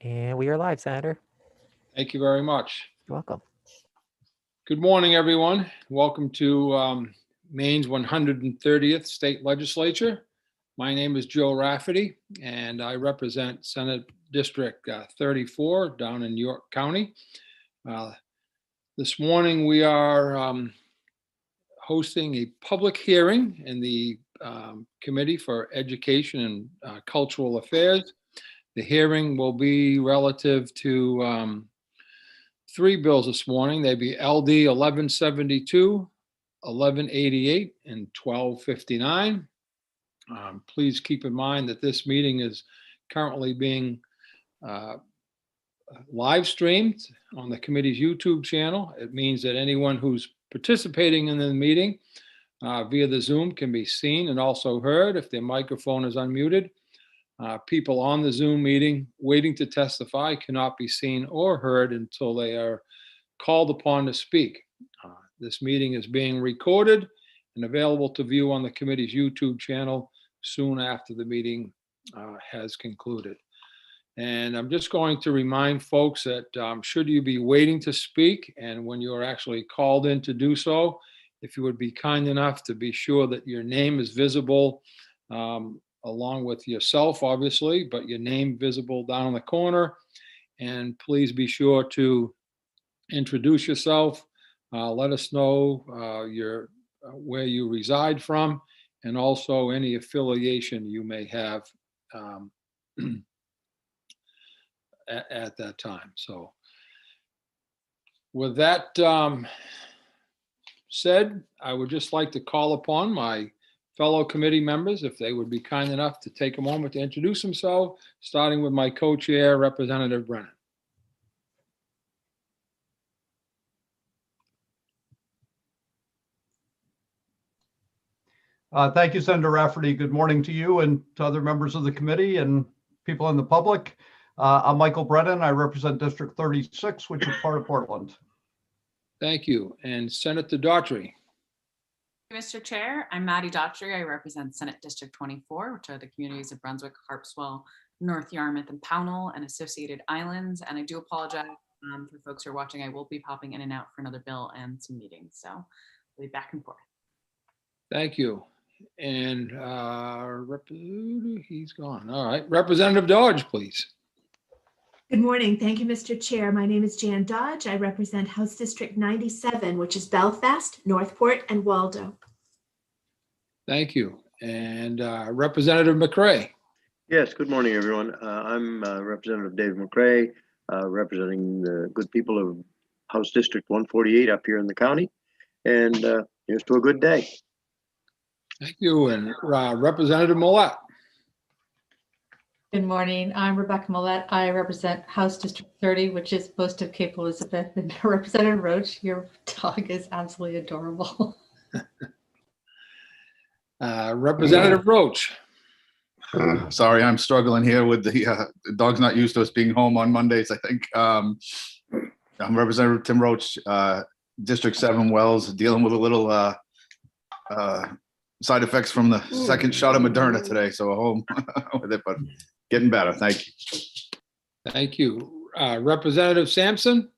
And we are live, Senator. Thank you very much. You're welcome. Good morning, everyone. Welcome to Maine's 130th State Legislature. My name is Joe Rafferty, and I represent Senate District 34 down in York County. This morning, we are hosting a public hearing in the Committee for Education and Cultural Affairs. The hearing will be relative to three bills this morning. They'd be LD 1172, 1188, and 1259. Please keep in mind that this meeting is currently being live streamed on the committee's YouTube channel. It means that anyone who's participating in the meeting via the Zoom can be seen and also heard if their microphone is unmuted. People on the Zoom meeting waiting to testify cannot be seen or heard until they are called upon to speak. This meeting is being recorded and available to view on the committee's YouTube channel soon after the meeting has concluded. And I'm just going to remind folks that should you be waiting to speak and when you are actually called in to do so, if you would be kind enough to be sure that your name is visible along with yourself, obviously, but your name visible down in the corner. And please be sure to introduce yourself. Let us know where you reside from, and also any affiliation you may have at that time. So with that said, I would just like to call upon my fellow committee members, if they would be kind enough to take a moment to introduce themselves, starting with my co-chair, Representative Brennan. Thank you, Senator Rafferty. Good morning to you and to other members of the committee and people in the public. I'm Michael Brennan. I represent District 36, which is part of Portland. Thank you. And Senator Daughtry. Mr. Chair, I'm Maddie Daughtry. I represent Senate District 24, which are the communities of Brunswick, Harpswell, North Yarmouth, and Pownell, and associated islands. And I do apologize for folks who are watching. I will be popping in and out for another bill and some meetings, so I'll be back and forth. Thank you. And he's gone. All right. Representative Dodge, please. Good morning. Thank you, Mr. Chair. My name is Jan Dodge. I represent House District 97, which is Belfast, Northport, and Waldo. Thank you. And Representative McRae. Yes, good morning, everyone. I'm Representative Dave McRae, representing the good people of House District 148 up here in the county. And here's to a good day. Thank you. And Representative Millett. Good morning. I'm Rebecca Millett. I represent House District 30, which is most of Cape Elizabeth. And Representative Roach, your dog is absolutely adorable. Representative Roach. Sorry, I'm struggling here with the dog's not used to us being home on Mondays, I think. I'm Representative Tim Roach, District 7 Wells, dealing with a little side effects from the second shot of Moderna today. So home with it, but getting better. Thank you. Thank you. Representative Sampson.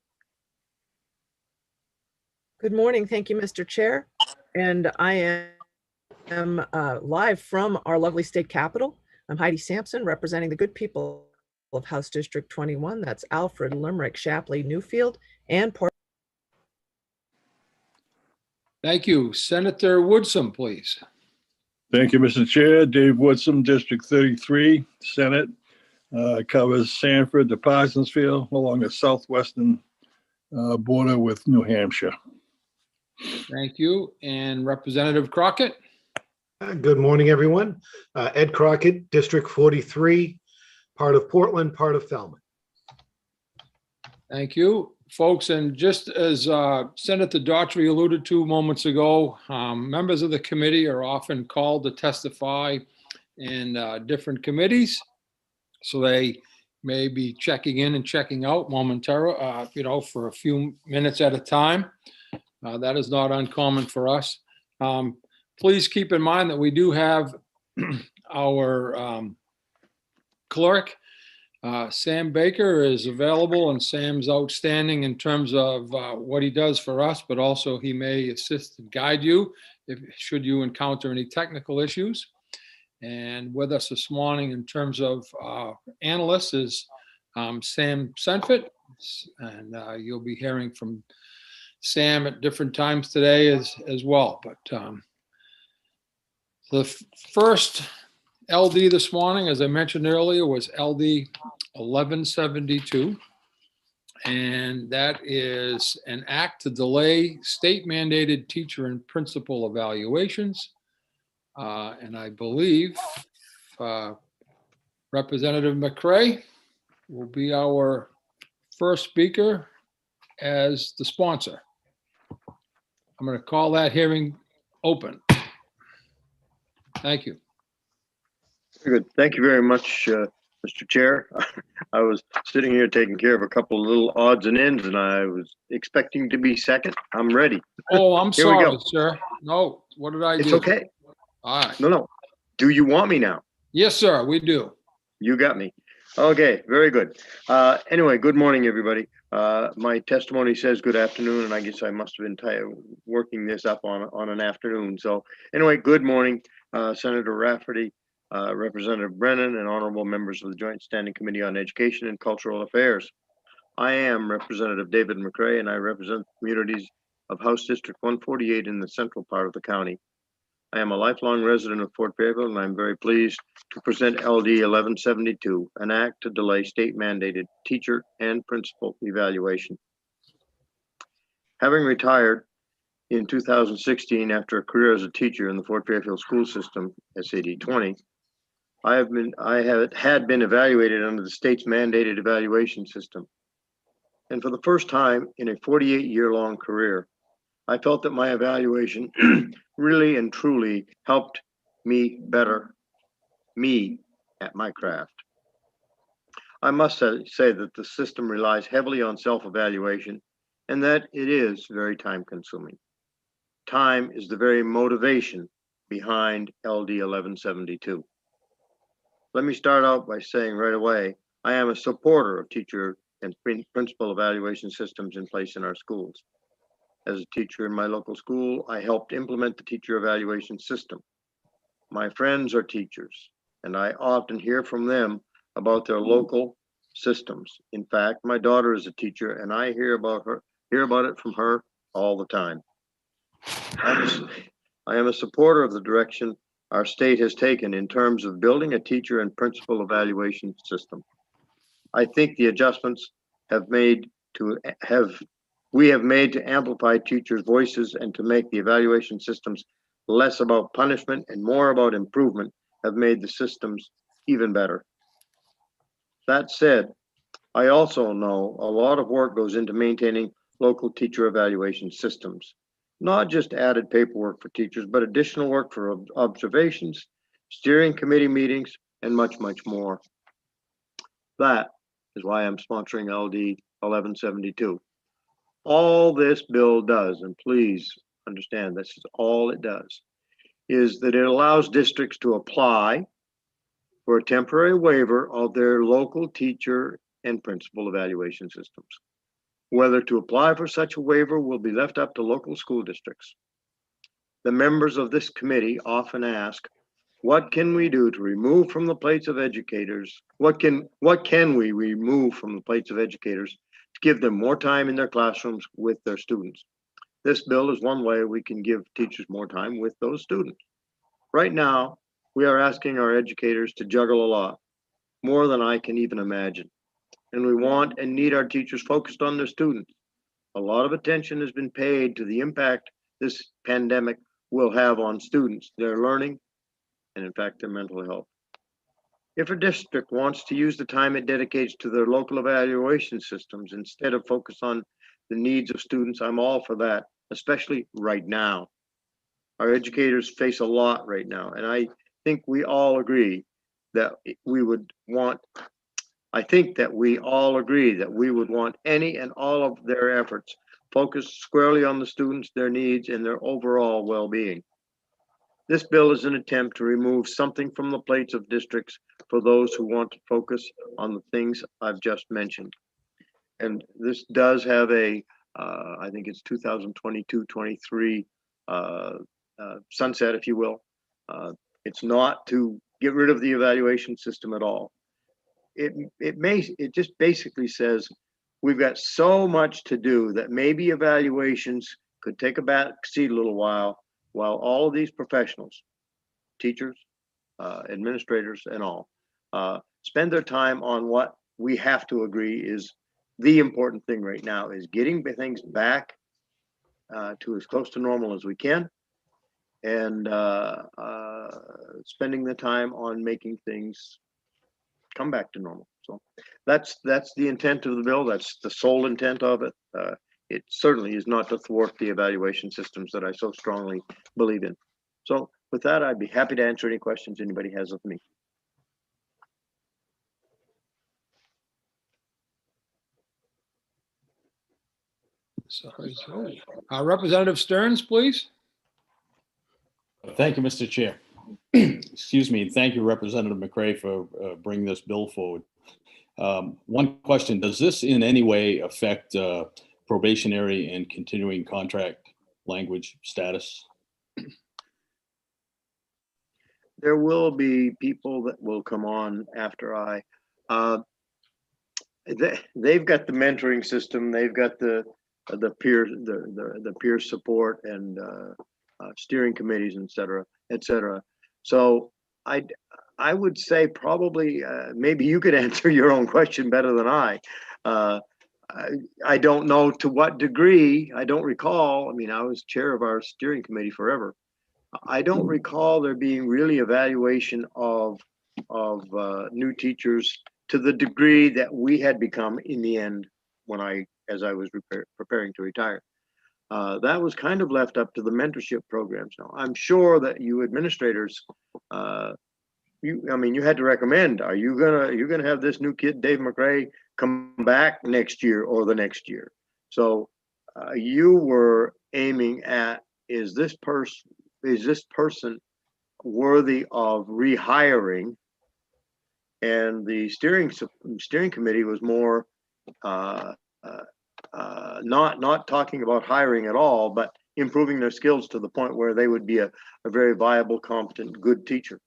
Good morning. Thank you, Mr. Chair. And I am live from our lovely state capitol. I'm Heidi Sampson, representing the good people of House District 21. That's Alfred, Limerick, Shapley, Newfield, and Port. Thank you. Senator Woodson, please. Thank you, Mr. Chair. Dave Woodson, District 33, Senate. Covers Sanford to Parsonsfield along the southwestern border with New Hampshire. Thank you. And Representative Crockett. Good morning, everyone. Ed Crockett, District 43, part of Portland, part of Falmouth. Thank you, folks. And just as Senator Daughtry alluded to moments ago, members of the committee are often called to testify in different committees. So they may be checking in and checking out momentarily, for a few minutes at a time. That is not uncommon for us. Please keep in mind that we do have our clerk Sam Baker is available, and Sam's outstanding in terms of what he does for us, but also he may assist and guide you should you encounter any technical issues. And with us this morning in terms of analysts is Sam Senfit, and you'll be hearing from Sam at different times today as well. But the first LD this morning, as I mentioned earlier, was LD 1172. And that is an act to delay state mandated teacher and principal evaluations. And I believe Representative McCray will be our first speaker as the sponsor. I'm going to call that hearing open. Thank you. Very good. Thank you very much, Mr. Chair. I was sitting here taking care of a couple of little odds and ends, and I was expecting to be second. I'm ready. Oh, I'm Here we sorry, go. sir. No, what did I do? It's okay. All right. No. Do you want me now? Yes, sir, we do. You got me. Okay, very good. Anyway, good morning, everybody. My testimony says good afternoon, and I guess I must have been tired working this up on an afternoon. So anyway, good morning, Senator Rafferty, Representative Brennan, and honorable members of the Joint Standing Committee on Education and Cultural Affairs. I am Representative David McCray, and I represent communities of House District 148 in the central part of the county. I am a lifelong resident of Fort Fayetteville, and I'm very pleased to present LD 1172, an act to delay state-mandated teacher and principal evaluation. Having retired in 2016 after a career as a teacher in the Fort Fayetteville school system, SAD 20, I had been evaluated under the state's mandated evaluation system. And for the first time in a 48-year-long career, I felt that my evaluation really and truly helped me better me at my craft. I must say that the system relies heavily on self-evaluation and that it is very time-consuming. Time is the very motivation behind LD 1172. Let me start out by saying right away, I am a supporter of teacher and principal evaluation systems in place in our schools. As a teacher in my local school, I helped implement the teacher evaluation system. My friends are teachers, and I often hear from them about their local systems. In fact, my daughter is a teacher, and I hear about it from her all the time. I am a supporter of the direction our state has taken in terms of building a teacher and principal evaluation system. I think the adjustments we have made to amplify teachers' voices and to make the evaluation systems less about punishment and more about improvement have made the systems even better. That said, I also know a lot of work goes into maintaining local teacher evaluation systems. Not just added paperwork for teachers, but additional work for observations, steering committee meetings, and much, much more. That is why I'm sponsoring LD 1172. All this bill does, and please understand this is all it does, is that it allows districts to apply for a temporary waiver of their local teacher and principal evaluation systems. Whether to apply for such a waiver will be left up to local school districts. The members of this committee often ask, what can we do to remove from the plates of educators? What can we remove from the plates of educators to give them more time in their classrooms with their students? This bill is one way we can give teachers more time with those students. Right now, we are asking our educators to juggle a lot, more than I can even imagine. And we want and need our teachers focused on their students. A lot of attention has been paid to the impact this pandemic will have on students, their learning, and in fact, their mental health. If a district wants to use the time it dedicates to their local evaluation systems instead of focus on the needs of students, I'm all for that, especially right now. Our educators face a lot right now, and I think we all agree that we would want any and all of their efforts focused squarely on the students, their needs, and their overall well-being. This bill is an attempt to remove something from the plates of districts for those who want to focus on the things I've just mentioned. And this does have a, I think it's 2022-23 sunset, if you will. It's not to get rid of the evaluation system at all. It just basically says we've got so much to do that maybe evaluations could take a back seat a little while all of these professionals, teachers, administrators, and all, spend their time on what we have to agree is the important thing right now, is getting things back to as close to normal as we can, and spending the time on making things come back to normal. So that's the intent of the bill. That's the sole intent of it. It certainly is not to thwart the evaluation systems that I so strongly believe in. So with that, I'd be happy to answer any questions anybody has of me. Sorry, Joe. Representative Stearns, please. Thank you, Mr. Chair. Excuse me. Thank you, Representative McCray, for bringing this bill forward. One question, does this in any way affect probationary and continuing contract language status? There will be people that will come on after I. They've got the mentoring system. They've got the peer support and steering committees, et cetera. So I would say probably maybe you could answer your own question better than I. I don't know to what degree. I don't recall. I mean, I was chair of our steering committee forever. I don't recall there being really evaluation of new teachers to the degree that we had become in the end as I was preparing to retire. That was kind of left up to the mentorship programs. Now, I'm sure that you administrators, you had to recommend, are you gonna have this new kid, Dave McRae, come back next year or the next year? So you were aiming at, is this person worthy of rehiring? And the steering committee was more not talking about hiring at all, but improving their skills to the point where they would be a very viable, competent, good teacher.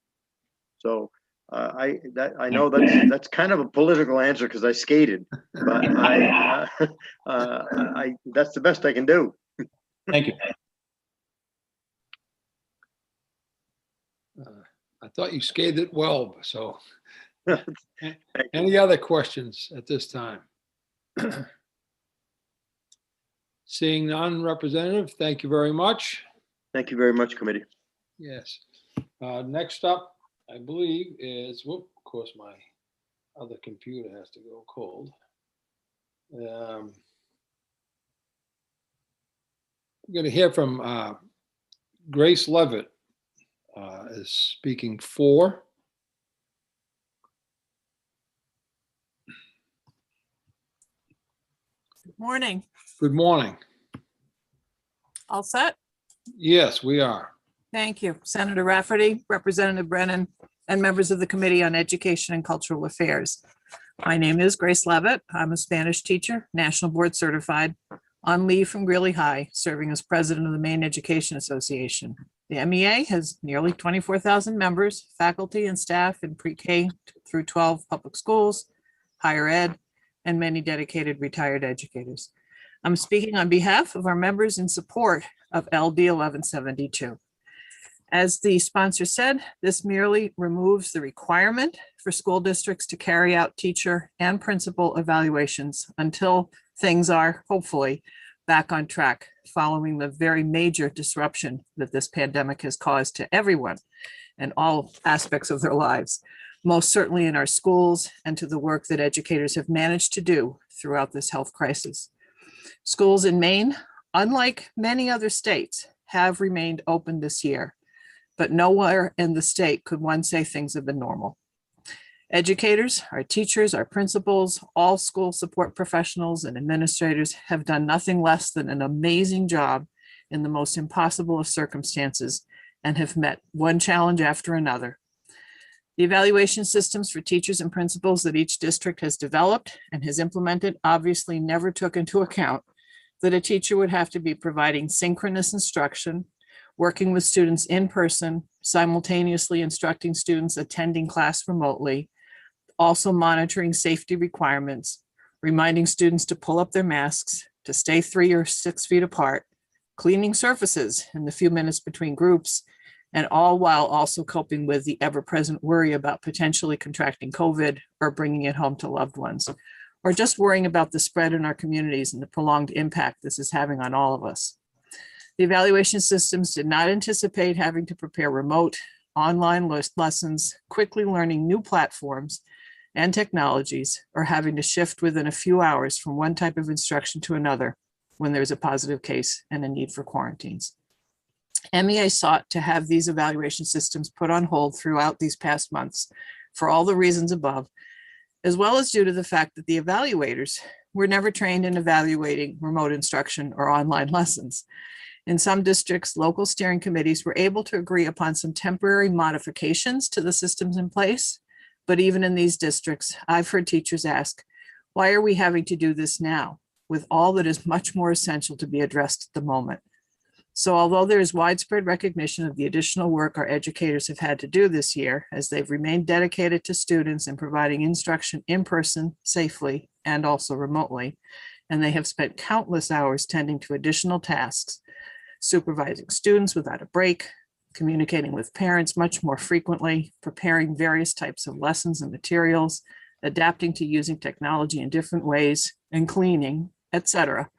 So I know that's kind of a political answer because I skated, but that's the best I can do. Thank you. I thought you skated it well, so. Any other questions at this time? Seeing none, Representative, thank you very much. Thank you very much, committee. Yes. Next up, I believe, is, of course, my other computer has to go cold. We're going to hear from Grace Levitt, is speaking for. Morning. Good morning. All set? Yes, we are. Thank you. Senator Rafferty, Representative Brennan, and members of the Committee on Education and Cultural Affairs. My name is Grace Levitt. I'm a Spanish teacher, National Board Certified, on leave from Greeley High, serving as president of the Maine Education Association. The MEA has nearly 24,000 members, faculty and staff in pre-K through 12 public schools, higher ed, and many dedicated retired educators. I'm speaking on behalf of our members in support of LD 1172. As the sponsor said, this merely removes the requirement for school districts to carry out teacher and principal evaluations until things are hopefully back on track following the very major disruption that this pandemic has caused to everyone and all aspects of their lives, most certainly in our schools and to the work that educators have managed to do throughout this health crisis. Schools in Maine, unlike many other states, have remained open this year, but nowhere in the state could one say things have been normal. Educators, our teachers, our principals, all school support professionals and administrators have done nothing less than an amazing job in the most impossible of circumstances and have met one challenge after another. The evaluation systems for teachers and principals that each district has developed and has implemented obviously never took into account that a teacher would have to be providing synchronous instruction, working with students in person, simultaneously instructing students attending class remotely, also monitoring safety requirements, reminding students to pull up their masks, to stay 3 or 6 feet apart, cleaning surfaces in the few minutes between groups, and all while also coping with the ever-present worry about potentially contracting COVID or bringing it home to loved ones, or just worrying about the spread in our communities and the prolonged impact this is having on all of us. The evaluation systems did not anticipate having to prepare remote, online lessons, quickly learning new platforms and technologies, or having to shift within a few hours from one type of instruction to another when there's a positive case and a need for quarantines. MEA sought to have these evaluation systems put on hold throughout these past months for all the reasons above, as well as due to the fact that the evaluators were never trained in evaluating remote instruction or online lessons. In some districts, local steering committees were able to agree upon some temporary modifications to the systems in place. But even in these districts, I've heard teachers ask, why are we having to do this now with all that is much more essential to be addressed at the moment? So although there is widespread recognition of the additional work our educators have had to do this year, as they've remained dedicated to students and providing instruction in person safely and also remotely, and they have spent countless hours tending to additional tasks, supervising students without a break, communicating with parents much more frequently, preparing various types of lessons and materials, adapting to using technology in different ways, and cleaning, etc.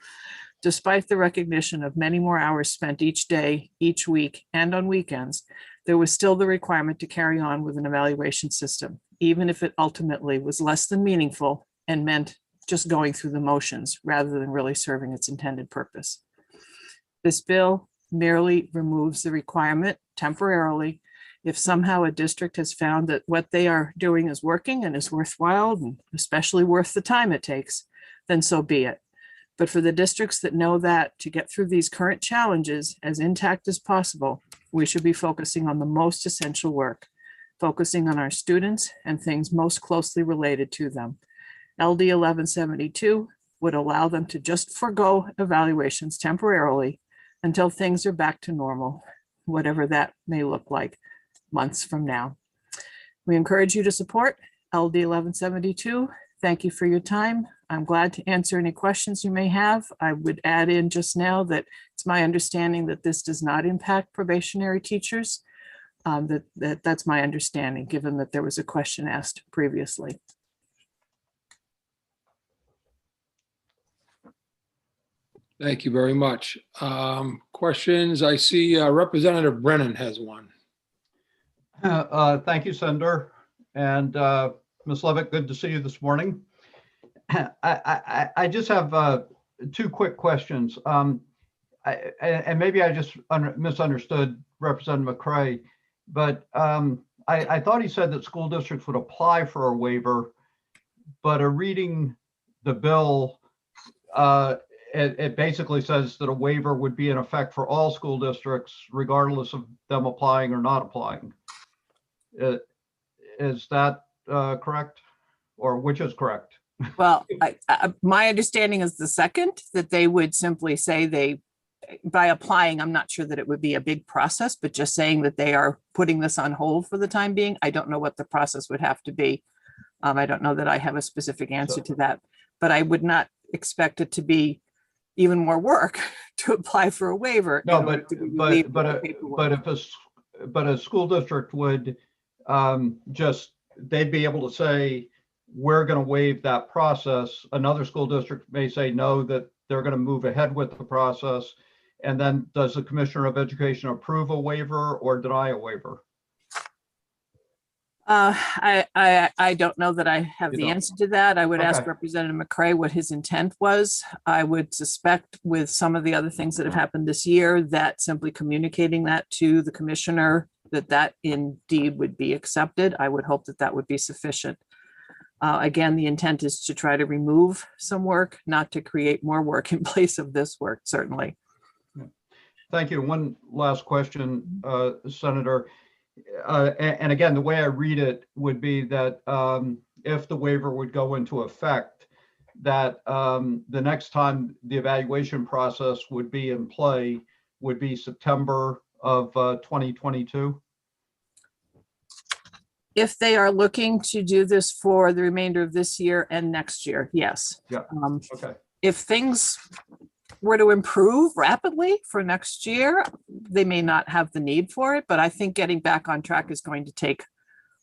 Despite the recognition of many more hours spent each day, each week, and on weekends, there was still the requirement to carry on with an evaluation system, even if it ultimately was less than meaningful and meant just going through the motions rather than really serving its intended purpose. This bill merely removes the requirement temporarily. If somehow a district has found that what they are doing is working and is worthwhile, and especially worth the time it takes, then so be it. But for the districts that know that to get through these current challenges as intact as possible, we should be focusing on the most essential work, focusing on our students and things most closely related to them. LD 1172 would allow them to just forgo evaluations temporarily until things are back to normal, whatever that may look like months from now. We encourage you to support LD 1172. Thank you for your time. I'm glad to answer any questions you may have. I would add in just now that it's my understanding that this does not impact probationary teachers. That's my understanding, given that there was a question asked previously. Thank you very much. Questions? I see Representative Brennan has one. Thank you, Senator. And Ms. Levitt, good to see you this morning. I just have two quick questions. And maybe I just misunderstood Representative McCray, but I thought he said that school districts would apply for a waiver, but reading the bill, it basically says that a waiver would be in effect for all school districts, regardless of them applying or not applying. Is that correct? Or which is correct? Well, my understanding is the second, that they would simply say by applying, I'm not sure that it would be a big process, but just saying that they are putting this on hold for the time being. I don't know what the process would have to be. I don't know that I have a specific answer to that, but I would not expect it to be even more work to apply for a waiver. No, but a school district would they'd be able to say, we're going to waive that process. Another school district may say no, that they're going to move ahead with the process. And then does the Commissioner of Education approve a waiver or deny a waiver? I don't know that I have the answer to that. I would ask Representative McCray what his intent was. I would suspect with some of the other things that have happened this year, that simply communicating that to the commissioner, that indeed would be accepted. I would hope that that would be sufficient. Again, the intent is to try to remove some work, not to create more work in place of this work, certainly. Thank you. One last question, Senator. and again, the way I read it would be that if the waiver would go into effect, that the next time the evaluation process would be in play would be September of 2022. If they are looking to do this for the remainder of this year and next year, yes. Yeah. Okay. If things were to improve rapidly for next year, they may not have the need for it, but I think getting back on track is going to take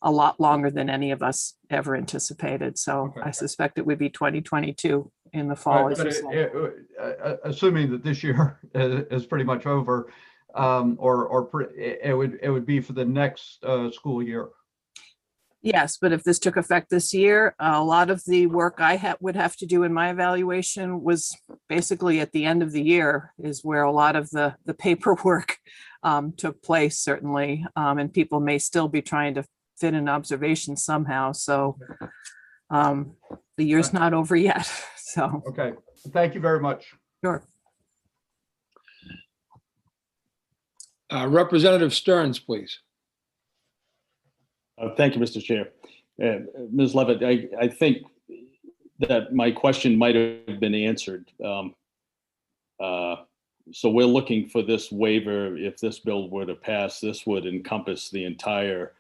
a lot longer than any of us ever anticipated. So Okay. I suspect it would be 2022 in the fall. Right, as but you said. assuming that this year is pretty much over, it would be for the next school year. Yes, but if this took effect this year, a lot of the work I would have to do in my evaluation was basically at the end of the year is where a lot of the paperwork took place, certainly. And people may still be trying to fit an observation somehow. So the year's not over yet. So. Okay, thank you very much. Sure. Representative Stearns, please. Thank you, Mr. Chair. Ms. Levitt, I think that my question might have been answered. So we're looking for this waiver. If this bill were to pass, this would encompass the entire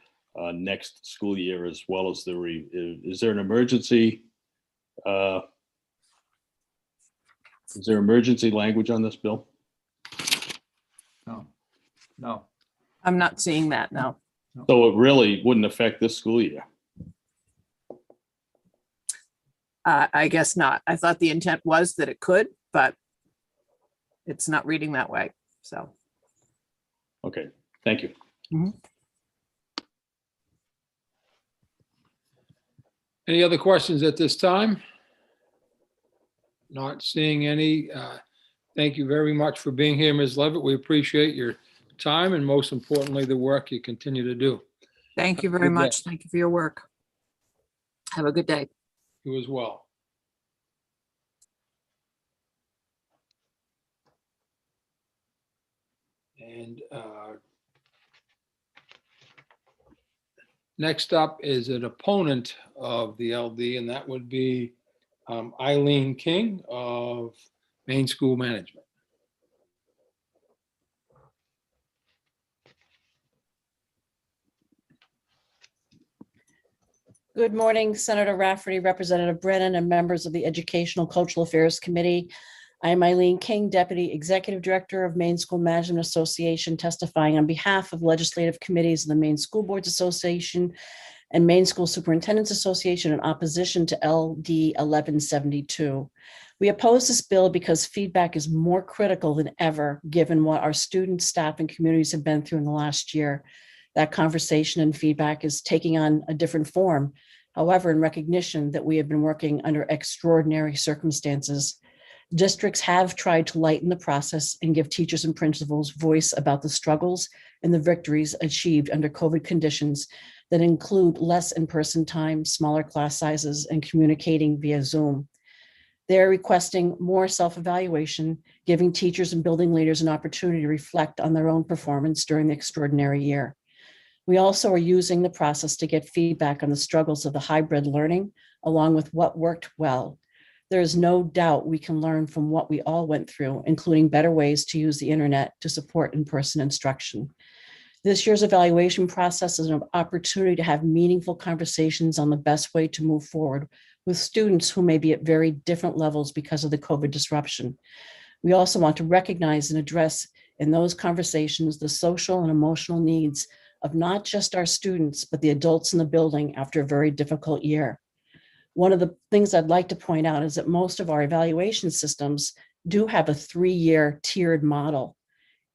next school year as well as is there an emergency? Is there emergency language on this bill? No. I'm not seeing that now. So it really wouldn't affect this school year. I guess not. I thought the intent was that it could, but it's not reading that way. So. Okay, thank you. Mm-hmm. Any other questions at this time? Not seeing any. Thank you very much for being here, Ms. Levitt. We appreciate your time and most importantly, the work you continue to do. Thank you Have a very good day. much. Thank you for your work. Have a good day. You as well. And next up is an opponent of the LD, and that would be Eileen King of Maine School Management. Good morning, Senator Rafferty, Representative Brennan, and members of the Educational Cultural Affairs Committee. I am Eileen King, Deputy Executive Director of Maine School Management Association, testifying on behalf of legislative committees of the Maine School Boards Association and Maine School Superintendents Association in opposition to LD 1172. We oppose this bill because feedback is more critical than ever, given what our students, staff, and communities have been through in the last year. That conversation and feedback is taking on a different form. However, in recognition that we have been working under extraordinary circumstances, districts have tried to lighten the process and give teachers and principals voice about the struggles and the victories achieved under COVID conditions that include less in-person time, smaller class sizes, and communicating via Zoom. They're requesting more self-evaluation, giving teachers and building leaders an opportunity to reflect on their own performance during the extraordinary year. We also are using the process to get feedback on the struggles of the hybrid learning, along with what worked well. There is no doubt we can learn from what we all went through, including better ways to use the internet to support in-person instruction. This year's evaluation process is an opportunity to have meaningful conversations on the best way to move forward with students who may be at very different levels because of the COVID disruption. We also want to recognize and address in those conversations the social and emotional needs of not just our students, but the adults in the building after a very difficult year. One of the things I'd like to point out is that most of our evaluation systems do have a 3-year tiered model.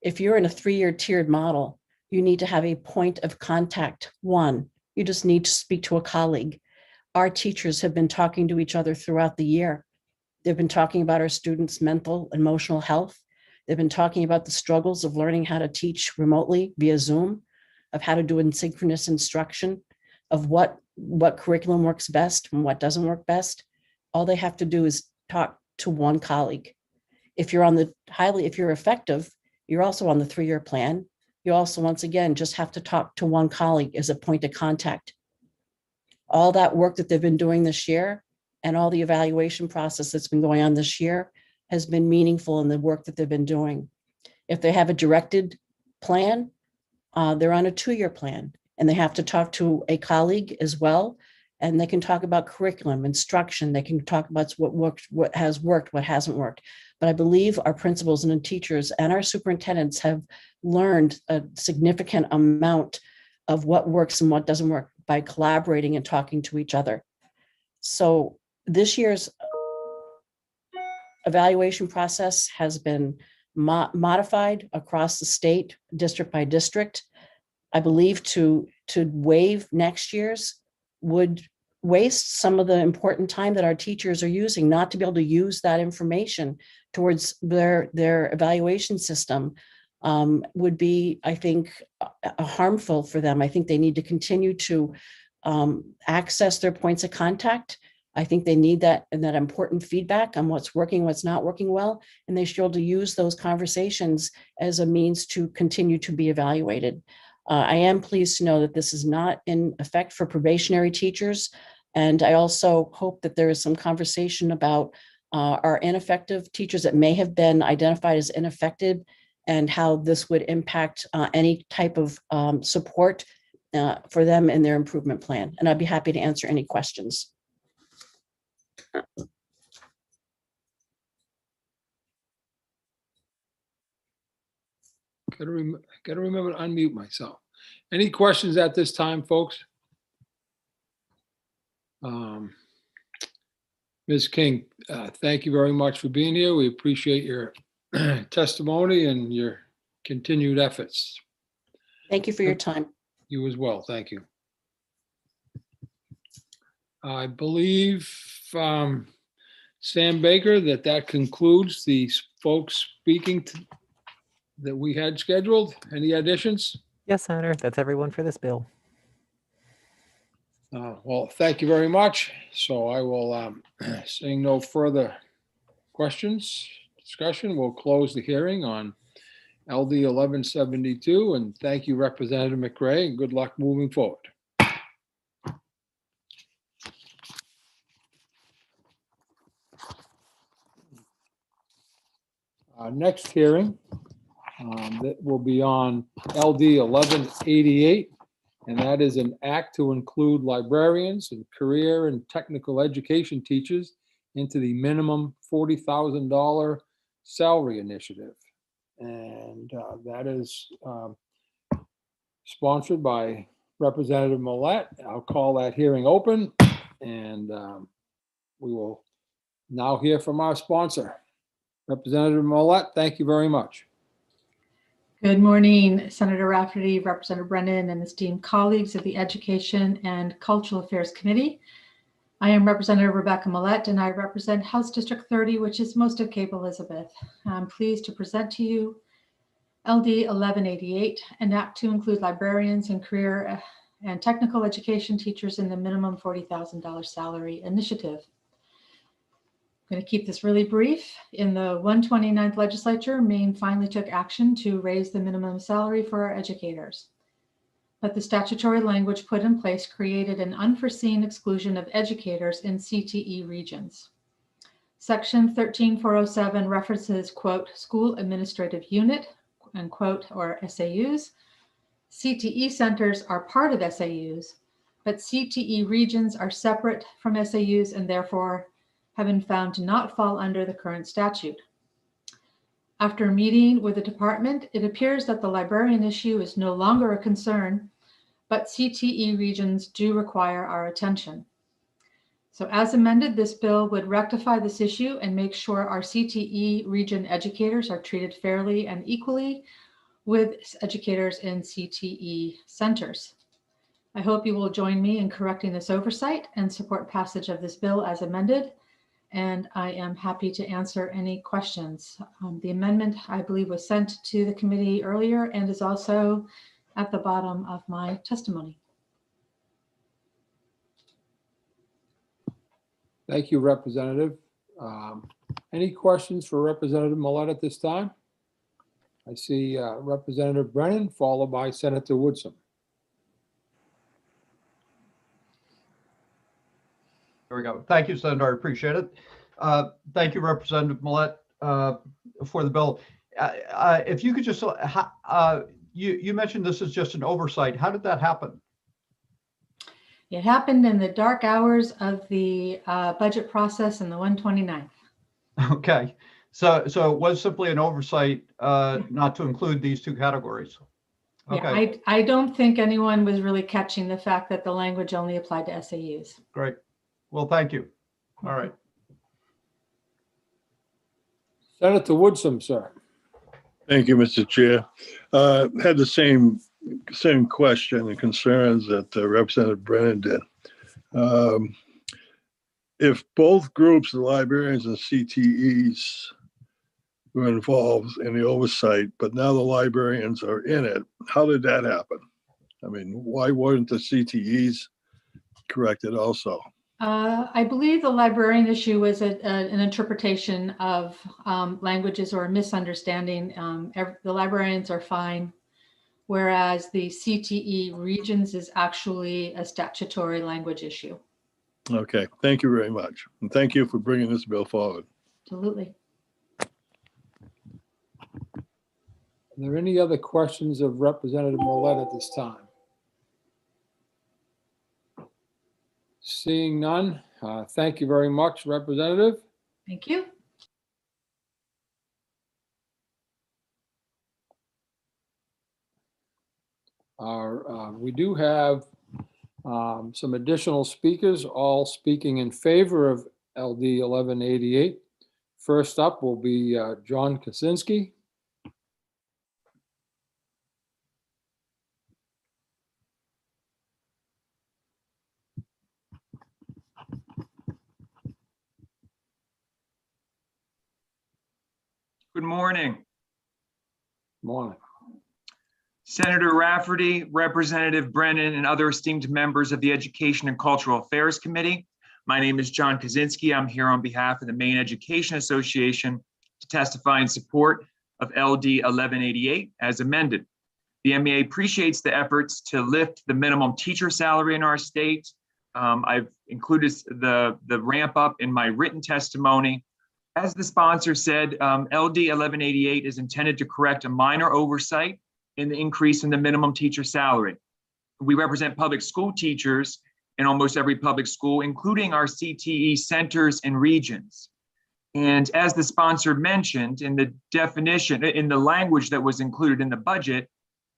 If you're in a 3-year tiered model, you need to have a point of contact. One, you just need to speak to a colleague. Our teachers have been talking to each other throughout the year. They've been talking about our students' mental, emotional health. They've been talking about the struggles of learning how to teach remotely via Zoom, of how to do asynchronous instruction, of what curriculum works best and what doesn't work best. All they have to do is talk to one colleague. If you're effective, you're also on the 3-year plan. You also, once again, just have to talk to one colleague as a point of contact. All that work that they've been doing this year and all the evaluation process that's been going on this year has been meaningful in the work that they've been doing. If they have a directed plan, they're on a 2-year plan, and they have to talk to a colleague as well. And they can talk about curriculum, instruction. They can talk about what worked, what has worked, what hasn't worked. But I believe our principals and teachers and our superintendents have learned a significant amount of what works and what doesn't work by collaborating and talking to each other. So this year's evaluation process has been modified across the state, district by district. I believe to waive next year's would waste some of the important time that our teachers are using not to be able to use that information towards their evaluation system, would be, I think, harmful for them. I think they need to continue to access their points of contact. I think they need that and that important feedback on what's working, what's not working well, and they should be able to use those conversations as a means to continue to be evaluated. I am pleased to know that this is not in effect for probationary teachers. And I also hope that there is some conversation about our ineffective teachers that may have been identified as ineffective and how this would impact any type of support for them in their improvement plan. And I'd be happy to answer any questions. Gotta remember to unmute myself. Any questions at this time, folks? Ms. King, thank you very much for being here. We appreciate your testimony and your continued efforts. Thank you for your time. You as well. Thank you. I believe, Sam Baker, that concludes the folks speaking that we had scheduled. Any additions? Yes, Senator, that's everyone for this bill. Well, thank you very much. So I will, seeing no further questions, discussion, we'll close the hearing on LD 1172. And thank you, Representative McRae, and good luck moving forward. Our next hearing that will be on LD 1188, and that is an act to include librarians and career and technical education teachers into the minimum $40,000 salary initiative. And that is sponsored by Representative Millette. I'll call that hearing open, and we will now hear from our sponsor. Representative Millette, thank you very much. Good morning, Senator Rafferty, Representative Brennan, and esteemed colleagues of the Education and Cultural Affairs Committee. I am Representative Rebecca Millette, and I represent House District 30, which is most of Cape Elizabeth. I'm pleased to present to you LD 1188, an act to include librarians and career and technical education teachers in the minimum $40,000 salary initiative. I'm going to keep this really brief. In the 129th legislature, Maine finally took action to raise the minimum salary for our educators. But the statutory language put in place created an unforeseen exclusion of educators in CTE regions. Section 13407 references, quote, school administrative unit, unquote, or SAUs. CTE centers are part of SAUs, but CTE regions are separate from SAUs and therefore have been found to not fall under the current statute. After meeting with the department, it appears that the librarian issue is no longer a concern, but CTE regions do require our attention. So as amended, this bill would rectify this issue and make sure our CTE region educators are treated fairly and equally with educators in CTE centers. I hope you will join me in correcting this oversight and support passage of this bill as amended. And I am happy to answer any questions. The amendment, I believe, was sent to the committee earlier and is also at the bottom of my testimony. Thank you, Representative. Any questions for Representative Millette at this time? I see Representative Brennan, followed by Senator Woodson. There we go. Thank you, Senator. I appreciate it. Thank you, Representative Millet, for the bill. If you could just, you mentioned this is just an oversight. How did that happen? It happened in the dark hours of the budget process in the 129th. Okay, so it was simply an oversight not to include these two categories. Okay, Yeah, I don't think anyone was really catching the fact that the language only applied to SAUs. great. Well, thank you. All right. Senator Woodson, sir. Thank you, Mr. Chair. Had the same question and concerns that Representative Brennan did. If both groups, the librarians and CTEs, were involved in the oversight, but now the librarians are in it, how did that happen? I mean, why weren't the CTEs corrected also? I believe the librarian issue was an interpretation of languages or a misunderstanding. The librarians are fine, whereas the CTE regions is actually a statutory language issue. Okay, thank you very much. And thank you for bringing this bill forward. Absolutely. Are there any other questions of Representative Millet at this time? Seeing none, thank you very much, Representative. Thank you. We do have some additional speakers, all speaking in favor of LD 1188. First up will be John Kaczynski. Good morning. Morning. Senator Rafferty, Representative Brennan, and other esteemed members of the Education and Cultural Affairs Committee. My name is John Kaczynski. I'm here on behalf of the Maine Education Association to testify in support of LD 1188 as amended. The MEA appreciates the efforts to lift the minimum teacher salary in our state. I've included the ramp up in my written testimony. As the sponsor said, LD 1188 is intended to correct a minor oversight in the increase in the minimum teacher salary. We represent public school teachers in almost every public school, including our CTE centers and regions. And as the sponsor mentioned, in the definition, in the language that was included in the budget,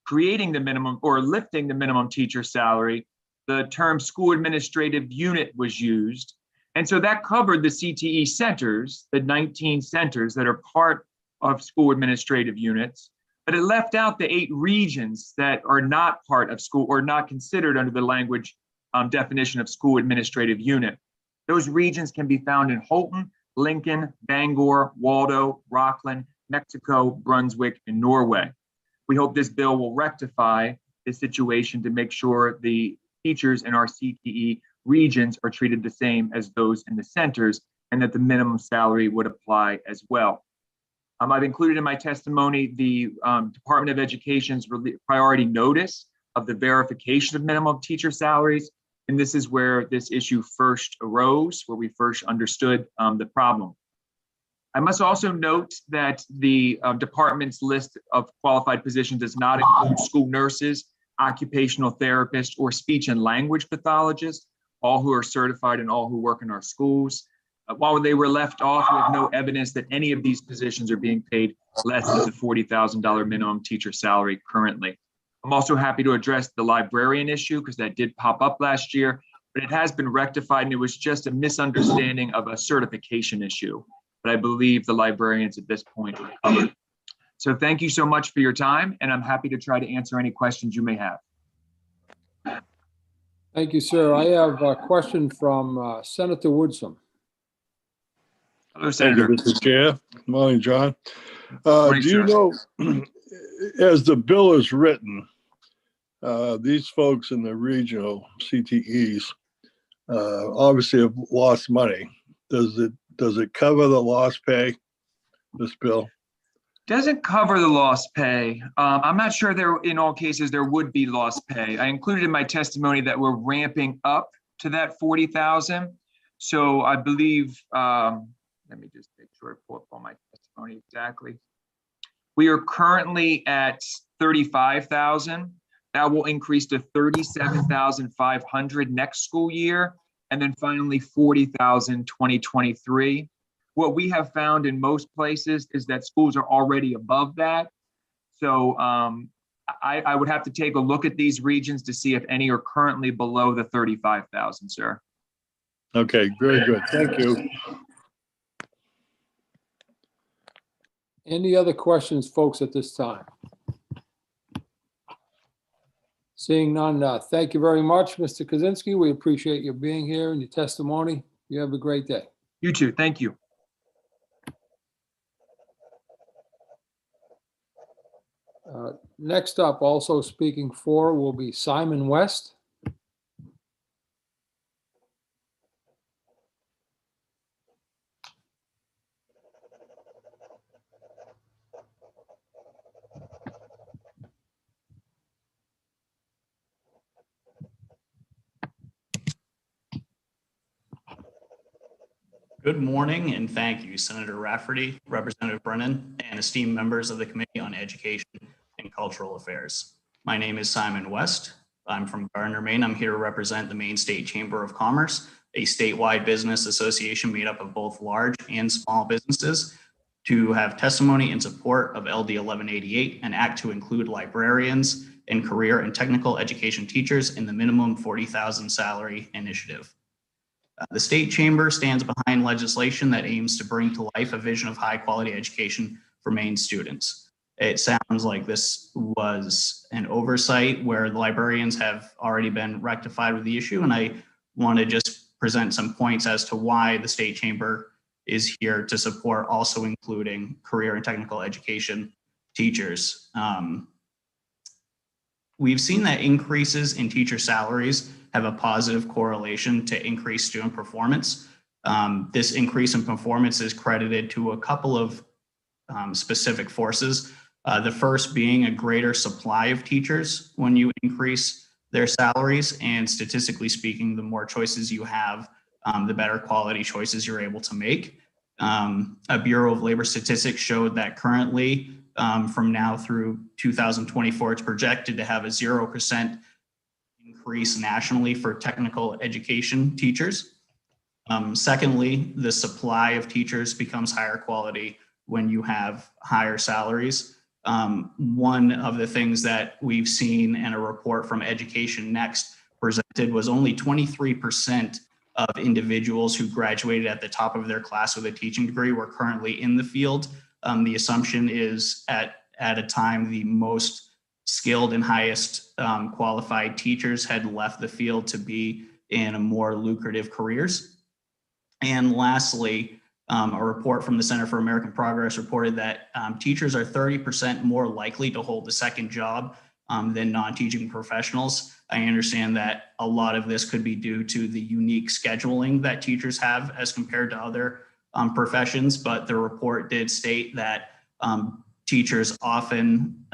creating the minimum or lifting the minimum teacher salary, the term school administrative unit was used. And so that covered the CTE centers, the 19 centers that are part of school administrative units, but it left out the 8 regions that are not part of school or not considered under the language definition of school administrative unit. Those regions can be found in Holton, Lincoln, Bangor, Waldo, Rockland, Mexico, Brunswick, and Norway. We hope this bill will rectify this situation to make sure the teachers in our CTE regions are treated the same as those in the centers and that the minimum salary would apply as well. I've included in my testimony the Department of Education's priority notice of the verification of minimum teacher salaries. And this is where this issue first arose, where we first understood the problem. I must also note that the department's list of qualified positions does not include school nurses, occupational therapists, or speech and language pathologists, all who are certified and all who work in our schools. While they were left off, we have no evidence that any of these positions are being paid less than the $40,000 minimum teacher salary currently. I'm also happy to address the librarian issue because that did pop up last year, but it has been rectified and it was just a misunderstanding of a certification issue. But I believe the librarians at this point are covered. So thank you so much for your time, and I'm happy to try to answer any questions you may have. Thank you, sir. I have a question from Senator Woodson. Hello, Senator. Thank you, Mr. Chair. Good morning, John. Morning, Do you sir. know, as the bill is written, these folks in the regional CTEs obviously have lost money. Does it cover the lost pay, this bill? Doesn't cover the lost pay. I'm not sure there, in all cases, there would be lost pay. I included in my testimony that we're ramping up to that 40,000. So I believe, let me just make sure I pull up on my testimony exactly. We are currently at 35,000. That will increase to 37,500 next school year. And then finally 40,000 2023. What we have found in most places is that schools are already above that. So I would have to take a look at these regions to see if any are currently below the 35,000, sir. Okay, very good. Thank you. Any other questions, folks, at this time? Seeing none, thank you very much, Mr. Kaczynski. We appreciate you being here and your testimony. You have a great day. You too. Thank you. Next up, also speaking for will be Simon West. Good morning and thank you, Senator Rafferty, Representative Brennan, and esteemed members of the Committee on Education and Cultural Affairs. My name is Simon West. I'm from Gardner, Maine. I'm here to represent the Maine State Chamber of Commerce, a statewide business association made up of both large and small businesses, to have testimony in support of LD 1188, an act to include librarians and career and technical education teachers in the minimum 40,000 salary initiative. The state chamber stands behind legislation that aims to bring to life a vision of high quality education for Maine students. It sounds like this was an oversight where the librarians have already been rectified with the issue. And I want to just present some points as to why the state chamber is here to support also including career and technical education teachers. We've seen that increases in teacher salaries have a positive correlation to increased student performance. This increase in performance is credited to a couple of specific forces. The first being a greater supply of teachers when you increase their salaries, and statistically speaking, the more choices you have, the better quality choices you're able to make. A Bureau of Labor Statistics showed that currently, from now through 2024, it's projected to have a 0% increase nationally for technical education teachers. Secondly, the supply of teachers becomes higher quality when you have higher salaries. One of the things that we've seen in a report from Education Next presented was only 23% of individuals who graduated at the top of their class with a teaching degree were currently in the field. The assumption is at a time the most skilled and highest qualified teachers had left the field to be in more lucrative careers. And lastly, a report from the Center for American Progress reported that teachers are 30% more likely to hold a second job than non-teaching professionals. I understand that a lot of this could be due to the unique scheduling that teachers have as compared to other professions, but the report did state that teachers often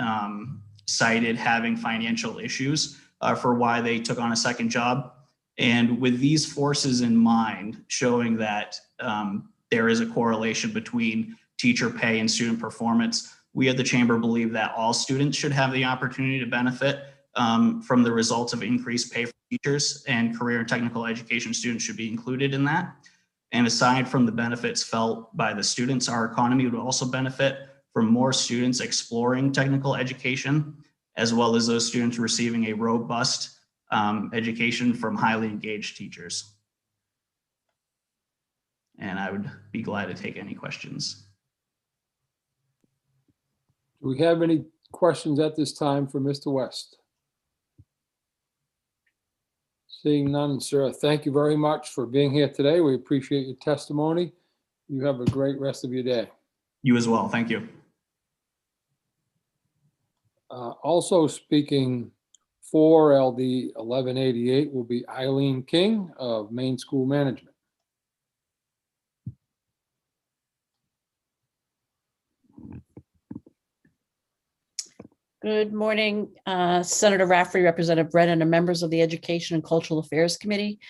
cited having financial issues for why they took on a second job. And with these forces in mind, showing that there is a correlation between teacher pay and student performance, we at the Chamber believe that all students should have the opportunity to benefit from the results of increased pay for teachers, and career and technical education students should be included in that. And aside from the benefits felt by the students, our economy would also benefit from more students exploring technical education, as well as those students receiving a robust education from highly engaged teachers. And I would be glad to take any questions. Do we have any questions at this time for Mr. West? Seeing none, sir, thank you very much for being here today. We appreciate your testimony. You have a great rest of your day. You as well. Thank you. Also speaking for LD 1188 will be Eileen King of Maine School Management. Good morning, Senator Rafferty, Representative Brennan, and members of the Education and Cultural Affairs Committee.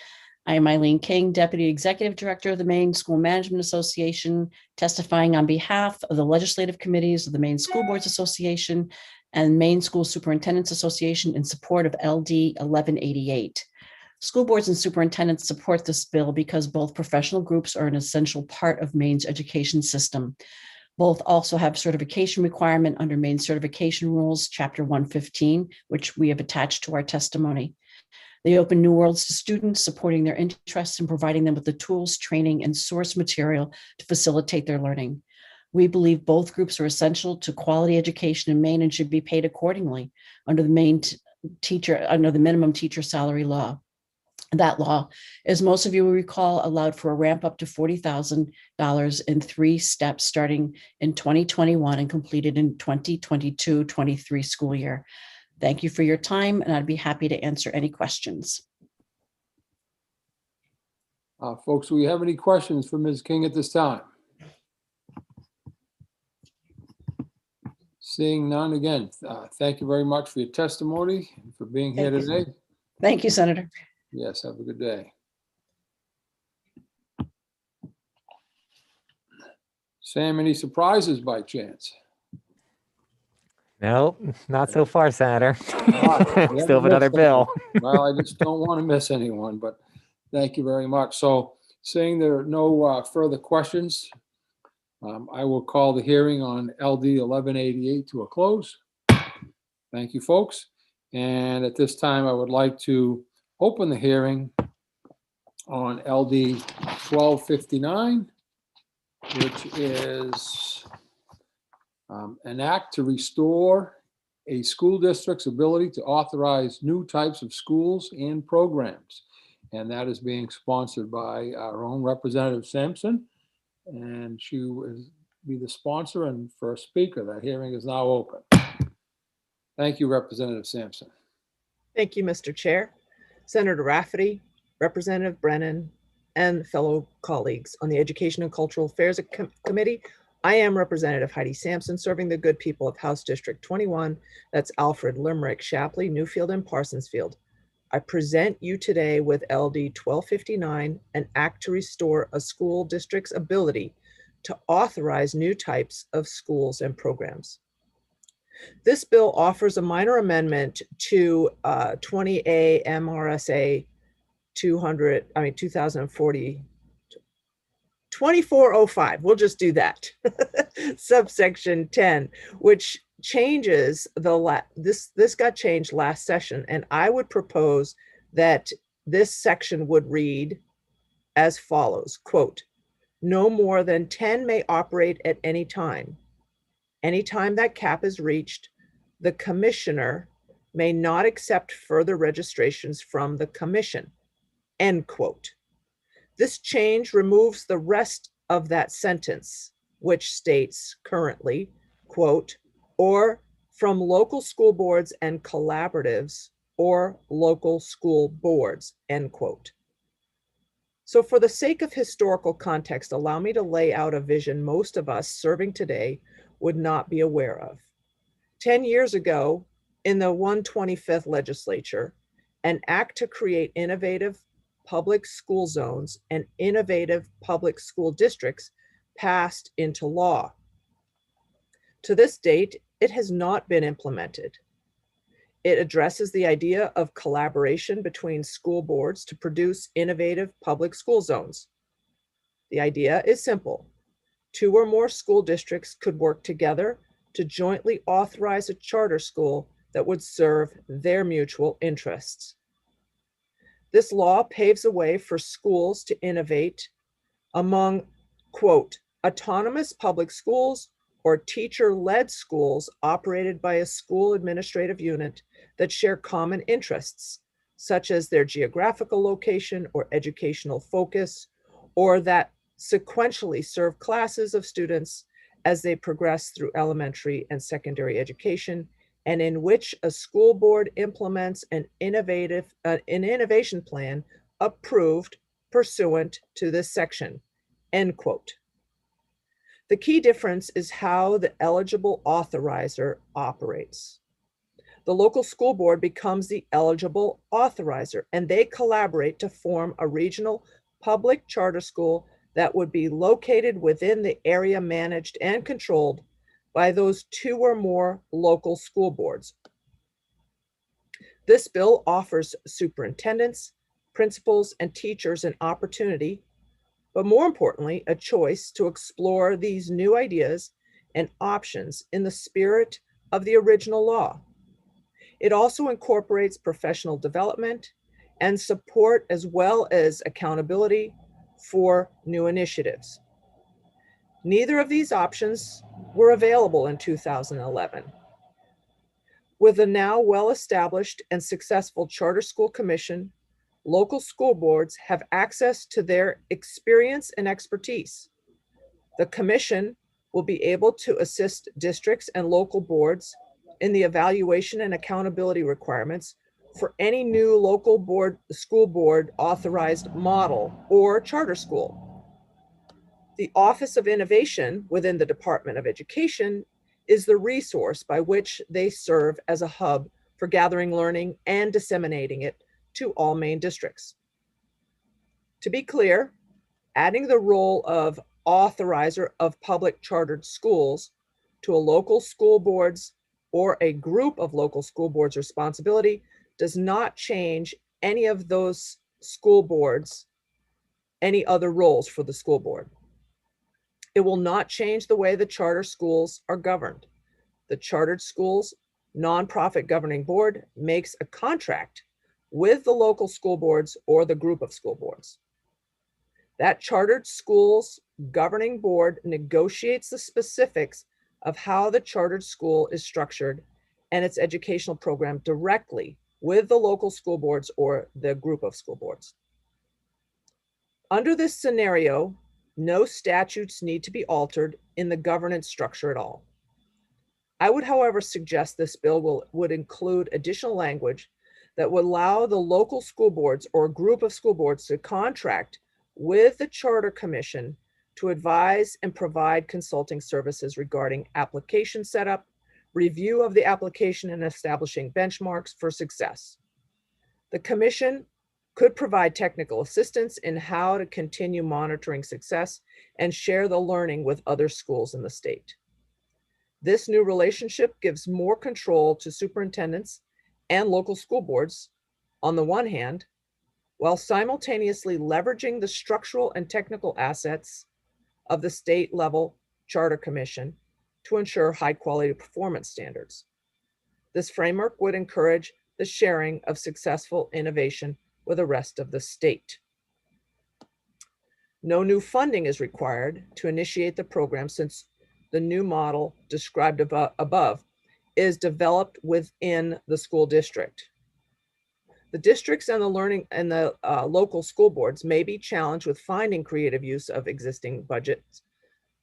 I am Eileen King, Deputy Executive Director of the Maine School Management Association, testifying on behalf of the legislative committees of the Maine School Boards Association and Maine School Superintendents Association in support of LD 1188. School boards and superintendents support this bill because both professional groups are an essential part of Maine's education system. Both also have certification requirement under Maine Certification Rules, Chapter 115, which we have attached to our testimony. They open new worlds to students, supporting their interests and providing them with the tools, training, and source material to facilitate their learning. We believe both groups are essential to quality education in Maine and should be paid accordingly under the minimum teacher salary law. That law, as most of you will recall, allowed for a ramp up to $40,000 in 3 steps starting in 2021 and completed in 2022-23 school year. Thank you for your time, and I'd be happy to answer any questions. Folks, do we have any questions for Ms. King at this time? Seeing none, again, thank you very much for your testimony and for being here today. Thank you, Senator. Yes, have a good day. Sam, any surprises by chance? No, not so far, Senator. Right. Still have another bill. Well, I just don't want to miss anyone, but thank you very much. So seeing there are no further questions, I will call the hearing on LD 1188 to a close. Thank you, folks. And at this time, I would like to open the hearing on LD 1259, which is an act to restore a school district's ability to authorize new types of schools and programs. And that is being sponsored by our own Representative Sampson. And she will be the sponsor and first speaker. That hearing is now open. Thank you, Representative Sampson. Thank you, Mr. Chair. Senator Rafferty, Representative Brennan, and fellow colleagues on the Education and Cultural Affairs Committee. I am Representative Heidi Sampson, serving the good people of House District 21. That's Alfred, Limerick, Shapley, Newfield, and Parsonsfield. I present you today with LD 1259, an act to restore a school district's ability to authorize new types of schools and programs. This bill offers a minor amendment to 20A MRSA 2040, 2405. We'll just do that. Subsection 10, which changes this got changed last session, and I would propose that this section would read as follows, quote, no more than 10 may operate at any time. Anytime that cap is reached, the commissioner may not accept further registrations from the commission, end quote. This change removes the rest of that sentence, which states currently, quote, or from local school boards and collaboratives or local school boards, end quote. So for the sake of historical context, allow me to lay out a vision most of us serving today would not be aware of. 10 years ago, in the 125th legislature, an act to create innovative public school zones and innovative public school districts passed into law. To this date, it has not been implemented. It addresses the idea of collaboration between school boards to produce innovative public school zones. The idea is simple. 2 or more school districts could work together to jointly authorize a charter school that would serve their mutual interests. This law paves the way for schools to innovate among, quote, autonomous public schools or teacher-led schools operated by a school administrative unit that share common interests, such as their geographical location or educational focus, or that sequentially serve classes of students as they progress through elementary and secondary education, and in which a school board implements an innovation plan approved pursuant to this section, end quote. The key difference is how the eligible authorizer operates. The local school board becomes the eligible authorizer, and they collaborate to form a regional public charter school that would be located within the area managed and controlled by those 2 or more local school boards. This bill offers superintendents, principals, and teachers an opportunity, but more importantly, a choice to explore these new ideas and options in the spirit of the original law. It also incorporates professional development and support as well as accountability for new initiatives. Neither of these options were available in 2011. With a now well-established and successful Charter School Commission, local school boards have access to their experience and expertise. The commission will be able to assist districts and local boards in the evaluation and accountability requirements for any new local board, school board authorized model or charter school. The Office of Innovation within the Department of Education is the resource by which they serve as a hub for gathering learning and disseminating it to all Maine districts. To be clear, adding the role of authorizer of public chartered schools to a local school board's or a group of local school boards' responsibility does not change any of those school boards, any other roles for the school board. It will not change the way the charter schools are governed. The chartered schools nonprofit governing board makes a contract with the local school boards or the group of school boards. That chartered schools governing board negotiates the specifics of how the chartered school is structured and its educational program directly with the local school boards or the group of school boards. Under this scenario, no statutes need to be altered in the governance structure at all. I would, however, suggest this bill would include additional language that would allow the local school boards or group of school boards to contract with the Charter Commission to advise and provide consulting services regarding application setup, review of the application, and establishing benchmarks for success. The Commission could provide technical assistance in how to continue monitoring success and share the learning with other schools in the state. This new relationship gives more control to superintendents and local school boards on the one hand, while simultaneously leveraging the structural and technical assets of the state level Charter Commission to ensure high quality performance standards. This framework would encourage the sharing of successful innovation with the rest of the state. No new funding is required to initiate the program since the new model described above is developed within the school district. The districts and the local school boards may be challenged with finding creative use of existing budgets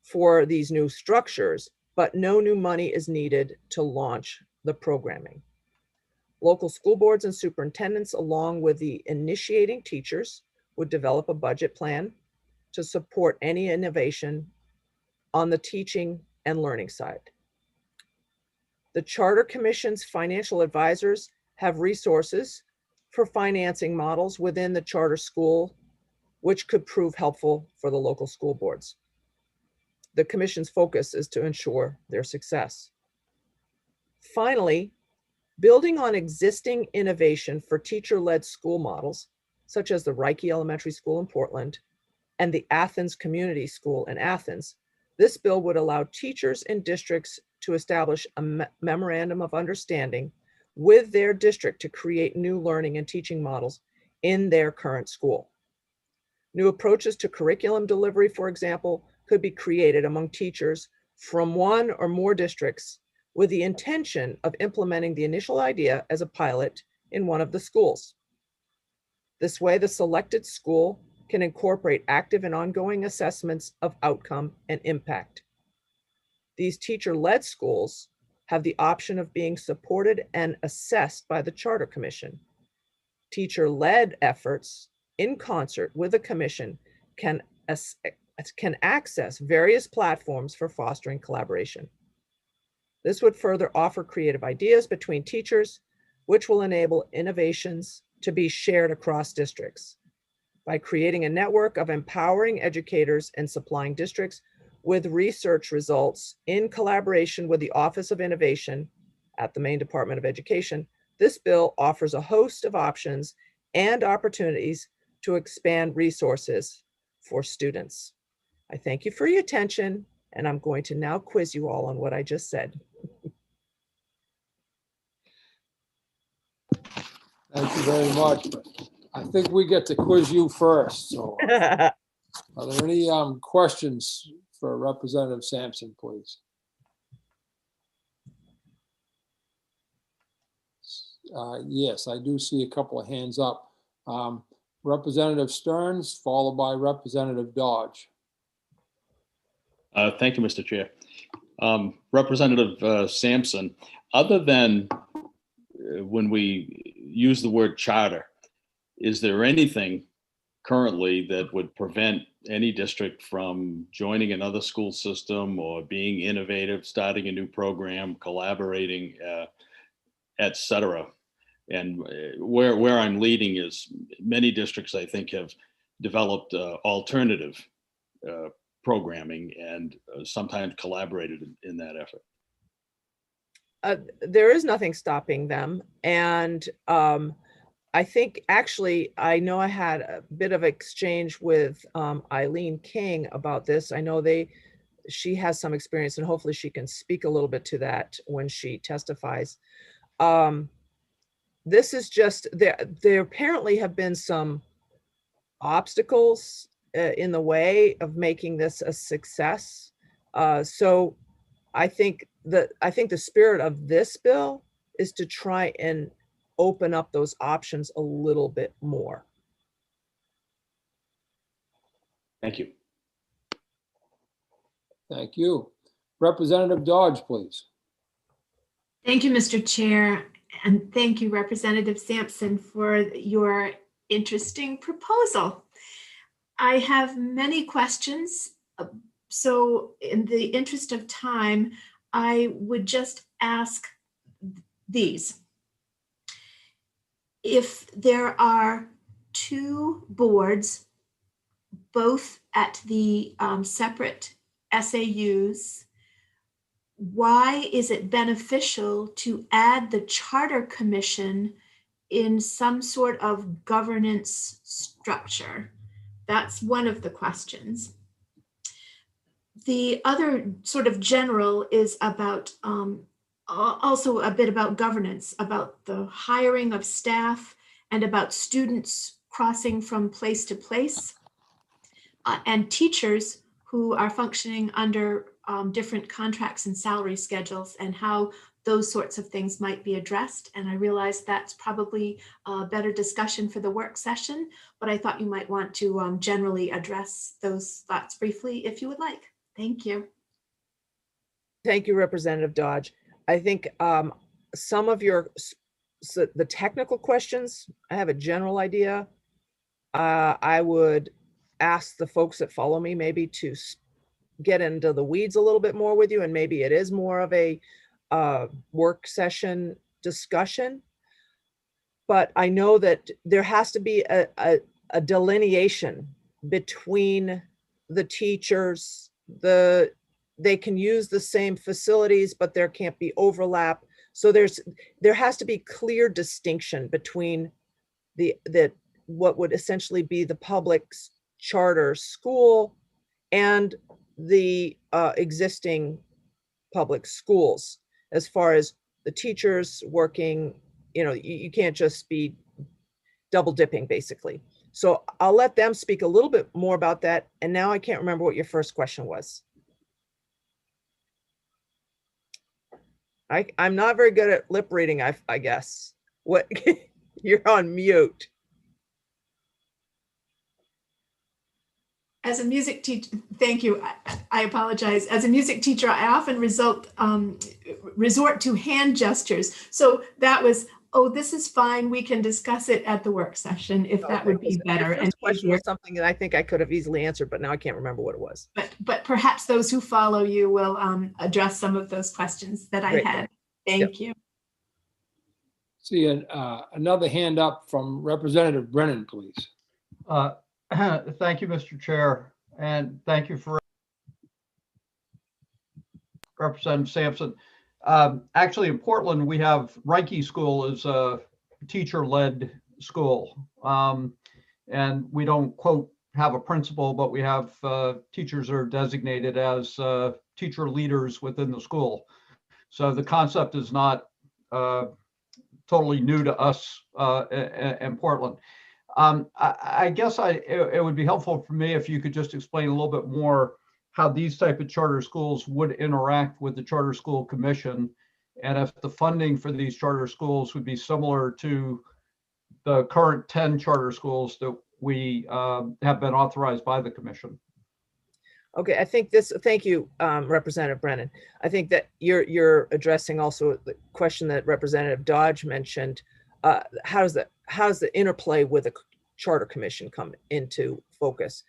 for these new structures, but no new money is needed to launch the programming. Local school boards and superintendents, along with the initiating teachers, would develop a budget plan to support any innovation on the teaching and learning side. The Charter Commission's financial advisors have resources for financing models within the charter school, which could prove helpful for the local school boards. The Commission's focus is to ensure their success. Finally, building on existing innovation for teacher-led school models, such as the Reike Elementary School in Portland and the Athens Community School in Athens, this bill would allow teachers and districts to establish a memorandum of understanding with their district to create new learning and teaching models in their current school. New approaches to curriculum delivery, for example, could be created among teachers from one or more districts with the intention of implementing the initial idea as a pilot in one of the schools. This way, the selected school can incorporate active and ongoing assessments of outcome and impact. These teacher-led schools have the option of being supported and assessed by the Charter Commission. Teacher-led efforts in concert with the Commission can access various platforms for fostering collaboration. This would further offer creative ideas between teachers, which will enable innovations to be shared across districts. By creating a network of empowering educators and supplying districts with research results in collaboration with the Office of Innovation at the Maine Department of Education, this bill offers a host of options and opportunities to expand resources for students. I thank you for your attention, and I'm going to now quiz you all on what I just said. Thank you very much. I think we get to quiz you first. So are there any questions for Representative Sampson, please? Yes, I do see a couple of hands up. Representative Stearns, followed by Representative Dodge. Thank you, Mr. Chair. Representative Sampson, other than when we use the word charter, is there anything currently that would prevent any district from joining another school system or being innovative, starting a new program, collaborating, et cetera? And where I'm leading is many districts, I think, have developed alternative programming and sometimes collaborated in that effort. There is nothing stopping them. And I think actually, I know I had a bit of exchange with Eileen King about this. I know she has some experience, and hopefully she can speak a little bit to that when she testifies. This is just, there apparently have been some obstacles in the way of making this a success. So I think the spirit of this bill is to try and open up those options a little bit more. Thank you. Thank you. Representative Dodge, please. Thank you, Mr. Chair. And thank you, Representative Sampson, for your interesting proposal. I have many questions. So in the interest of time, I would just ask these. If there are two boards, both at the separate SAUs, why is it beneficial to add the Charter Commission in some sort of governance structure? That's one of the questions. The other sort of general is about also a bit about governance, about the hiring of staff and about students crossing from place to place, and teachers who are functioning under different contracts and salary schedules, and how those sorts of things might be addressed. And I realize that's probably a better discussion for the work session, but I thought you might want to generally address those thoughts briefly if you would like. Thank you. Thank you, Representative Dodge. I think some of the technical questions, I have a general idea. I would ask the folks that follow me maybe to get into the weeds a little bit more with you, and maybe it is more of a work session discussion. But I know that there has to be a delineation between the teachers, they can use the same facilities, but there can't be overlap. So there has to be clear distinction between what would essentially be the public charter school and the existing public schools, as far as the teachers working. You can't just be double dipping, basically. So I'll let them speak a little bit more about that. And now I can't remember what your first question was. I'm not very good at lip reading, I guess. What? You're on mute. As a music teacher, thank you. I apologize. As a music teacher, I often resort to hand gestures. So that was oh, this is fine. We can discuss it at the work session if that would be better. Your And first question easier. was something that I think I could have easily answered, but now I can't remember what it was. But perhaps those who follow you will address some of those questions that I Great. had. Thank you. See another hand up from Representative Brennan, please. Thank you, Mr. Chair, and thank you for Representative Sampson. Actually, in Portland, we have Reiki School is a teacher-led school. And we don't, quote, have a principal, but we have teachers are designated as teacher leaders within the school. So the concept is not totally new to us in Portland. I guess it would be helpful for me if you could just explain a little bit more how these type of charter schools would interact with the Charter School Commission, and if the funding for these charter schools would be similar to the current 10 charter schools that we have been authorized by the commission. Okay, I think this, thank you, Representative Brennan. I think that you're addressing also the question that Representative Dodge mentioned. How does the interplay with the Charter Commission come into focus?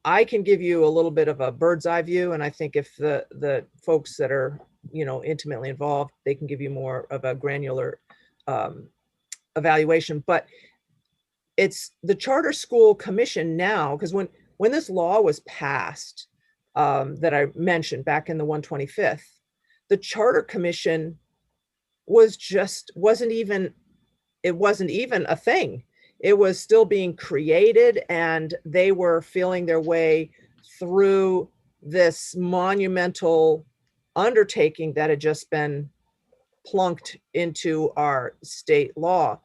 I can give you a little bit of a bird's eye view, and I think if the folks that are intimately involved, they can give you more of a granular evaluation. But it's the Charter School Commission now, because when this law was passed that I mentioned back in the 125th, the Charter Commission wasn't even a thing. It was still being created, and they were feeling their way through this monumental undertaking that had just been plunked into our state law.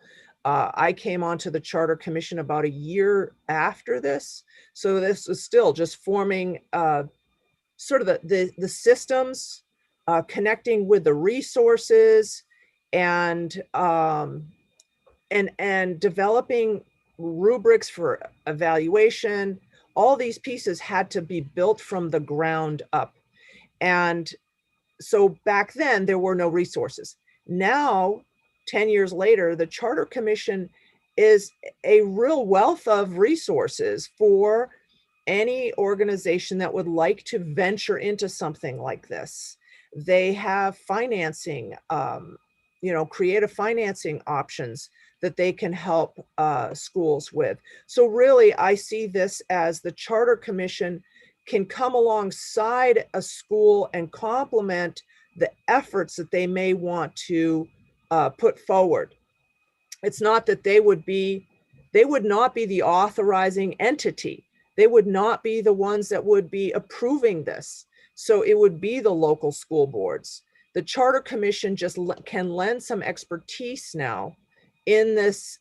I came onto the Charter Commission about a year after this. So this was still just forming sort of the systems, connecting with the resources, and developing rubrics for evaluation. All these pieces had to be built from the ground up. And so back then there were no resources. Now, 10 years later, the Charter Commission is a real wealth of resources for any organization that would like to venture into something like this. They have financing, creative financing options that they can help schools with. So really, I see this as the Charter Commission can come alongside a school and complement the efforts that they may want to put forward. It's not that they would not be the authorizing entity. They would not be the ones that would be approving this. So it would be the local school boards. The Charter Commission just can lend some expertise now in this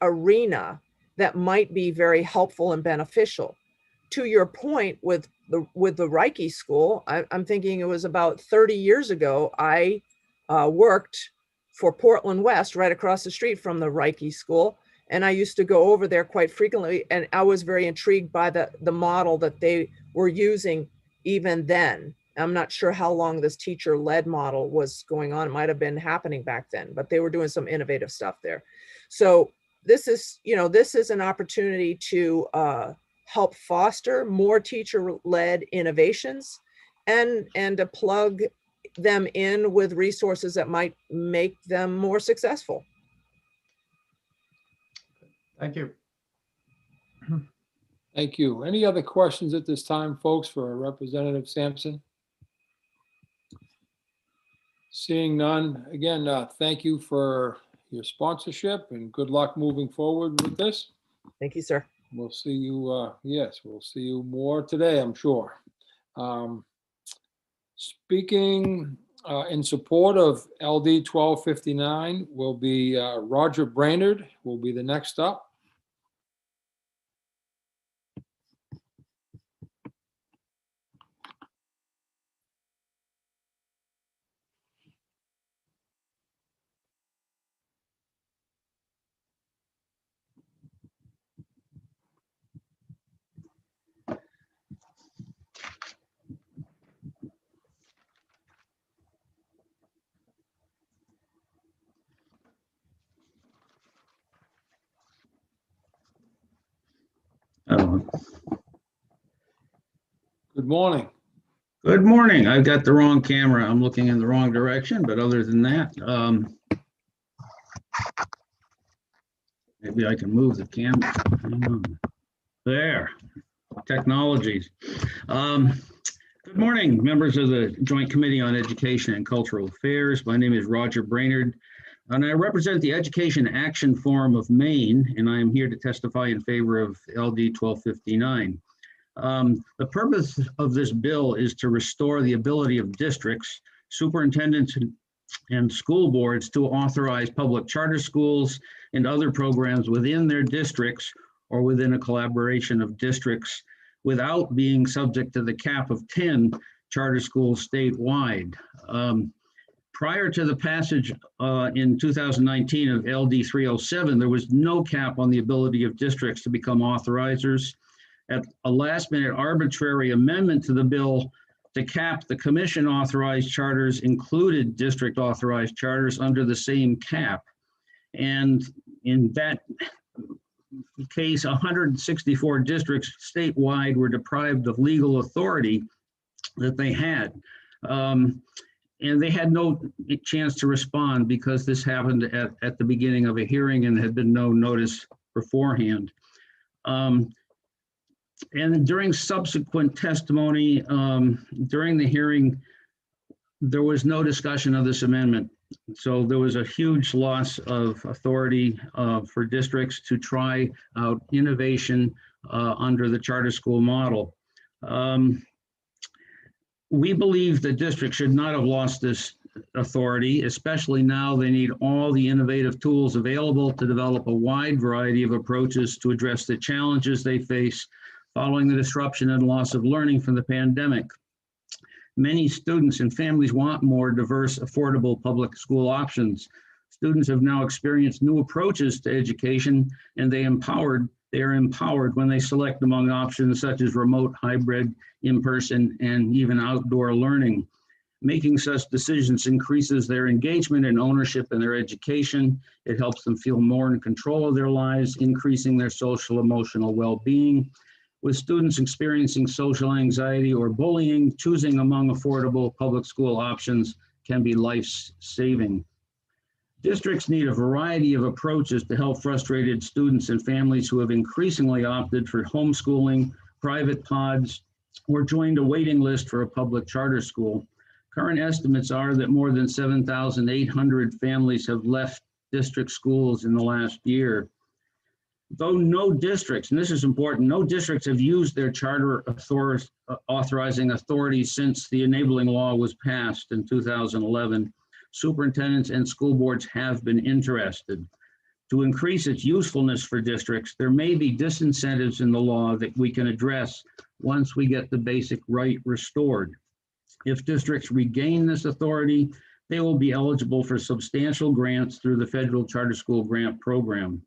arena that might be very helpful and beneficial. To your point with the Reiki school, I'm thinking it was about 30 years ago, I worked for Portland West right across the street from the Reiki school. And I used to go over there quite frequently. And I was very intrigued by the model that they were using even then. I'm not sure how long this teacher-led model was going on. It might have been happening back then, but they were doing some innovative stuff there. So this is an opportunity to help foster more teacher-led innovations and to plug them in with resources that might make them more successful. Thank you. Thank you. Any other questions at this time, folks, for Representative Sampson? Seeing none, again, thank you for your sponsorship and good luck moving forward with this. Thank you, sir. We'll see you, yes, we'll see you more today, I'm sure. Speaking in support of LD 1259 will be Roger Brainerd will be the next up. Good morning. Good morning. I've got the wrong camera. I'm looking in the wrong direction, but other than that, maybe I can move the camera. Hang on. There, technologies. Good morning, members of the Joint Committee on Education and Cultural Affairs. My name is Roger Brainerd, and I represent the Education Action Forum of Maine, and I am here to testify in favor of LD 1259. The purpose of this bill is to restore the ability of districts, superintendents, and school boards to authorize public charter schools and other programs within their districts or within a collaboration of districts without being subject to the cap of 10 charter schools statewide. Prior to the passage in 2019 of LD 307, there was no cap on the ability of districts to become authorizers. At a last-minute arbitrary amendment to the bill to cap the commission authorized charters included district authorized charters under the same cap. And in that case, 164 districts statewide were deprived of legal authority that they had. And they had no chance to respond because this happened at the beginning of a hearing and had been no notice beforehand. And during subsequent testimony, during the hearing, there was no discussion of this amendment. So there was a huge loss of authority for districts to try out innovation under the charter school model. We believe that districts should not have lost this authority, especially now they need all the innovative tools available to develop a wide variety of approaches to address the challenges they face following the disruption and loss of learning from the pandemic. Many students and families want more diverse, affordable public school options. Students have now experienced new approaches to education, and they are empowered when they select among options such as remote, hybrid, in-person, and even outdoor learning. Making such decisions increases their engagement and ownership in their education. It helps them feel more in control of their lives, increasing their social emotional well-being. With students experiencing social anxiety or bullying, choosing among affordable public school options can be life-saving. Districts need a variety of approaches to help frustrated students and families who have increasingly opted for homeschooling, private pods, or joined a waiting list for a public charter school. Current estimates are that more than 7,800 families have left district schools in the last year. Though no districts, and this is important, no districts have used their charter authorizing authority since the enabling law was passed in 2011. Superintendents and school boards have been interested. To increase its usefulness for districts, there may be disincentives in the law that we can address once we get the basic right restored. If districts regain this authority, they will be eligible for substantial grants through the federal charter school grant program.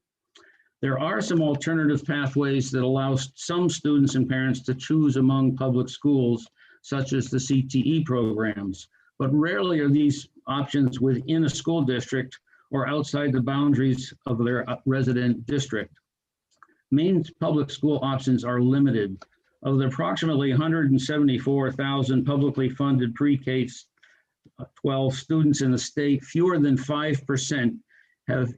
There are some alternative pathways that allow some students and parents to choose among public schools, such as the CTE programs, but rarely are these options within a school district or outside the boundaries of their resident district. Maine's public school options are limited. Of the approximately 174,000 publicly funded pre-K-12 students in the state, fewer than 5% have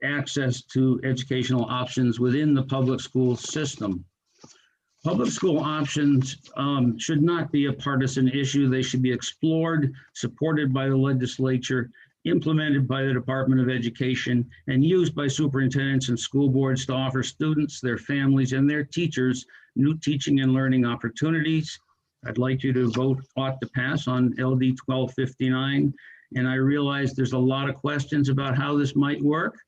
access to educational options within the public school system. Public school options should not be a partisan issue. They should be explored, supported by the legislature, implemented by the Department of Education, and used by superintendents and school boards to offer students, their families, and their teachers new teaching and learning opportunities. I'd like you to vote ought to pass on LD 1259. And I realize there's a lot of questions about how this might work.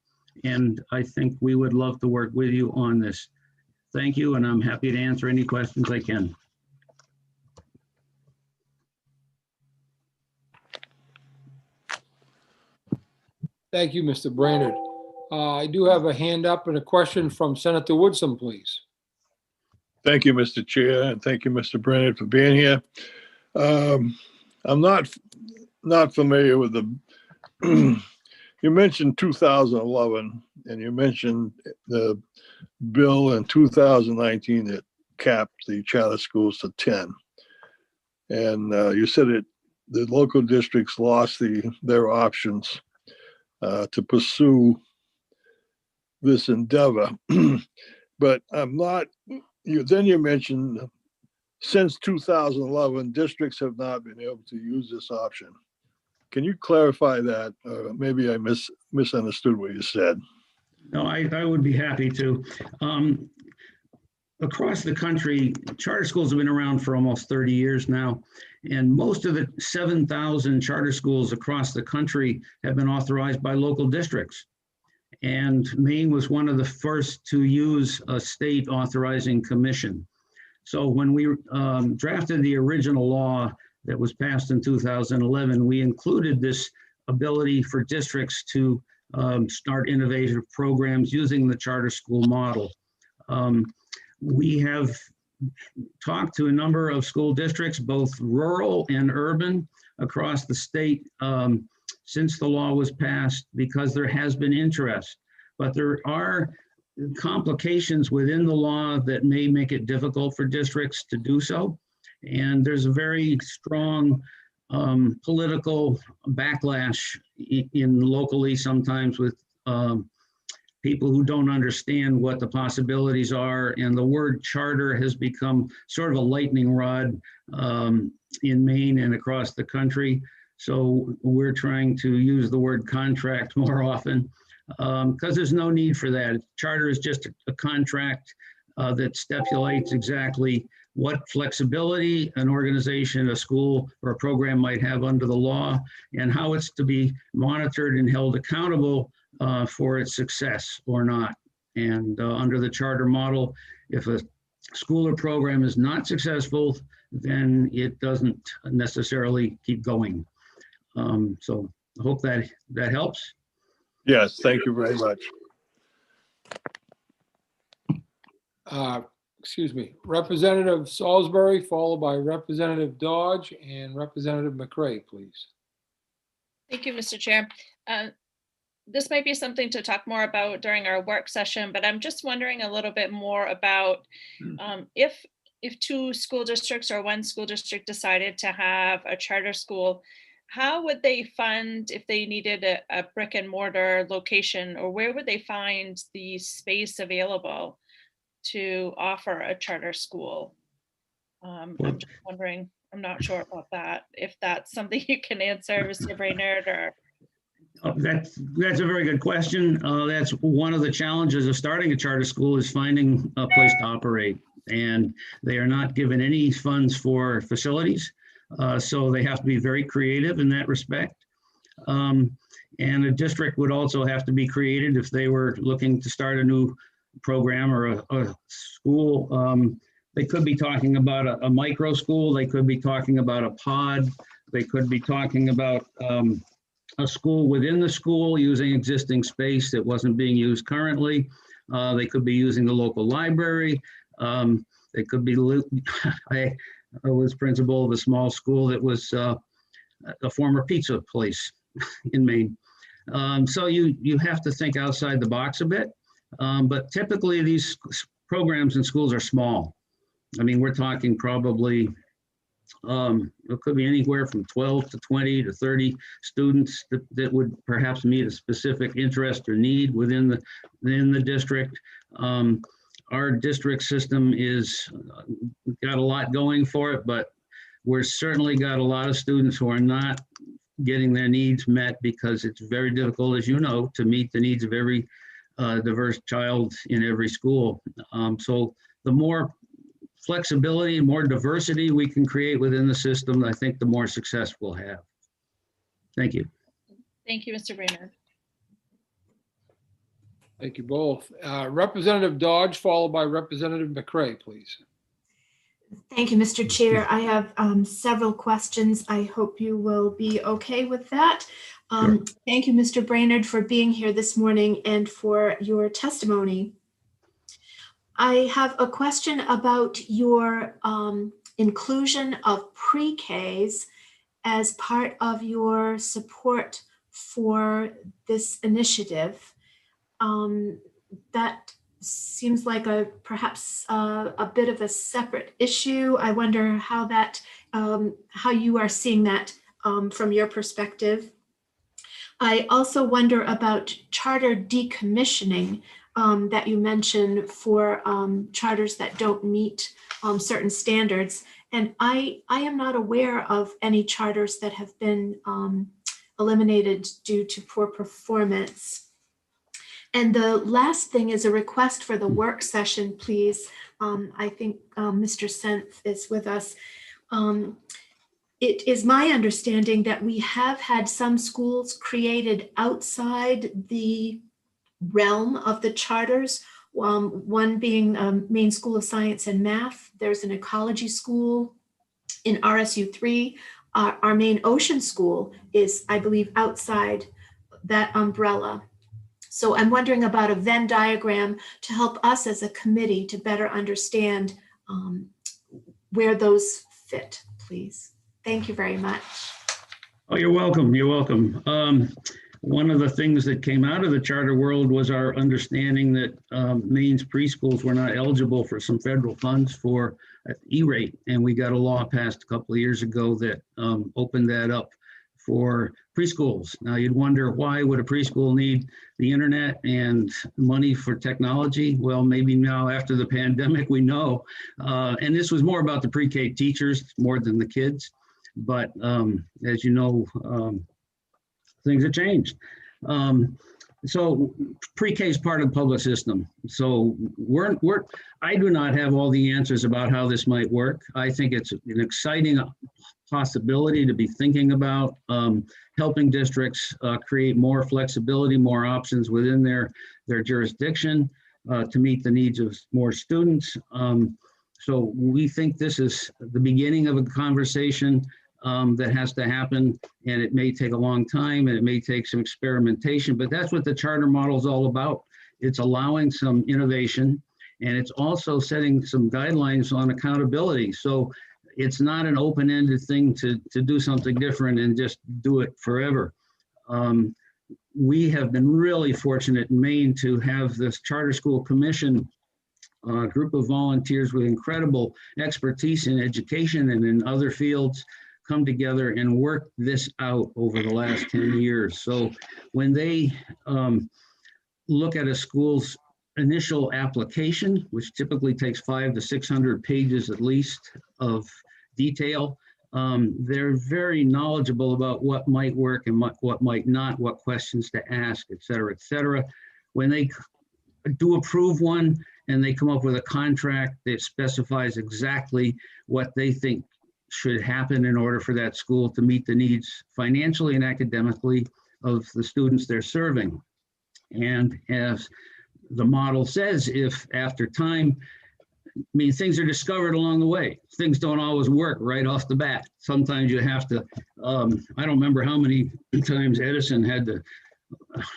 And I think we would love to work with you on this. Thank you, and I'm happy to answer any questions I can. Thank you, Mr. Brainerd. I do have a hand up and a question from Senator Woodson, please. Thank you, Mr. Chair, and thank you, Mr. Brainerd, for being here. I'm not familiar with the You mentioned 2011, and you mentioned the bill in 2019 that capped the charter schools to 10. And you said the local districts lost their options to pursue this endeavor. But I'm not, then you mentioned since 2011, districts have not been able to use this option. Can you clarify that? Maybe I misunderstood what you said. No, I would be happy to. Across the country, charter schools have been around for almost 30 years now. And most of the 7,000 charter schools across the country have been authorized by local districts. And Maine was one of the first to use a state authorizing commission. So when we drafted the original law that was passed in 2011, we included this ability for districts to start innovative programs using the charter school model. We have talked to a number of school districts, both rural and urban, across the state since the law was passed, because there has been interest. But there are complications within the law that may make it difficult for districts to do so. And there's a very strong political backlash in locally, sometimes with people who don't understand what the possibilities are. And the word charter has become sort of a lightning rod in Maine and across the country. So we're trying to use the word contract more often because there's no need for that. Charter is just a contract that stipulates exactly what flexibility an organization, a school, or a program might have under the law, and how it's to be monitored and held accountable for its success or not. And under the charter model, if a school or program is not successful, then it doesn't necessarily keep going. So I hope that helps. Yes, thank you very much. Excuse me, Representative Salisbury, followed by Representative Dodge and Representative McCray, please. Thank you, Mr. Chair. This might be something to talk more about during our work session, but I'm just wondering a little bit more about if two school districts or one school district decided to have a charter school, how would they fund if they needed a brick and mortar location, or where would they find the space available to offer a charter school? I'm just wondering, I'm not sure about that, if that's something you can answer, Mr. Brainerd, or. That's a very good question. That's one of the challenges of starting a charter school, is finding a place to operate. And they are not given any funds for facilities. So they have to be very creative in that respect. And a district would also have to be creative if they were looking to start a new program or a school. They could be talking about a micro school. They could be talking about a pod. They could be talking about a school within the school using existing space that wasn't being used currently. They could be using the local library. They could be, I was principal of a small school that was a former pizza place in Maine. So you have to think outside the box a bit. But typically these programs in schools are small. I mean, we're talking probably, it could be anywhere from 12 to 20 to 30 students that would perhaps meet a specific interest or need within the district. Our district system is got a lot going for it, but we're certainly got a lot of students who are not getting their needs met because it's very difficult, as you know, to meet the needs of every diverse child in every school. So the more flexibility and more diversity we can create within the system, I think the more success we'll have. Thank you. Thank you, Mr. Brainerd. Thank you both. Representative Dodge, followed by Representative McCray, please. Thank you, Mr. Chair. I have several questions. I hope you will be okay with that. Sure. Thank you, Mr. Brainerd, for being here this morning and for your testimony. I have a question about your inclusion of pre-Ks as part of your support for this initiative. That seems like perhaps a bit of a separate issue. I wonder how that, how you are seeing that from your perspective. I also wonder about charter decommissioning that you mentioned for charters that don't meet certain standards. And I am not aware of any charters that have been eliminated due to poor performance. And the last thing is a request for the work session, please. I think Mr. Senth is with us. It is my understanding that we have had some schools created outside the realm of the charters, one being Maine School of Science and Math. There's an ecology school in RSU 3. Our Maine Ocean School is, I believe, outside that umbrella. So I'm wondering about a Venn diagram to help us as a committee to better understand where those fit, please. Thank you very much. Oh, you're welcome. You're welcome. One of the things that came out of the charter world was our understanding that Maine's preschools were not eligible for some federal funds for E-rate. And we got a law passed a couple of years ago that opened that up for preschools. Now you'd wonder, why would a preschool need the internet and money for technology? Well, maybe now after the pandemic, we know. And this was more about the pre-K teachers more than the kids. But as you know, things have changed. So pre-K is part of the public system. So I do not have all the answers about how this might work. I think it's an exciting possibility to be thinking about helping districts create more flexibility, more options within their jurisdiction to meet the needs of more students. So we think this is the beginning of a conversation that has to happen, and it may take a long time and it may take some experimentation, but that's what the charter model is all about. It's allowing some innovation, and it's also setting some guidelines on accountability. So it's not an open-ended thing to do something different and just do it forever. We have been really fortunate in Maine to have this Charter School Commission group of volunteers with incredible expertise in education and in other fields come together and work this out over the last 10 years. So when they look at a school's initial application, which typically takes 500 to 600 pages at least of detail, they're very knowledgeable about what might work and what might not, what questions to ask, et cetera, et cetera. When they do approve one and they come up with a contract that specifies exactly what they think should happen in order for that school to meet the needs financially and academically of the students they're serving. And as the model says, if after time, I mean, things are discovered along the way. Things don't always work right off the bat. Sometimes you have to, I don't remember how many times Edison had to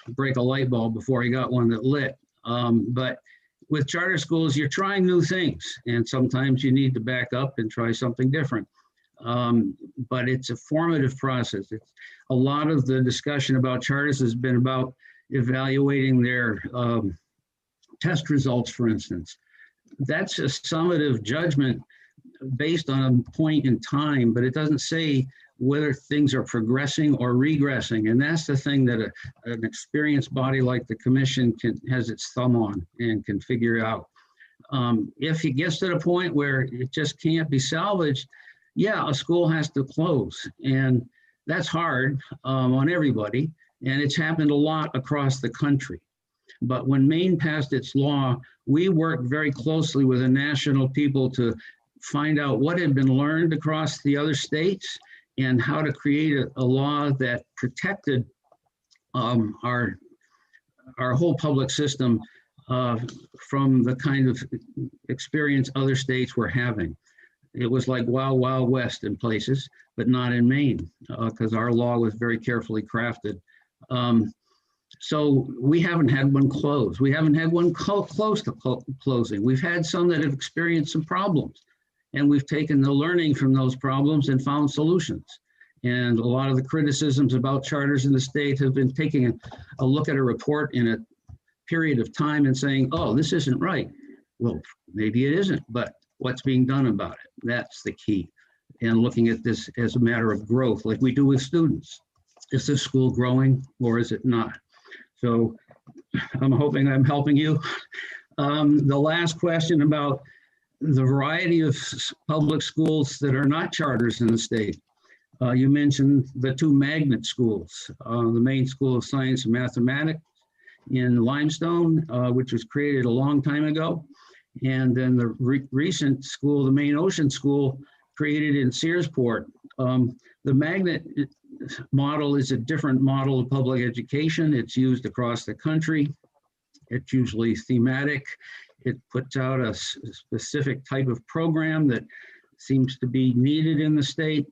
break a light bulb before he got one that lit. But with charter schools, you're trying new things, and sometimes you need to back up and try something different. But it's a formative process. It's a lot of the discussion about charters has been about evaluating their test results, for instance. That's a summative judgment based on a point in time, but it doesn't say whether things are progressing or regressing. And that's the thing that an experienced body like the commission has its thumb on and can figure out. If it gets to the point where it just can't be salvaged, yeah, a school has to close. And that's hard on everybody. And it's happened a lot across the country. But when Maine passed its law, we worked very closely with the national people to find out what had been learned across the other states and how to create a law that protected our whole public system from the kind of experience other states were having. It was like Wild Wild West in places, but not in Maine, because our law was very carefully crafted. So we haven't had one close. We haven't had one close to closing. We've had some that have experienced some problems, and we've taken the learning from those problems and found solutions. And a lot of the criticisms about charters in the state have been taking a look at a report in a period of time and saying, oh, this isn't right. Well, maybe it isn't, but what's being done about it? That's the key. And looking at this as a matter of growth, like we do with students. Is this school growing or is it not? So I'm hoping I'm helping you. The last question about the variety of public schools that are not charters in the state. You mentioned the two magnet schools, the Maine School of Science and Mathematics in Limestone, which was created a long time ago. And then the recent school, the Maine Ocean School, created in Searsport. The magnet model is a different model of public education. It's used across the country. It's usually thematic. It puts out a specific type of program that seems to be needed in the state.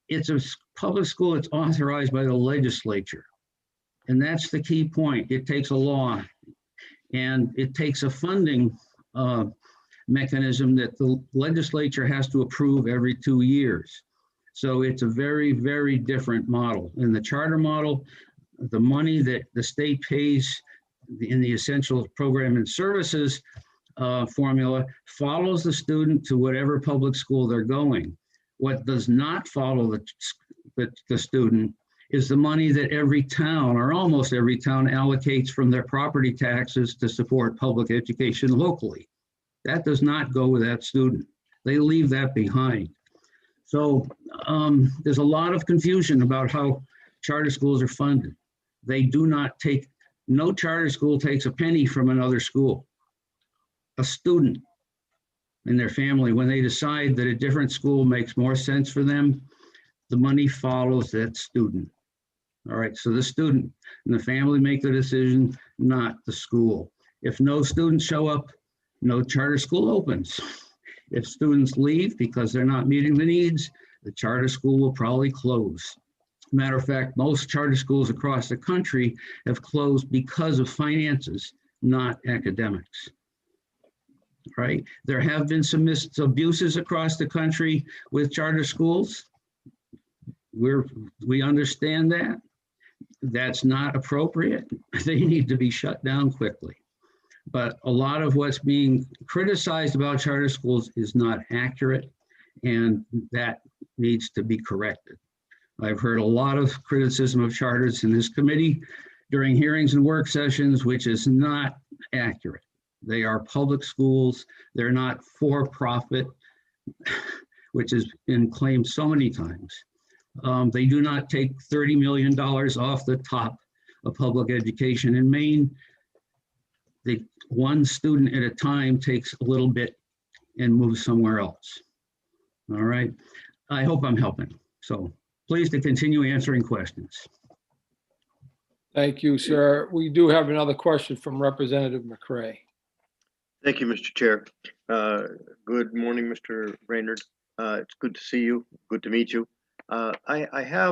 It's a public school that's authorized by the legislature. And that's the key point. It takes a law and it takes a funding mechanism that the legislature has to approve every 2 years. So it's a very, very different model. In the charter model, the money that the state pays in the essential program and services formula follows the student to whatever public school they're going. What does not follow the student is the money that every town, or almost every town, allocates from their property taxes to support public education locally. That does not go with that student. They leave that behind. So there's a lot of confusion about how charter schools are funded. They do not take, no charter school takes a penny from another school. A student and their family, when they decide that a different school makes more sense for them, the money follows that student. All right, so the student and the family make the decision, not the school. If no students show up, no charter school opens. If students leave because they're not meeting the needs, the charter school will probably close. Matter of fact, most charter schools across the country have closed because of finances, not academics. Right? There have been some abuses across the country with charter schools. We understand that. That's not appropriate. They need to be shut down quickly. But a lot of what's being criticized about charter schools is not accurate, and that needs to be corrected. I've heard a lot of criticism of charters in this committee during hearings and work sessions, which is not accurate. They are public schools. They're not for-profit, which has been claimed so many times. They do not take $30 million off the top of public education in Maine. One student at a time takes a little bit and moves somewhere else. All right. I hope I'm helping. So pleased to continue answering questions. Thank you, sir. We do have another question from Representative McCray. Thank you, Mr. Chair. Good morning, Mr. Brainerd. It's good to see you. Good to meet you. I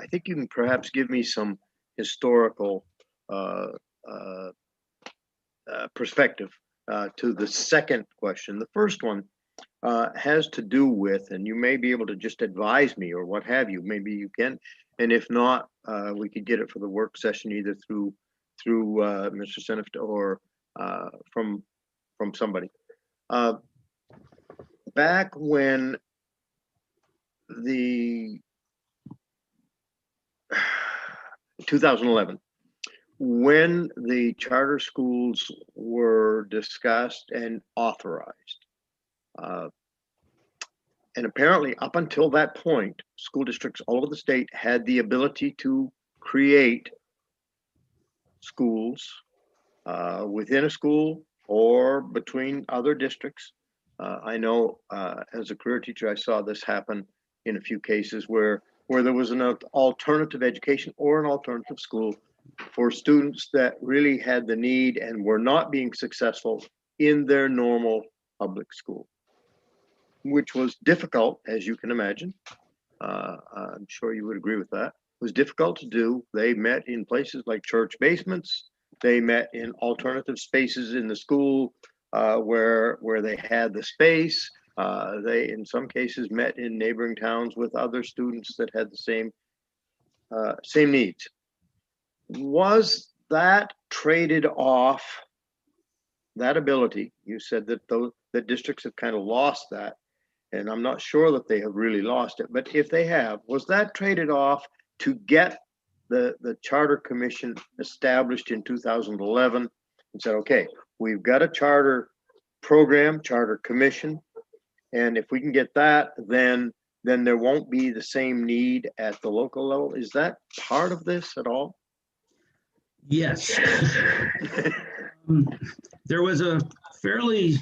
think you can perhaps give me some historical perspective to the second question. The first one has to do with, and you may be able to just advise me or what have you, maybe you can, and if not, we could get it for the work session either through Mr. Seneft or from somebody. Back when the 2011, when the charter schools were discussed and authorized, and apparently up until that point, school districts all over the state had the ability to create schools within a school or between other districts. I know as a career teacher, I saw this happen in a few cases where there was an alternative education or an alternative school for students that really had the need and were not being successful in their normal public school, which was difficult, as you can imagine. I'm sure you would agree with that. It was difficult to do. They met in places like church basements. They met in alternative spaces in the school where they had the space. They, in some cases, met in neighboring towns with other students that had the same needs. Was that traded off, that ability? You said that the districts have kind of lost that, and I'm not sure that they have really lost it, but if they have, was that traded off to get the Charter Commission established in 2011 and said, okay, we've got a charter program, Charter Commission, and if we can get that, then there won't be the same need at the local level? Is that part of this at all? Yes. There was a fairly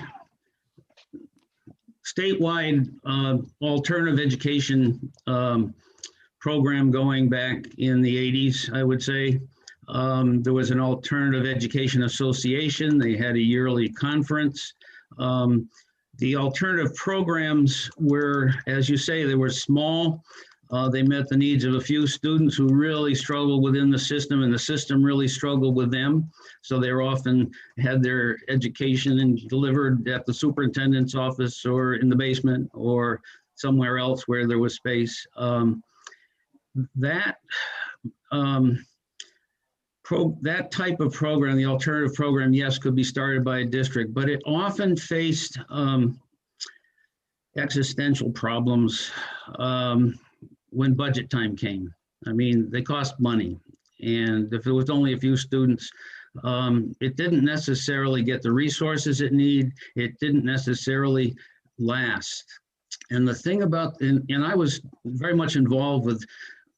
statewide alternative education program going back in the 80s, I would say. There was an alternative education association. They had a yearly conference. The alternative programs were, as you say, they were small. They met the needs of a few students who really struggled within the system, and the system really struggled with them. So they were often had their education and delivered at the superintendent's office or in the basement or somewhere else where there was space. That type of program, the alternative program, yes, could be started by a district, but it often faced existential problems when budget time came. I mean, they cost money. And if it was only a few students, it didn't necessarily get the resources it needed. It didn't necessarily last. And the thing about, and I was very much involved with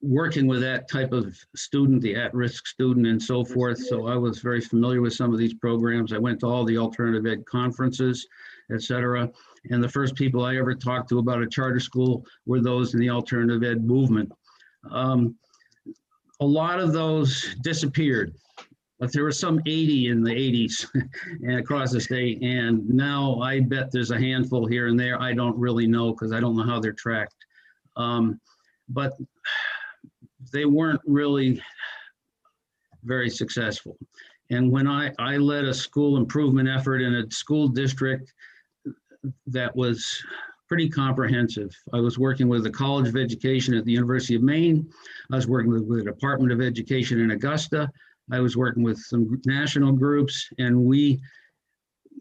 working with that type of student, the at-risk student and so forth. So I was very familiar with some of these programs. I went to all the alternative ed conferences, et cetera. And the first people I ever talked to about a charter school were those in the alternative ed movement. A lot of those disappeared, but there were some 80 in the 80s and across the state. And now I bet there's a handful here and there. I don't really know because I don't know how they're tracked. But they weren't really very successful. And when I led a school improvement effort in a school district that was pretty comprehensive. I was working with the College of Education at the University of Maine. I was working with the Department of Education in Augusta. I was working with some national groups, and we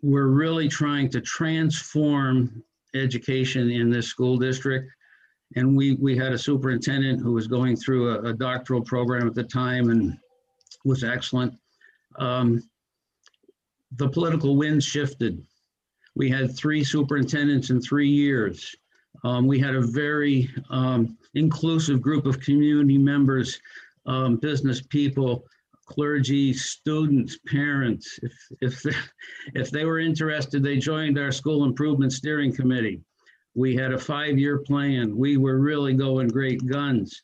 were really trying to transform education in this school district. And we had a superintendent who was going through a doctoral program at the time and was excellent. The political winds shifted. We had 3 superintendents in 3 years. We had a very inclusive group of community members, business people, clergy, students, parents. If they were interested, they joined our school improvement steering committee. We had a 5-year plan. We were really going great guns,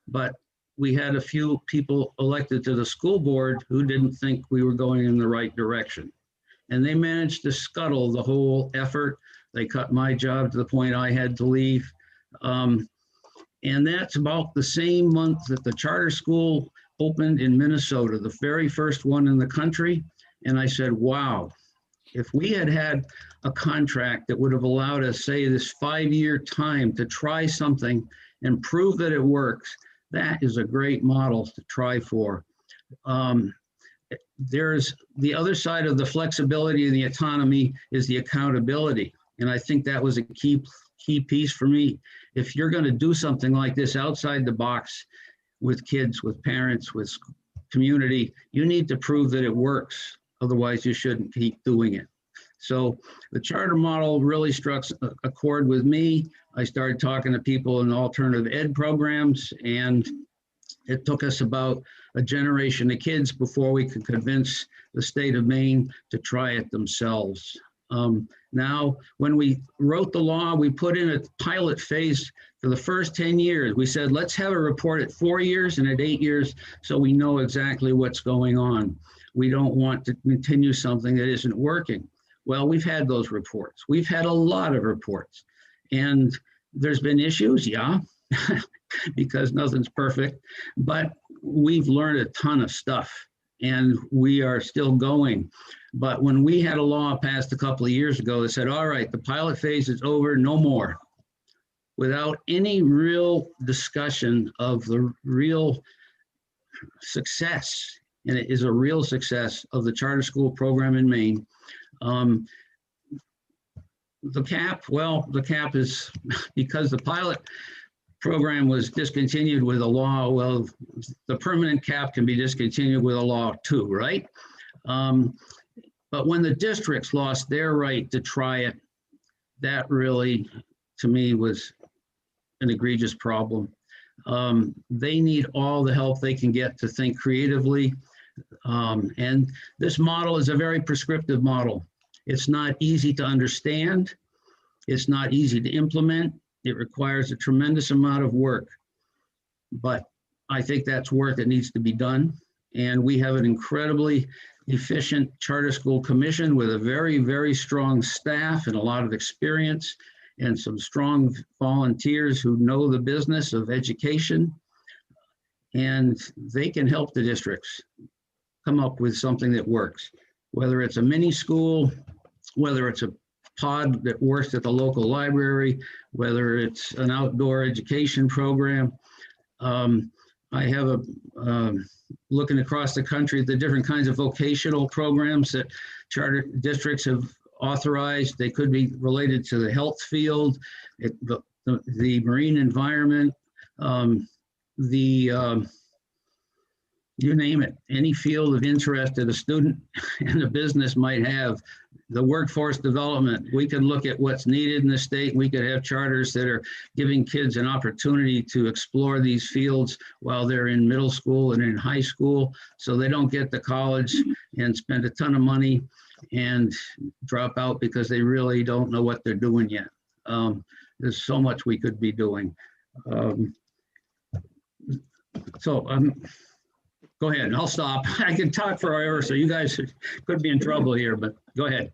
but we had a few people elected to the school board who didn't think we were going in the right direction. And they managed to scuttle the whole effort. They cut my job to the point I had to leave. And that's about the same month that the charter school opened in Minnesota, the very first one in the country. And I said, wow, if we had had a contract that would have allowed us, say, this 5-year time to try something and prove that it works, that is a great model to try for. There's the other side of the flexibility and the autonomy is the accountability. And I think that was a key piece for me. If you're going to do something like this outside the box with kids, with parents, with community, you need to prove that it works. Otherwise, you shouldn't keep doing it. So the charter model really struck a chord with me. I started talking to people in alternative ed programs, and it took us about a generation of kids before we could convince the state of Maine to try it themselves. Now, when we wrote the law, we put in a pilot phase for the first 10 years. We said, let's have a report at 4 years and at 8 years so we know exactly what's going on. We don't want to continue something that isn't working. Well, we've had those reports. We've had a lot of reports. And there's been issues, yeah, because nothing's perfect. But we've learned a ton of stuff. and we are still going. But when we had a law passed a couple of years ago that said, all right, the pilot phase is over, no more, without any real discussion of the real success, and it is a real success of the charter school program in Maine. The cap is because the pilot program was discontinued with a law. Well, the permanent cap can be discontinued with a law too, right? But when the districts lost their right to try it, that really, to me, was an egregious problem. They need all the help they can get to think creatively. And this model is a very prescriptive model. It's not easy to understand. It's not easy to implement. It requires a tremendous amount of work. But I think that's work that needs to be done. And we have an incredibly efficient charter school commission with a very, very strong staff and a lot of experience and some strong volunteers who know the business of education. And they can help the districts come up with something that works, whether it's a mini school, whether it's a pod that works at the local library, whether it's an outdoor education program. I have looking across the country at the different kinds of vocational programs that charter districts have authorized. They could be related to the health field, the marine environment, you name it, any field of interest that a student and a business might have. The workforce development, we can look at what's needed in the state. We could have charters that are giving kids an opportunity to explore these fields while they're in middle school and in high school, so they don't get to college and spend a ton of money and drop out because they really don't know what they're doing yet. There's so much we could be doing. Go ahead, I'll stop. I can talk forever, so you guys could be in trouble here, but go ahead.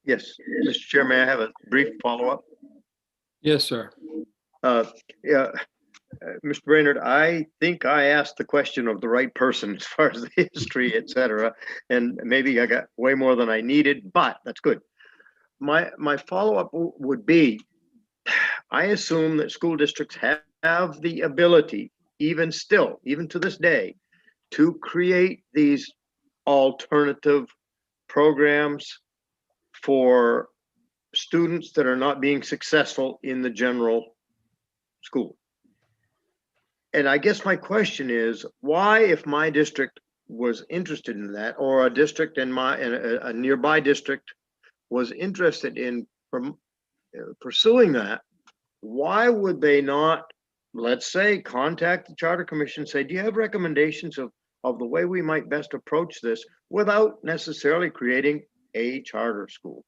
Yes, Mr. Chair, may I have a brief follow-up? Yes, sir. Yeah, Mr. Brainerd, I think I asked the question of the right person as far as the history, et cetera, and maybe I got way more than I needed, but that's good. My follow-up would be, I assume that school districts have the ability, even to this day, to create these alternative programs for students that are not being successful in the general school. And I guess my question is, why, if my district was interested in that, or a district in a nearby district was interested in pursuing that, why would they not, let's say, contact the Charter Commission, say, do you have recommendations of the way we might best approach this without necessarily creating a charter school?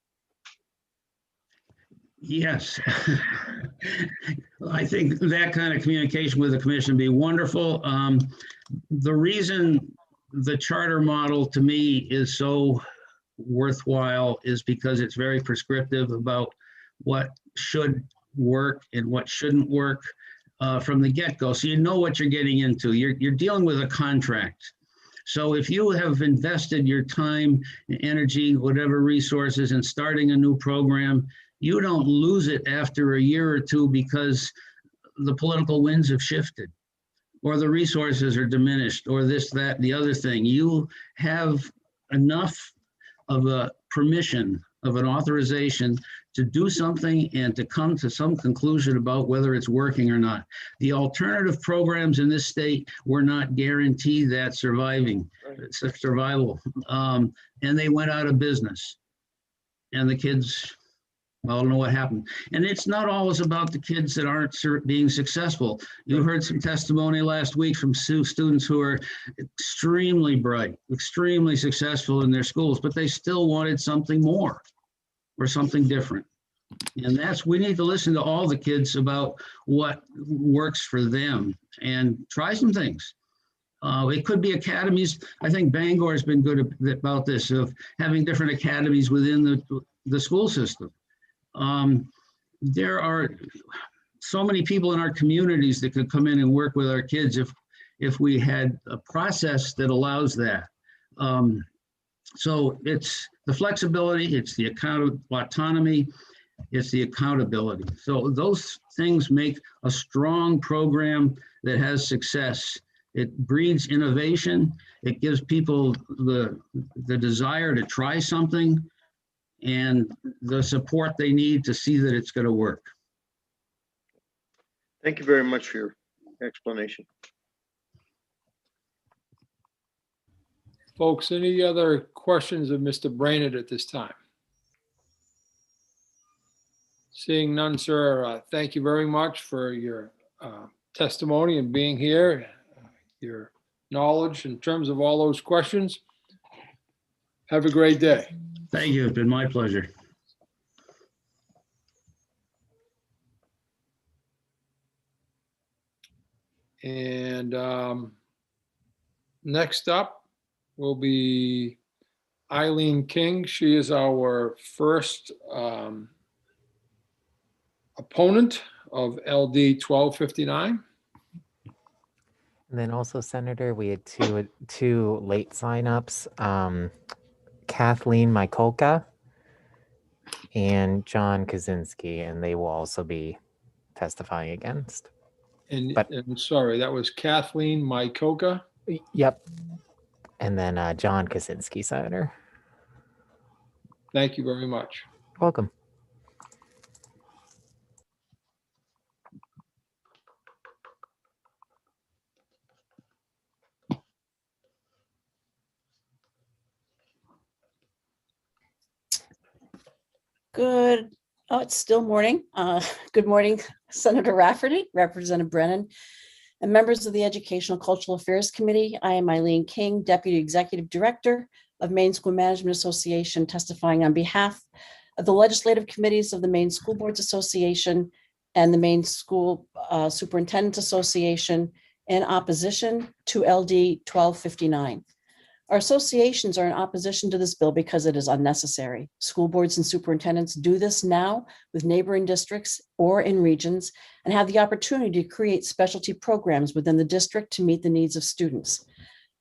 Yes. I think that kind of communication with the commission would be wonderful. The reason the charter model to me is so worthwhile is because it's very prescriptive about what should work and what shouldn't work from the get-go. So you know what you're getting into. You're dealing with a contract. So if you have invested your time, energy, whatever resources in starting a new program, you don't lose it after a year or two because the political winds have shifted or the resources are diminished or this, that, the other thing. You have enough of a permission, of an authorization to do something and to come to some conclusion about whether it's working or not. The alternative programs in this state were not guaranteed that survival, and they went out of business. And the kids, well, I don't know what happened. And it's not always about the kids that aren't being successful. You heard some testimony last week from students who are extremely bright, extremely successful in their schools, but they still wanted something more or something different. And we need to listen to all the kids about what works for them and try some things. It could be academies. I think Bangor has been good about this, of having different academies within the school system. There are so many people in our communities that could come in and work with our kids if we had a process that allows that. So it's the flexibility, it's the autonomy, it's the accountability. So those things make a strong program that has success. It breeds innovation. It gives people the desire to try something and the support they need to see that it's going to work. Thank you very much for your explanation. Folks, any other questions of Mr. Brainerd at this time? Seeing none, sir, thank you very much for your testimony and being here, your knowledge in terms of all those questions. Have a great day. Thank you. It's been my pleasure. And next up will be Eileen King. She is our first opponent of LD 1259. And then also, Senator, we had two late signups, Kathleen Mikolka and John Kaczynski, and they will also be testifying against. And sorry, that was Kathleen Mikolka. Yep. And then John Kaczynski, Senator. Thank you very much. Welcome. Good. Oh, it's still morning. Good morning, Senator Rafferty, Representative Brennan, and members of the Educational Cultural Affairs Committee. I am Eileen King, Deputy Executive Director of Maine School Management Association, testifying on behalf of the legislative committees of the Maine School Boards Association and the Maine School Superintendents Association in opposition to LD 1259. Our associations are in opposition to this bill because it is unnecessary. School boards and superintendents do this now with neighboring districts or in regions and have the opportunity to create specialty programs within the district to meet the needs of students.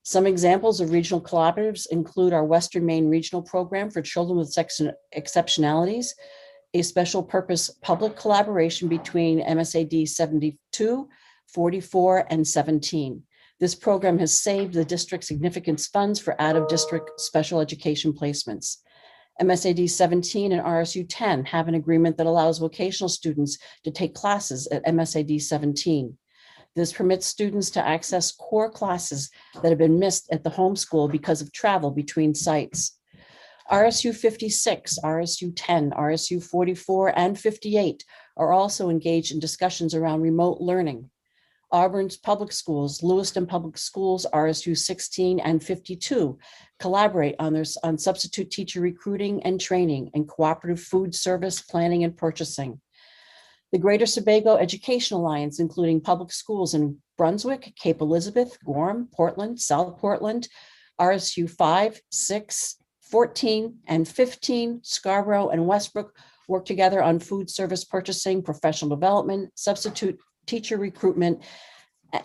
Some examples of regional collaboratives include our Western Maine Regional Program for Children with Exceptionalities, a special purpose public collaboration between MSAD 72, 44, and 17. This program has saved the district significant funds for out-of-district special education placements. MSAD 17 and RSU 10 have an agreement that allows vocational students to take classes at MSAD 17. This permits students to access core classes that have been missed at the home school because of travel between sites. RSU 56, RSU 10, RSU 44, and 58 are also engaged in discussions around remote learning. Auburn's Public Schools, Lewiston Public Schools, RSU 16 and 52 collaborate on substitute teacher recruiting and training and cooperative food service planning and purchasing. The Greater Sebago Education Alliance, including public schools in Brunswick, Cape Elizabeth, Gorham, Portland, South Portland, RSU 5, 6, 14, and 15, Scarborough and Westbrook work together on food service purchasing, professional development, substitute teacher recruitment,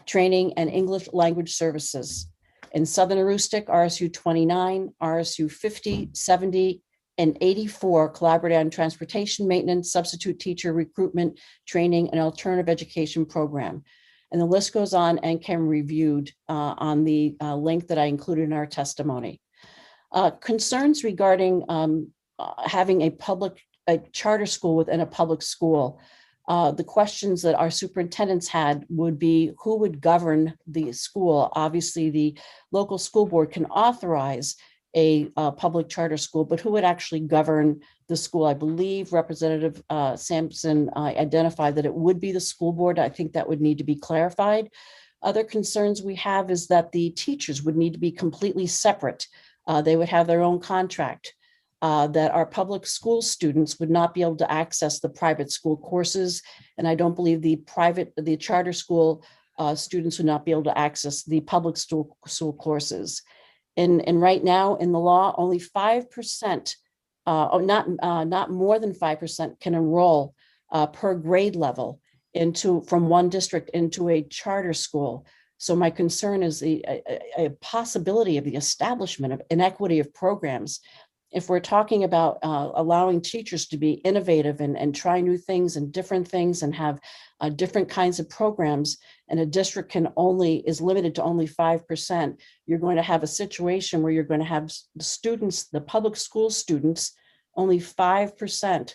training, and English language services. In Southern Aroostook, RSU 29, RSU 50, 70, and 84 collaborate on transportation maintenance, substitute teacher recruitment, training, and alternative education program. And the list goes on and can be reviewed on the link that I included in our testimony. Concerns regarding having a charter school within a public school. The questions that our superintendents had would be who would govern the school. Obviously, the local school board can authorize a public charter school, but who would actually govern the school? I believe Representative Sampson identified that it would be the school board. I think that would need to be clarified. Other concerns we have is that the teachers would need to be completely separate. They would have their own contract. That our public school students would not be able to access the private school courses. And I don't believe the charter school students would not be able to access the public school courses. And right now in the law, only 5%, not more than 5% can enroll per grade level from one district into a charter school. So my concern is a possibility of the establishment of inequity of programs. If we're talking about allowing teachers to be innovative and try new things and different things and have different kinds of programs, and a district is limited to only 5%, you're going to have a situation where you're going to have the students, the public school students, only 5%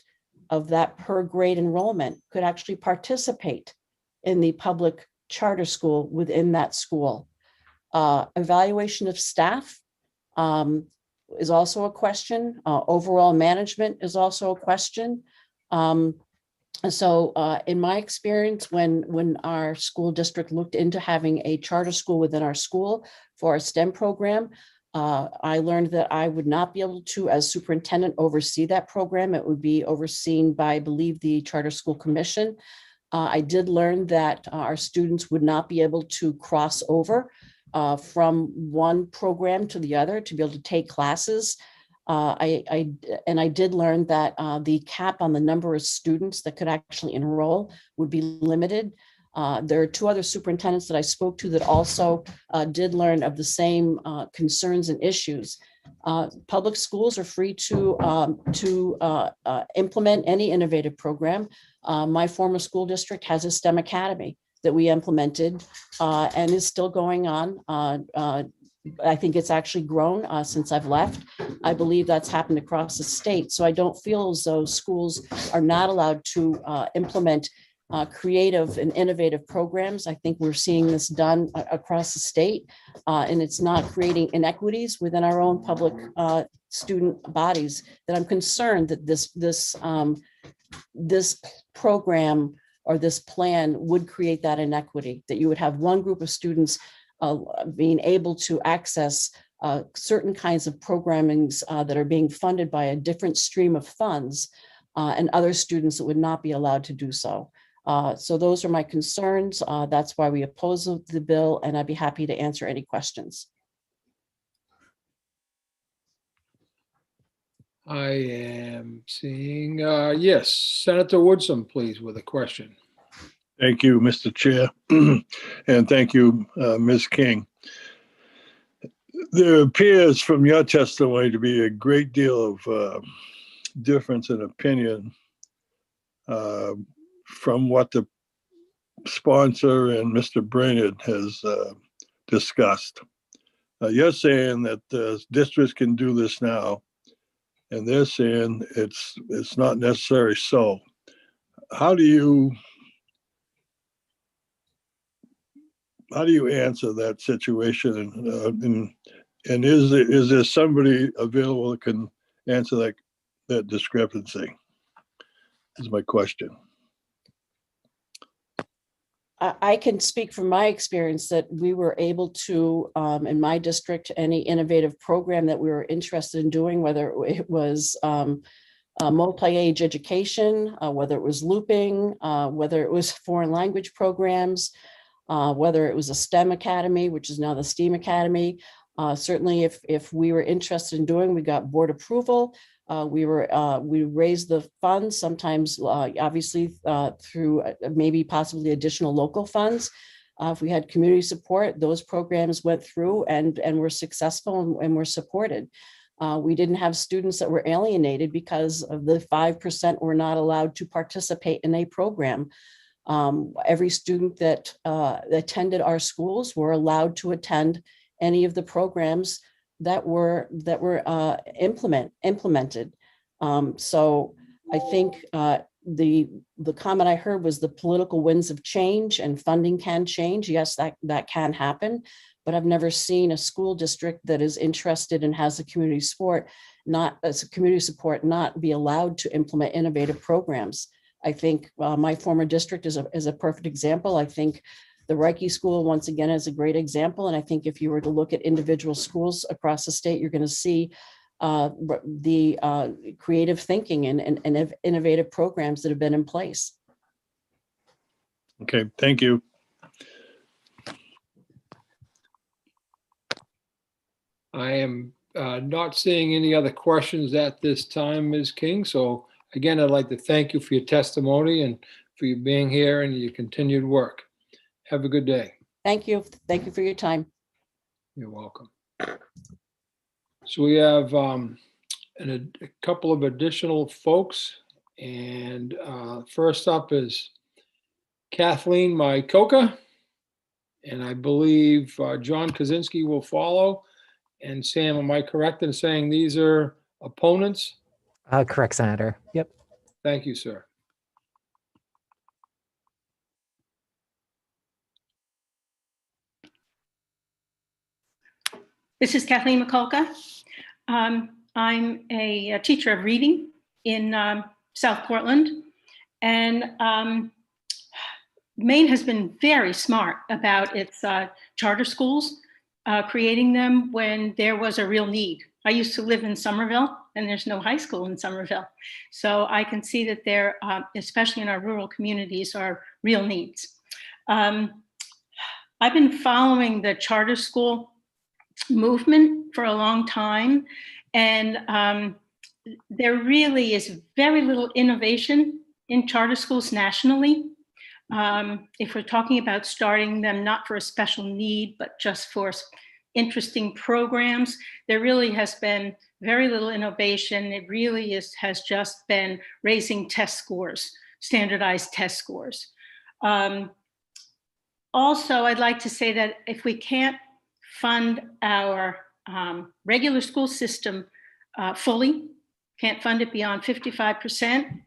of that per grade enrollment could actually participate in the public charter school within that school. Evaluation of staff is also a question. Overall management is also a question. So in my experience, when our school district looked into having a charter school within our school for a STEM program, I learned that I would not be able to, as superintendent, oversee that program. It would be overseen by, I believe, the Charter School Commission. I did learn that our students would not be able to cross over from one program to the other to be able to take classes. I did learn that the cap on the number of students that could actually enroll would be limited. There are two other superintendents that I spoke to that also did learn of the same concerns and issues. Public schools are free to implement any innovative program. My former school district has a STEM academy that we implemented and is still going on. I think it's actually grown since I've left. I believe that's happened across the state. So I don't feel as though schools are not allowed to implement creative and innovative programs. I think we're seeing this done across the state, and it's not creating inequities within our own public student bodies that I'm concerned that this program or this plan would create that inequity, that you would have one group of students being able to access certain kinds of programmings that are being funded by a different stream of funds and other students that would not be allowed to do so. So those are my concerns. That's why we oppose the bill, and I'd be happy to answer any questions. I am seeing, yes, Senator Woodson, please, with a question. Thank you, Mr. Chair, and thank you, Ms. King. There appears from your testimony to be a great deal of difference in opinion from what the sponsor and Mr. Brainerd has discussed. You're saying that districts can do this now, and they're saying it's not necessarily so. How do you answer that situation? And is there somebody available that can answer that discrepancy? Is my question. I can speak from my experience that we were able to, in my district, any innovative program that we were interested in doing, whether it was multi-age education, whether it was looping, whether it was foreign language programs, whether it was a STEM academy, which is now the STEAM Academy. Certainly, if we were interested in doing, we got board approval. We raised the funds, sometimes obviously through maybe possibly additional local funds. If we had community support, those programs went through and were successful and were supported. We didn't have students that were alienated because of the 5% were not allowed to participate in a program. Every student that attended our schools were allowed to attend any of the programs that were implemented. So I think the comment I heard was the political winds of change and funding can change. Yes, that can happen, but I've never seen a school district that is interested and has a community support not be allowed to implement innovative programs. I think my former district is a perfect example. I think the Reiki School, once again, is a great example. And I think if you were to look at individual schools across the state, you're going to see the creative thinking and innovative programs that have been in place. Okay, thank you. I am not seeing any other questions at this time, Ms. King. So again, I'd like to thank you for your testimony and for you being here and your continued work. Have a good day. Thank you. Thank you for your time. You're welcome. So we have a couple of additional folks. And first up is Kathleen Mykoka. And I believe John Kaczynski will follow. And Sam, am I correct in saying these are opponents? Correct, Senator. Yep. Thank you, sir. This is Kathleen Mikulka. I'm a teacher of reading in South Portland. And Maine has been very smart about its charter schools, creating them when there was a real need. I used to live in Somerville, and there's no high school in Somerville. So I can see that there, especially in our rural communities, are real needs. I've been following the charter school movement for a long time, and there really is very little innovation in charter schools nationally. If we're talking about starting them not for a special need, but just for interesting programs, there really has been very little innovation. It really has just been raising test scores, standardized test scores. Also, I'd like to say that if we can't fund our regular school system fully, can't fund it beyond 55%,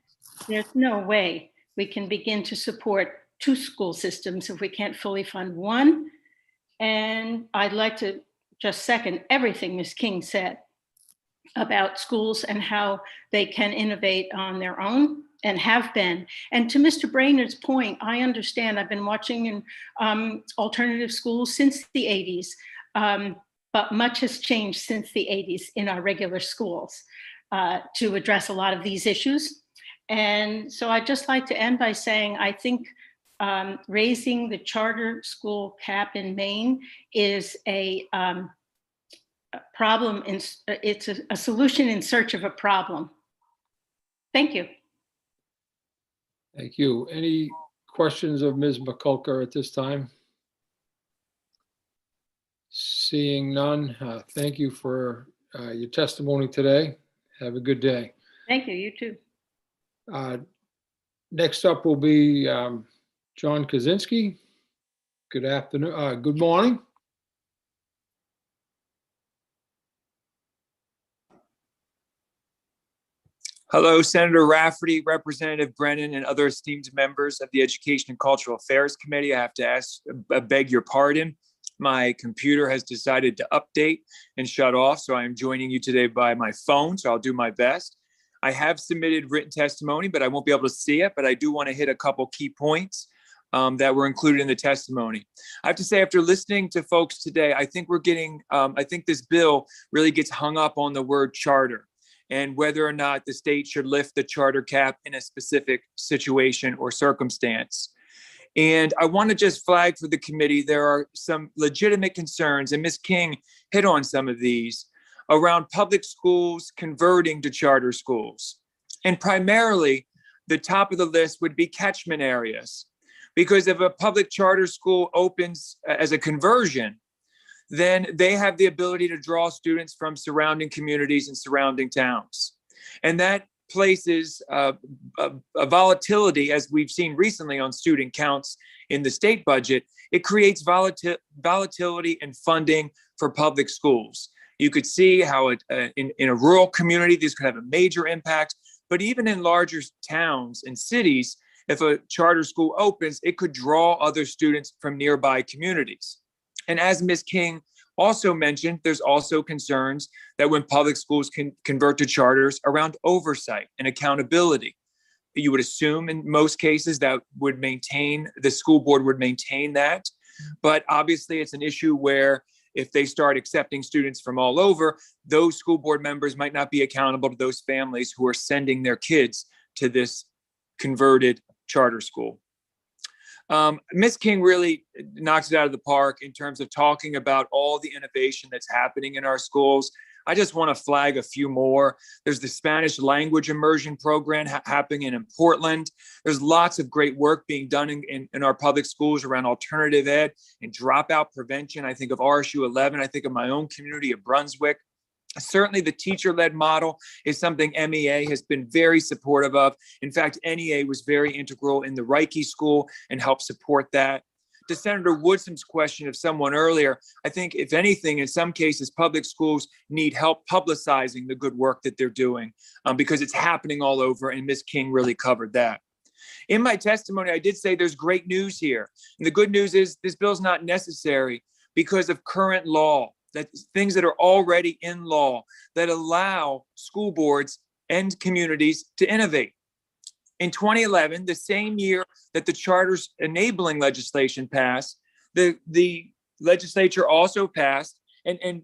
there's no way we can begin to support two school systems if we can't fully fund one. And I'd like to just second everything Ms. King said about schools and how they can innovate on their own and have been. And to Mr. Brainerd's point, I understand, I've been watching in alternative schools since the 80s, but much has changed since the 80s in our regular schools to address a lot of these issues. And so I'd just like to end by saying, I think raising the charter school cap in Maine is a problem. It's a solution in search of a problem. Thank you. Thank you. Any questions of Ms. McCulker at this time? Seeing none, thank you for your testimony today. Have a good day. Thank you. You too. Next up will be John Kaczynski. Good afternoon. Good morning. Hello, Senator Rafferty, Representative Brennan, and other esteemed members of the Education and Cultural Affairs Committee. I have to beg your pardon. My computer has decided to update and shut off, so I am joining you today by my phone, so I'll do my best. I have submitted written testimony, but I won't be able to see it, but I do want to hit a couple key points that were included in the testimony. I have to say, after listening to folks today, I think I think this bill really gets hung up on the word charter and whether or not the state should lift the charter cap in a specific situation or circumstance. And I want to just flag for the committee, there are some legitimate concerns, and Ms. King hit on some of these, around public schools converting to charter schools. And primarily, the top of the list would be catchment areas. Because if a public charter school opens as a conversion, then they have the ability to draw students from surrounding communities and surrounding towns. And that places a volatility, as we've seen recently on student counts in the state budget. It creates volatility in funding for public schools. You could see how in a rural community, this could have a major impact, but even in larger towns and cities, if a charter school opens, it could draw other students from nearby communities. And as Ms. King also mentioned, there's also concerns that when public schools can convert to charters around oversight and accountability. You would assume in most cases that the school board would maintain that. But obviously it's an issue where if they start accepting students from all over, those school board members might not be accountable to those families who are sending their kids to this converted charter school. Ms. King really knocks it out of the park in terms of talking about all the innovation that's happening in our schools. I just want to flag a few more. There's the Spanish language immersion program happening in Portland. There's lots of great work being done in our public schools around alternative ed and dropout prevention. I think of RSU 11. I think of my own community of Brunswick. Certainly the teacher-led model is something MEA has been very supportive of. In fact, NEA was very integral in the Reiki School and helped support that. To Senator Woodson's question of someone earlier, I think if anything, in some cases, public schools need help publicizing the good work that they're doing because it's happening all over, and Ms. King really covered that. In my testimony, I did say there's great news here. And the good news is this bill is not necessary because of current law, that things that are already in law that allow school boards and communities to innovate. In 2011, the same year that the charter's enabling legislation passed, the legislature also passed, and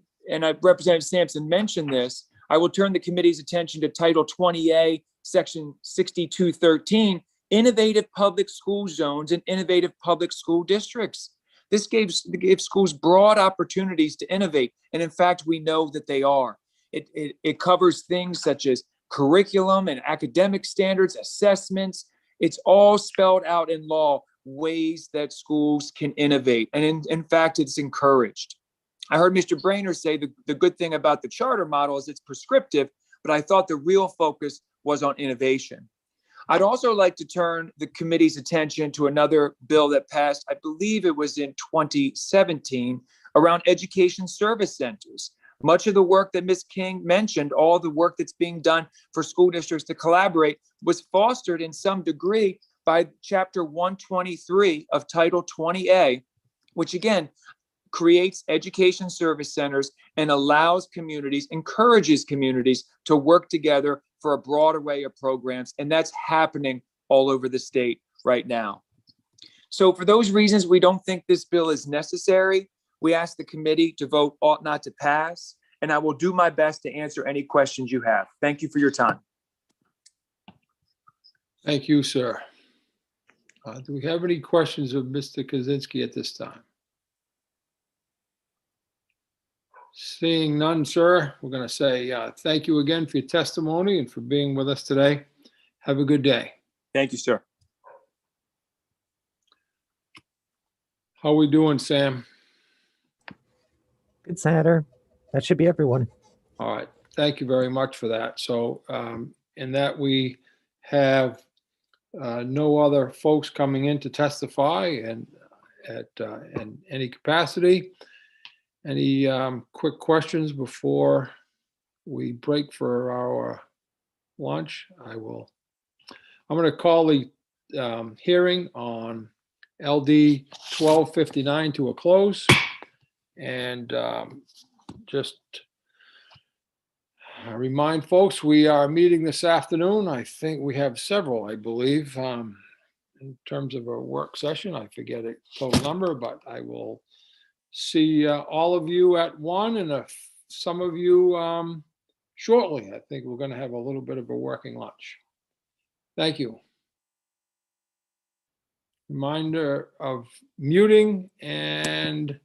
Representative Sampson mentioned this, I will turn the committee's attention to Title 20A, Section 6213, Innovative Public School Zones and Innovative Public School Districts. This gives schools broad opportunities to innovate, and in fact, we know that they are. It covers things such as curriculum and academic standards, assessments. It's all spelled out in law, ways that schools can innovate. And in fact, it's encouraged. I heard Mr. Brainerd say the good thing about the charter model is it's prescriptive, but I thought the real focus was on innovation. I'd also like to turn the committee's attention to another bill that passed, I believe it was in 2017, around education service centers. Much of the work that Ms. King mentioned, all the work that's being done for school districts to collaborate, was fostered in some degree by Chapter 123 of Title 20A, which again creates education service centers and allows communities, encourages communities to work together for a broad array of programs. And that's happening all over the state right now. So for those reasons, we don't think this bill is necessary. We ask the committee to vote ought not to pass, and I will do my best to answer any questions you have. Thank you for your time. Thank you, sir. Do we have any questions of Mr. Kaczynski at this time? Seeing none, sir, we're going to say thank you again for your testimony and for being with us today. Have a good day. Thank you, sir. How are we doing, Sam? Good, Senator. That should be everyone. All right. Thank you very much for that. So in that we have no other folks coming in to testify and in any capacity. Any quick questions before we break for our lunch? I'm going to call the hearing on LD 1259 to a close. And just remind folks, we are meeting this afternoon. I think we have several, I believe, in terms of a work session. I forget a total number, but I will see all of you at 1 and some of you shortly. I think we're going to have a little bit of a working lunch. Thank you. Reminder of muting and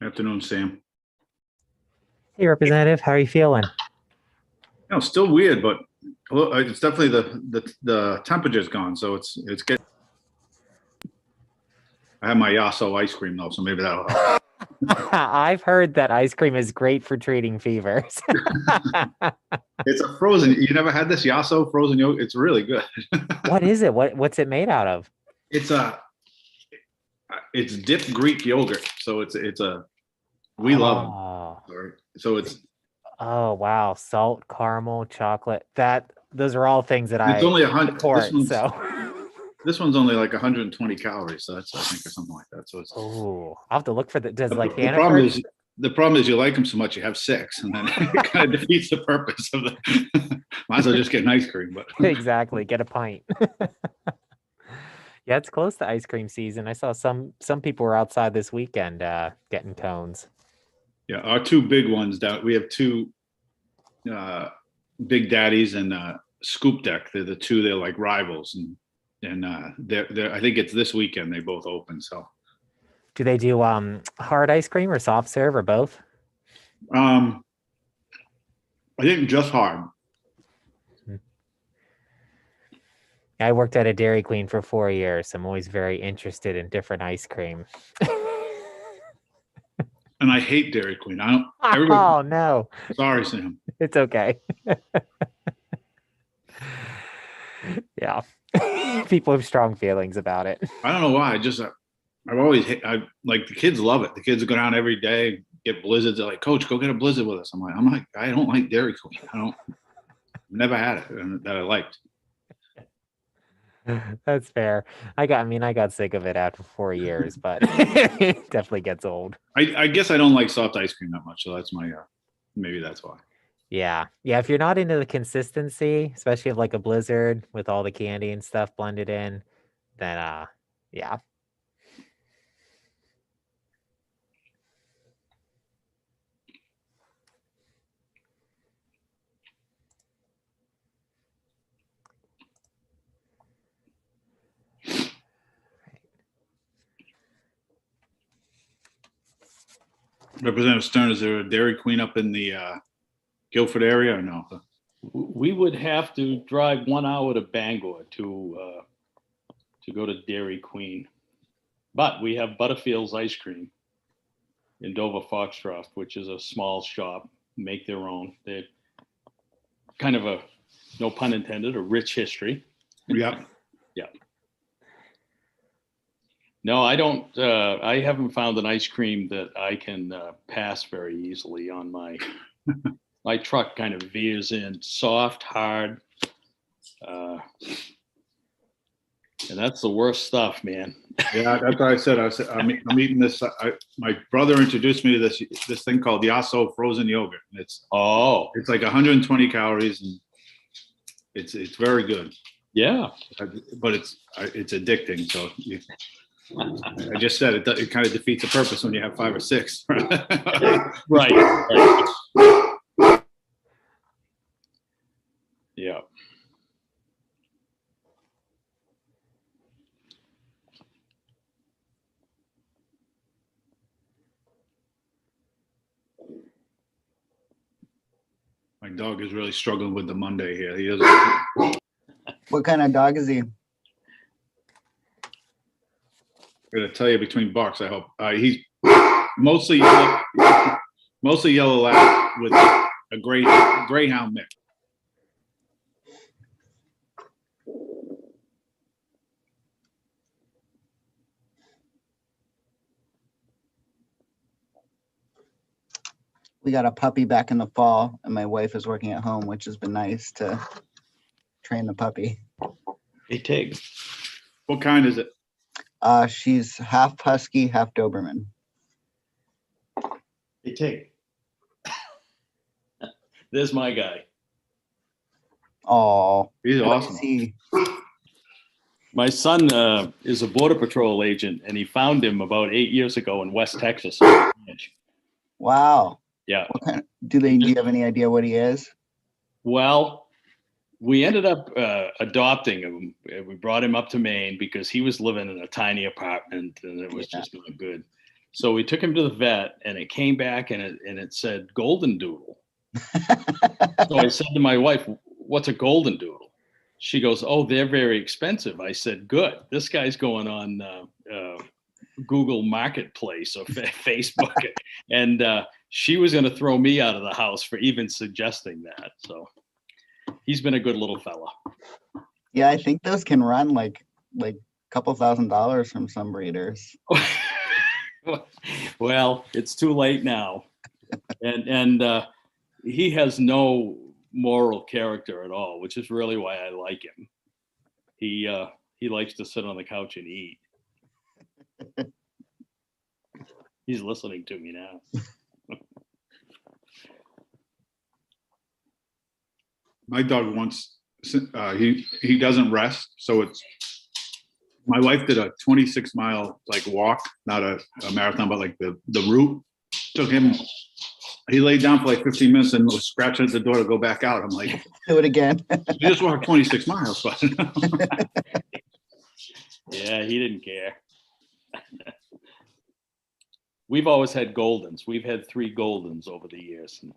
Afternoon, Sam. Hey, Representative, how are you feeling? No, still weird, but well, it's definitely the temperature's gone, so it's getting. I have my Yasso ice cream though, so maybe that'll help. I've heard that ice cream is great for treating fevers. It's a frozen. You never had this Yasso frozen yogurt? It's really good. What is it? What's it made out of? It's dipped Greek yogurt, so we love them. So it's. Oh wow, salt, caramel, chocolate. Those are all things that It's I only 100. support. This one's only like 120 calories, so that's I think or something like that. So it's. Oh, I'll have to look for the. Does like the problem is you like them so much you have 6, and then it kind of defeats the purpose of the. Might as well just get an ice cream, but. Exactly, get a pint. Yeah, it's close to ice cream season. I saw some people were outside this weekend getting cones. Yeah, our 2 big ones down. We have 2 Big Daddies and Scoop Deck. They're the 2. They're like rivals, and they're. I think it's this weekend they both open. So. Do they do hard ice cream or soft serve or both? I think just hard. I worked at a Dairy Queen for 4 years. So I'm always very interested in different ice cream. And I hate Dairy Queen. I don't. Oh no! Sorry, Sam. It's okay. Yeah, people have strong feelings about it. I don't know why. I've always like the kids love it. The kids go down every day, get blizzards. They're like, Coach, go get a blizzard with us. I'm like, I don't like Dairy Queen. Never had it that I liked. That's fair. I got sick of it after 4 years, but it definitely gets old. I guess I don't like soft ice cream that much, so that's my maybe that's why. Yeah. If you're not into the consistency, especially of like a blizzard with all the candy and stuff blended in, then yeah. Representative Stern, is there a Dairy Queen up in the Guilford area or no? We would have to drive 1 hour to Bangor to go to Dairy Queen. But we have Butterfield's Ice Cream in Dover Foxcroft, which is a small shop, make their own. They're kind of a, no pun intended, a rich history. Yeah. Yeah. No, I don't. I haven't found an ice cream that I can pass very easily on my my truck. Kind of veers in soft, hard, and that's the worst stuff, man. Yeah, that's what I said. I'm eating this. My brother introduced me to this thing called Yasso frozen yogurt. And it's like 120 calories, and it's very good. Yeah, but it's addicting. So I just said it kind of defeats the purpose when you have 5 or 6. Right. Yeah. My dog is really struggling with the Monday here. He doesn't. What kind of dog is he? I'm gonna tell you between barks. I hope he's mostly yellow lab with a greyhound mix. We got a puppy back in the fall, and my wife is working at home, which has been nice to train the puppy. Hey, Tig. What kind is it? She's half husky, half Doberman. Hey, Tig. There's my guy. Oh, he's awesome. My son is a Border Patrol agent, and he found him about 8 years ago in West Texas. Wow. Yeah. What kind do you have any idea what he is? Well, we ended up adopting him. We brought him up to Maine because he was living in a tiny apartment and it was just not good. So we took him to the vet, and it came back and it said golden doodle. So I said to my wife, "What's a golden doodle?" She goes, "Oh, they're very expensive." I said, "Good. This guy's going on Google Marketplace or Facebook," and she was going to throw me out of the house for even suggesting that. So he's been a good little fella. Yeah, I think those can run like a couple $1,000s from some breeders. Well, it's too late now, and he has no moral character at all, which is really why I like him. He likes to sit on the couch and eat. He's listening to me now. My dog wants, he doesn't rest. So my wife did a 26-mile like walk, not a marathon, but like the route. Took him, he laid down for like 15 minutes and was scratching at the door to go back out. I'm like, do it again. You just walked 26 miles. But yeah, he didn't care. We've always had Goldens. We've had 3 Goldens over the years. And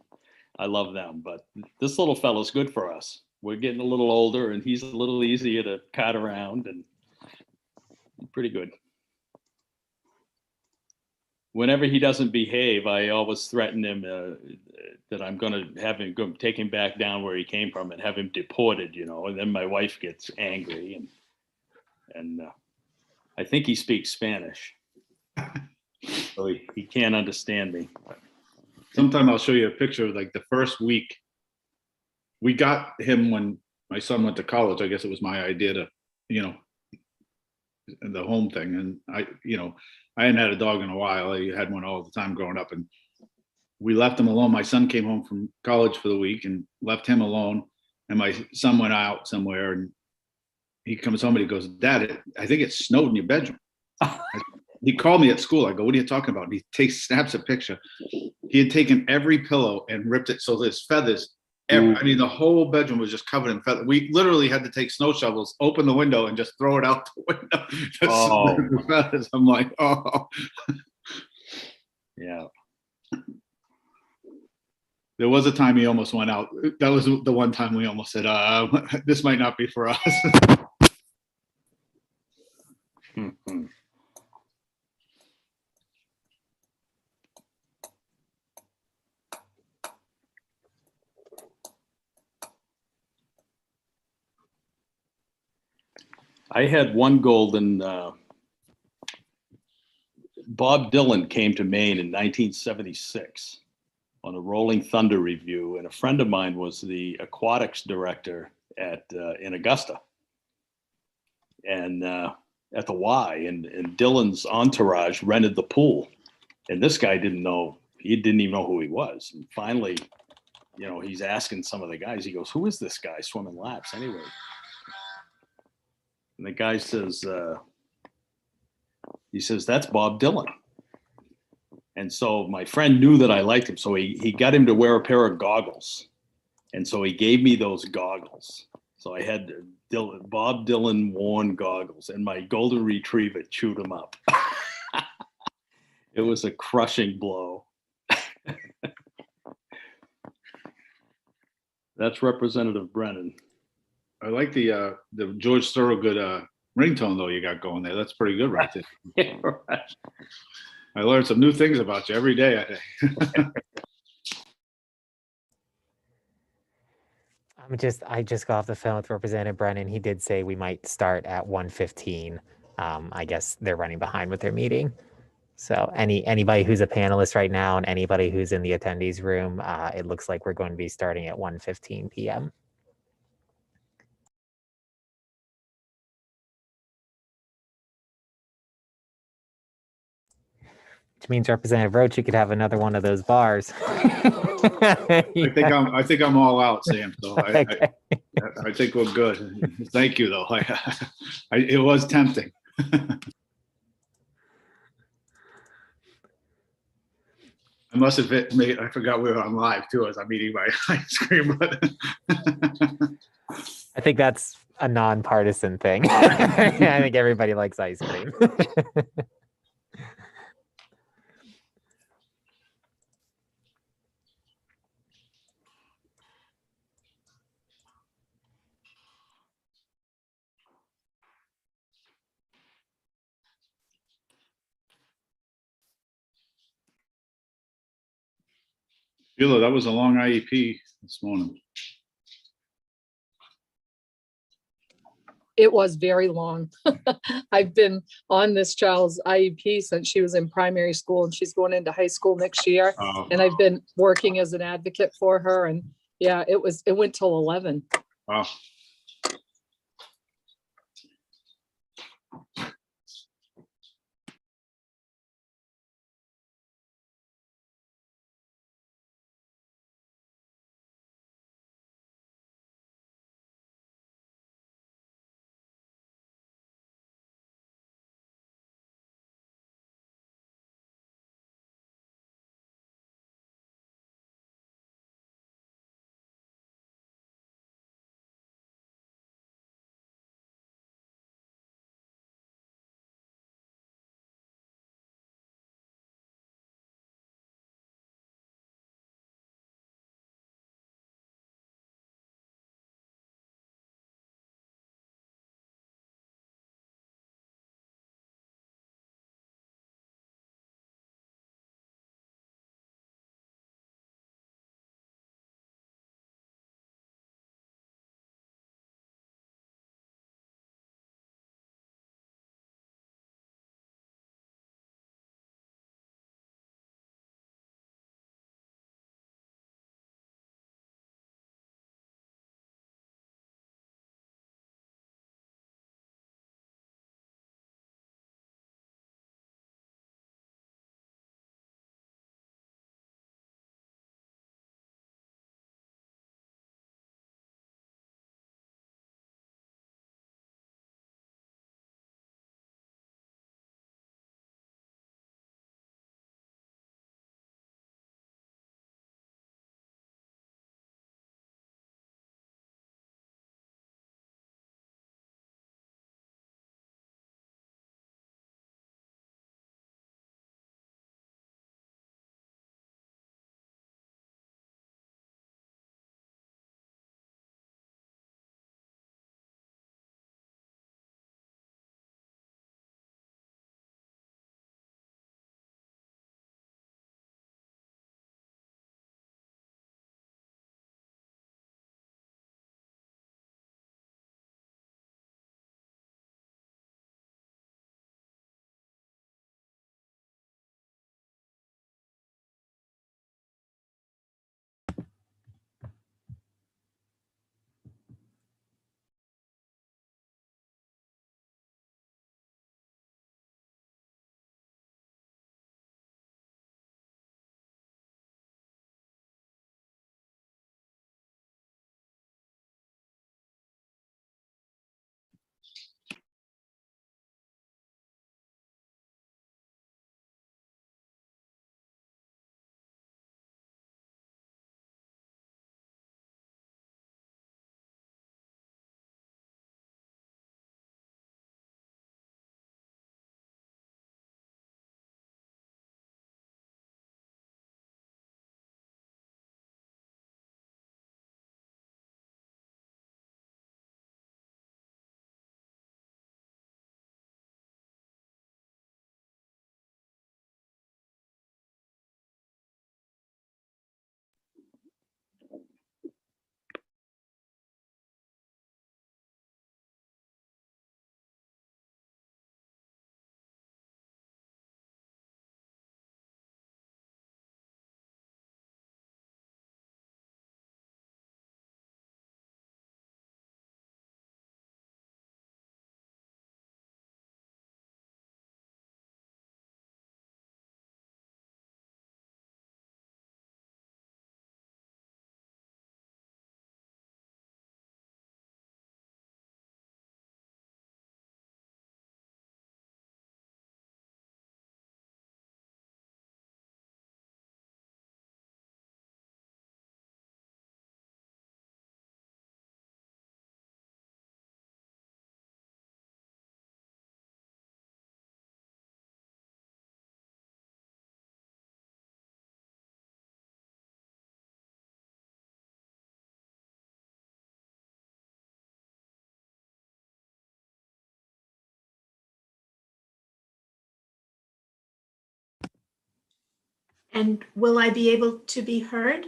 I love them, but this little fellow's good for us. We're getting a little older and he's a little easier to cart around and pretty good. Whenever he doesn't behave, I always threaten him that I'm going to have him go take him back down where he came from and have him deported, and then my wife gets angry and I think he speaks Spanish. So he can't understand me. sometime I'll show you a picture of like the first week. We got him when my son went to college. I guess it was my idea to, the home thing. And I hadn't had a dog in a while. I had one all the time growing up, and we left him alone. My son came home from college for the week and left him alone. And my son went out somewhere, and he comes home and he goes, "Dad, I think it snowed in your bedroom." He called me at school. I go, "What are you talking about?" And he snaps a picture. He had taken every pillow and ripped it so there's feathers. The whole bedroom was just covered in feathers. We literally had to take snow shovels, open the window, and just throw it out the window. The feathers. I'm like, oh. Yeah. There was a time he almost went out. That was the one time we almost said, this might not be for us. I had one golden. Bob Dylan came to Maine in 1976 on a Rolling Thunder review, and a friend of mine was the aquatics director in Augusta, and at the Y, and Dylan's entourage rented the pool, and this guy didn't even know who he was. And finally, he's asking some of the guys. He goes, "Who is this guy swimming laps anyway?" And the guy says, "That's Bob Dylan." And so my friend knew that I liked him. So he got him to wear a pair of goggles. And so he gave me those goggles. So I had Bob Dylan worn goggles, and my golden retriever chewed them up. It was a crushing blow. That's Representative Brennan. I like the George Thorogood ringtone though you got going there. That's pretty good right there. Yeah, right. I learned some new things about you every day. I just got off the phone with Representative Brennan. He did say we might start at 1:15. I guess they're running behind with their meeting. So anybody who's a panelist right now and anybody who's in the attendees room, it looks like we're going to be starting at 1:15 p.m. Which means Representative Roach, you could have another one of those bars. I think I'm all out, Sam. So I think we're good. Thank you, though. It was tempting. I must admit, I forgot we were on live too as I'm eating my ice cream. I think that's a nonpartisan thing. I think everybody likes ice cream. Sheila, that was a long IEP this morning. It was very long. I've been on this child's IEP since she was in primary school and she's going into high school next year. Oh. And I've been working as an advocate for her, and yeah, it went till 11. Wow. And will I be able to be heard?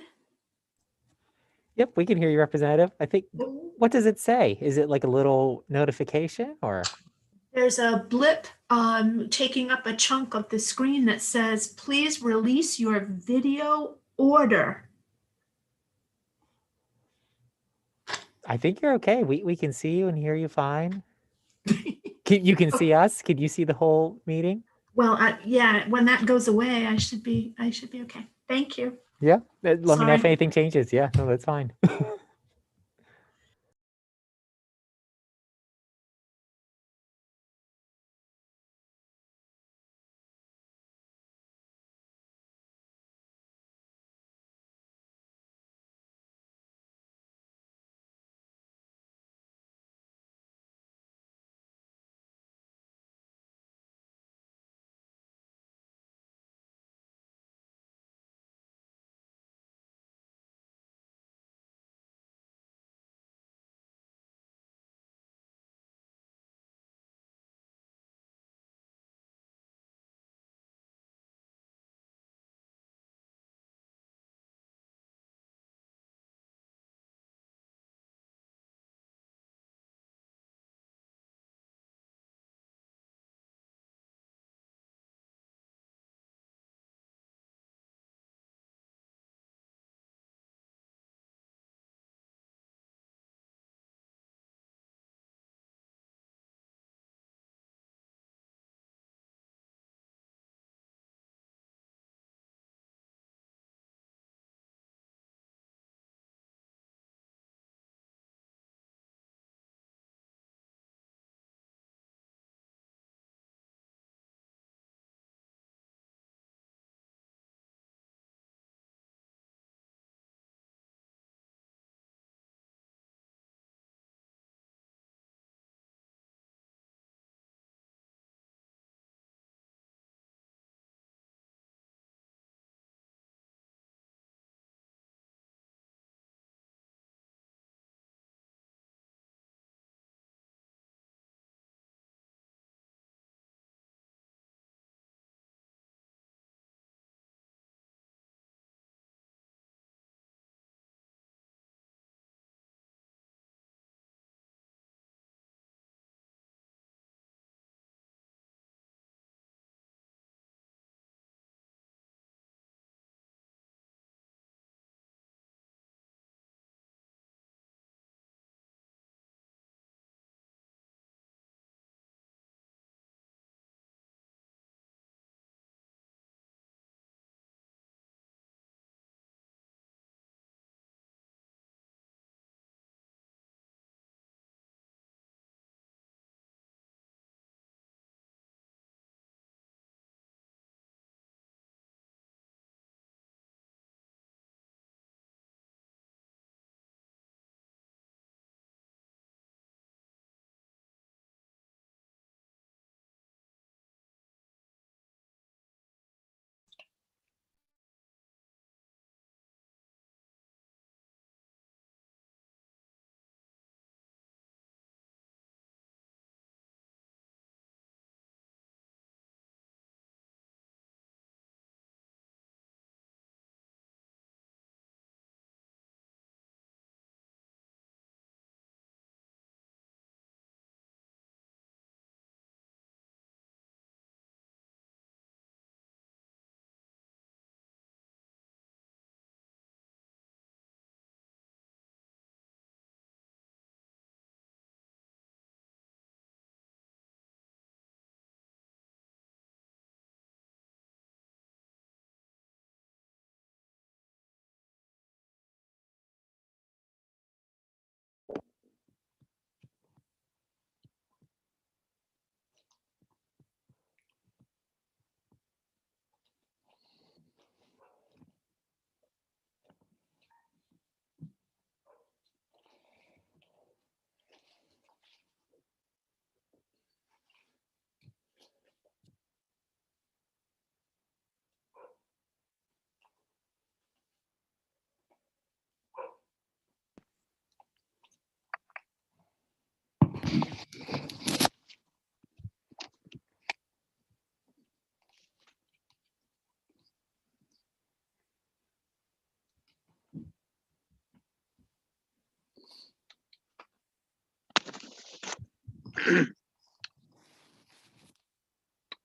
Yep, we can hear you, Representative. I think, what does it say? Is it like a little notification or? There's a blip taking up a chunk of the screen that says, please release your video order. I think you're okay. We can see you and hear you fine. You can see us? Can you see the whole meeting? Well, yeah, when that goes away, I should be okay. Thank you. Yeah, let me know if Sorry. anything changes. Yeah, no, that's fine.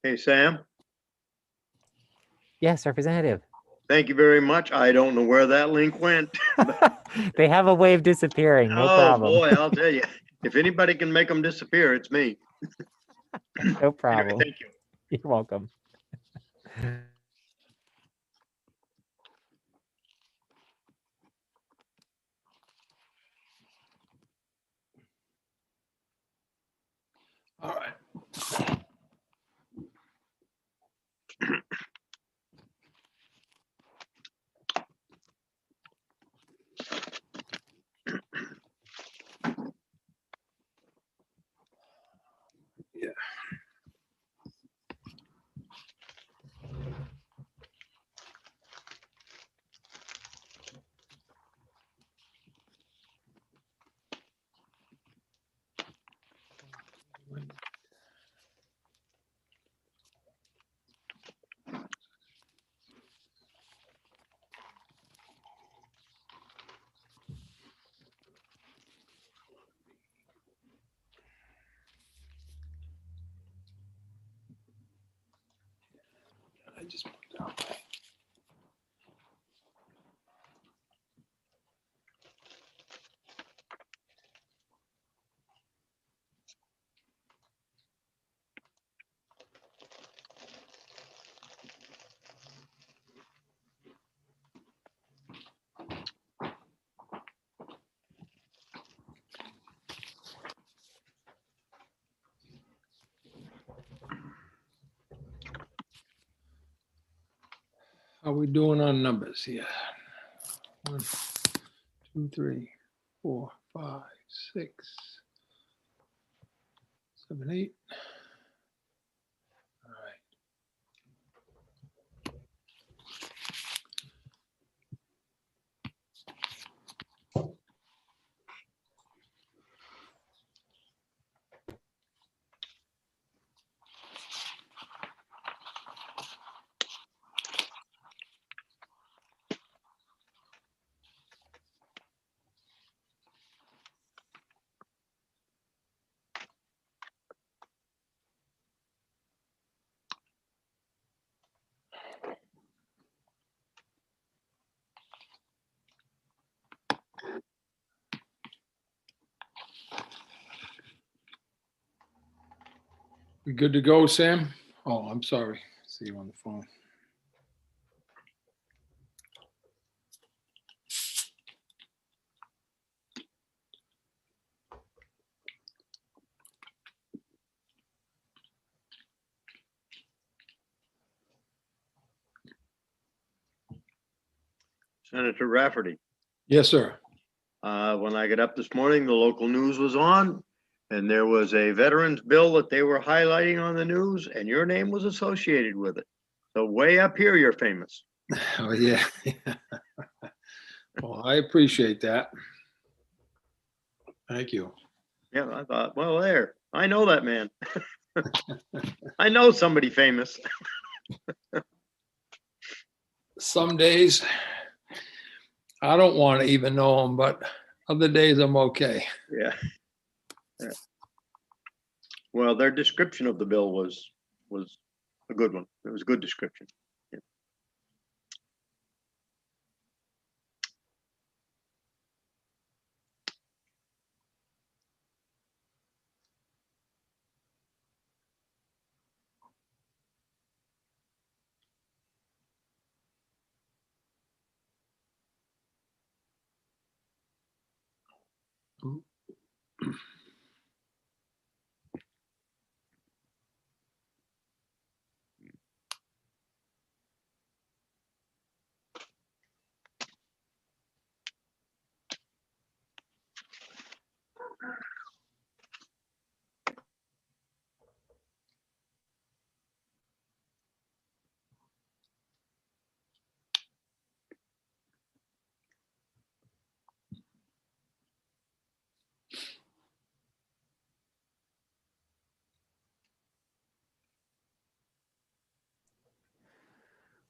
Hey, Sam, Yes, Representative. thank you very much. I don't know where that link went. They have a way of disappearing. No Oh, problem. boy, I'll tell you, if anybody can make them disappear, it's me. No problem. Thank you. You're welcome. All right. Yeah. I just put down. How we doing on numbers here? 1, 2, 3, 4, 5, 6, 7, 8. All right. We good to go, Sam? Oh, I'm sorry. See you on the phone. Senator Rafferty. Yes, sir. When I got up this morning, the local news was on, and there was a veterans bill that they were highlighting on the news, and your name was associated with it. So way up here, you're famous. Oh, yeah. Well, I appreciate that. Thank you. Yeah, I thought, well, there, I know that man. I know somebody famous. Some days I don't want to even know them, but other days I'm okay. Yeah. Yeah. Well, their description of the bill was a good one. It was a good description. Yeah.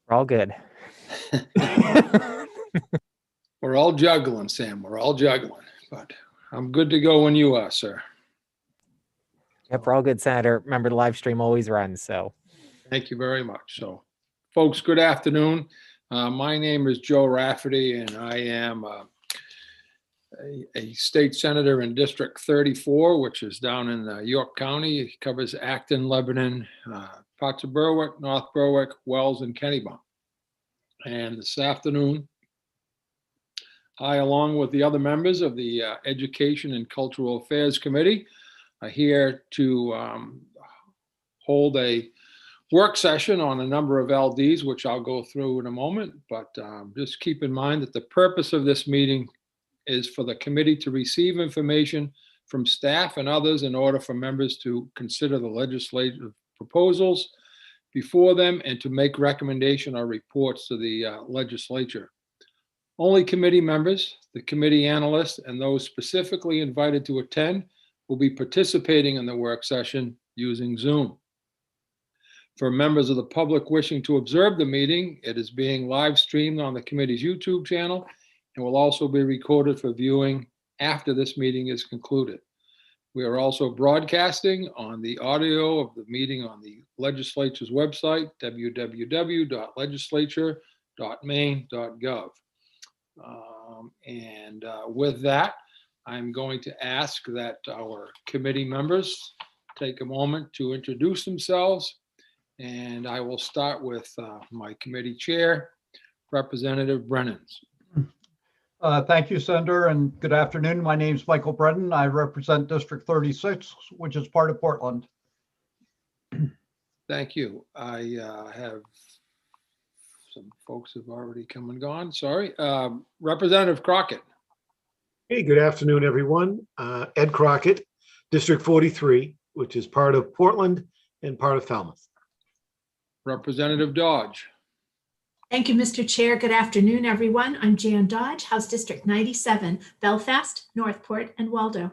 We're all good. We're all juggling, Sam. We're all juggling, but I'm good to go when you are, sir. Yep, we're all good, Senator. Remember, the live stream always runs, so. Thank you very much. So, folks, good afternoon. My name is Joe Rafferty, and I am a state senator in District 34, which is down in York County. It covers Acton, Lebanon, parts of Berwick, North Berwick, Wells, and Kennebunk. And this afternoon, I, along with the other members of the Education and Cultural Affairs Committee, are here to hold a work session on a number of LDs, which I'll go through in a moment. But just keep in mind that the purpose of this meeting is for the committee to receive information from staff and others in order for members to consider the legislative proposals before them and to make recommendation or reports to the legislature. Only committee members, the committee analysts, and those specifically invited to attend will be participating in the work session using Zoom. For members of the public wishing to observe the meeting, it is being live streamed on the committee's YouTube channel and will also be recorded for viewing after this meeting is concluded. We are also broadcasting on the audio of the meeting on the legislature's website, www.legislature.maine.gov. With that, I'm going to ask that our committee members take a moment to introduce themselves. And I will start with my committee chair, Representative Brennan. Thank you, Senator, and good afternoon. My name is Michael Brennan. I represent District 36, which is part of Portland. Thank you. I have some folks have already come and gone. Sorry. Representative Crockett. Hey, good afternoon, everyone. Ed Crockett, District 43, which is part of Portland and part of Falmouth. Representative Dodge. Thank you, Mr. Chair. Good afternoon, everyone. I'm Jan Dodge, House District 97, Belfast, Northport, and Waldo.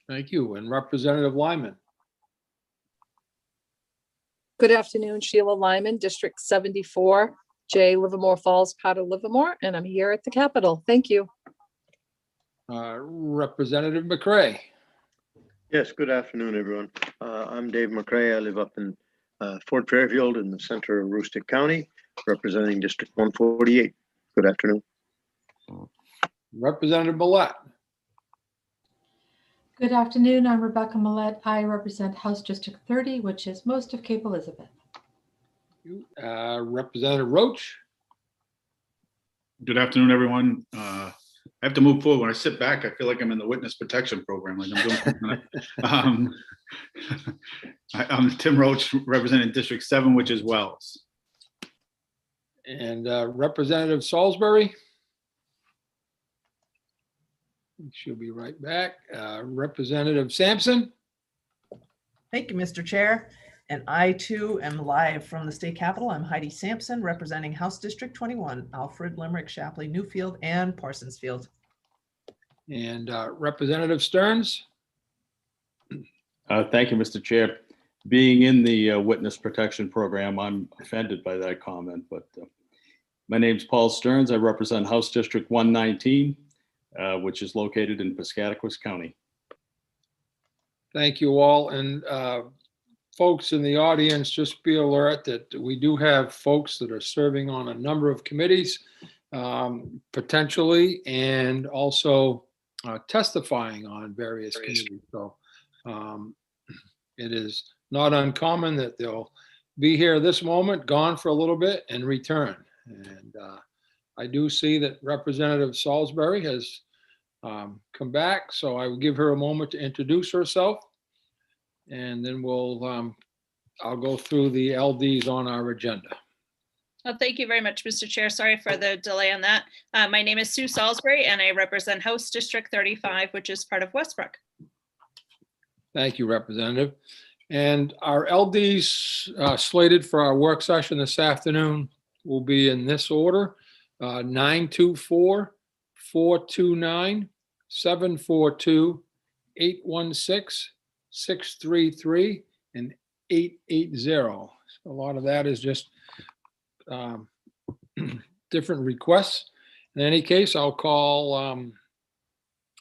Thank you. And Representative Lyman. Good afternoon, Sheila Lyman, District 74, J. Livermore Falls, part of Livermore, and I'm here at the Capitol. Thank you. Representative McCray. Yes, good afternoon, everyone. I'm Dave McCray. I live up in Fort Fairfield in the center of Aroostook County, representing District 148. Good afternoon. Representative Millett. Good afternoon. I'm Rebecca Millett. I represent House District 30, which is most of Cape Elizabeth. Representative Roach. Good afternoon, everyone. I have to move forward. When I sit back, I feel like I'm in the witness protection program. Like I'm doing. I'm Tim Roach, representing District 7, which is Wells. And Representative Salisbury. She'll be right back. Representative Sampson. Thank you, Mr. Chair. And I too am live from the state capitol. I'm Heidi Sampson, representing House District 21, Alfred, Limerick, Shapley, Newfield, and Parsonsfield. And Representative Stearns. Thank you, Mr. Chair. Being in the witness protection program, I'm offended by that comment, but my name's Paul Stearns. I represent House District 119, which is located in Piscataquis County. Thank you all. And folks in the audience, just be alert that we do have folks that are serving on a number of committees, potentially, and also testifying on various committees. So it is not uncommon that they'll be here this moment, gone for a little bit, and return. And I do see that Representative Salisbury has come back, so I will give her a moment to introduce herself, and then I'll go through the LDs on our agenda. Well, thank you very much, Mr. Chair. Sorry for the delay on that. My name is Sue Salisbury, and I represent House District 35, which is part of Westbrook. Thank you, Representative. And our LDs slated for our work session this afternoon will be in this order: 924, 429, 742, 816, 633, and 880. A lot of that is just different requests. In any case, I'll call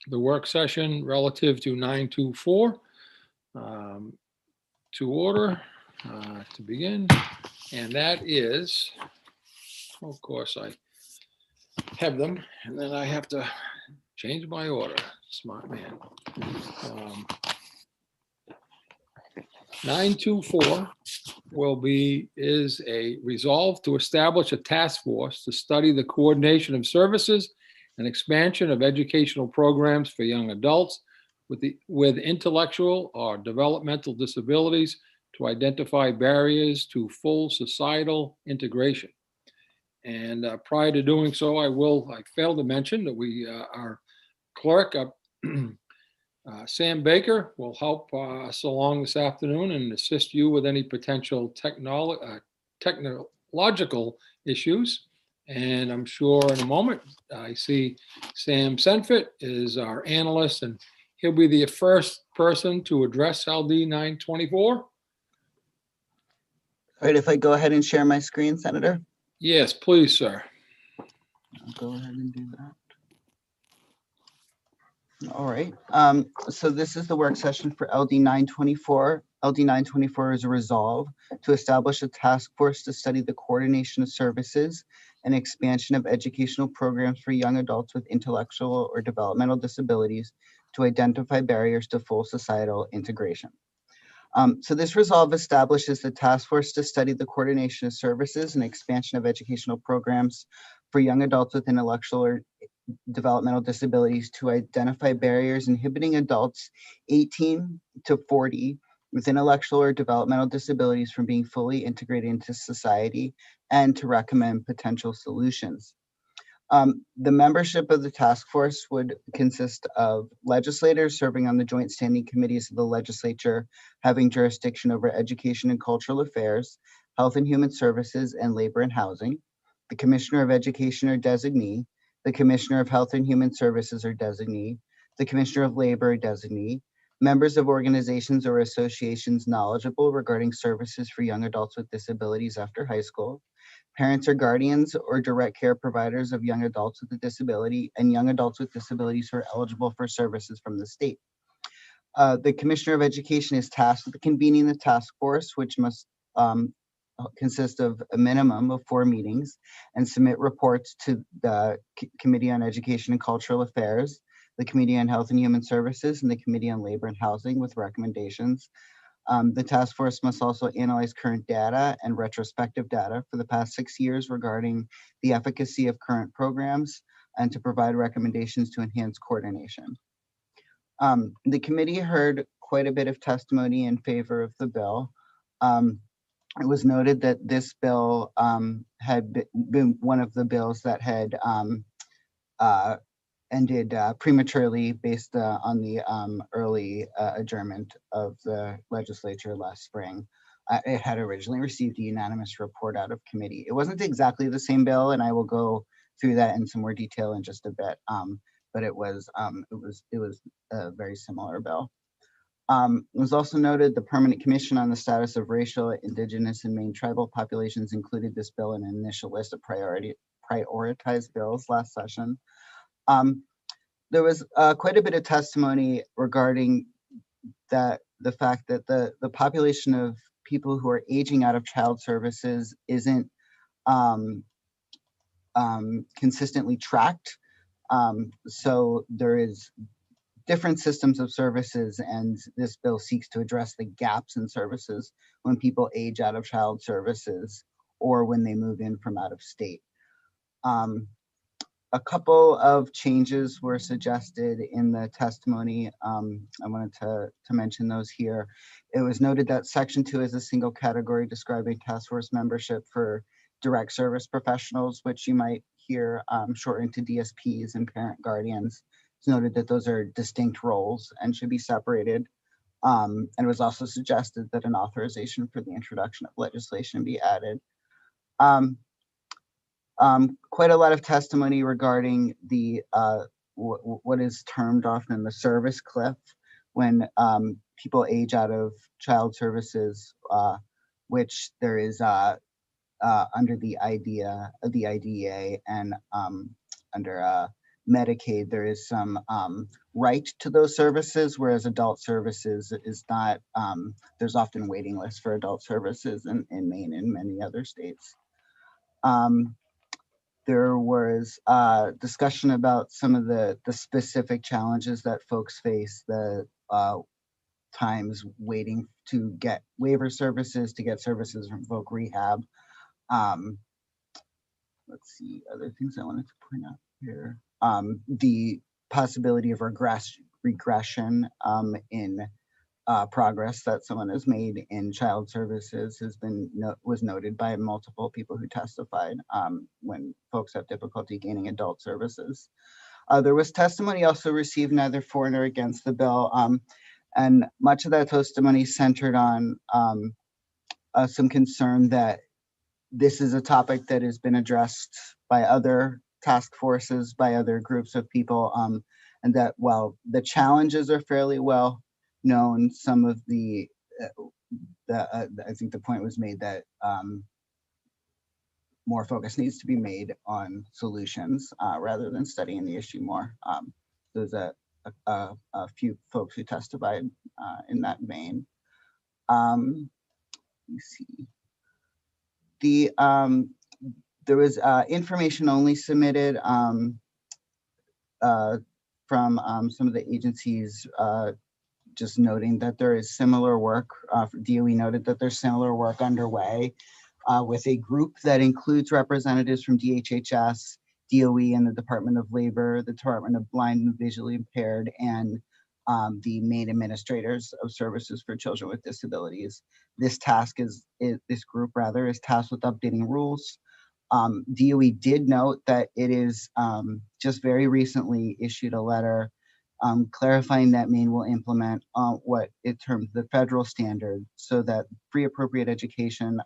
the work session relative to 924. to order to begin, and that is, of course, I have them, and then I have to change my order. Smart man. 924 is a resolve to establish a task force to study the coordination of services and expansion of educational programs for young adults with intellectual or developmental disabilities to identify barriers to full societal integration. And prior to doing so, I failed to mention that our clerk, Sam Baker, will help us along this afternoon and assist you with any potential technological issues. And I'm sure in a moment, I see Sam Senfit is our analyst, and he'll be the first person to address LD 924. All right, if I go ahead and share my screen, Senator? Yes, please, sir. I'll go ahead and do that. All right, so this is the work session for LD 924. LD 924 is a resolve to establish a task force to study the coordination of services and expansion of educational programs for young adults with intellectual or developmental disabilities to identify barriers to full societal integration. So this resolve establishes the task force to study the coordination of services and expansion of educational programs for young adults with intellectual or developmental disabilities to identify barriers inhibiting adults 18 to 40 with intellectual or developmental disabilities from being fully integrated into society and to recommend potential solutions. The membership of the task force would consist of legislators serving on the joint standing committees of the legislature, having jurisdiction over education and cultural affairs, health and human services, and labor and housing, the commissioner of education or designee, the commissioner of health and human services or designee, the commissioner of labor or designee, members of organizations or associations knowledgeable regarding services for young adults with disabilities after high school, parents or guardians or direct care providers of young adults with a disability, and young adults with disabilities who are eligible for services from the state. The Commissioner of Education is tasked with convening the task force, which must consist of a minimum of 4 meetings and submit reports to the Committee on Education and Cultural Affairs, the Committee on Health and Human Services, and the Committee on Labor and Housing with recommendations. The task force must also analyze current data and retrospective data for the past 6 years regarding the efficacy of current programs and to provide recommendations to enhance coordination. The committee heard quite a bit of testimony in favor of the bill. It was noted that this bill had been one of the bills that had ended prematurely based on the early adjournment of the legislature last spring. It had originally received a unanimous report out of committee. It wasn't exactly the same bill, and I will go through that in some more detail in just a bit. But it was a very similar bill. It was also noted the Permanent Commission on the Status of Racial, Indigenous, and Maine Tribal Populations included this bill in an initial list of prioritized bills last session. There was quite a bit of testimony regarding the fact that the population of people who are aging out of child services isn't consistently tracked. So there is different systems of services, and this bill seeks to address the gaps in services when people age out of child services or when they move in from out of state. A couple of changes were suggested in the testimony. I wanted to mention those here. It was noted that Section 2 is a single category describing task force membership for direct service professionals, which you might hear shortened to DSPs and parent guardians. It's noted that those are distinct roles and should be separated. And it was also suggested that an authorization for the introduction of legislation be added. Quite a lot of testimony regarding the what is termed often the service cliff when people age out of child services, which there is under the IDEA and under Medicaid, there is some right to those services, whereas adult services is not. There's often waiting lists for adult services in Maine and many other states. There was discussion about some of the specific challenges that folks face, the times waiting to get waiver services, to get services from voc rehab. Let's see, other things I wanted to point out here. The possibility of regression in progress that someone has made in child services was noted by multiple people who testified when folks have difficulty gaining adult services. There was testimony also received neither for nor against the bill, and much of that testimony centered on some concern that this is a topic that has been addressed by other task forces, by other groups of people, and that while the challenges are fairly well known, some of I think the point was made that more focus needs to be made on solutions rather than studying the issue more. There's a few folks who testified in that vein. Let me see. There was information only submitted from some of the agencies just noting that there is similar work. DOE noted that there's similar work underway with a group that includes representatives from DHHS, DOE, and the Department of Labor, the Department of Blind and Visually Impaired, and the Maine Administrators of Services for Children with Disabilities. This group is tasked with updating rules. DOE did note that it is just very recently issued a letter clarifying that Maine will implement what it terms the federal standard, so that free appropriate education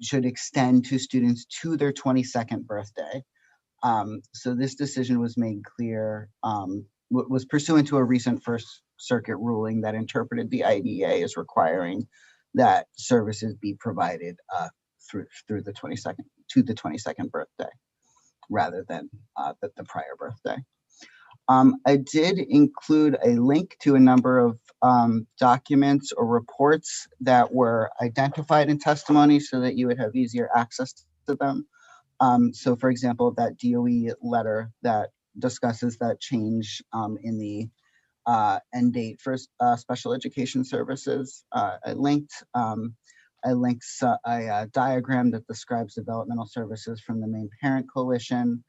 should extend to students to their 22nd birthday. So this decision was made clear, was pursuant to a recent First Circuit ruling that interpreted the IDEA as requiring that services be provided through the 22nd to the 22nd birthday, rather than the prior birthday. I did include a link to a number of documents or reports that were identified in testimony so that you would have easier access to them. So for example, that DOE letter that discusses that change in the end date for special education services. I linked a diagram that describes developmental services from the Maine Parent Coalition.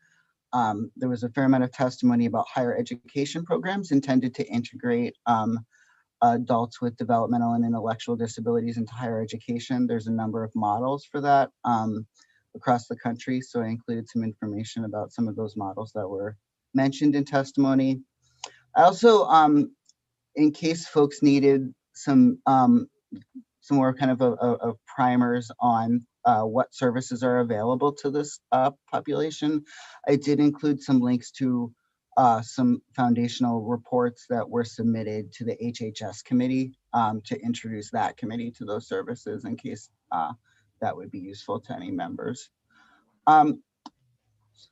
There was a fair amount of testimony about higher education programs intended to integrate adults with developmental and intellectual disabilities into higher education. There's a number of models for that across the country. So I included some information about some of those models that were mentioned in testimony. I also, in case folks needed some more kind of primers on what services are available to this population, I did include some links to some foundational reports that were submitted to the HHS committee to introduce that committee to those services in case that would be useful to any members.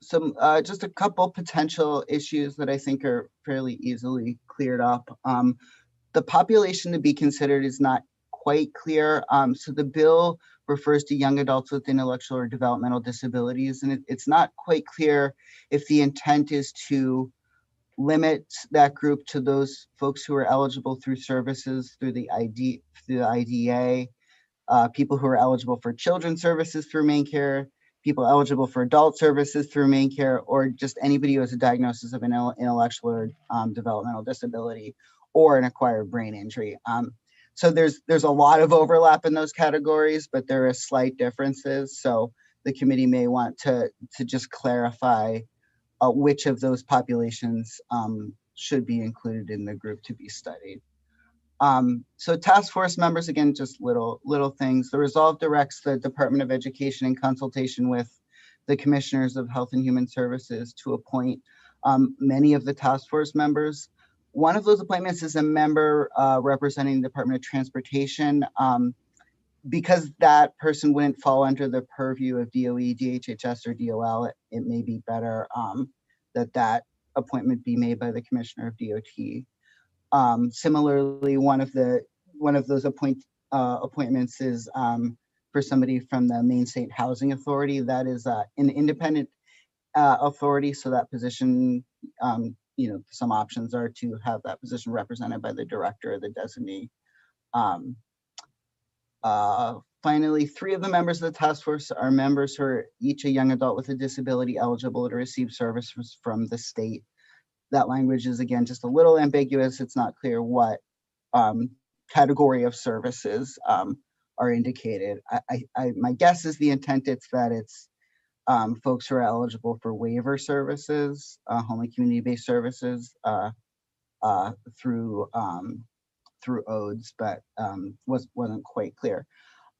Just a couple potential issues that I think are fairly easily cleared up. The population to be considered is not quite clear. So the bill refers to young adults with intellectual or developmental disabilities, and it's not quite clear if the intent is to limit that group to those folks who are eligible through services through the IDEA, people who are eligible for children's services through Maine Care, people eligible for adult services through Maine Care, or just anybody who has a diagnosis of an intellectual or developmental disability or an acquired brain injury. So there's a lot of overlap in those categories, but there are slight differences. So the committee may want to just clarify which of those populations should be included in the group to be studied. So task force members, again, just little things. The resolve directs the Department of Education in consultation with the Commissioners of Health and Human Services to appoint many of the task force members. One of those appointments is a member representing the Department of Transportation. Because that person wouldn't fall under the purview of DOE, DHHS, or DOL, it may be better that appointment be made by the Commissioner of DOT. Similarly, one of those appointments is for somebody from the Maine State Housing Authority. That is an independent authority, so that position, some options are to have that position represented by the director or the designee. Finally, 3 of the members of the task force are members who are each a young adult with a disability eligible to receive services from the state. That language is, again, just a little ambiguous. It's not clear what category of services are indicated. My guess is the intent is that it's folks who are eligible for waiver services, home and community-based services through ODES, but wasn't quite clear.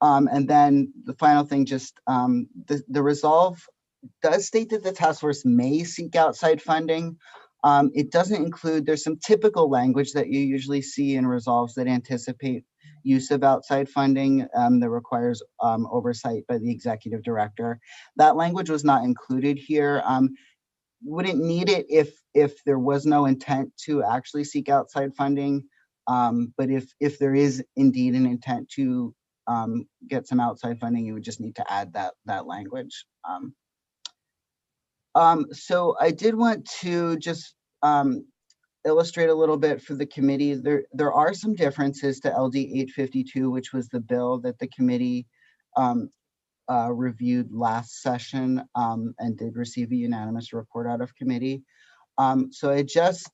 And then the final thing, just the resolve does state that the task force may seek outside funding. It doesn't include, there's some typical language that you usually see in resolves that anticipate use of outside funding that requires oversight by the executive director. That language was not included here. Wouldn't need it if there was no intent to actually seek outside funding. But if there is indeed an intent to get some outside funding, you would just need to add that language. So I did want to just illustrate a little bit for the committee. There are some differences to LD 852, which was the bill that the committee reviewed last session and did receive a unanimous report out of committee. So I just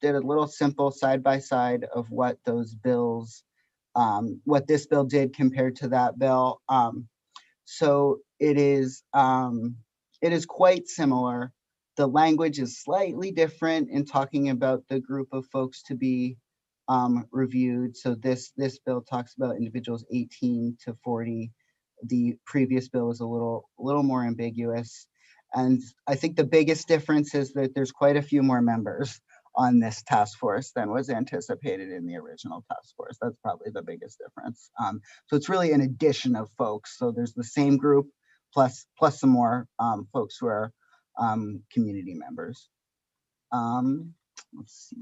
did a little simple side-by-side of what those bills, what this bill did compared to that bill. So it is quite similar. The language is slightly different in talking about the group of folks to be reviewed. So this bill talks about individuals 18 to 40. The previous bill is a little more ambiguous. And I think the biggest difference is that there's quite a few more members on this task force than was anticipated in the original task force. That's probably the biggest difference. So it's really an addition of folks. So there's the same group plus some more folks who are community members. Let's see.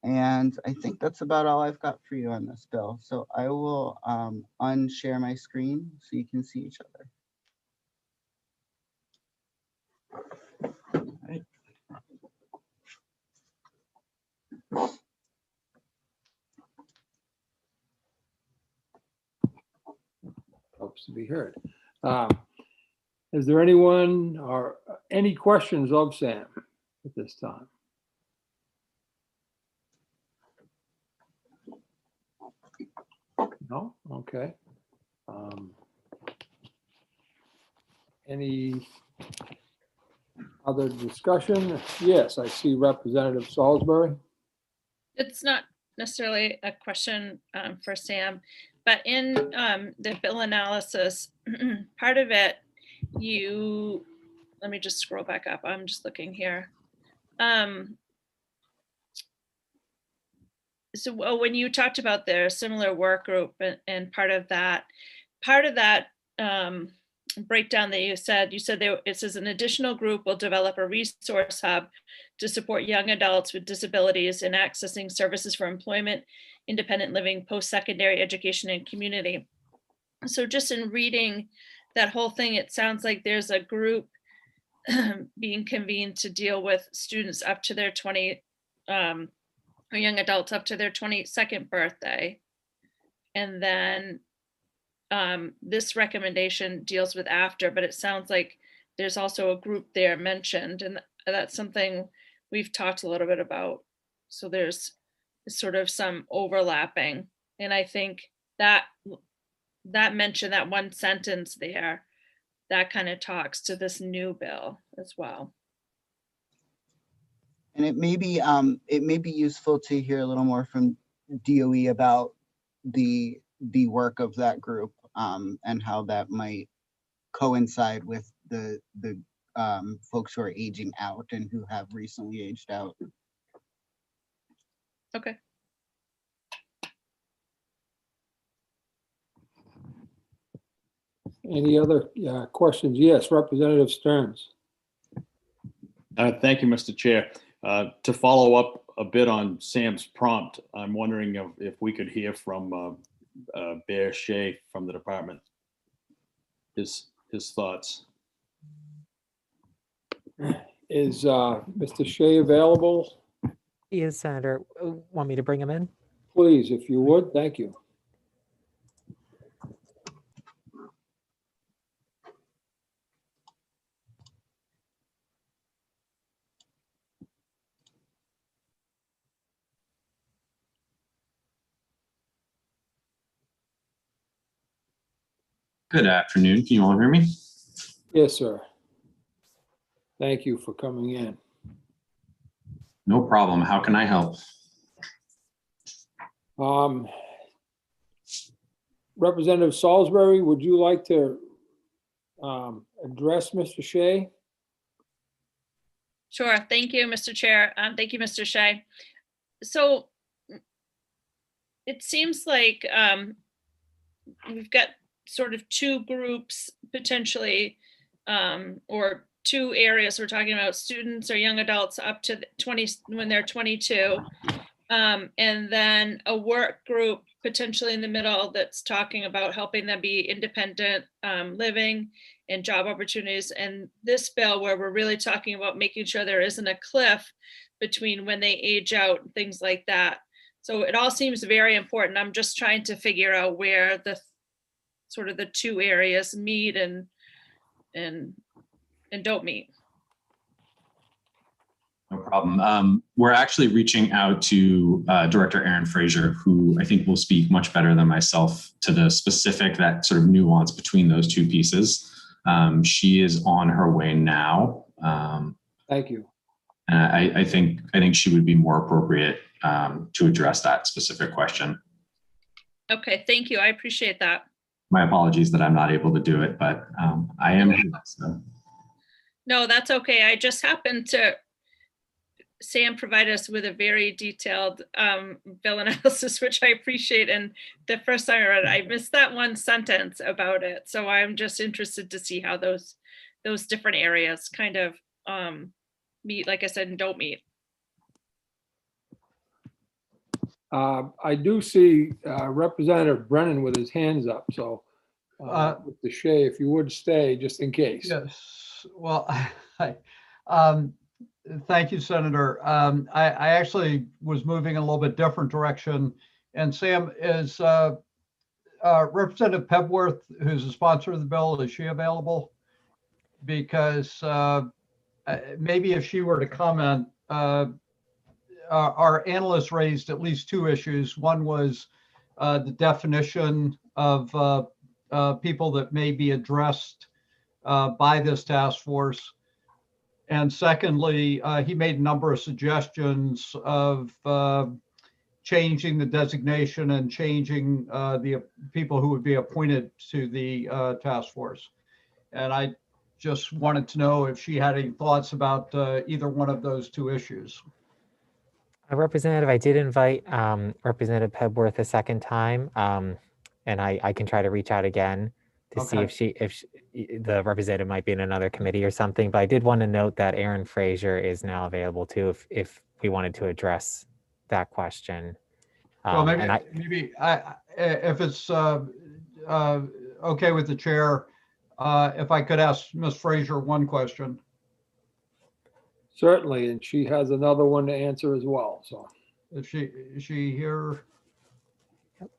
And I think that's about all I've got for you on this bill. So I will unshare my screen so you can see each other. All right. Hopes to be heard. Is there anyone or any questions of Sam at this time? No? Okay. Any other discussion? Yes, I see Representative Salisbury. It's not necessarily a question for Sam, but in the bill analysis, part of it, let me just scroll back up. I'm just looking here. So when you talked about their similar work group and part of that breakdown that you said it says an additional group will develop a resource hub to support young adults with disabilities in accessing services for employment, independent living, post-secondary education, and community. So just in reading that whole thing, it sounds like there's a group being convened to deal with students up to their or young adults up to their 22nd birthday. And then this recommendation deals with after, but it sounds like there's also a group there mentioned, and that's something we've talked a little bit about. So there's sort of some overlapping. And I think that mention, that one sentence there, that kind of talks to this new bill as well. And it may be useful to hear a little more from DOE about the work of that group and how that might coincide with the folks who are aging out and who have recently aged out. Okay. Any other questions? Yes, Representative Stearns. Thank you, Mr. Chair. To follow up a bit on Sam's prompt, I'm wondering if we could hear from Bear Shea from the department, his thoughts. Is Mr. Shea available? He is, Senator. Want me to bring him in? Please, if you would, thank you. Good afternoon. Can you all hear me? Yes, sir. Thank you for coming in. No problem. How can I help? Representative Salisbury, would you like to address Mr. Shea? Sure. Thank you, Mr. Chair. Thank you, Mr. Shea. So it seems like we've got sort of two groups potentially, or two areas. We're talking about students or young adults up to 20 when they're 22, and then a work group potentially in the middle that's talking about helping them be independent living and job opportunities. And this bill where we're really talking about making sure there isn't a cliff between when they age out and things like that. So it all seems very important. I'm just trying to figure out where the sort of the two areas meet and don't meet. No problem. We're actually reaching out to Director Erin Fraser, who I think will speak much better than myself to the specific, that sort of nuance between those two pieces. She is on her way now. Thank you. And I think she would be more appropriate to address that specific question. Okay, thank you. I appreciate that. My apologies that I'm not able to do it, but I am here. So. No, that's okay. I just happened to, Sam provided us with a very detailed bill analysis, which I appreciate. And the first time I read it, I missed that one sentence about it. So I'm just interested to see how those different areas kind of meet, like I said, and don't meet. I do see Representative Brennan with his hands up. So Mr. Shea, if you would stay just in case. Yes. Well, thank you, Senator. I actually was moving in a little bit different direction. And Sam, is Representative Pebworth, who's the sponsor of the bill, is she available? Because maybe if she were to comment, our analysts raised at least two issues. One was the definition of people that may be addressed by this task force. And secondly, he made a number of suggestions of changing the designation and changing the people who would be appointed to the task force. And I just wanted to know if she had any thoughts about either one of those two issues. Representative, I did invite Representative Pebworth a second time, and I can try to reach out again to see if the representative might be in another committee or something. But I did want to note that Erin Fraser is now available too, if we wanted to address that question. Well, maybe if it's okay with the chair, if I could ask Ms. Fraser one question. Certainly, and she has another one to answer as well. So, is she here? Yep.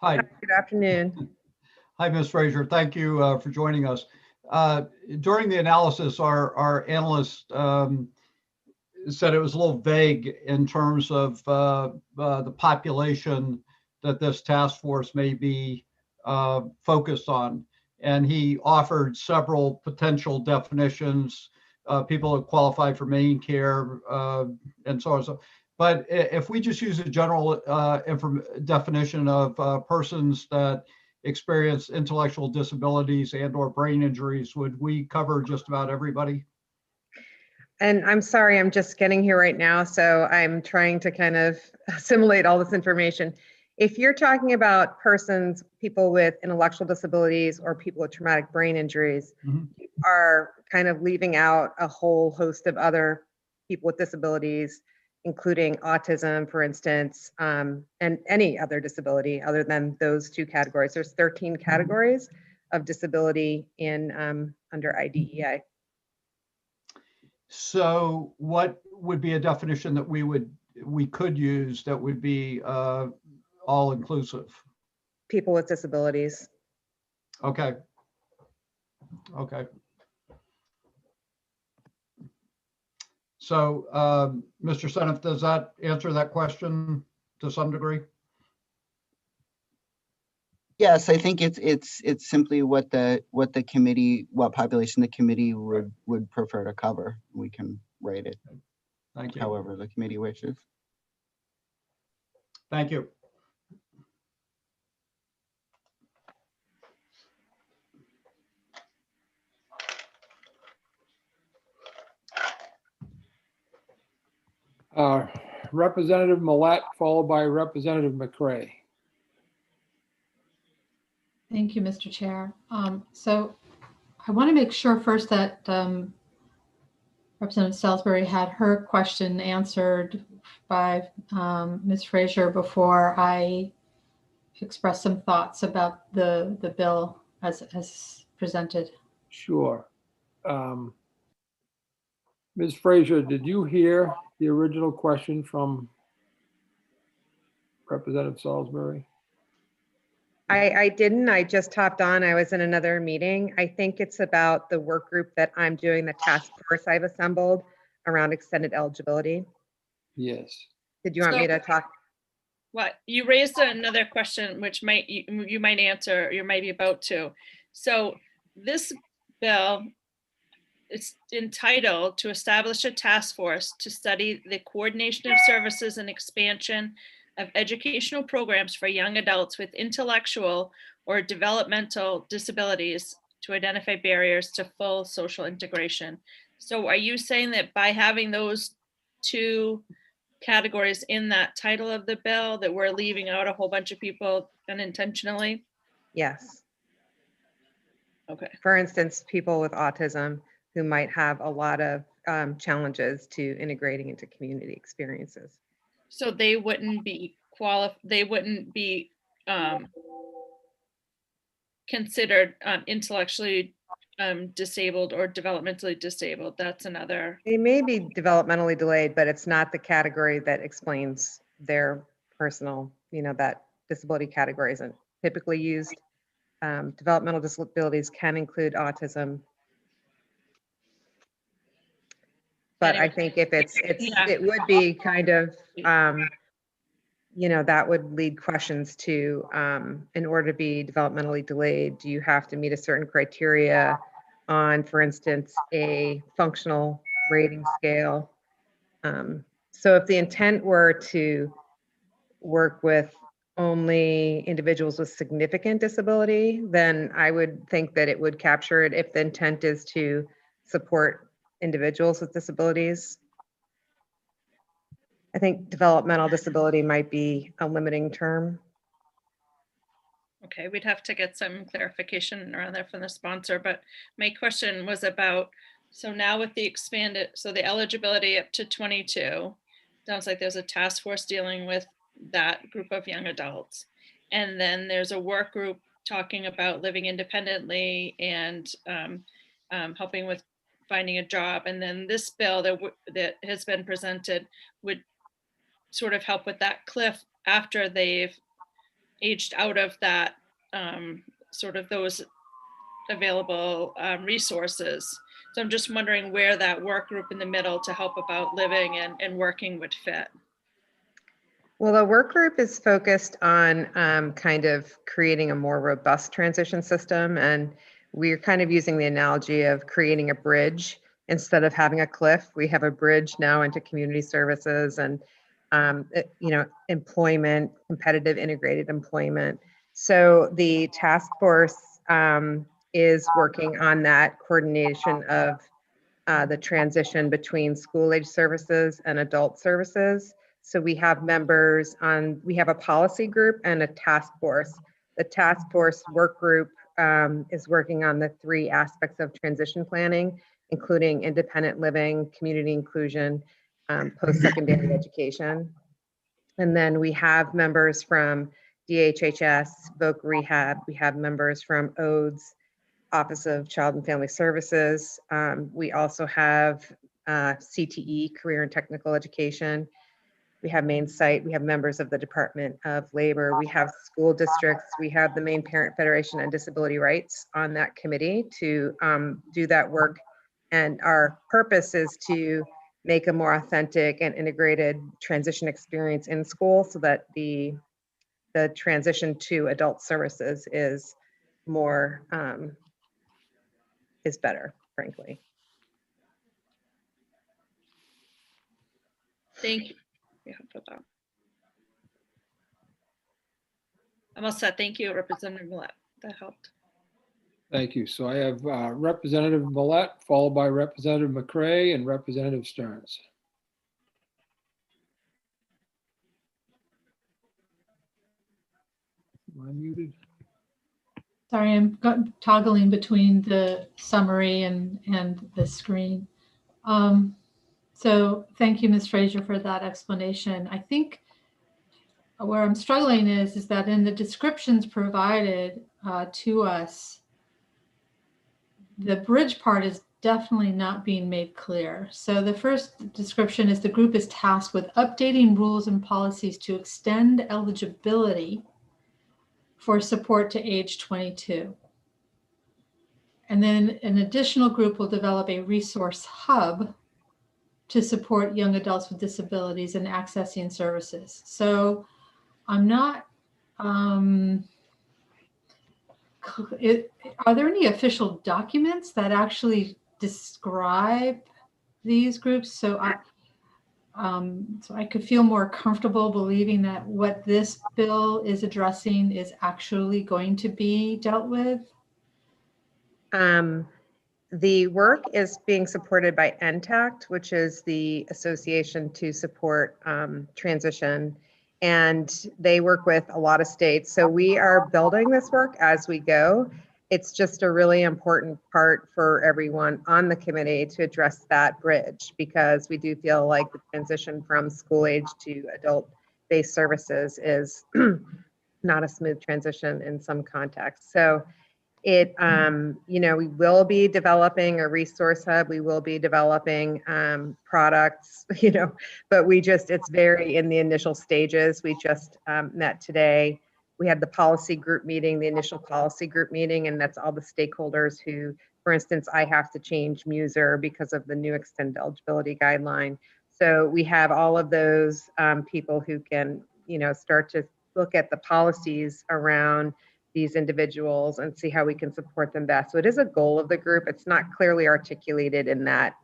Hi. Good afternoon. Hi, Ms. Fraser. Thank you for joining us. During the analysis, our analyst said it was a little vague in terms of the population that this task force may be focused on. And he offered several potential definitions, people that qualify for main care and so on. But if we just use a general definition of persons that experience intellectual disabilities and or brain injuries, would we cover just about everybody? And I'm sorry, I'm just getting here right now, so I'm trying to kind of assimilate all this information. If you're talking about people with intellectual disabilities or people with traumatic brain injuries, you are kind of leaving out a whole host of other people with disabilities, including autism, for instance, and any other disability other than those two categories. There's 13 categories of disability in under IDEA. So what would be a definition that we could use that would be all inclusive? People with disabilities. Okay. Okay. So, Mr. Seneff, does that answer that question to some degree? Yes, I think it's simply what population the committee would prefer to cover. We can write it. Thank you. However the committee wishes. Thank you. Representative Millet, followed by Representative McCray. Thank you, Mr. Chair. So I want to make sure first that Representative Salisbury had her question answered by Ms. Fraser before I express some thoughts about the bill as presented. Sure. Ms. Fraser, did you hear the original question from Representative Salisbury? I didn't, I just hopped on. I was in another meeting. I think it's about the work group that I'm doing, the task force I've assembled around extended eligibility. Yes. Did you want me to talk? Well, you raised another question, which you might answer, you might be about to. So this bill is entitled to establish a task force to study the coordination of services and expansion of educational programs for young adults with intellectual or developmental disabilities to identify barriers to full social integration. So are you saying that by having those two categories in that title of the bill that we're leaving out a whole bunch of people unintentionally? Yes. Okay. For instance, people with autism who might have a lot of challenges to integrating into community experiences. So they wouldn't be considered intellectually disabled or developmentally disabled. That's another. They may be developmentally delayed, but it's not the category that explains their personal, that disability category isn't typically used. Developmental disabilities can include autism. But I think if it would be kind of, that would lead questions to, in order to be developmentally delayed, do you have to meet a certain criteria on, for instance, a functional rating scale? So if the intent were to work with only individuals with significant disability, then I would think that it would capture it. If the intent is to support individuals with disabilities, I think developmental disability might be a limiting term. Okay, we'd have to get some clarification around that from the sponsor, but my question was about, so now with the expanded, so the eligibility up to 22, sounds like there's a task force dealing with that group of young adults. And then there's a work group talking about living independently and helping with finding a job. And then this bill that has been presented would sort of help with that cliff after they've aged out of that sort of those available resources. So I'm just wondering where that work group in the middle to help about living and working would fit. Well, the work group is focused on kind of creating a more robust transition system. And we're kind of using the analogy of creating a bridge. Instead of having a cliff, we have a bridge now into community services and employment, competitive integrated employment. So the task force is working on that coordination of the transition between school age services and adult services. So we have members on, we have a policy group and a task force. The task force work group is working on the 3 aspects of transition planning, including independent living, community inclusion, post-secondary education. And then we have members from DHHS, Voc Rehab. We have members from ODES, Office of Child and Family Services. We also have CTE, Career and Technical Education. We have Maine Site. We have members of the Department of Labor. We have school districts. We have the Maine Parent Federation and Disability Rights on that committee to do that work. And our purpose is to make a more authentic and integrated transition experience in school so that the transition to adult services is more, is better, frankly. Thank you. Yeah, for that. I'm all set. Thank you, Representative Millette. That helped. Thank you. So I have Representative Millette, followed by Representative McCray and Representative Stearns. Am I muted? Sorry, I'm toggling between the summary and the screen. So thank you, Ms. Fraser, for that explanation. I think where I'm struggling is that in the descriptions provided to us, the bridge part is definitely not being made clear. So the first description is the group is tasked with updating rules and policies to extend eligibility for support to age 22. And then an additional group will develop a resource hub to support young adults with disabilities in accessing services. So I'm not, are there any official documents that actually describe these groups? So I could feel more comfortable believing that what this bill is addressing is actually going to be dealt with. The work is being supported by NTACT, which is the Association to Support Transition, and they work with a lot of states. So we are building this work as we go. It's just a really important part for everyone on the committee to address that bridge, because we do feel like the transition from school age to adult-based services is not a smooth transition in some contexts. So it, we will be developing a resource hub. We will be developing products, but it's very in the initial stages. We just met today. We had the policy group meeting, the initial policy group meeting, and that's all the stakeholders who, for instance, I have to change MUSER because of the new extended eligibility guideline. So we have all of those people who can, start to look at the policies around these individuals and see how we can support them best. So it is a goal of the group. It's not clearly articulated in that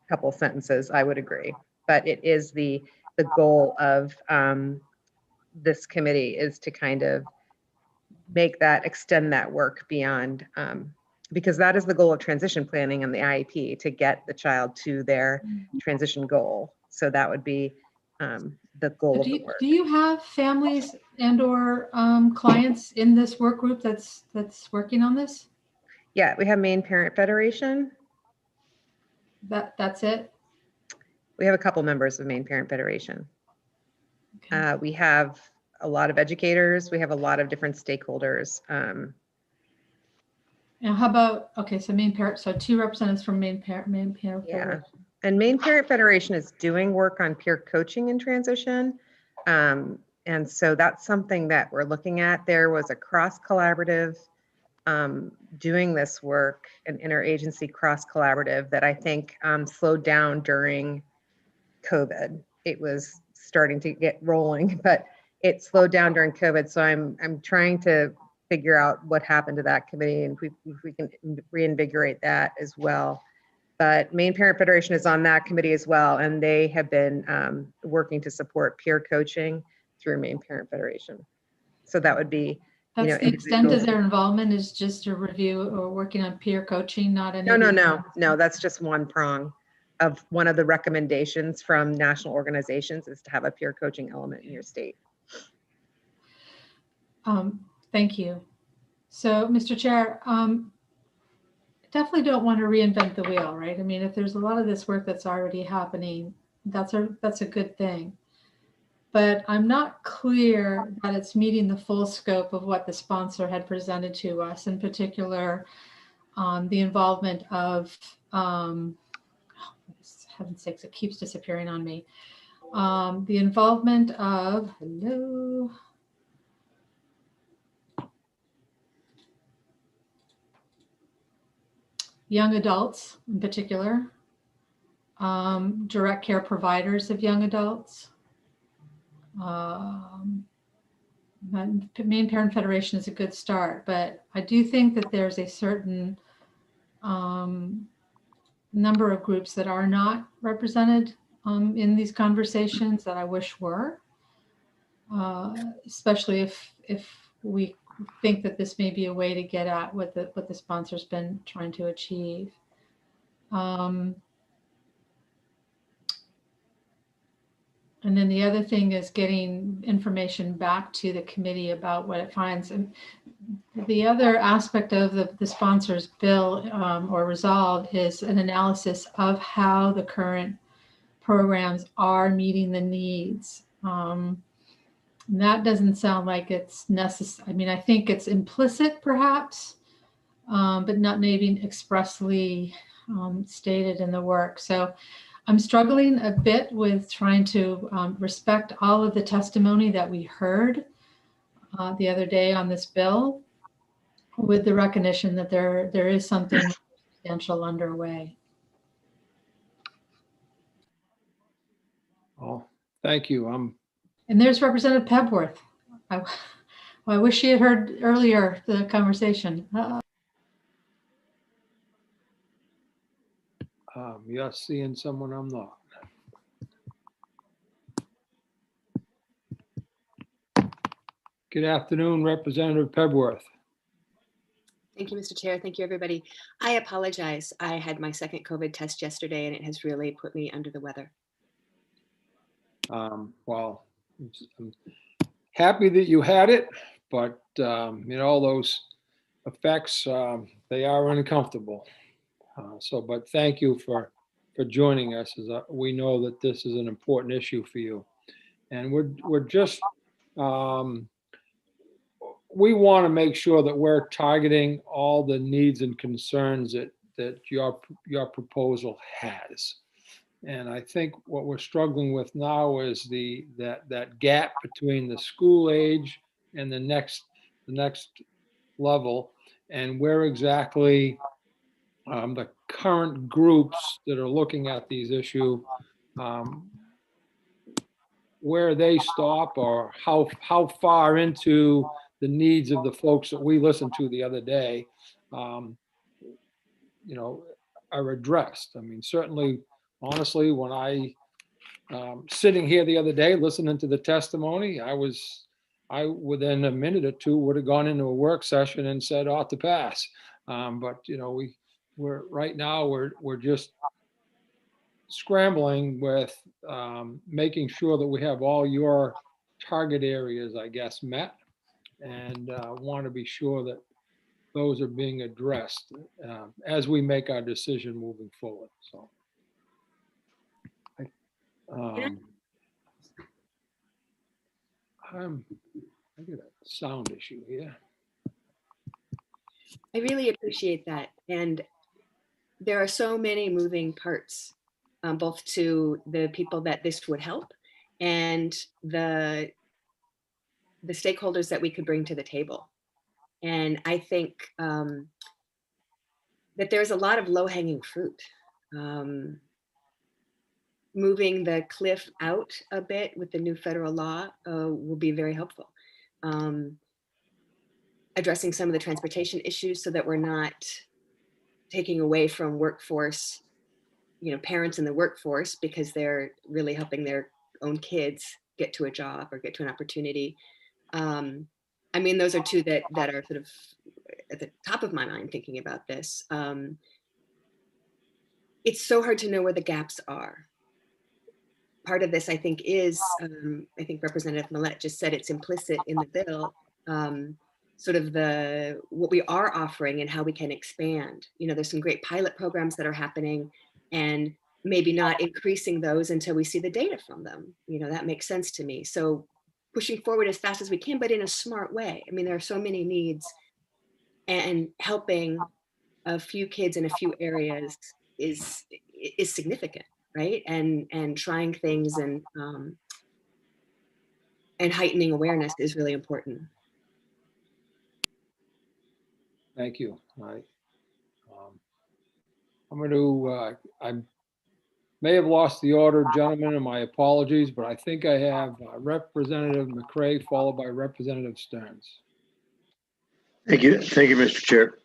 couple sentences, I would agree. But it is the goal of this committee is to kind of extend that work beyond, because that is the goal of transition planning and the IEP, to get the child to their transition goal. So that would be the goal of the work. Do you have families and or clients in this work group that's working on this? Yeah, we have Maine Parent Federation. That's it? We have a couple members of Maine Parent Federation. Okay. We have a lot of educators. We have a lot of different stakeholders. And how about, okay, so Maine Parent, so 2 representatives from Maine Parent Yeah. Federation. And Maine Parent Federation is doing work on peer coaching in transition. And so that's something that we're looking at. There was a cross collaborative doing this work, an interagency cross collaborative that I think slowed down during COVID. It was starting to get rolling, but it slowed down during COVID. So I'm trying to figure out what happened to that committee and if we can reinvigorate that as well. But Maine Parent Federation is on that committee as well, and they have been working to support peer coaching through Maine Parent Federation. So that would be know, That's the extent of individuals. their involvement, is just a review or working on peer coaching, not any. No, that's just one prong of one of the recommendations from national organizations, is to have a peer coaching element in your state. Thank you. So, Mr. Chair, definitely don't want to reinvent the wheel, right? I mean, if there's a lot of this work that's already happening, that's a good thing. But I'm not clear that it's meeting the full scope of what the sponsor had presented to us, in particular, the involvement of, heaven's sakes, it keeps disappearing on me. The involvement of, hello. Young adults in particular, direct care providers of young adults. Maine Parent Federation is a good start, but I do think that there's a certain number of groups that are not represented in these conversations that I wish were, especially if we think that this may be a way to get at what the sponsor's been trying to achieve. And then the other thing is getting information back to the committee about what it finds. And the other aspect of the sponsor's bill or resolve is an analysis of how the current programs are meeting the needs. That doesn't sound like it's necessary. I mean, I think it's implicit perhaps, but not maybe expressly stated in the work. So I'm struggling a bit with trying to respect all of the testimony that we heard the other day on this bill, with the recognition that there is something substantial underway. Oh, thank you. And there's Representative Pebworth. I wish she had heard earlier the conversation. You're seeing someone I'm not. Good afternoon, Representative Pebworth. Thank you, Mr. Chair. Thank you, everybody. I apologize. I had my second COVID test yesterday, and it has really put me under the weather. Well, I'm happy that you had it, but you know, those effects, they are uncomfortable. But thank you for joining us, as we know that this is an important issue for you. And we're just, we want to make sure that we're targeting all the needs and concerns that your proposal has. And I think what we're struggling with now is that gap between the school age and the next level, and where exactly the current groups that are looking at these issues, where they stop, or how far into the needs of the folks that we listened to the other day, you know, are addressed. I mean, certainly, honestly, when I sitting here the other day listening to the testimony, I within a minute or two would have gone into a work session and said ought to pass. But you know, we're right now we're just scrambling with making sure that we have all your target areas, I guess, met, and want to be sure that those are being addressed as we make our decision moving forward. So I get a sound issue here. I really appreciate that. And there are so many moving parts, both to the people that this would help and the stakeholders that we could bring to the table. And I think that there's a lot of low-hanging fruit. Moving the cliff out a bit with the new federal law will be very helpful. Addressing some of the transportation issues so that we're not taking away from workforce, you know, parents in the workforce, because they're really helping their own kids get to a job or get to an opportunity. I mean, those are two that are sort of at the top of my mind thinking about this. It's so hard to know where the gaps are. Part of this, I think, is, I think Representative Millett just said it's implicit in the bill, sort of what we are offering and how we can expand. You know, there's some great pilot programs that are happening, and maybe not increasing those until we see the data from them. You know, that makes sense to me. So pushing forward as fast as we can, but in a smart way. I mean, there are so many needs, and helping a few kids in a few areas is significant, right? And trying things and heightening awareness is really important. Thank you. I'm going to, I may have lost the order, gentlemen, and my apologies, but I think I have Representative McCray followed by Representative Stearns. Thank you, Mr. Chair.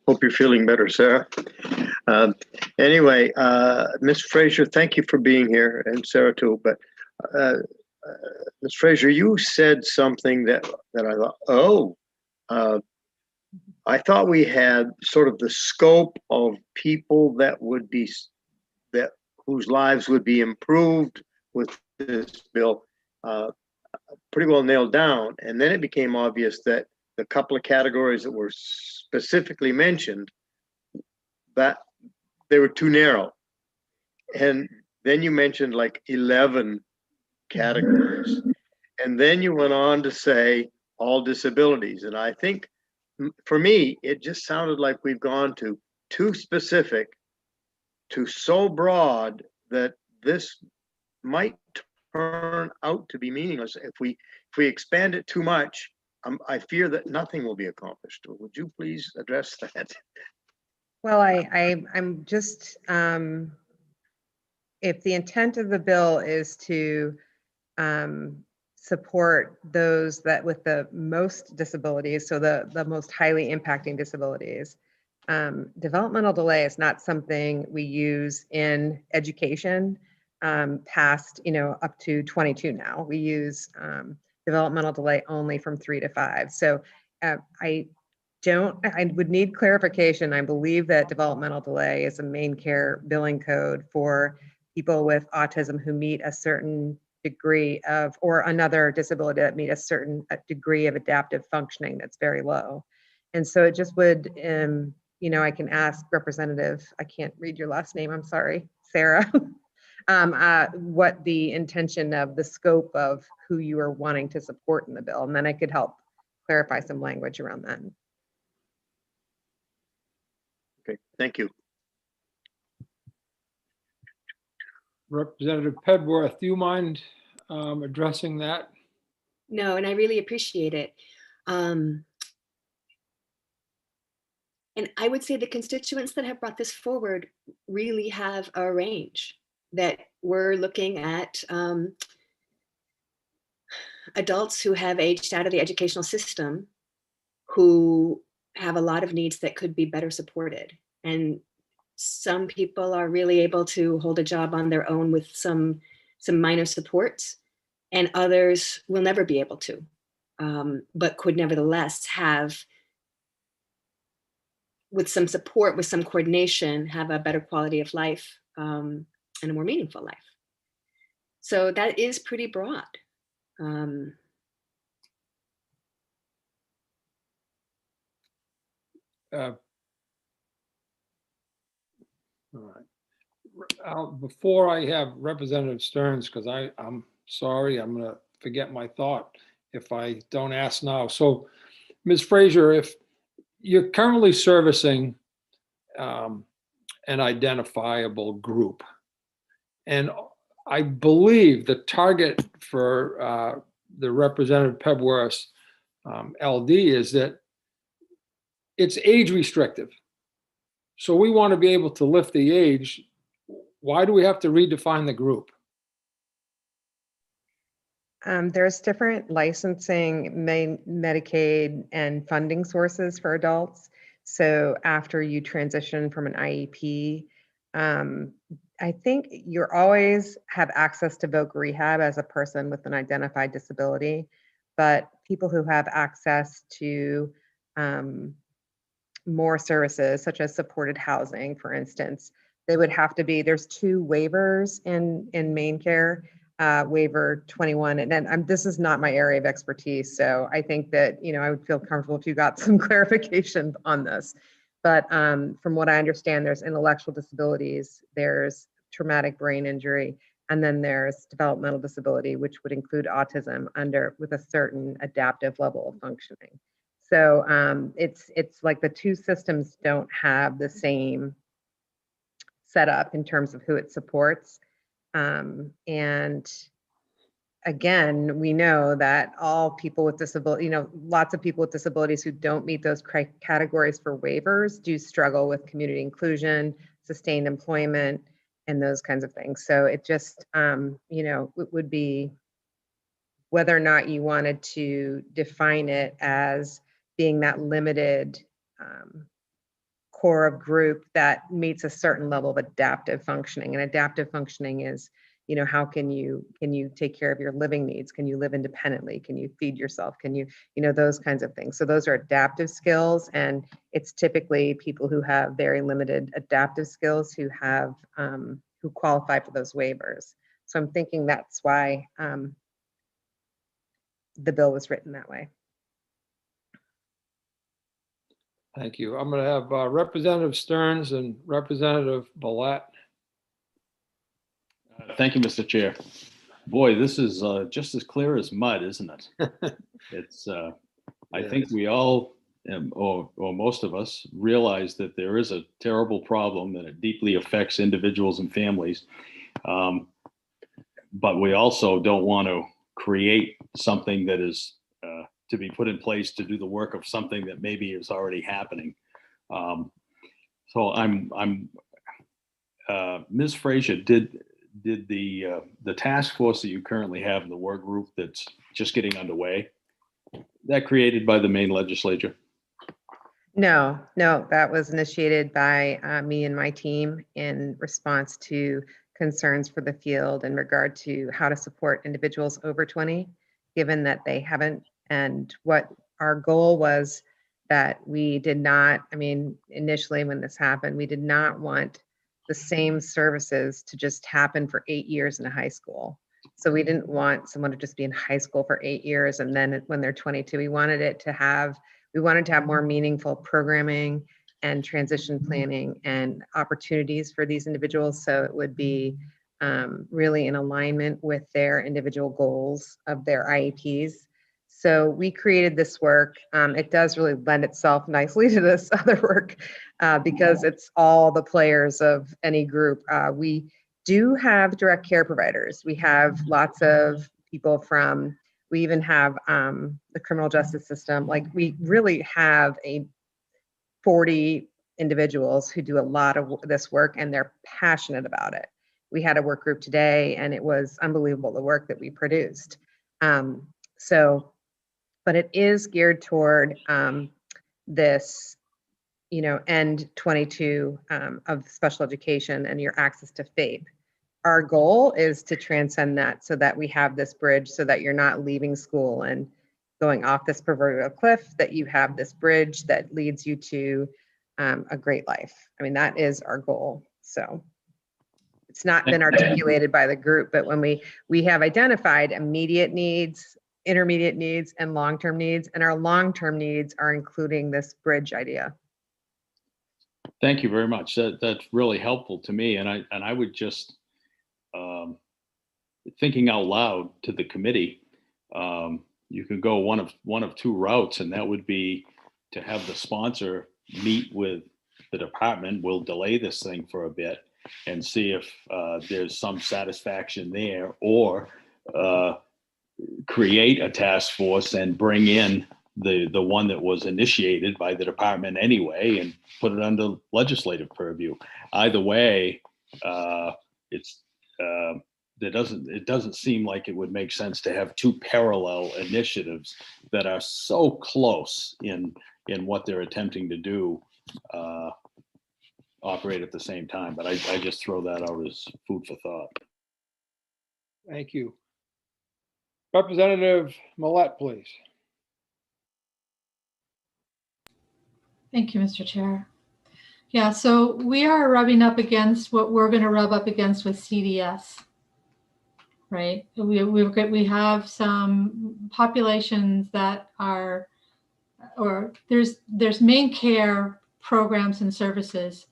Hope you're feeling better, Sarah. Anyway, Ms. Fraser, thank you for being here, and Sarah too. But Ms. Fraser, you said something that I thought, oh, I thought we had sort of the scope of people that would be whose lives would be improved with this bill pretty well nailed down, and then it became obvious that the couple of categories that were specifically mentioned, that they were too narrow. And then you mentioned like 11 categories. And then you went on to say all disabilities. And I think for me, it just sounded like we've gone to too specific, to so broad that this might turn out to be meaningless. If we expand it too much, I fear that nothing will be accomplished. Would you please address that? Well, I'm just, if the intent of the bill is to support those that with the most disabilities, so the most highly impacting disabilities, developmental delay is not something we use in education past, up to 22 now. We use developmental delay only from 3 to 5. So I would need clarification. I believe that developmental delay is a main care billing code for people with autism who meet a certain degree of, or another disability that meet a certain degree of adaptive functioning that's very low. And so it just would, I can ask Representative, I can't read your last name, I'm sorry, Sarah, what the intention of the scope of who you are wanting to support in the bill. And then I could help clarify some language around that. Okay, thank you. Representative Pedworth, do you mind addressing that? No, and I really appreciate it. And I would say the constituents that have brought this forward really have a range, that we're looking at adults who have aged out of the educational system, who have a lot of needs that could be better supported. And some people are really able to hold a job on their own with some minor supports, and others will never be able to, but could nevertheless have, with some support, with some coordination, have a better quality of life and a more meaningful life. So that is pretty broad. All right. Before I have Representative Stearns, because I'm sorry, I'm going to forget my thought if I don't ask now. So, Ms. Fraser, if you're currently servicing an identifiable group, and I believe the target for the Representative Pedworth's LD is that it's age restrictive. So we want to be able to lift the age. Why do we have to redefine the group? There's different licensing, Medicaid, and funding sources for adults. So after you transition from an IEP, I think you always have access to voc rehab as a person with an identified disability. but people who have access to more services, such as supported housing, for instance, they would have to be, there's 2 waivers in main care, waiver 21. And then this is not my area of expertise. So I think that, I would feel comfortable if you got some clarification on this. But from what I understand, there's intellectual disabilities, there's traumatic brain injury, and then there's developmental disability, which would include autism with a certain adaptive level of functioning. So it's like the 2 systems don't have the same setup in terms of who it supports. And again, we know that all people with disability, lots of people with disabilities who don't meet those categories for waivers do struggle with community inclusion, sustained employment, and those kinds of things. So it just, it would be whether or not you wanted to define it as being that limited core of group that meets a certain level of adaptive functioning. And adaptive functioning is, how can you take care of your living needs? Can you live independently? Can you feed yourself? Can you, those kinds of things. So those are adaptive skills. And it's typically people who have very limited adaptive skills who have, who qualify for those waivers. So I'm thinking that's why the bill was written that way. Thank you. I'm going to have Representative Stearns and Representative Ballat. Thank you, Mr. Chair. Boy, this is just as clear as mud, isn't it? It's. I think we all, or most of us, realize that there is a terrible problem and it deeply affects individuals and families. But we also don't want to create something that is to be put in place to do the work of something that maybe is already happening. So Ms. Frazier, did the task force that you currently have in the work group that's just getting underway, that created by the Maine legislature? No, that was initiated by me and my team in response to concerns for the field in regard to how to support individuals over 20, given that they haven't. And what our goal was that we did not, initially when this happened, we did not want the same services to just happen for 8 years in a high school. So we didn't want someone to just be in high school for 8 years and then when they're 22, we wanted to have more meaningful programming and transition planning and opportunities for these individuals. So it would be really in alignment with their individual goals of their IEPs. So we created this work. It does really lend itself nicely to this other work because it's all the players of any group. We do have direct care providers. We have lots of people we even have the criminal justice system. Like we really have 40 individuals who do a lot of this work and they're passionate about it. We had a work group today and it was unbelievable, the work that we produced. But it is geared toward this, end 22 of special education and your access to FAPE. Our goal is to transcend that so that we have this bridge so that you're not leaving school and going off this proverbial cliff, that you have this bridge that leads you to a great life. That is our goal. So it's not been articulated by the group, but when we have identified immediate needs, intermediate needs, and long-term needs, and our long-term needs are including this bridge idea. Thank you very much. That's really helpful to me. And I would just, thinking out loud to the committee, you can go one of 2 routes, and that would be to have the sponsor meet with the department. We'll delay this thing for a bit and see if there's some satisfaction there, or create a task force and bring in the one that was initiated by the department anyway and put it under legislative purview. Either way, it doesn't seem like it would make sense to have 2 parallel initiatives that are so close in what they're attempting to do, operate at the same time. But I just throw that out as food for thought. Thank you. Representative Millet, please. Thank you, Mr. Chair. Yeah, so we are rubbing up against what we're going to rub up against with CDS, right? We have some populations that are, or there's main care programs and services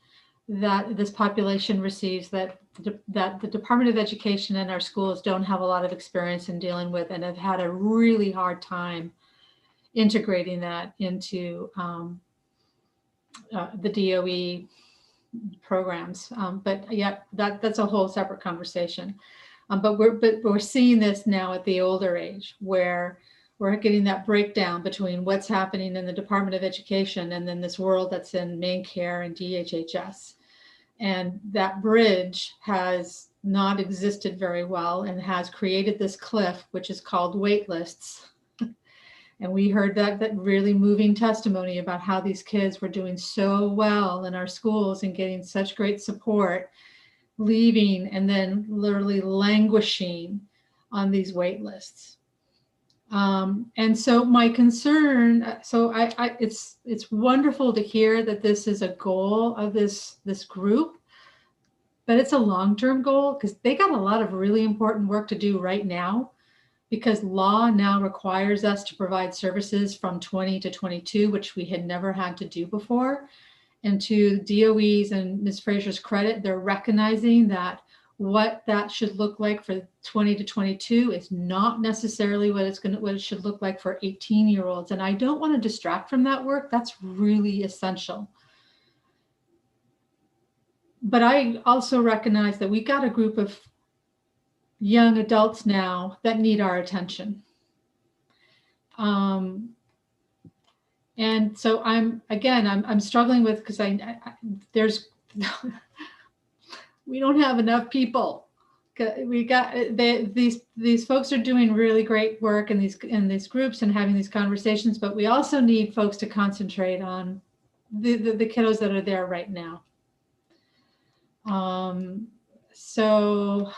that this population receives that the Department of Education and our schools don't have a lot of experience in dealing with, and have had a really hard time integrating that into the DOE programs. But yeah, that's a whole separate conversation. But we're seeing this now at the older age, where we're getting that breakdown between what's happening in the Department of Education and then this world that's in main care and DHHS. And that bridge has not existed very well and has created this cliff, which is called wait lists. And we heard that really moving testimony about how these kids were doing so well in our schools and getting such great support, leaving and then literally languishing on these wait lists. And so my concern, so it's wonderful to hear that this is a goal of this group, but it's a long-term goal because they got a lot of really important work to do right now, because law now requires us to provide services from 20 to 22, which we had never had to do before. And to DOE's and Ms. Fraser's credit, they're recognizing that what that should look like for 20 to 22 is not necessarily what it should look like for 18-year-olds. And I don't want to distract from that work. That's really essential. But I also recognize that we got a group of young adults now that need our attention. And so I'm struggling with, because we don't have enough people. We got these folks are doing really great work in these groups and having these conversations, but we also need folks to concentrate on the kiddos that are there right now. So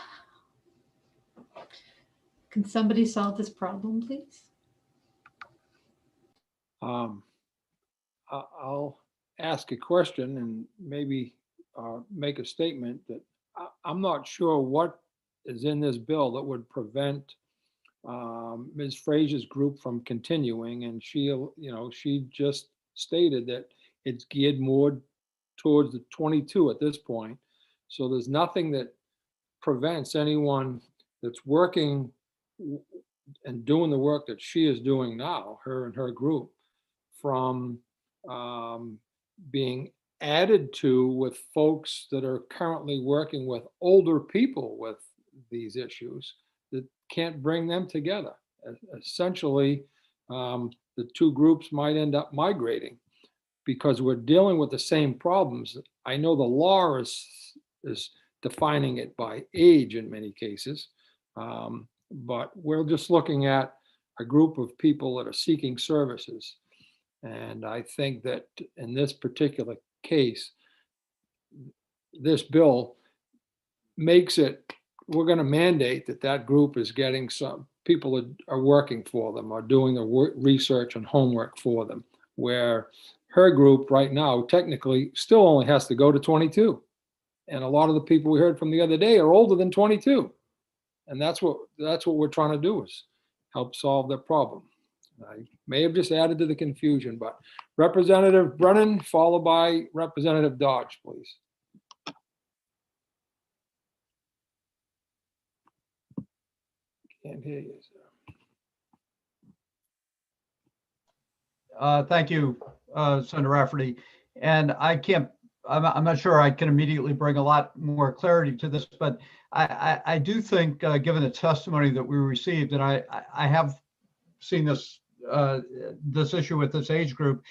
can somebody solve this problem, please? I'll ask a question and maybe make a statement that I'm not sure what is in this bill that would prevent Ms. Fraser's group from continuing. And she just stated that it's geared more towards the 22 at this point. So there's nothing that prevents anyone that's working and doing the work that she is doing now, her and her group, from being added to with folks that are currently working with older people with these issues that can't bring them together. Essentially, the two groups might end up migrating because we're dealing with the same problems. I know the law is defining it by age in many cases, but we're just looking at a group of people that are seeking services. And I think that in this particular case, this bill makes it, we're going to mandate that group is getting some people that are working for them or doing the research and homework for them, where her group right now technically still only has to go to 22. And a lot of the people we heard from the other day are older than 22. And that's what we're trying to do, is help solve the problem. I may have just added to the confusion, but Representative Brennan, followed by Representative Dodge, please. Can't hear you, sir. Thank you, Senator Rafferty. And I'm not sure I can immediately bring a lot more clarity to this, but I do think, given the testimony that we received, and I have seen this issue with this age group,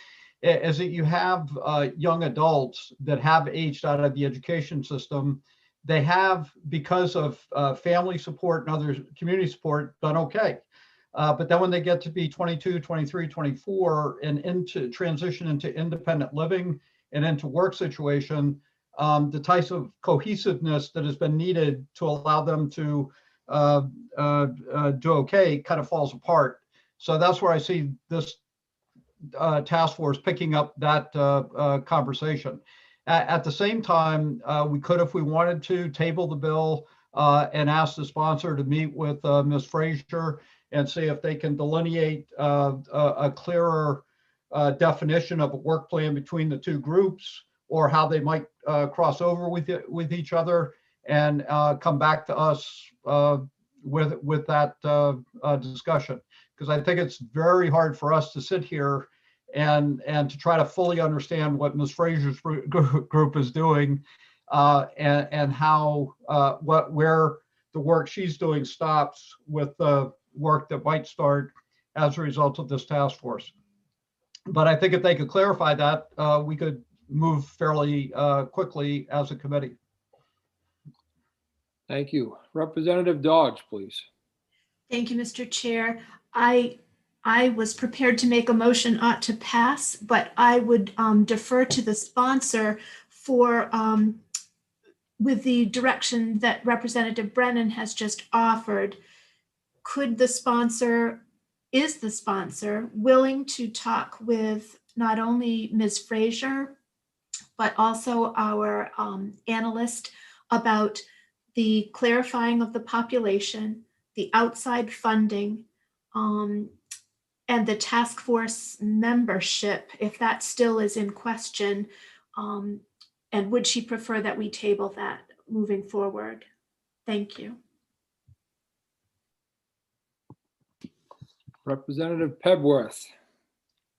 is that you have young adults that have aged out of the education system. They have, because of family support and other community support, done okay. But then when they get to be 22, 23, 24, and transition into independent living and into work situation, the types of cohesiveness that has been needed to allow them to do okay, kind of falls apart. So that's where I see this task force picking up that conversation. At the same time, we could, if we wanted to, table the bill and ask the sponsor to meet with Ms. Frazier and see if they can delineate a clearer definition of a work plan between the two groups, or how they might cross over with each other, and come back to us with that discussion. Because I think it's very hard for us to sit here and to try to fully understand what Ms. Frazier's group is doing, and how where the work she's doing stops with the work that might start as a result of this task force. But I think if they could clarify that, we could move fairly quickly as a committee. Thank you. Representative Dodge, please. Thank you, Mr. Chair. I was prepared to make a motion ought to pass, but I would defer to the sponsor for with the direction that Representative Brennan has just offered. Could the sponsor, is the sponsor willing to talk with not only Ms. Frazier, but also our analyst about the clarifying of the population, the outside funding, and the task force membership, if that still is in question? And would she prefer that we table that moving forward? Thank you. Representative Pebworth.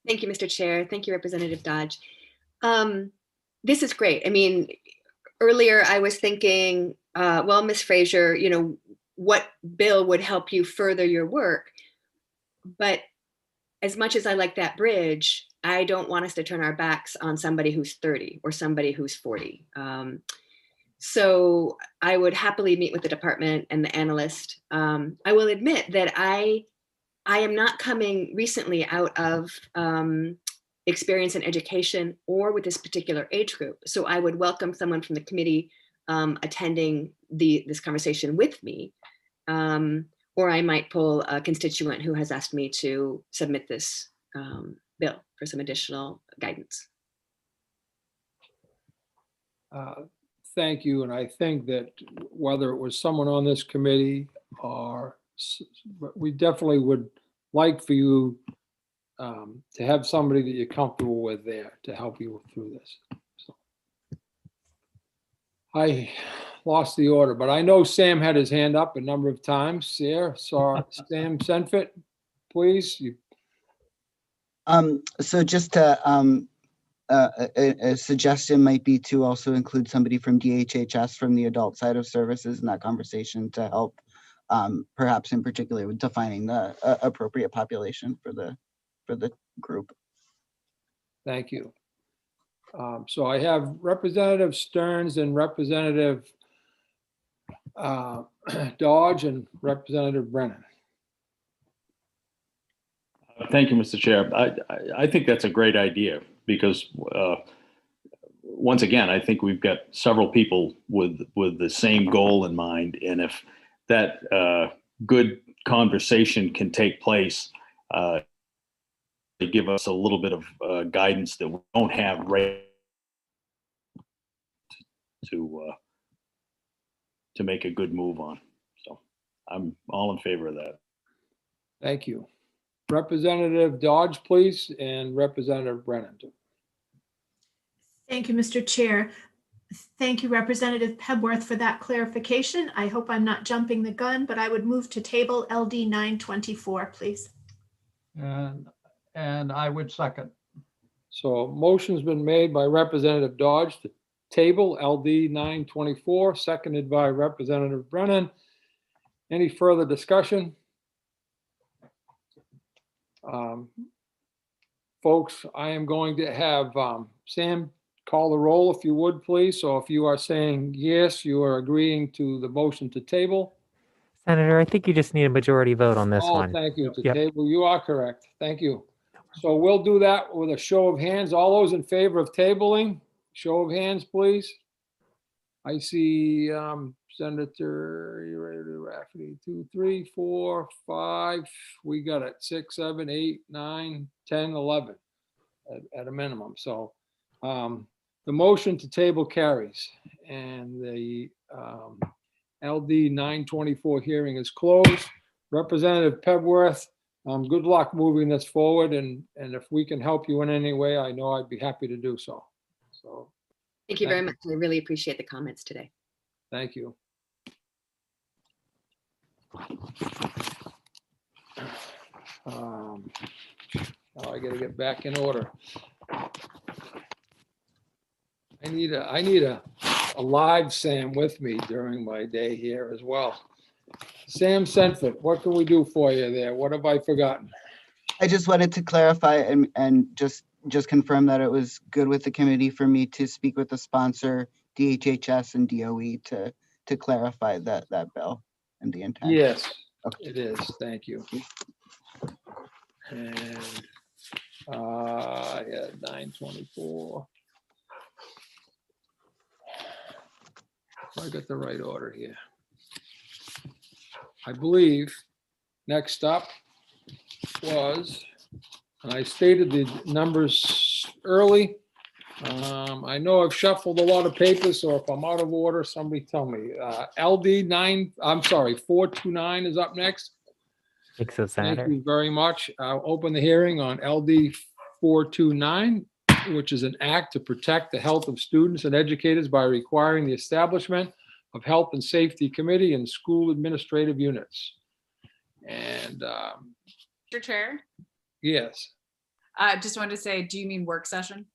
Thank you, Mr. Chair. Thank you, Representative Dodge. This is great. I mean, earlier I was thinking, well, Ms. Frazier, you know, what bill would help you further your work? But as much as I like that bridge, I don't want us to turn our backs on somebody who's 30 or somebody who's 40. So I would happily meet with the department and the analyst. I will admit that I am not coming recently out of experience in education or with this particular age group. So I would welcome someone from the committee attending this conversation with me. Or I might pull a constituent who has asked me to submit this bill for some additional guidance. Thank you. And I think that whether it was someone on this committee or we definitely would like for you to have somebody that you're comfortable with there to help you through this. So I lost the order, but I know Sam had his hand up a number of times. Sarah, saw Sam Senfit, please. So just to, a suggestion might be to also include somebody from DHHS, from the adult side of services, in that conversation to help, perhaps in particular with defining the appropriate population for the group. Thank you. So I have Representative Stearns and Representative Dodge and Representative Brennan. Thank you, Mr. Chair. I think that's a great idea because once again, I think we've got several people with the same goal in mind. And if that good conversation can take place, they give us a little bit of guidance that we don't have right to make a good move on. So I'm all in favor of that. Thank you. Representative Dodge, please, and Representative Brennan. Thank you, Mr. Chair. Thank you, Representative Pebworth, for that clarification. I hope I'm not jumping the gun, but I would move to table LD 924, please. And I would second. So a motion's been made by Representative Dodge to table LD 924, seconded by Representative Brennan. Any further discussion? Folks, I am going to have Sam call the roll, if you would, please. So if you are saying yes, you are agreeing to the motion to table. Senator, I think you just need a majority vote on this one. Thank you. To table, you are correct. Thank you. So we'll do that with a show of hands. All those in favor of tabling, show of hands, please. I see Senator Rafferty, 2, 3, 4, 5. We got it, 6, 7, 8, 9, 10, 11 at a minimum. So the motion to table carries, and the LD 924 hearing is closed. Representative Pebworth, good luck moving this forward, and if we can help you in any way, I know I'd be happy to do so. So Thank you very much. I really appreciate the comments today. thank you. Now I gotta get back in order. I need a live Sam with me during my day here as well. Sam Senford, what can we do for you there? What have I forgotten? I just wanted to clarify and just confirm that it was good with the committee for me to speak with the sponsor, DHHS and DOE, to clarify that bill and the intent. Yes, it is. Thank you. And yeah, 924. I got the right order here. I believe next up was, and I stated the numbers early. I know I've shuffled a lot of papers, so if I'm out of order, somebody tell me. LD 429 is up next. Think so, Thank Senator. you very much. I'll open the hearing on LD 429, which is an act to protect the health of students and educators by requiring the establishment of health and safety committee and school administrative units. And Mr. Chair, yes, just wanted to say, do you mean work session?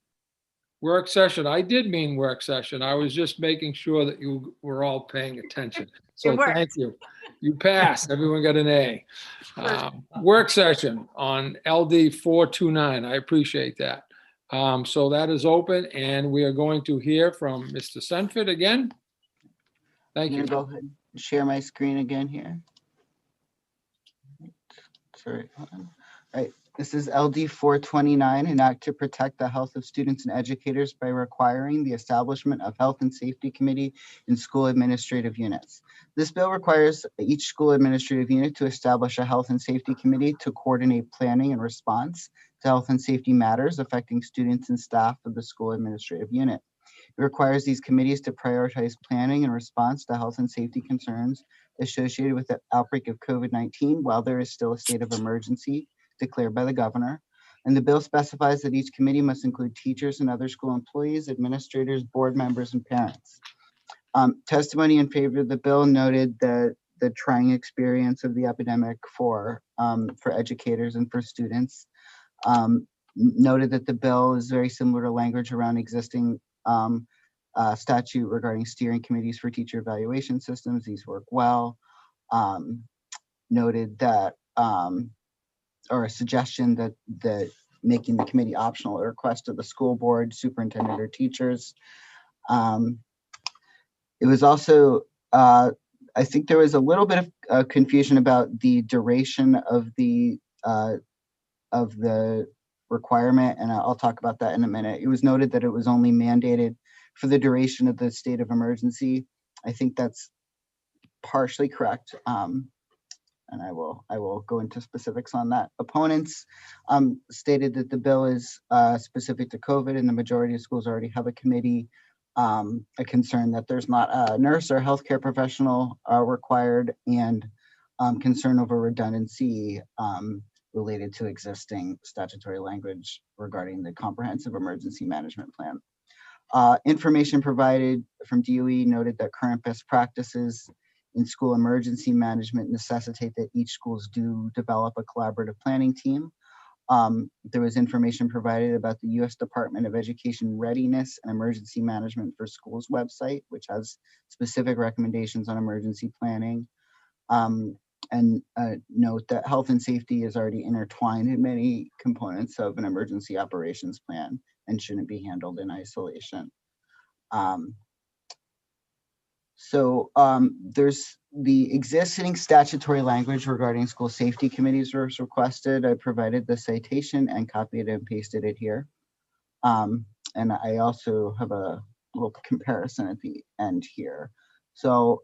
work session. I did mean work session. I was just making sure that you were all paying attention. So thank you. You passed. Everyone got an A. Work session on LD 429. I appreciate that. So that is open, and we are going to hear from Mr. Senford again. Thank you. Go ahead and share my screen again here. Sorry. Hold on. All right. This is LD 429, an act to protect the health of students and educators by requiring the establishment of health and safety committee in school administrative units. This bill requires each school administrative unit to establish a health and safety committee to coordinate planning and response to health and safety matters affecting students and staff of the school administrative unit. It requires these committees to prioritize planning and response to health and safety concerns associated with the outbreak of COVID-19 while there is still a state of emergency declared by the governor. And the bill specifies that each committee must include teachers and other school employees, administrators, board members, and parents. Testimony in favor of the bill noted that the trying experience of the epidemic for educators and for students. Noted that the bill is very similar to language around existing statute regarding steering committees for teacher evaluation systems. These work well. Noted that or a suggestion that making the committee optional at request of the school board, superintendent, or teachers. It was also, I think there was a little bit of confusion about the duration of the requirement, and I'll talk about that in a minute. It was noted that it was only mandated for the duration of the state of emergency. I think that's partially correct. And I will go into specifics on that. Opponents stated that the bill is specific to COVID, and the majority of schools already have a committee. A concern that there's not a nurse or healthcare professional required, and concern over redundancy related to existing statutory language regarding the comprehensive emergency management plan. Information provided from DOE noted that current best practices in school emergency management necessitate that each schools do develop a collaborative planning team. There was information provided about the U.S. Department of Education Readiness and Emergency Management for Schools website, which has specific recommendations on emergency planning. And note that health and safety is already intertwined in many components of an emergency operations plan and shouldn't be handled in isolation. There's the existing statutory language regarding school safety committees was requested. I provided the citation and copied and pasted it here. And I also have a little comparison at the end here. So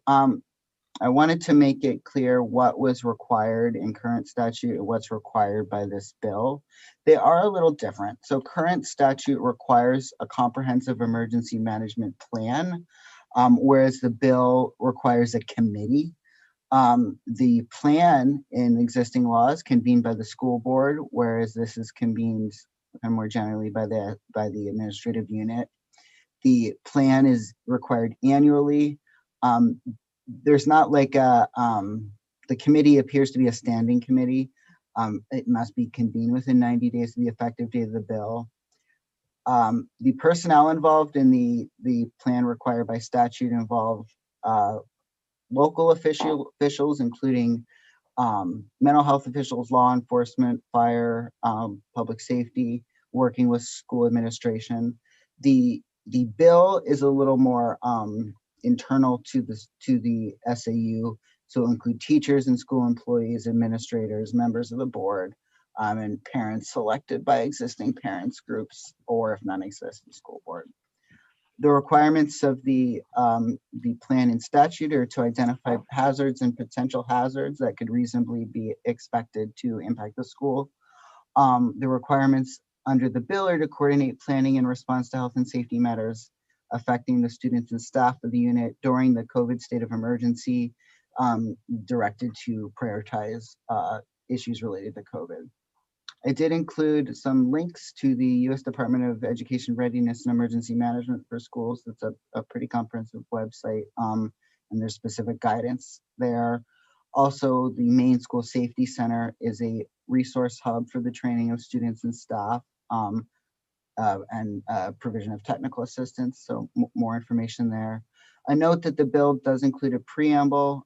I wanted to make it clear what was required in current statute and what's required by this bill. They are a little different. So current statute requires a comprehensive emergency management plan, whereas the bill requires a committee. The plan in existing law is convened by the school board, whereas this is convened more generally by the administrative unit. The plan is required annually. There's not like a, the committee appears to be a standing committee. It must be convened within 90 days of the effective date of the bill. The personnel involved in the plan required by statute involve local officials, including mental health officials, law enforcement, fire, public safety, working with school administration. The bill is a little more internal to the SAU, so it'll include teachers and school employees, administrators, members of the board, and parents selected by existing parents groups, or if non-existent school board. The requirements of the plan and statute are to identify hazards and potential hazards that could reasonably be expected to impact the school. The requirements under the bill are to coordinate planning in response to health and safety matters affecting the students and staff of the unit during the COVID state of emergency, directed to prioritize issues related to COVID. I did include some links to the U.S. Department of Education Readiness and Emergency Management for Schools. That's a pretty comprehensive website, and there's specific guidance there. Also, the Maine School Safety Center is a resource hub for the training of students and staff, and provision of technical assistance, so more information there. A note that the bill does include a preamble.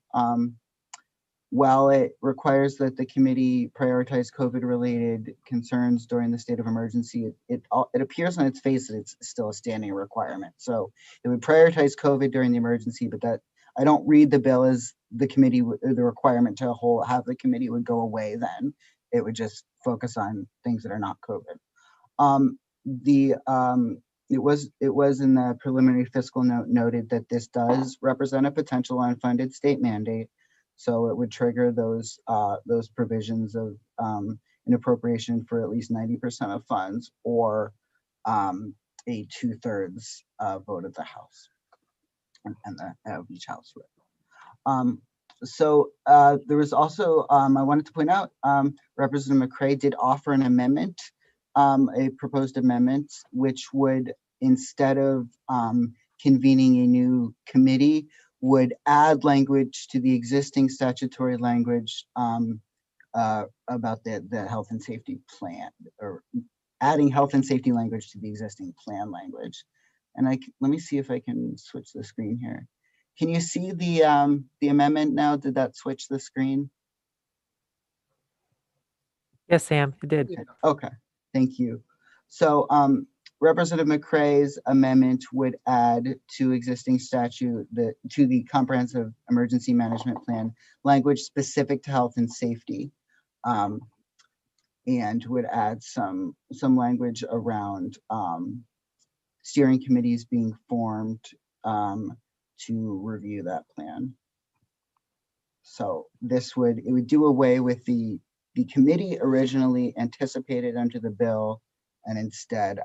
While it requires that the committee prioritize COVID-related concerns during the state of emergency, it appears on its face that it's still a standing requirement. So it would prioritize COVID during the emergency, but that I don't read the bill as the committee, the requirement to have the committee would go away then. It would just focus on things that are not COVID. It was in the preliminary fiscal note noted that this does represent a potential unfunded state mandate. So it would trigger those provisions of an appropriation for at least 90% of funds, or a 2/3 vote of the House and of each House. There was also, I wanted to point out, Representative McCray did offer an amendment, a proposed amendment, which would, instead of convening a new committee, would add language to the existing statutory language about the health and safety plan, or adding health and safety language to the existing plan language. And let me see if I can switch the screen here. Can you see the amendment now? Did that switch the screen? Yes, Sam, it did. Okay, thank you. So Representative McCray's amendment would add to existing statute to the comprehensive emergency management plan language specific to health and safety, and would add some language around steering committees being formed to review that plan. So it would do away with the committee originally anticipated under the bill, and instead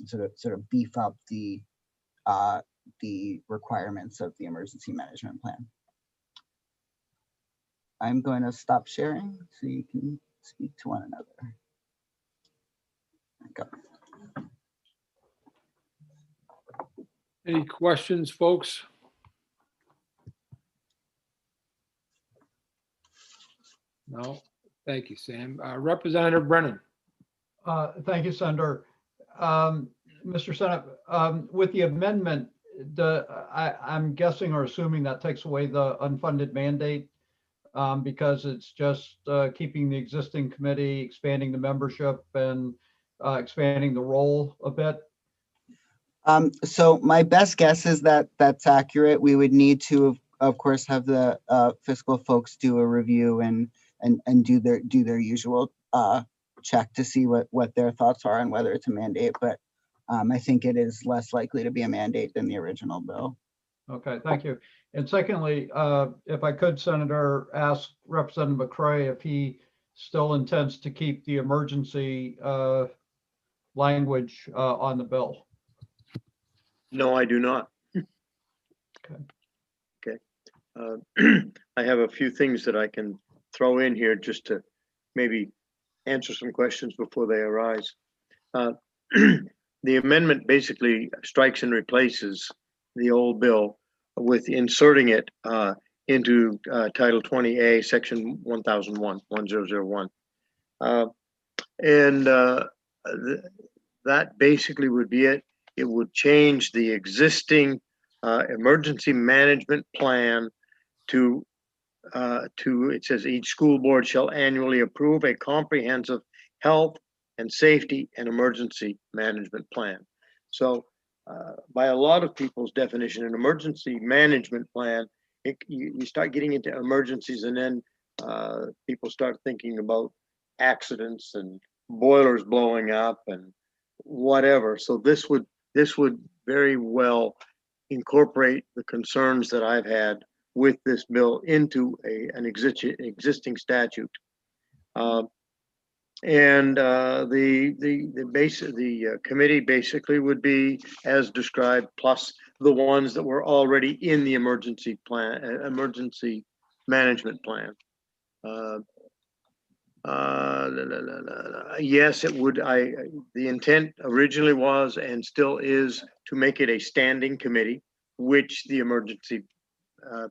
sort of beef up the requirements of the emergency management plan. I'm going to stop sharing so you can speak to one another. Go. Any questions, folks? No, thank you, Sam. Representative Brennan. Thank you, Senator. Mr. Senate, with the amendment, I'm guessing or assuming that takes away the unfunded mandate, because it's just keeping the existing committee, expanding the membership, and expanding the role a bit. So my best guess is that that's accurate. We would need to, of course, have the fiscal folks do a review and do their usual check to see what their thoughts are on whether it's a mandate. But I think it is less likely to be a mandate than the original bill. Okay, thank you. And secondly, if I could, Senator, ask Representative McCray if he still intends to keep the emergency language on the bill. No, I do not. Okay. Okay. I have a few things that I can throw in here just to maybe answer some questions before they arise. The amendment basically strikes and replaces the old bill with inserting it into Title 20A, Section 1001. That basically would be it. It would change the existing emergency management plan to it says each school board shall annually approve a comprehensive health and safety and emergency management plan. So by a lot of people's definition, an emergency management plan, you start getting into emergencies, and then people start thinking about accidents and boilers blowing up and whatever. So this would very well incorporate the concerns that I've had with this bill into an existing statute. The committee basically would be as described, plus the ones that were already in the emergency management plan. Yes, it would. The intent originally was and still is to make it a standing committee, which the emergency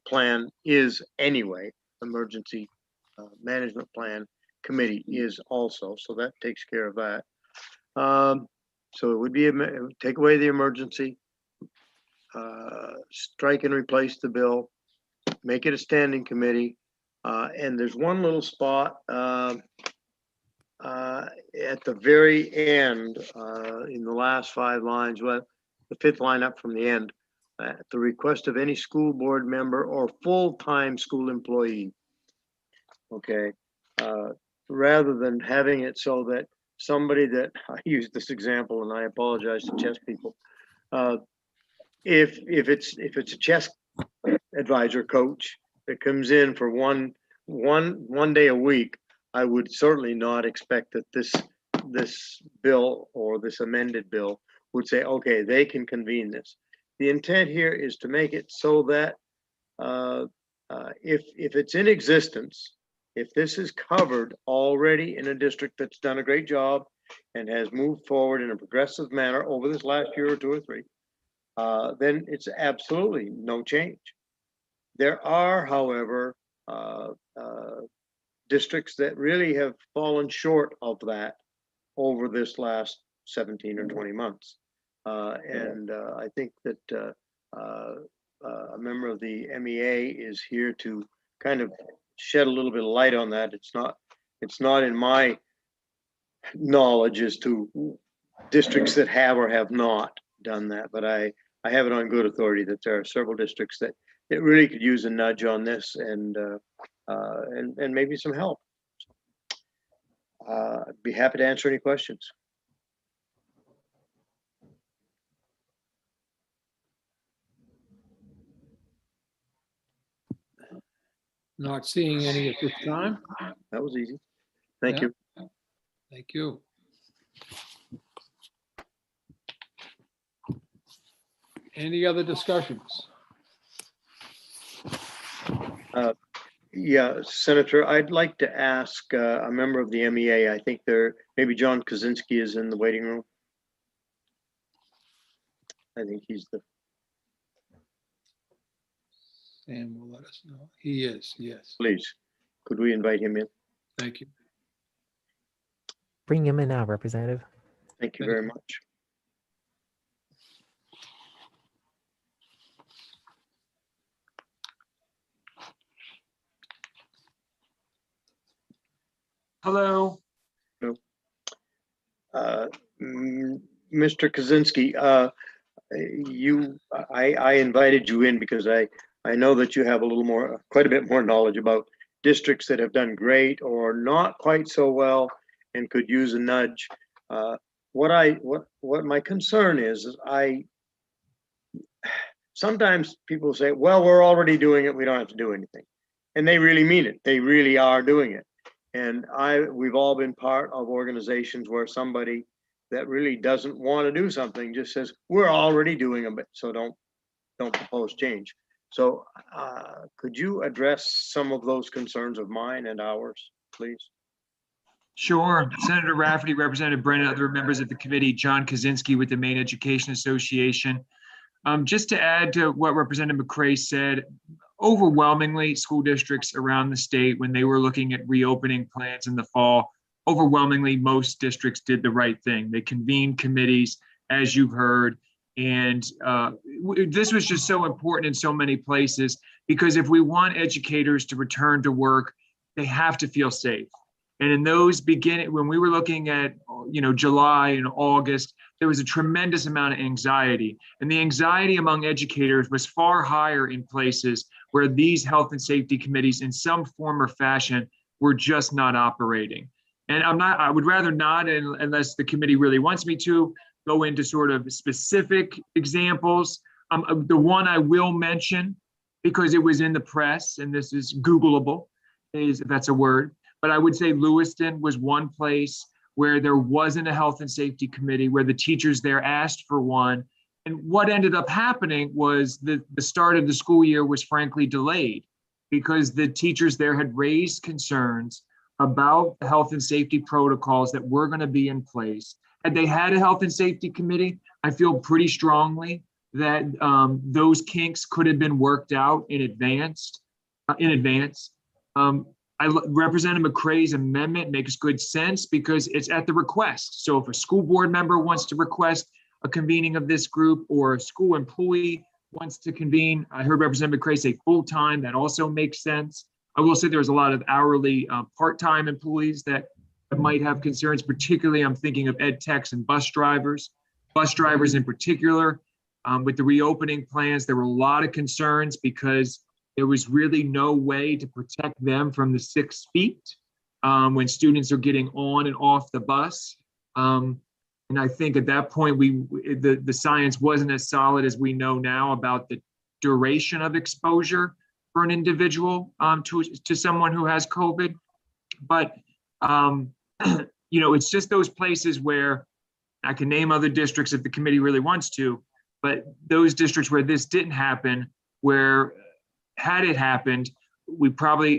plan is anyway. Emergency management plan committee is also, so that takes care of that. So it would be take away the emergency, strike and replace the bill, make it a standing committee, and there's one little spot at the very end in the last 5 lines, well, the 5th line up from the end. At the request of any school board member or full-time school employee. Okay, rather than having it so that somebody that, I used this example and I apologize to chess people. If it's a chess advisor coach that comes in for one day a week, I would certainly not expect that this bill or this amended bill would say, okay, they can convene this. The intent here is to make it so that if it's in existence, if this is covered already in a district that's done a great job and has moved forward in a progressive manner over this last year or 2 or 3, then it's absolutely no change. There are, however, districts that really have fallen short of that over this last 17 or 20 months. I think that a member of the MEA is here to kind of shed a little bit of light on that. It's not in my knowledge as to districts that have or have not done that, but I have it on good authority that there are several districts that really could use a nudge on this and maybe some help. I'd be happy to answer any questions. Not seeing any at this time. That was easy. Thank you. Thank you. Any other discussions? Yeah, Senator, I'd like to ask a member of the MEA, I think maybe John Kaczynski is in the waiting room. I think he's the. Sam will let us know. He is, yes. Please, could we invite him in? Thank you. Bring him in now, Representative. Thank you very much. Hello. Mr. Kaczynski, I invited you in because I know that you have quite a bit more knowledge about districts that have done great or not quite so well and could use a nudge. what my concern is sometimes people say, well, we're already doing it, we don't have to do anything. And they really mean it. They really are doing it. And we've all been part of organizations where somebody that really doesn't want to do something just says, we're already doing it, so don't propose change. So could you address some of those concerns of mine and ours, please? Sure. Senator Rafferty, Representative Brennan, other members of the committee, John Kaczynski with the Maine Education Association. Just to add to what Representative McCray said, overwhelmingly, school districts around the state, when they were looking at reopening plans in the fall, overwhelmingly, most districts did the right thing. They convened committees, as you've heard, and this was just so important in so many places, because if we want educators to return to work, they have to feel safe. And in those when we were looking at, July and August, there was a tremendous amount of anxiety. And the anxiety among educators was far higher in places where these health and safety committees in some form or fashion were just not operating. And I would rather not, unless the committee really wants me to, go into sort of specific examples. The one I will mention, because it was in the press, and this is Googleable, if that's a word, but I would say Lewiston was one place where there wasn't a health and safety committee, where the teachers there asked for one. And what ended up happening was the start of the school year was frankly delayed, because the teachers there had raised concerns about the health and safety protocols that were going to be in place. Had they had a health and safety committee, I feel pretty strongly that those kinks could have been worked out in advance. Representative McCray's amendment makes good sense because it's at the request. So if a school board member wants to request a convening of this group, or a school employee wants to convene, I heard Representative McCray say full-time, that also makes sense. I will say there's a lot of hourly part-time employees that might have concerns, particularly I'm thinking of ed techs and bus drivers in particular. With the reopening plans, there were a lot of concerns because there was really no way to protect them from the 6 feet when students are getting on and off the bus. And I think at that point, the science wasn't as solid as we know now about the duration of exposure for an individual to someone who has COVID. But, it's just those places where I can name other districts if the committee really wants to, but those districts where this didn't happen, where had it happened,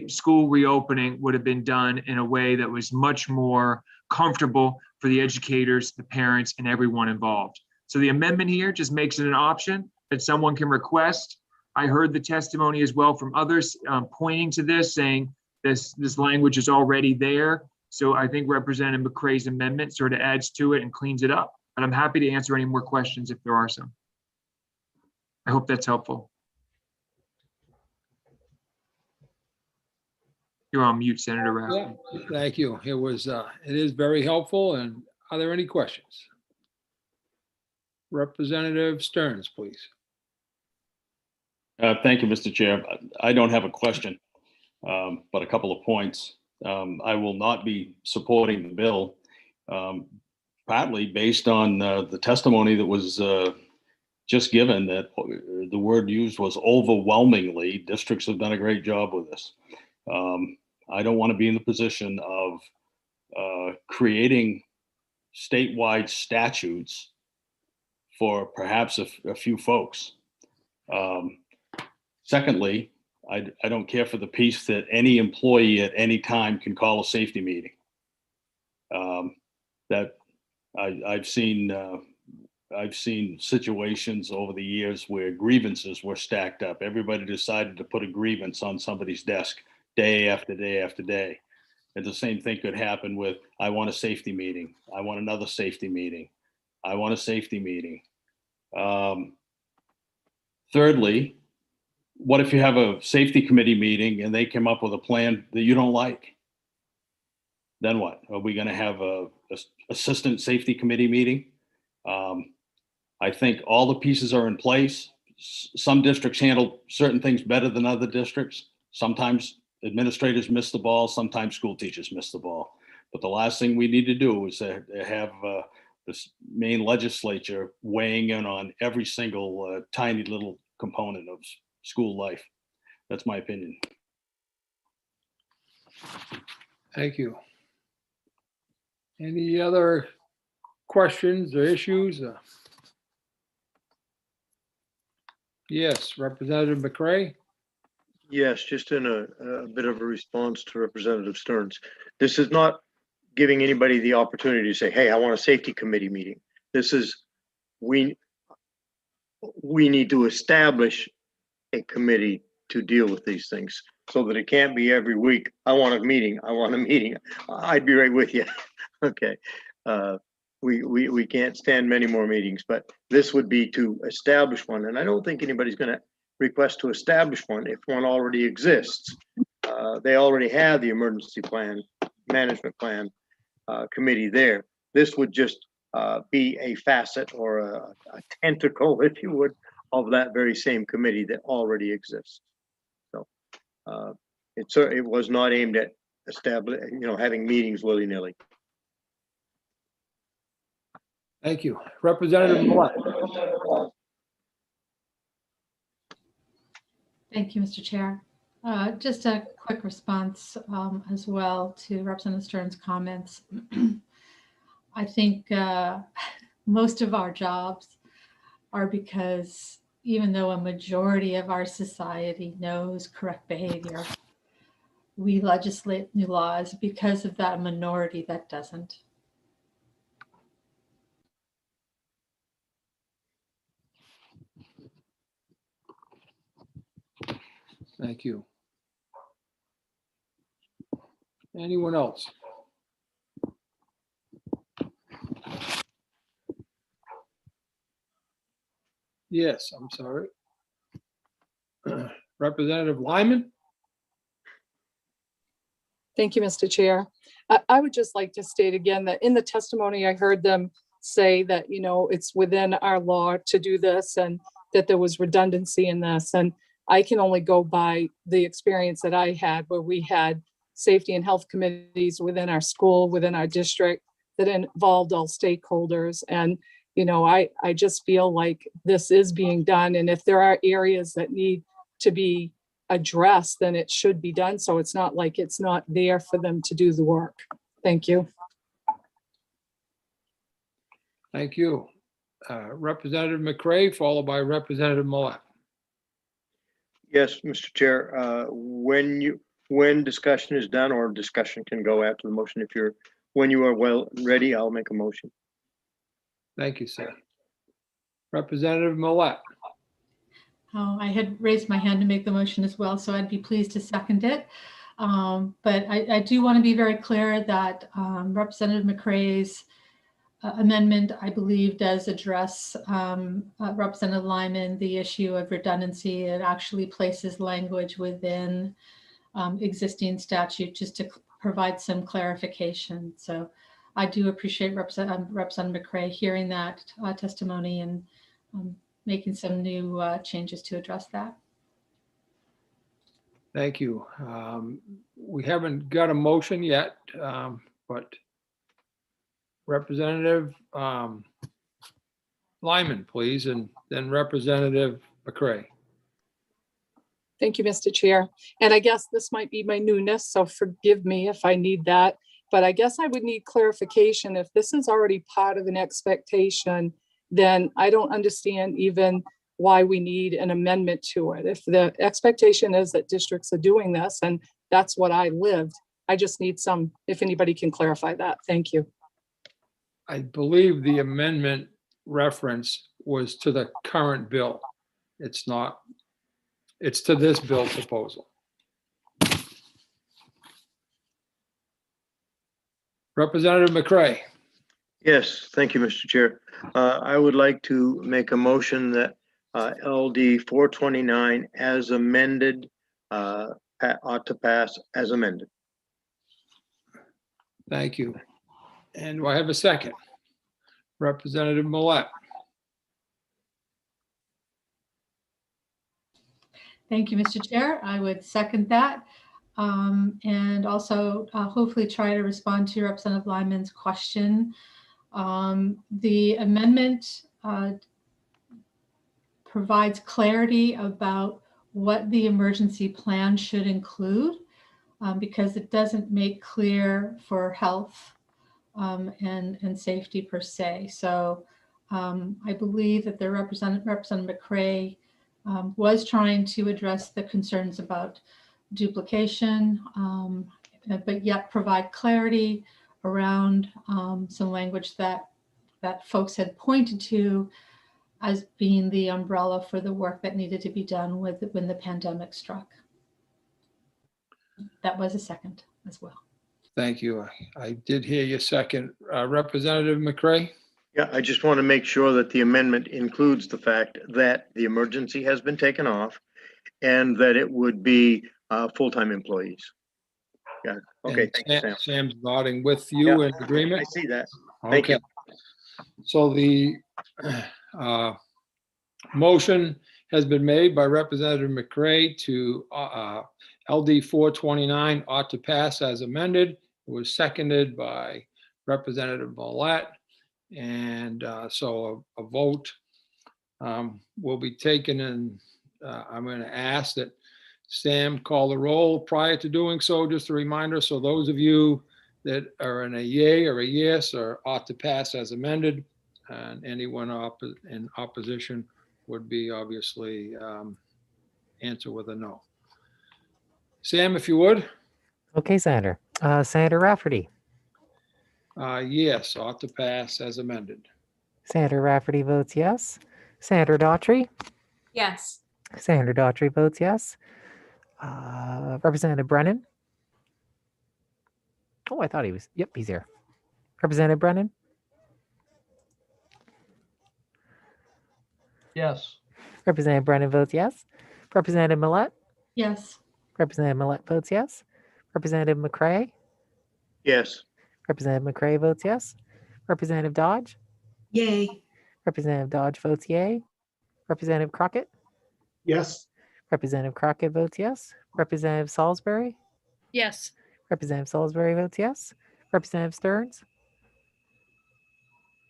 school reopening would have been done in a way that was much more comfortable for the educators, the parents, and everyone involved. So the amendment here just makes it an option that someone can request. I heard the testimony as well from others pointing to this, saying this language is already there. So I think Representative McCray's amendment sort of adds to it and cleans it up. But I'm happy to answer any more questions if there are some. I hope that's helpful. You're on mute, Senator Rafferty. Yeah, thank you. It is very helpful. And are there any questions? Representative Stearns, please. Thank you, Mr. Chair. I don't have a question, but a couple of points. I will not be supporting the bill, partly based on the testimony that was just given, that the word used was overwhelmingly. Districts have done a great job with this. I don't want to be in the position of creating statewide statutes for perhaps a few folks. Secondly, I don't care for the piece that any employee at any time can call a safety meeting. I've seen situations over the years where grievances were stacked up. Everybody decided to put a grievance on somebody's desk day after day after day. And the same thing could happen with, I want a safety meeting. I want another safety meeting. I want a safety meeting. Thirdly, what if you have a safety committee meeting and they come up with a plan that you don't like? Then what? Are we going to have a assistant safety committee meeting? I think all the pieces are in place. Some districts handle certain things better than other districts. Sometimes administrators miss the ball. Sometimes school teachers miss the ball. But the last thing we need to do is have this Maine legislature weighing in on every single tiny little component of school life. That's my opinion. Thank you. Any other questions or issues? Yes, Representative McCray. Yes, just in a bit of a response to Representative Stearns. This is not giving anybody the opportunity to say, hey, I want a safety committee meeting. This is, we need to establish a committee to deal with these things so that it can't be every week. I want a meeting. I want a meeting. I'd be right with you. Okay. We can't stand many more meetings, but this would be to establish one. And I don't think anybody's going to request to establish one if one already exists. They already have the emergency plan, management plan committee there. This would just be a facet or a tentacle, if you would, of that very same committee that already exists. So it was not aimed at having meetings willy-nilly. Thank you. Representative Millet. Thank you, Mr. Chair. Just a quick response as well to Representative Stearns' comments. I think most of our jobs are because even though a majority of our society knows correct behavior, we legislate new laws because of that minority that doesn't. Thank you. Anyone else? Yes, I'm sorry. Representative Lyman. Thank you, Mr. Chair. I would just like to state again that in the testimony, I heard them say that, it's within our law to do this and that there was redundancy in this. And I can only go by the experience that I had where we had safety and health committees within our school, within our district that involved all stakeholders. And, I just feel like this is being done. And if there are areas that need to be addressed, then it should be done. So it's not like it's not there for them to do the work. Thank you. Thank you. Representative McCray, followed by Representative Millet. Yes, Mr. Chair. When discussion is done, or discussion can go after the motion, when you are ready, I'll make a motion. Thank you, sir. Representative Millet. I had raised my hand to make the motion as well, so I'd be pleased to second it. But I do want to be very clear that Representative McCray's amendment, I believe, does address Representative Lyman, the issue of redundancy. It actually places language within existing statute just to provide some clarification. So I do appreciate Representative McCray hearing that testimony and making some new changes to address that. Thank you. We haven't got a motion yet, but Representative Lyman, please, and then Representative McCray. Thank you, Mr. Chair. And I guess this might be my newness, so forgive me if I need that. But I guess I would need clarification. If this is already part of an expectation, then I don't understand even why we need an amendment to it. If the expectation is that districts are doing this, and that's what I lived, I just need if anybody can clarify that. Thank you. I believe the amendment reference was to the current bill. It's not, it's to this bill proposal. Representative McCray. Yes, thank you, Mr. Chair. I would like to make a motion that LD 429 as amended ought to pass as amended. Thank you. And do I have a second? Representative Millet. Thank you, Mr. Chair. I would second that. And also hopefully try to respond to Representative Lyman's question The amendment provides clarity about what the emergency plan should include, because it doesn't make clear for health and safety per se. So I believe that the Representative McCray was trying to address the concerns about duplication, but yet provide clarity around some language that folks had pointed to as being the umbrella for the work that needed to be done when the pandemic struck. That was a second as well. Thank you. I did hear your second. Representative McCray? Yeah, I just want to make sure that the amendment includes the fact that the emergency has been taken off and that it would be full-time employees. Yeah, okay, thank you, Sam. Sam's nodding with you in agreement? I see that. Thank you. So the motion has been made by Representative McCray to LD 429 ought to pass as amended. It was seconded by Representative Millette. And so a vote will be taken, and I'm going to ask that Sam call the roll. Prior to doing so, just a reminder, so those of you that are in a yay or a yes or ought to pass as amended, and anyone in opposition would be obviously answer with a no. Sam, if you would. Okay, Senator. Senator Rafferty. Yes, ought to pass as amended. Senator Rafferty votes yes. Senator Daughtry. Yes. Senator Daughtry votes yes. Representative Brennan. Oh, I thought he was. Yep, he's here. Representative Brennan. Yes. Representative Brennan votes yes. Representative Millette. Yes. Representative Millette votes yes. Representative McCray. Yes. Representative McCray votes yes. Representative Dodge. Yay. Representative Dodge votes yay. Representative Crockett. Yes. Representative Crockett votes yes. Representative Salisbury. Yes. Representative Salisbury votes yes. Representative Stearns.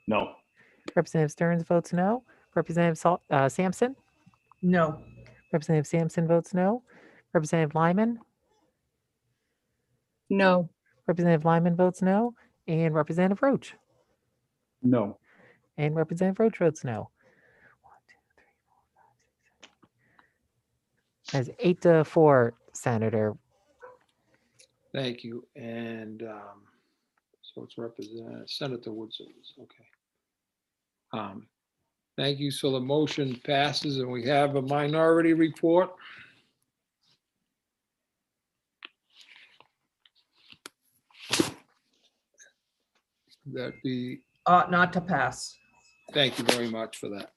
No. Representative Stearns votes no. Representative Sampson. No. Representative Sampson votes no. Representative Lyman. No. Representative Lyman votes no. And Representative Roach. No. And Representative Roach votes no. 1, 2, 3, 4, 5, 6, 7. That's 8-4, Senator. Thank you. And so it's Senator Woodson. Okay. Thank you. So the motion passes and we have a minority report. That be Ought not to pass. Thank you very much for that.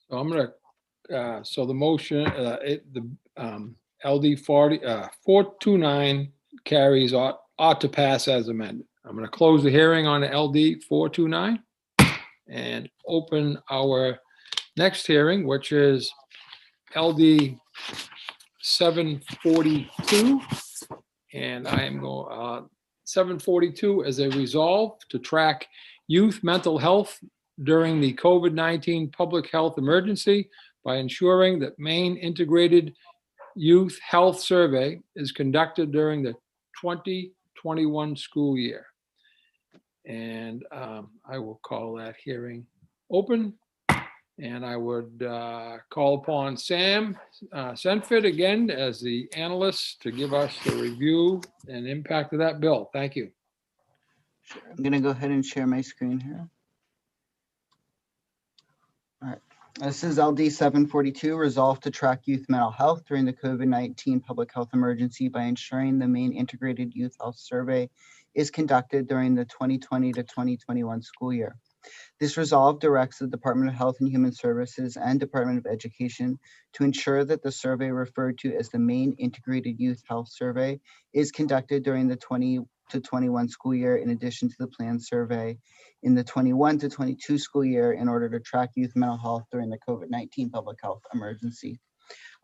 So I'm gonna, so the motion, LD 429 carries ought to pass as amended. I'm gonna close the hearing on LD 429 and open our next hearing, which is LD 742. And I am going, 742 as a resolve to track youth mental health during the COVID-19 public health emergency by ensuring that Maine Integrated Youth Health Survey is conducted during the 2021 school year. And I will call that hearing open. And I would call upon Sam Senford again as the analyst to give us the review and impact of that bill. Thank you. Sure. I'm going to go ahead and share my screen here. All right. This is LD 742, resolve to track youth mental health during the COVID-19 public health emergency by ensuring the Maine Integrated Youth Health Survey is conducted during the 2020 to 2021 school year. This resolve directs the Department of Health and Human Services and Department of Education to ensure that the survey referred to as the Maine Integrated Youth Health Survey is conducted during the 20 to 21 school year in addition to the planned survey in the 21 to 22 school year in order to track youth mental health during the COVID-19 public health emergency.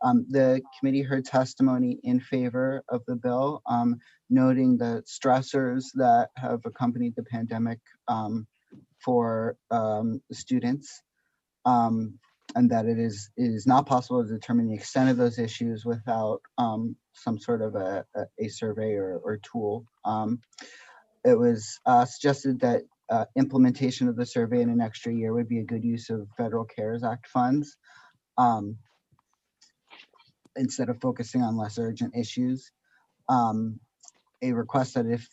The committee heard testimony in favor of the bill, noting the stressors that have accompanied the pandemic for students, and that it is not possible to determine the extent of those issues without some sort of a survey or tool. It was suggested that implementation of the survey in an extra year would be a good use of Federal CARES Act funds, instead of focusing on less urgent issues. A request that if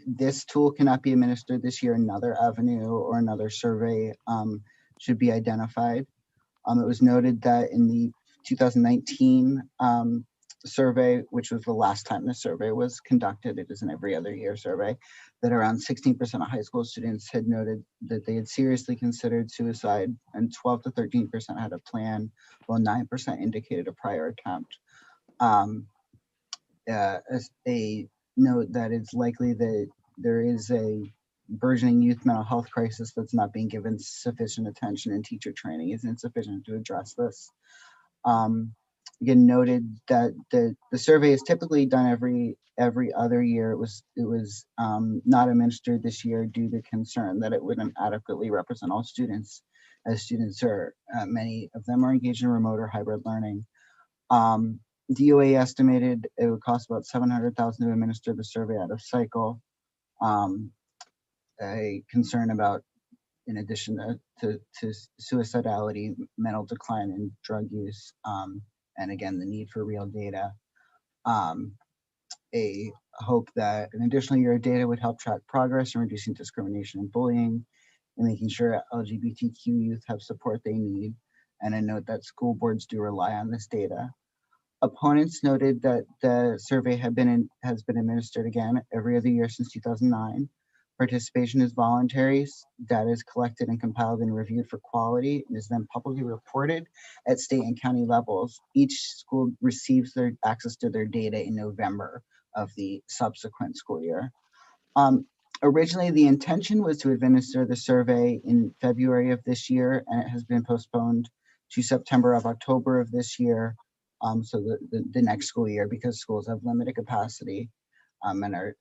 this tool cannot be administered this year, another avenue or another survey should be identified. It was noted that in the 2019 survey, which was the last time the survey was conducted, it is an every other year survey, that around 16% of high school students had noted that they had seriously considered suicide, and 12 to 13% had a plan, while 9% indicated a prior attempt. As a note that it's likely that there is a burgeoning youth mental health crisis that's not being given sufficient attention, and teacher training is insufficient to address this. Again, noted that the survey is typically done every other year. It was not administered this year due to concern that it wouldn't adequately represent all students, as students are many of them are engaged in remote or hybrid learning. DOA estimated it would cost about $700,000 to administer the survey out of cycle. A concern about, in addition to suicidality, mental decline, and drug use, and again, the need for real data. A hope that an additional year of data would help track progress in reducing discrimination and bullying, and making sure LGBTQ youth have support they need, and a note that school boards do rely on this data. Opponents noted that the survey has been administered again every other year since 2009. Participation is voluntary. Data is collected and compiled and reviewed for quality, and is then publicly reported at state and county levels. Each school receives their access to their data in November of the subsequent school year. Originally, the intention was to administer the survey in February of this year, and it has been postponed to September of October of this year. So the next school year, because schools have limited capacity and are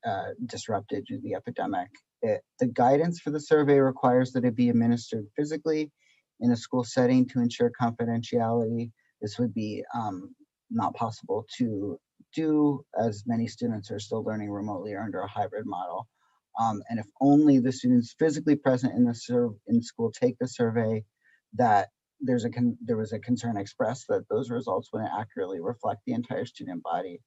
disrupted due to the epidemic. The guidance for the survey requires that it be administered physically in a school setting to ensure confidentiality. This would be not possible to do, as many students are still learning remotely or under a hybrid model. And if only the students physically present in school take the survey, that there was a concern expressed that those results wouldn't accurately reflect the entire student body.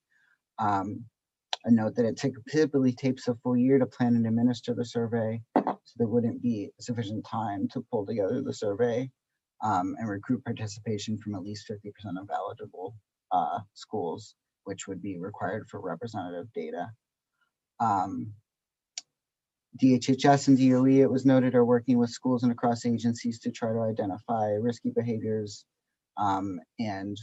A note that it typically takes a full year to plan and administer the survey, so there wouldn't be sufficient time to pull together the survey and recruit participation from at least 50% of eligible schools, which would be required for representative data. DHHS and DOE, it was noted, are working with schools and across agencies to try to identify risky behaviors and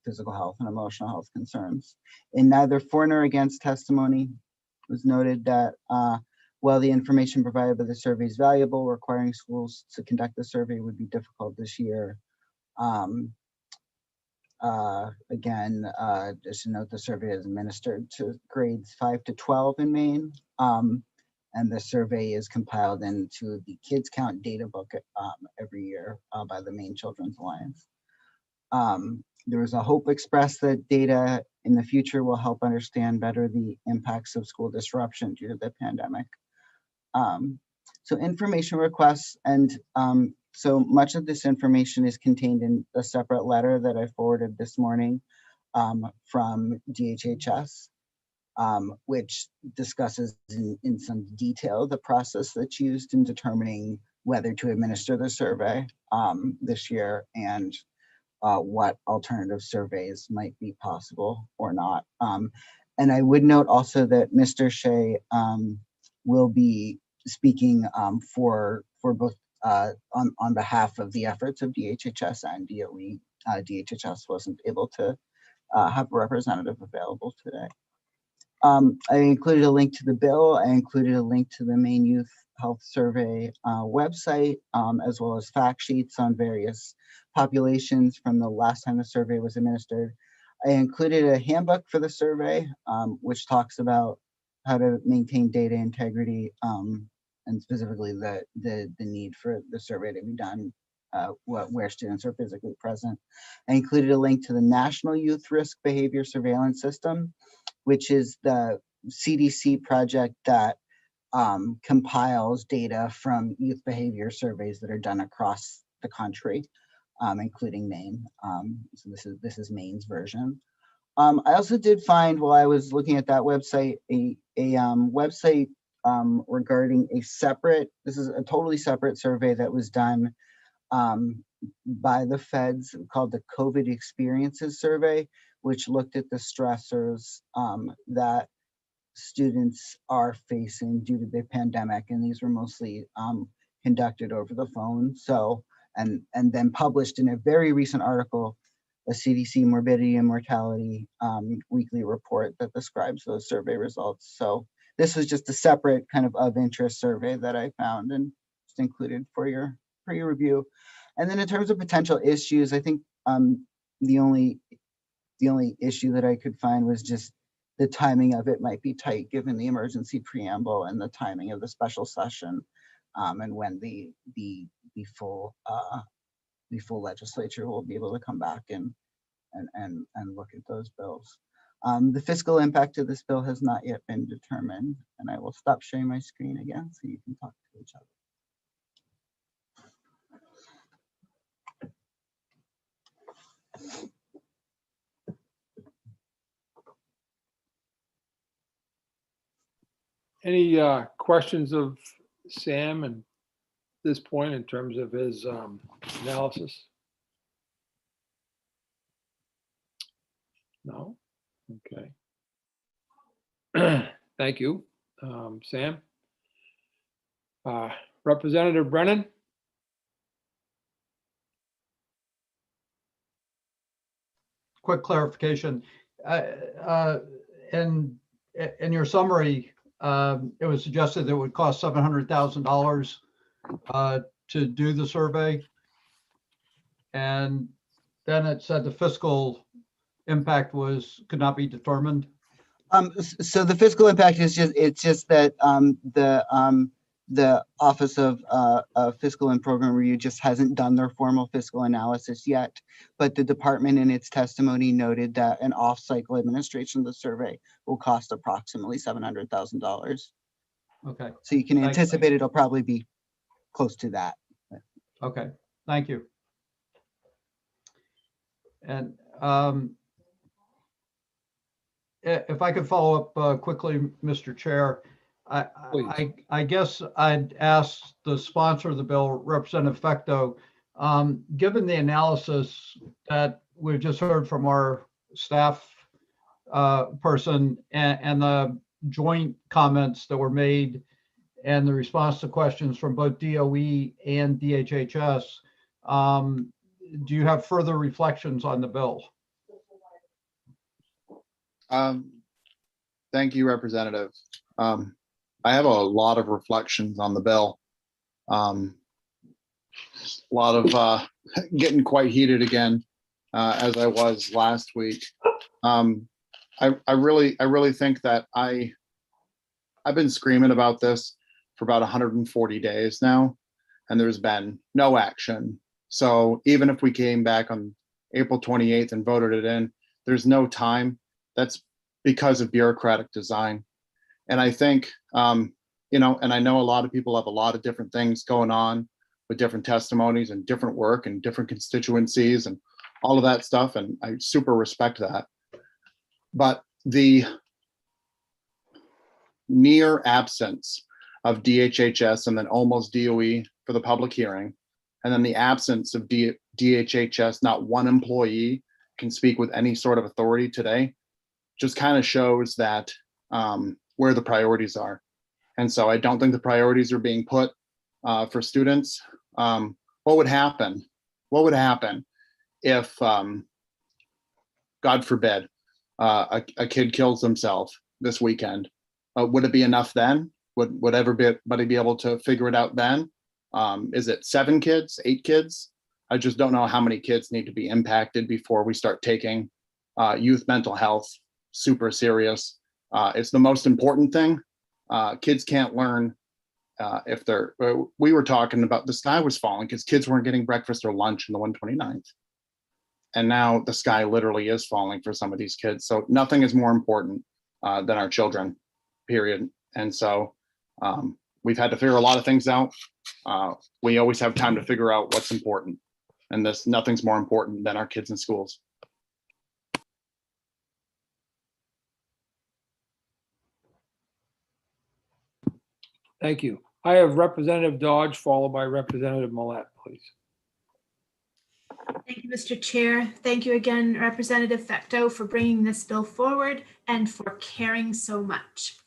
physical health and emotional health concerns. In neither for nor against testimony, it was noted that while the information provided by the survey is valuable, requiring schools to conduct the survey would be difficult this year. Again, just to note, the survey is administered to grades 5 to 12 in Maine. And the survey is compiled into the Kids Count data book every year by the Maine Children's Alliance. There was a hope expressed that data in the future will help understand better the impacts of school disruption due to the pandemic. So information requests, and so much of this information is contained in a separate letter that I forwarded this morning from DHHS. Which discusses in some detail the process that's used in determining whether to administer the survey this year, and what alternative surveys might be possible or not. And I would note also that Mr. Shea will be speaking for both on behalf of the efforts of DHHS and DOE. DHHS wasn't able to have a representative available today. I included a link to the bill. I included a link to the Maine Youth Health Survey website, as well as fact sheets on various populations from the last time the survey was administered. I included a handbook for the survey, which talks about how to maintain data integrity, and specifically the need for the survey to be done where students are physically present. I included a link to the National Youth Risk Behavior Surveillance System, which is the CDC project that compiles data from youth behavior surveys that are done across the country, including Maine. So this is Maine's version. I also did find, while I was looking at that website, a website regarding this is a totally separate survey that was done by the feds called the COVID Experiences Survey, which looked at the stressors that students are facing due to the pandemic. And these were mostly conducted over the phone. So, and then published in a very recent article, a CDC morbidity and mortality weekly report that describes those survey results. So this was just a separate kind of interest survey that I found and just included for your review. And then in terms of potential issues, I think the only issue that I could find was just the timing of it might be tight given the emergency preamble and the timing of the special session, and when the full legislature will be able to come back and look at those bills. The fiscal impact of this bill has not yet been determined, and I will stop sharing my screen again so you can talk to each other. Any questions of Sam at this point in terms of his analysis? No? Okay. Thank you, Sam. Representative Brennan? Quick clarification. In your summary, it was suggested that it would cost $700,000 to do the survey. And then it said the fiscal impact could not be determined. So the fiscal impact is just that the Office of Fiscal and Program Review just hasn't done their formal fiscal analysis yet, but the department in its testimony noted that an off-cycle administration of the survey will cost approximately $700,000. Okay. So you can anticipate it'll probably be close to that. Okay, thank you. And if I could follow up quickly, Mr. Chair, I guess I'd ask the sponsor of the bill, Representative Fecto, given the analysis that we've just heard from our staff person and the joint comments that were made and the response to questions from both DOE and DHHS, do you have further reflections on the bill? Thank you, Representative. I have a lot of reflections on the bill. A lot of getting quite heated again, as I was last week. I really think that I've been screaming about this for about 140 days now, and there's been no action. So even if we came back on April 28th and voted it in, there's no time. That's because of bureaucratic design. And I think, you know, and I know a lot of people have a lot of different things going on with different testimonies and different work and different constituencies and all of that stuff. And I super respect that. But the near absence of DHHS and then almost DOE for the public hearing, and then the absence of DHHS, not one employee can speak with any sort of authority today, just kind of shows that where the priorities are. And so I don't think the priorities are being put for students. What would happen? What would happen if, God forbid, a kid kills himself this weekend. Would it be enough then? Would everybody be able to figure it out then? Is it 7 kids, 8 kids? I just don't know how many kids need to be impacted before we start taking youth mental health super serious. It's the most important thing. Kids can't learn if they're, we were talking about the sky was falling because kids weren't getting breakfast or lunch in the 129th. And now the sky literally is falling for some of these kids. So nothing is more important than our children, period. And so we've had to figure a lot of things out. We always have time to figure out what's important. And nothing's more important than our kids in schools. Thank you. I have Representative Dodge followed by Representative Millet, please. Thank you, Mr. Chair. Thank you again, Representative Fecteau, for bringing this bill forward and for caring so much.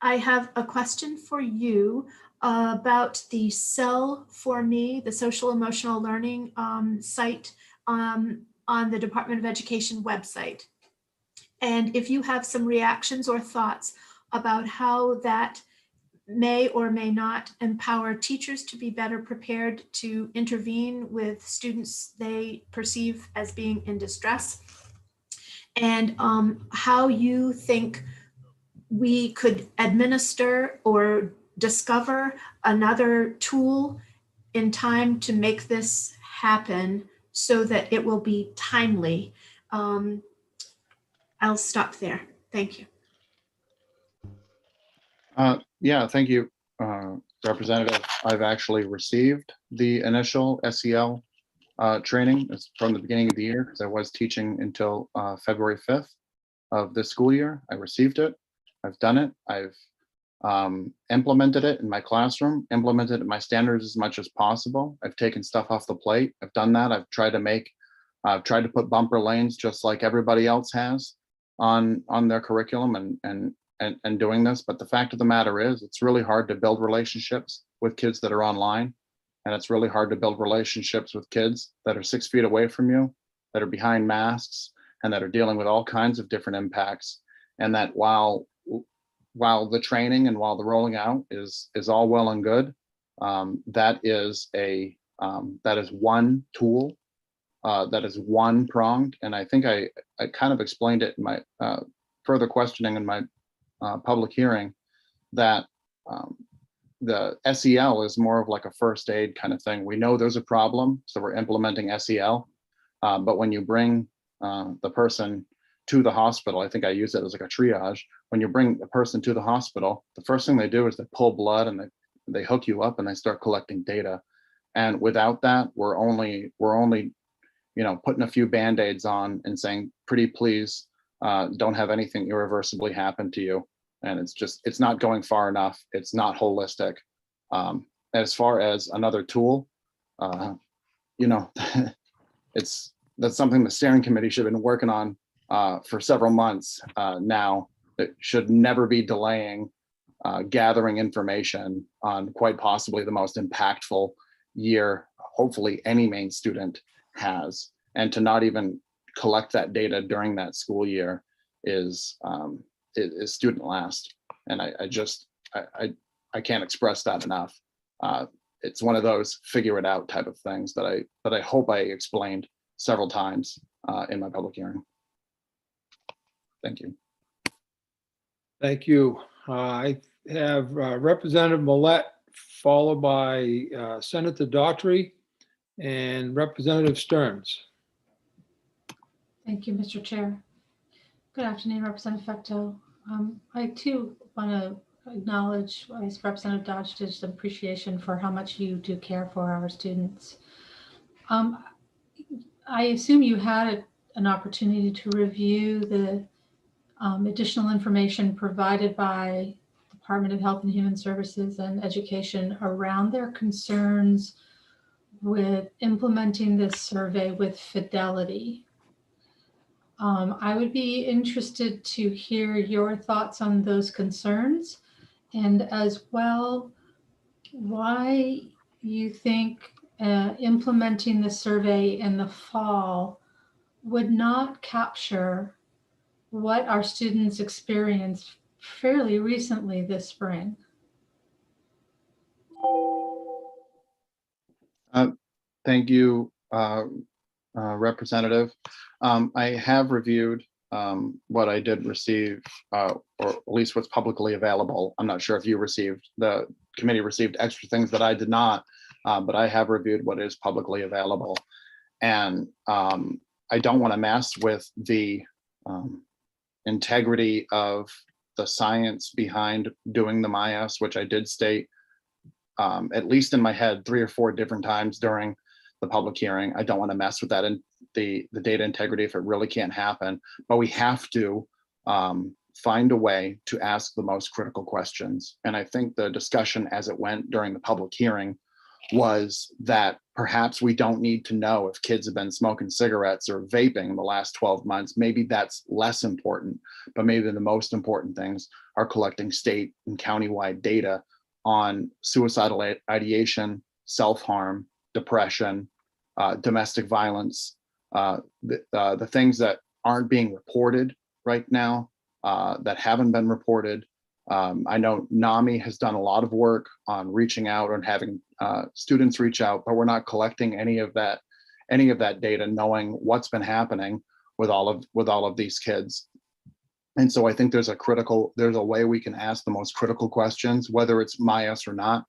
I have a question for you about the Cell for Me, the social emotional learning site on the Department of Education website. And if you have some reactions or thoughts about how that may or may not empower teachers to be better prepared to intervene with students they perceive as being in distress, and how you think we could administer or discover another tool in time to make this happen so that it will be timely. I'll stop there. Thank you. Yeah, thank you, Representative. I've actually received the initial SEL training. It's from the beginning of the year because I was teaching until February 5th of this school year. I received it. I've done it. I've implemented it in my classroom, implemented it in my standards as much as possible. I've taken stuff off the plate. I've done that. I've tried to put bumper lanes just like everybody else has on their curriculum and doing this. But the fact of the matter is, it's really hard to build relationships with kids that are online. And it's really hard to build relationships with kids that are 6 feet away from you, that are behind masks, and that are dealing with all kinds of different impacts. And that while the training and while the rolling out is all well and good, that is one tool, that is one pronged. And I think I kind of explained it in my further questioning in my public hearing, that the SEL is more of like a first aid kind of thing. We know there's a problem, so we're implementing SEL. But when you bring the person to the hospital, I think I use it as like a triage. When you bring a person to the hospital, the first thing they do is they pull blood and they hook you up and they start collecting data. And without that, we're only putting a few band-aids on and saying, pretty please, don't have anything irreversibly happen to you. And it's not going far enough. It's not holistic. As far as another tool, that's something the steering committee should have been working on for several months now. It should never be delaying gathering information on quite possibly the most impactful year, hopefully any Maine student has. And to not even collect that data during that school year is student last. And I can't express that enough. It's one of those figure it out type of things that I hope I explained several times in my public hearing. Thank you. Thank you. I have Representative Millet followed by Senator Daughtry and Representative Stearns. Thank you, Mr. Chair. Good afternoon, Representative Fecteau. I too want to acknowledge, as Representative Dodge did, some appreciation for how much you do care for our students. I assume you had an opportunity to review the additional information provided by Department of Health and Human Services and Education around their concerns with implementing this survey with fidelity. I would be interested to hear your thoughts on those concerns, and as well, why you think implementing the survey in the fall would not capture what our students experienced fairly recently this spring. Thank you, Representative. I have reviewed what I did receive, or at least what's publicly available. I'm not sure if the committee received extra things that I did not, but I have reviewed what is publicly available. And I don't want to mess with the integrity of the science behind doing the MIAS, which I did state, at least in my head, 3 or 4 different times during the public hearing. I don't want to mess with that and the data integrity if it really can't happen, but we have to find a way to ask the most critical questions. And I think the discussion as it went during the public hearing was that perhaps we don't need to know if kids have been smoking cigarettes or vaping in the last 12 months. Maybe that's less important, but maybe the most important things are collecting state and countywide data on suicidal ideation, self-harm, depression, domestic violence, the things that aren't being reported right now, that haven't been reported. I know NAMI has done a lot of work on reaching out and having students reach out, but we're not collecting any of that data, knowing what's been happening with all of these kids. And so I think there's a way we can ask the most critical questions, whether it's MIAS or not.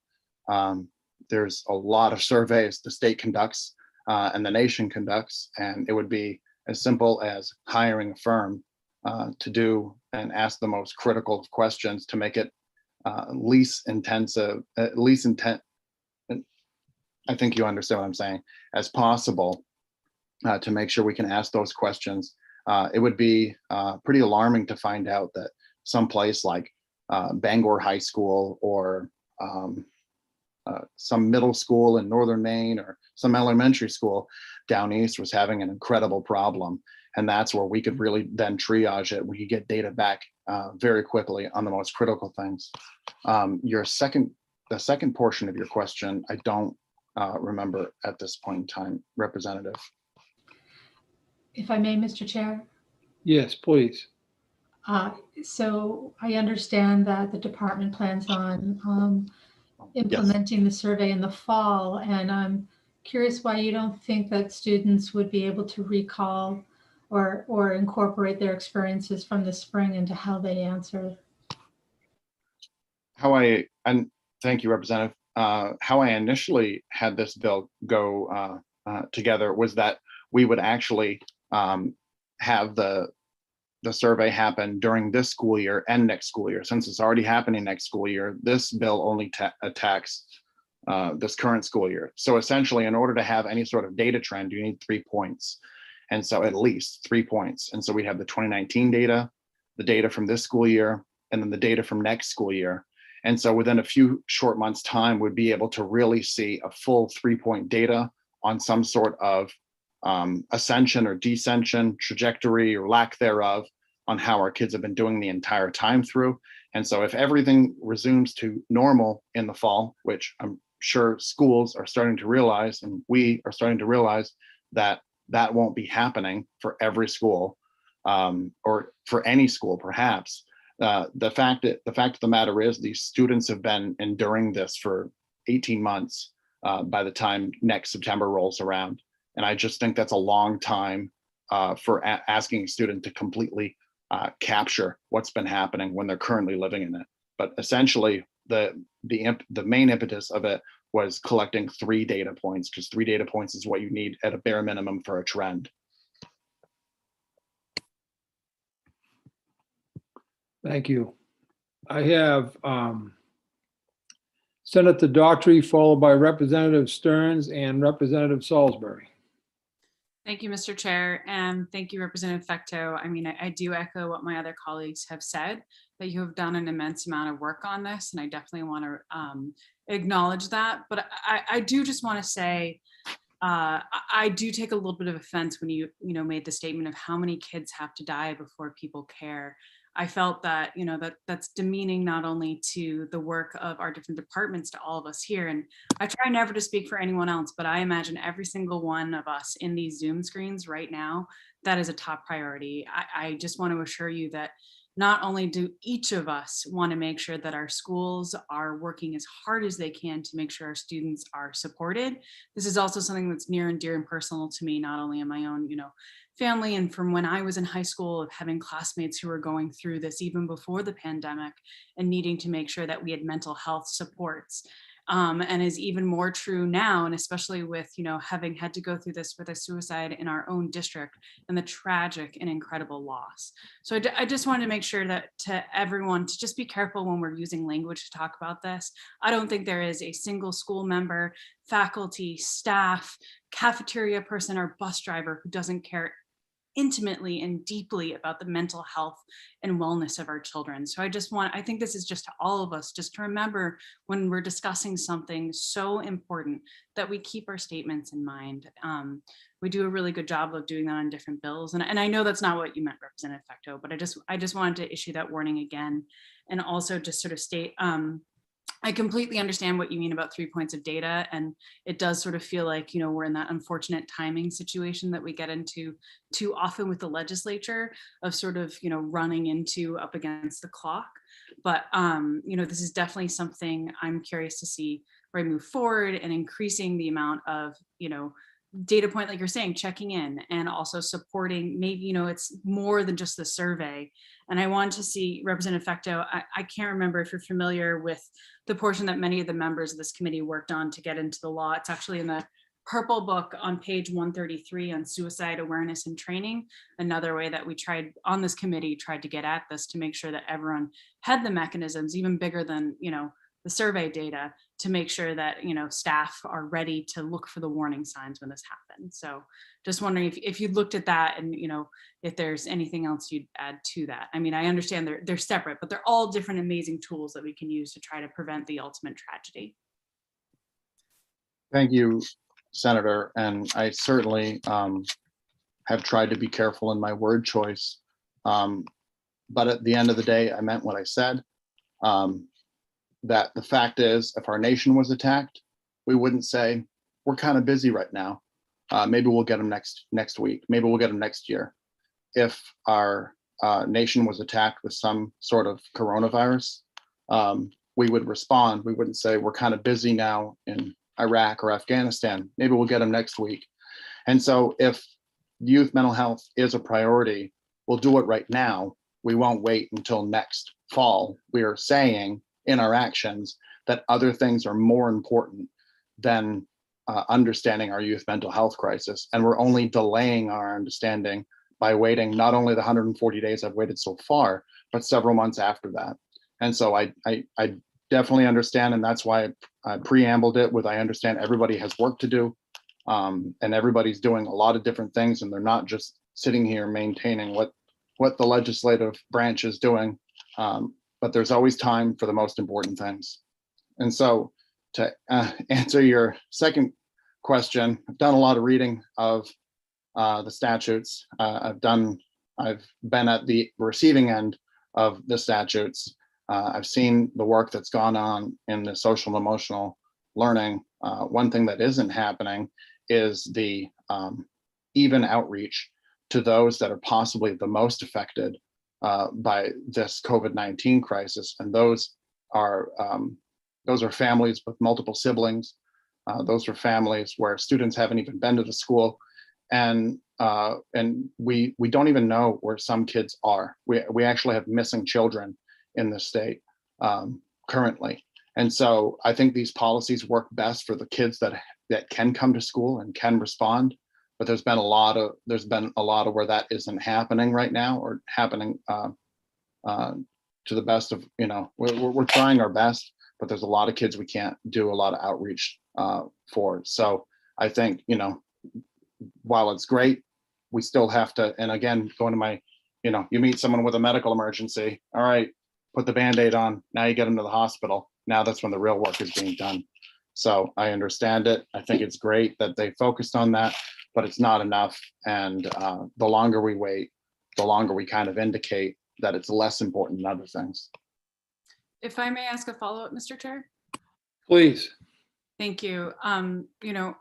There's a lot of surveys the state conducts and the nation conducts, and it would be as simple as hiring a firm to do and ask the most critical questions to make it least intensive, I think you understand what I'm saying, as possible, to make sure we can ask those questions. It would be pretty alarming to find out that someplace like Bangor High School or some middle school in northern Maine or some elementary school down east was having an incredible problem. And that's where we could really then triage it. We could get data back very quickly on the most critical things. The second portion of your question, I don't remember at this point in time, Representative. If I may, Mr. Chair. Yes, please. So I understand that the department plans on implementing the survey in the fall, and I'm curious why you don't think that students would be able to recall or incorporate their experiences from the spring into how they answer. And thank you, Representative. How I initially had this bill go together was that we would actually have the survey happen during this school year and next school year. Since it's already happening next school year, this bill only attacks this current school year. So essentially, in order to have any sort of data trend, you need 3 points. And so at least 3 points. And so we have the 2019 data, the data from this school year, and then the data from next school year. And so within a few short months' time, we'd be able to really see a full 3-point data on some sort of ascension or descension, trajectory or lack thereof, on how our kids have been doing the entire time through. And so if everything resumes to normal in the fall, which I'm sure schools are starting to realize, and we are starting to realize that that won't be happening for every school, or for any school, perhaps. The fact of the matter is these students have been enduring this for 18 months by the time next September rolls around. And I just think that's a long time for asking a student to completely capture what's been happening when they're currently living in it. But essentially, the main impetus of it was collecting 3 data points, because 3 data points is what you need at a bare minimum for a trend. Thank you. I have Senator Daughtry, followed by Representative Stearns and Representative Salisbury. Thank you, Mr. Chair, and thank you, Representative Fecteau. I mean, I do echo what my other colleagues have said, that you have done an immense amount of work on this, and I definitely want to acknowledge that. But I do just want to say I do take a little bit of offense when you made the statement of how many kids have to die before people care. I felt that, that's demeaning not only to the work of our different departments, to all of us here. And I try never to speak for anyone else, but I imagine every single one of us in these Zoom screens right now, that is a top priority. I just want to assure you that not only do each of us want to make sure that our schools are working as hard as they can to make sure our students are supported, this is also something that's near and dear and personal to me, not only in my own, family and from when I was in high school, of having classmates who were going through this even before the pandemic and needing to make sure that we had mental health supports. And is even more true now, and especially with, having had to go through this with a suicide in our own district and the tragic and incredible loss. So I just wanted to make sure that to everyone to just be careful when we're using language to talk about this. I don't think there is a single school member, faculty, staff, cafeteria person, or bus driver who doesn't care intimately and deeply about the mental health and wellness of our children. So I think this is just to all of us, just to remember when we're discussing something so important that we keep our statements in mind. We do a really good job of doing that on different bills. And I know that's not what you meant, Representative Fecteau, but I just wanted to issue that warning again. And also just sort of state, I completely understand what you mean about 3 points of data. And it does sort of feel like, we're in that unfortunate timing situation that we get into too often with the legislature of sort of, running into up against the clock. But, this is definitely something I'm curious to see where I move forward and increasing the amount of, data point, like you're saying, checking in and also supporting, maybe, it's more than just the survey. And I want to see, Representative Fecteau, I can't remember if you're familiar with the portion that many of the members of this committee worked on to get into the law. It's actually in the purple book on page 133 on suicide awareness and training. Another way that we tried on this committee tried to get at this to make sure that everyone had the mechanisms, even bigger than, the survey data, to make sure that staff are ready to look for the warning signs when this happens. So just wondering if you looked at that and if there's anything else you'd add to that. I mean, I understand they're separate, but they're all different amazing tools that we can use to try to prevent the ultimate tragedy. Thank you, Senator. And I certainly have tried to be careful in my word choice. But at the end of the day, I meant what I said. That the fact is, if our nation was attacked, we wouldn't say, we're kind of busy right now. Maybe we'll get them next week. Maybe we'll get them next year. If our nation was attacked with some sort of coronavirus, we would respond. We wouldn't say, we're kind of busy now in Iraq or Afghanistan. Maybe we'll get them next week. And so if youth mental health is a priority, we'll do it right now. We won't wait until next fall. We are saying in our actions that other things are more important than understanding our youth mental health crisis. And we're only delaying our understanding by waiting not only the 140 days I've waited so far, but several months after that. And so I definitely understand, and that's why I preambled it with, I understand everybody has work to do, and everybody's doing a lot of different things, and they're not just sitting here maintaining what the legislative branch is doing. But there's always time for the most important things. And so to answer your second question, I've done a lot of reading of the statutes. I've been at the receiving end of the statutes. I've seen the work that's gone on in the social and emotional learning. One thing that isn't happening is the even outreach to those that are possibly the most affected by this COVID-19 crisis. And those are families with multiple siblings. Those are families where students haven't even been to the school. And we don't even know where some kids are. We actually have missing children in the state currently. And so I think these policies work best for the kids that can come to school and can respond. But there's been a lot of where that isn't happening right now, or happening to the best of, we're trying our best, but there's a lot of kids we can't do a lot of outreach for. So I think, while it's great, we still have to, and again, going to my, you meet someone with a medical emergency, all right, put the Band-Aid on, now you get them to the hospital. Now that's when the real work is being done. So I understand it. I think it's great that they focused on that, but it's not enough. And the longer we wait, the longer we kind of indicate that it's less important than other things. If I may ask a follow-up, Mr. Chair? Please. Thank you. You know,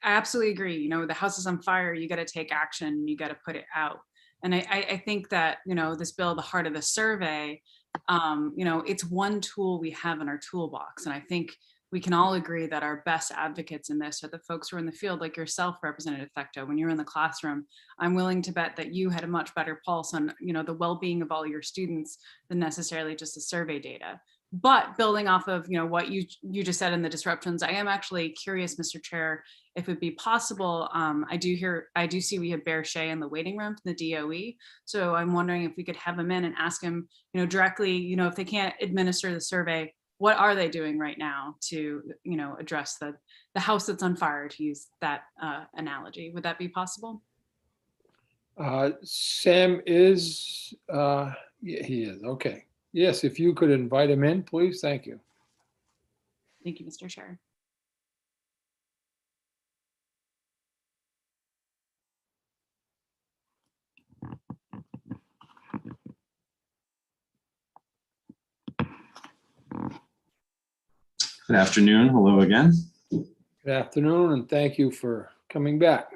I absolutely agree. You know, the house is on fire. You got to take action. You got to put it out. And I think that, you know, this bill, the heart of the survey, you know, it's one tool we have in our toolbox. And I think we can all agree that our best advocates in this are the folks who are in the field, like yourself, Representative Fecto. When you're in the classroom, I'm willing to bet that you had a much better pulse on, you know, the well-being of all your students than necessarily just the survey data. But building off of, you know, what you just said in the disruptions, I am actually curious, Mr. Chair, if it'd be possible. I do see we have Bear Shea in the waiting room from the DOE. So I'm wondering if we could have him in and ask him, you know, directly, you know, if they can't administer the survey, what are they doing right now to, you know, address the house that's on fire, to use that analogy? Would that be possible? Sam is, yeah, he is, okay. Yes, if you could invite him in, please, thank you. Thank you, Mr. Chair. Good afternoon. Hello again. Good afternoon, and thank you for coming back.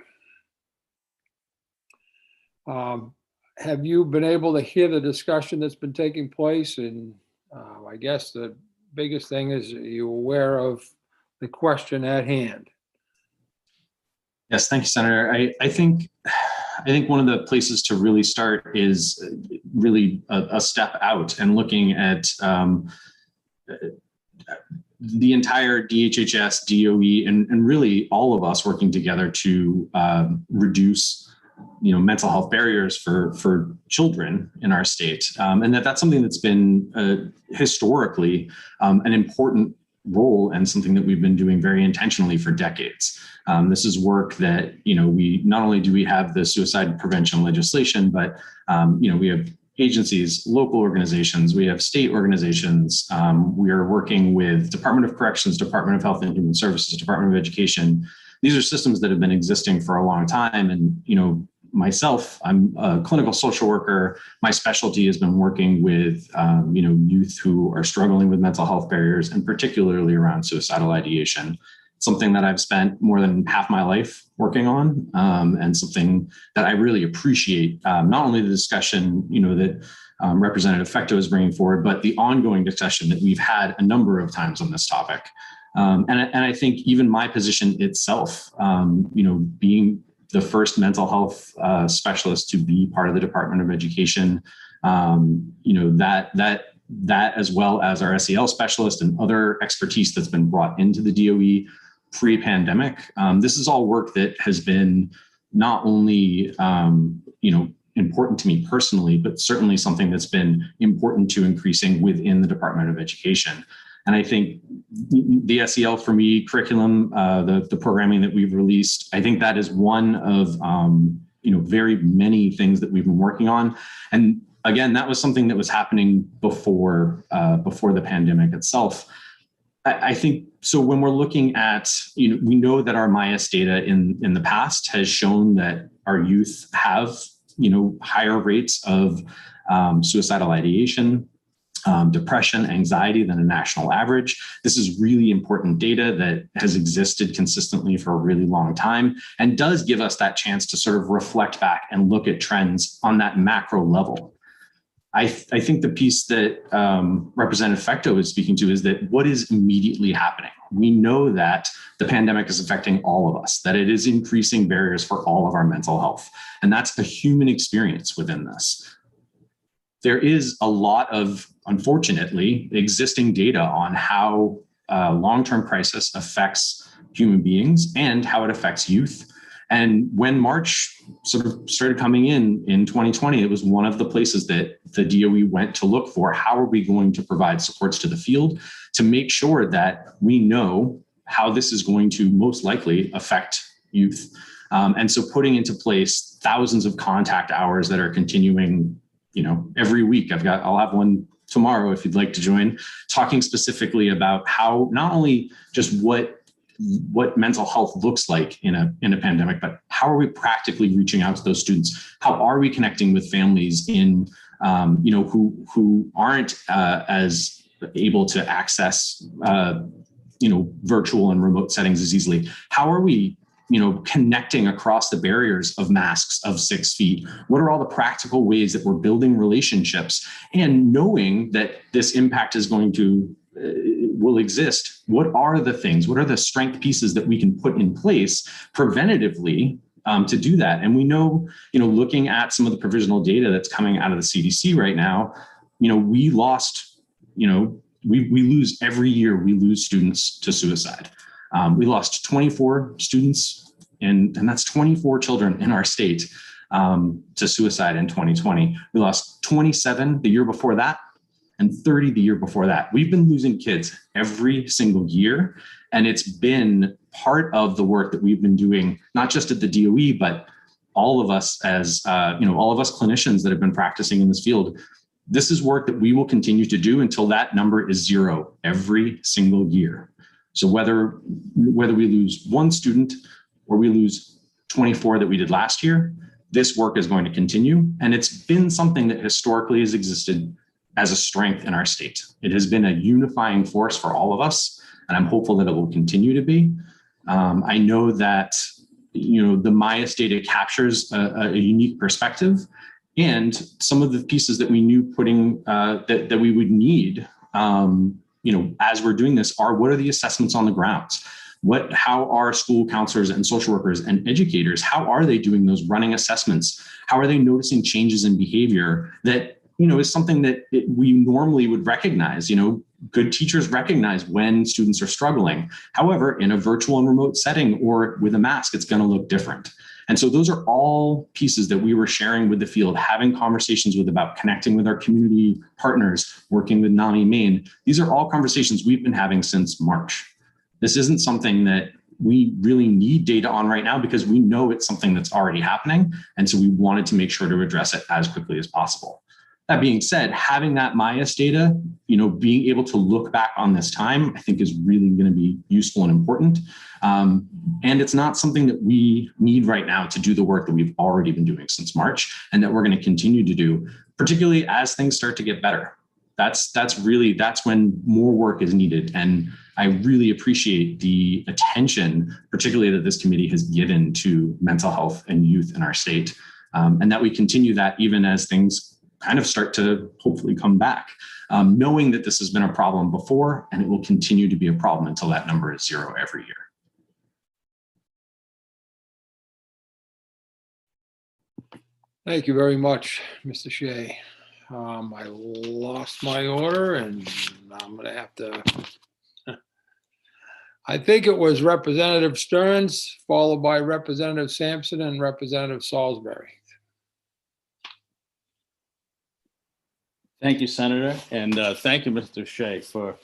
Have you been able to hear the discussion that's been taking place? And I guess the biggest thing is, are you aware of the question at hand? Yes, thank you, Senator. I think one of the places to really start is really a step out and looking at the entire DHHS, DOE, and really all of us working together to reduce, you know, mental health barriers for children in our state, and that's something that's been historically an important role and something that we've been doing very intentionally for decades. This is work that, you know, we not only do we have the suicide prevention legislation, but you know, we have agencies, local organizations, we have state organizations. We are working with Department of Corrections, Department of Health and Human Services, Department of Education. These are systems that have been existing for a long time. And, you know, myself, I'm a clinical social worker. My specialty has been working with, you know, youth who are struggling with mental health barriers, and particularly around suicidal ideation. Something that I've spent more than half my life working on, and something that I really appreciate, not only the discussion, you know, that Representative Fecto is bringing forward, but the ongoing discussion that we've had a number of times on this topic. And I think even my position itself, you know, being the first mental health specialist to be part of the Department of Education, you know, that as well as our SEL specialist and other expertise that's been brought into the DOE pre-pandemic. This is all work that has been not only, you know, important to me personally, but certainly something that's been important to increasing within the Department of Education. And I think the SEL for me curriculum, the programming that we've released, I think that is one of, you know, very many things that we've been working on. And again, that was something that was happening before the pandemic itself. I think so. When we're looking at, you know, we know that our MIAS data in the past has shown that our youth have, you know, higher rates of suicidal ideation, depression, anxiety than a national average. This is really important data that has existed consistently for a really long time and does give us that chance to sort of reflect back and look at trends on that macro level. I think the piece that Representative Fecto is speaking to is that what is immediately happening? We know that the pandemic is affecting all of us, that it is increasing barriers for all of our mental health. And that's a human experience within this. There is a lot of, unfortunately, existing data on how long-term crisis affects human beings and how it affects youth. And when March sort of started coming in 2020, it was one of the places that the DOE went to look for how are we going to provide supports to the field to make sure that we know how this is going to most likely affect youth. And so putting into place thousands of contact hours that are continuing, you know, every week. I'll have one tomorrow if you'd like to join, talking specifically about how not only just what what mental health looks like in a pandemic, but how are we practically reaching out to those students? How are we connecting with families in, who aren't as able to access, virtual and remote settings as easily? How are we, connecting across the barriers of masks of 6 feet? What are all the practical ways that we're building relationships and knowing that this impact is going to will exist? What are the things? What are the strength pieces that we can put in place preventatively to do that? And we know, looking at some of the provisional data that's coming out of the CDC right now, we lost, we lose every year, we lose students to suicide. We lost 24 students, and that's 24 children in our state to suicide in 2020. We lost 27 the year before that, and 30 the year before that. We've been losing kids every single year, and it's been part of the work that we've been doing, not just at the DOE, but all of us as, all of us clinicians that have been practicing in this field. This is work that we will continue to do until that number is 0 every single year. So whether we lose 1 student or we lose 24 that we did last year, this work is going to continue. And it's been something that historically has existed as a strength in our state. It has been a unifying force for all of us, and I'm hopeful that it will continue to be. I know that, the MIAS data captures a unique perspective, and some of the pieces that we knew putting that we would need, as we're doing this, are what are the assessments on the grounds? How are school counselors and social workers and educators, how are they doing those running assessments? How are they noticing changes in behavior that, is something that we normally would recognize? Good teachers recognize when students are struggling. However, in a virtual and remote setting or with a mask, it's going to look different. And so those are all pieces that we were sharing with the field, having conversations with about connecting with our community partners, working with NAMI Maine. These are all conversations we've been having since March. This isn't something that we really need data on right now because we know it's something that's already happening. And so we wanted to make sure to address it as quickly as possible. That being said, having that MIAS data, being able to look back on this time, I think is really going to be useful and important. And it's not something that we need right now to do the work that we've already been doing since March and that we're going to continue to do, particularly as things start to get better. That's when more work is needed. And I really appreciate the attention, particularly that this committee has given to mental health and youth in our state, and that we continue that even as things kind of start to hopefully come back, knowing that this has been a problem before and it will continue to be a problem until that number is 0 every year. Thank you very much, Mr. Shea. I lost my order and I'm going to have to, I think it was Representative Stearns, followed by Representative Sampson and Representative Salisbury. Thank you, Senator, and thank you, Mr. Shea, for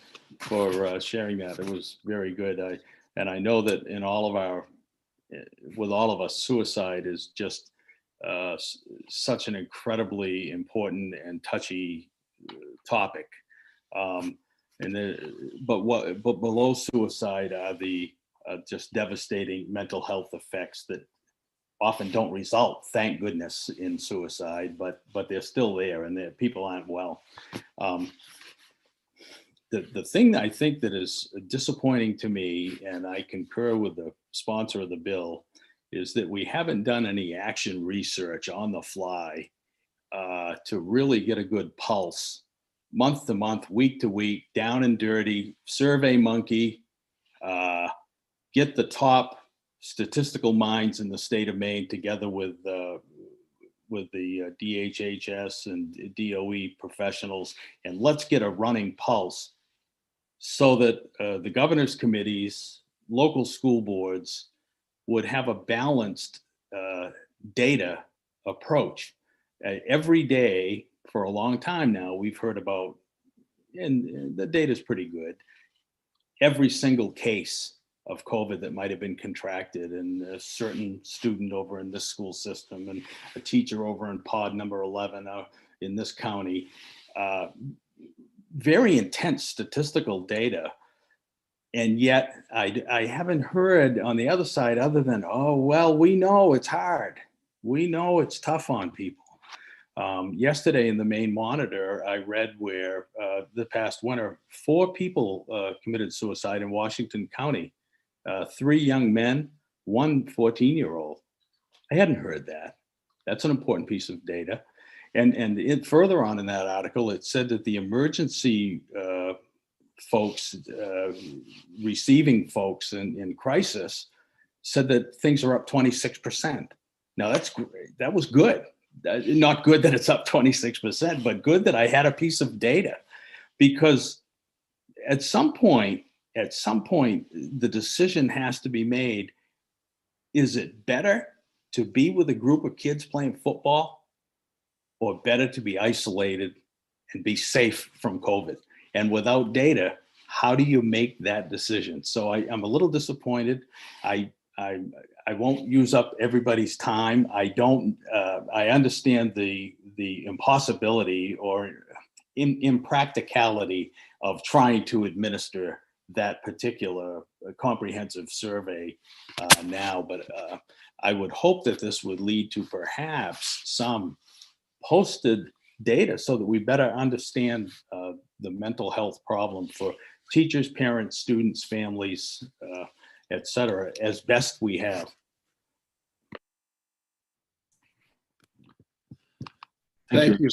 sharing that. It was very good. I know that with all of us, suicide is just such an incredibly important and touchy topic. But below suicide are the just devastating mental health effects that often don't result, thank goodness, in suicide, but they're still there and people aren't well. The thing that I think that is disappointing to me, and I concur with the sponsor of the bill, is that we haven't done any action research on the fly to really get a good pulse, month to month, week to week, down and dirty, survey monkey, get the top statistical minds in the state of Maine together with the DHHS and DOE professionals, and let's get a running pulse so that the governor's committees, local school boards would have a balanced data approach. Every day for a long time now, we've heard about, and the data is pretty good, every single case of COVID that might have been contracted, and a certain student over in this school system and a teacher over in pod number 11 in this county. Very intense statistical data. And yet I haven't heard on the other side other than, oh, well, we know it's hard. We know it's tough on people. Yesterday in the Maine Monitor, I read where the past winter, 4 people committed suicide in Washington County, 3 young men, 1 14-year-old. I hadn't heard that. That's an important piece of data. And further on in that article, it said that the emergency folks, receiving folks in crisis, said that things are up 26%. Now that's great. That was good. Not good that it's up 26%, but good that I had a piece of data, because at some point, the decision has to be made. Is it better to be with a group of kids playing football, or better to be isolated and be safe from COVID? And without data, how do you make that decision? So I'm a little disappointed. I won't use up everybody's time. I understand the impossibility or impracticality of trying to administer that particular comprehensive survey now, but I would hope that this would lead to perhaps some posted data so that we better understand the mental health problem for teachers, parents, students, families, et cetera, as best we have. Thank you.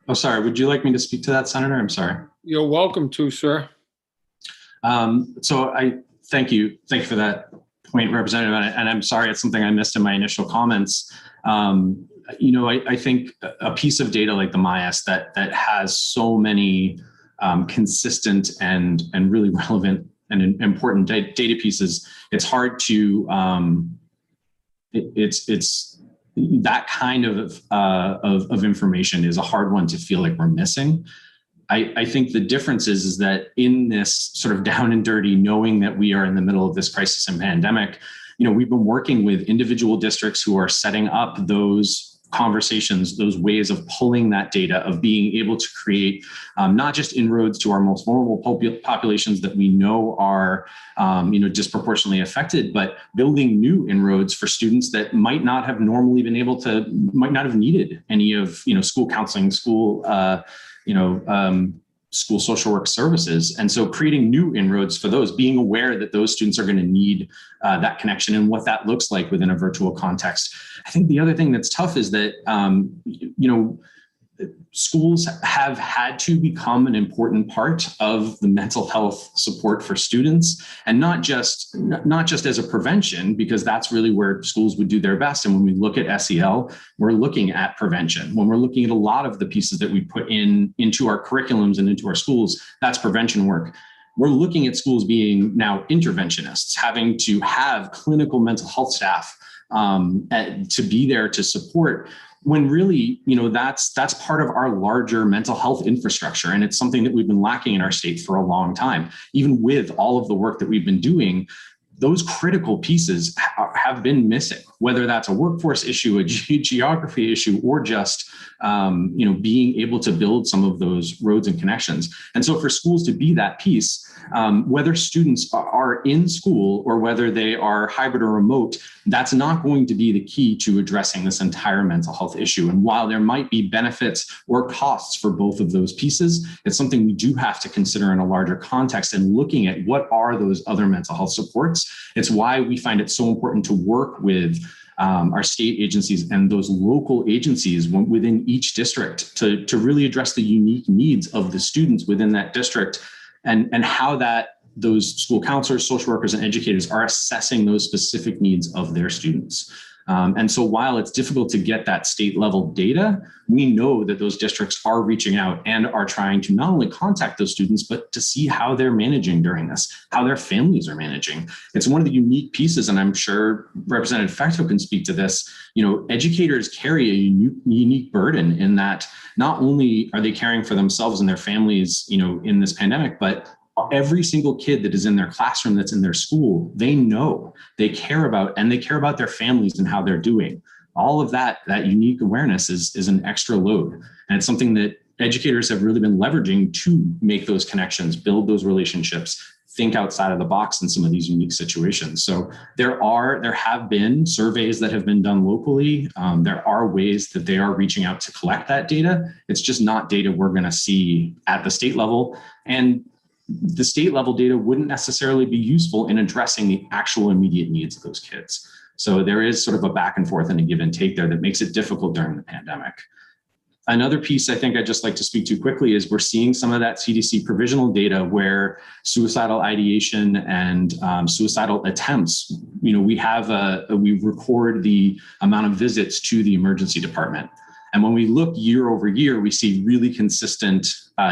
Oh, sorry. Would you like me to speak to that, Senator? I'm sorry. You're welcome to, sir. So I thank you. Thank you for that point, Representative. And I'm sorry, it's something I missed in my initial comments. I think a piece of data like the MIAS that has so many consistent and really relevant and important data pieces, it's hard to, it's that kind of information is a hard one to feel like we're missing. I think the difference is that in this sort of down and dirty, knowing that we are in the middle of this crisis and pandemic, we've been working with individual districts who are setting up those conversations, those ways of pulling that data, of being able to create not just inroads to our most vulnerable populations that we know are disproportionately affected, but building new inroads for students that might not have normally been able to, might not have needed any of school counseling, school school social work services. And so creating new inroads for those, being aware that those students are going to need that connection and what that looks like within a virtual context. I think the other thing that's tough is that, schools have had to become an important part of the mental health support for students, and not just as a prevention, because that's really where schools would do their best. And when we look at SEL, we're looking at prevention. When we're looking at a lot of the pieces that we put into our curriculums and into our schools, that's prevention work. We're looking at schools being now interventionists, having to have clinical mental health staff to be there to support, when really, that's part of our larger mental health infrastructure. And it's something that we've been lacking in our state for a long time. Even with all of the work that we've been doing, those critical pieces have been missing, whether that's a workforce issue, a geography issue, or just being able to build some of those roads and connections. And so for schools to be that piece, whether students are in school or whether they are hybrid or remote, that's not going to be the key to addressing this entire mental health issue. And while there might be benefits or costs for both of those pieces, it's something we do have to consider in a larger context and looking at what are those other mental health supports. It's why we find it so important to work with our state agencies and those local agencies within each district to really address the unique needs of the students within that district, and how those school counselors, social workers, and educators are assessing those specific needs of their students. And so while it's difficult to get that state level data, we know that those districts are reaching out and are trying to not only contact those students, but to see how they're managing during this, how their families are managing. It's one of the unique pieces, and I'm sure Representative Fecto can speak to this. Educators carry a unique burden in that not only are they caring for themselves and their families, in this pandemic, but every single kid that is in their classroom, that's in their school, they know, they care about, and they care about their families and how they're doing. All of that unique awareness is an extra load. And it's something that educators have really been leveraging to make those connections, build those relationships, think outside of the box in some of these unique situations. So there have been surveys that have been done locally. There are ways that they are reaching out to collect that data. It's just not data we're going to see at the state level. And the state level data wouldn't necessarily be useful in addressing the actual immediate needs of those kids. So there is sort of a back and forth and a give and take there that makes it difficult during the pandemic. Another piece I think I'd just like to speak to quickly is we're seeing some of that CDC provisional data where suicidal ideation and suicidal attempts, we record the amount of visits to the emergency department. And when we look year over year, we see really consistent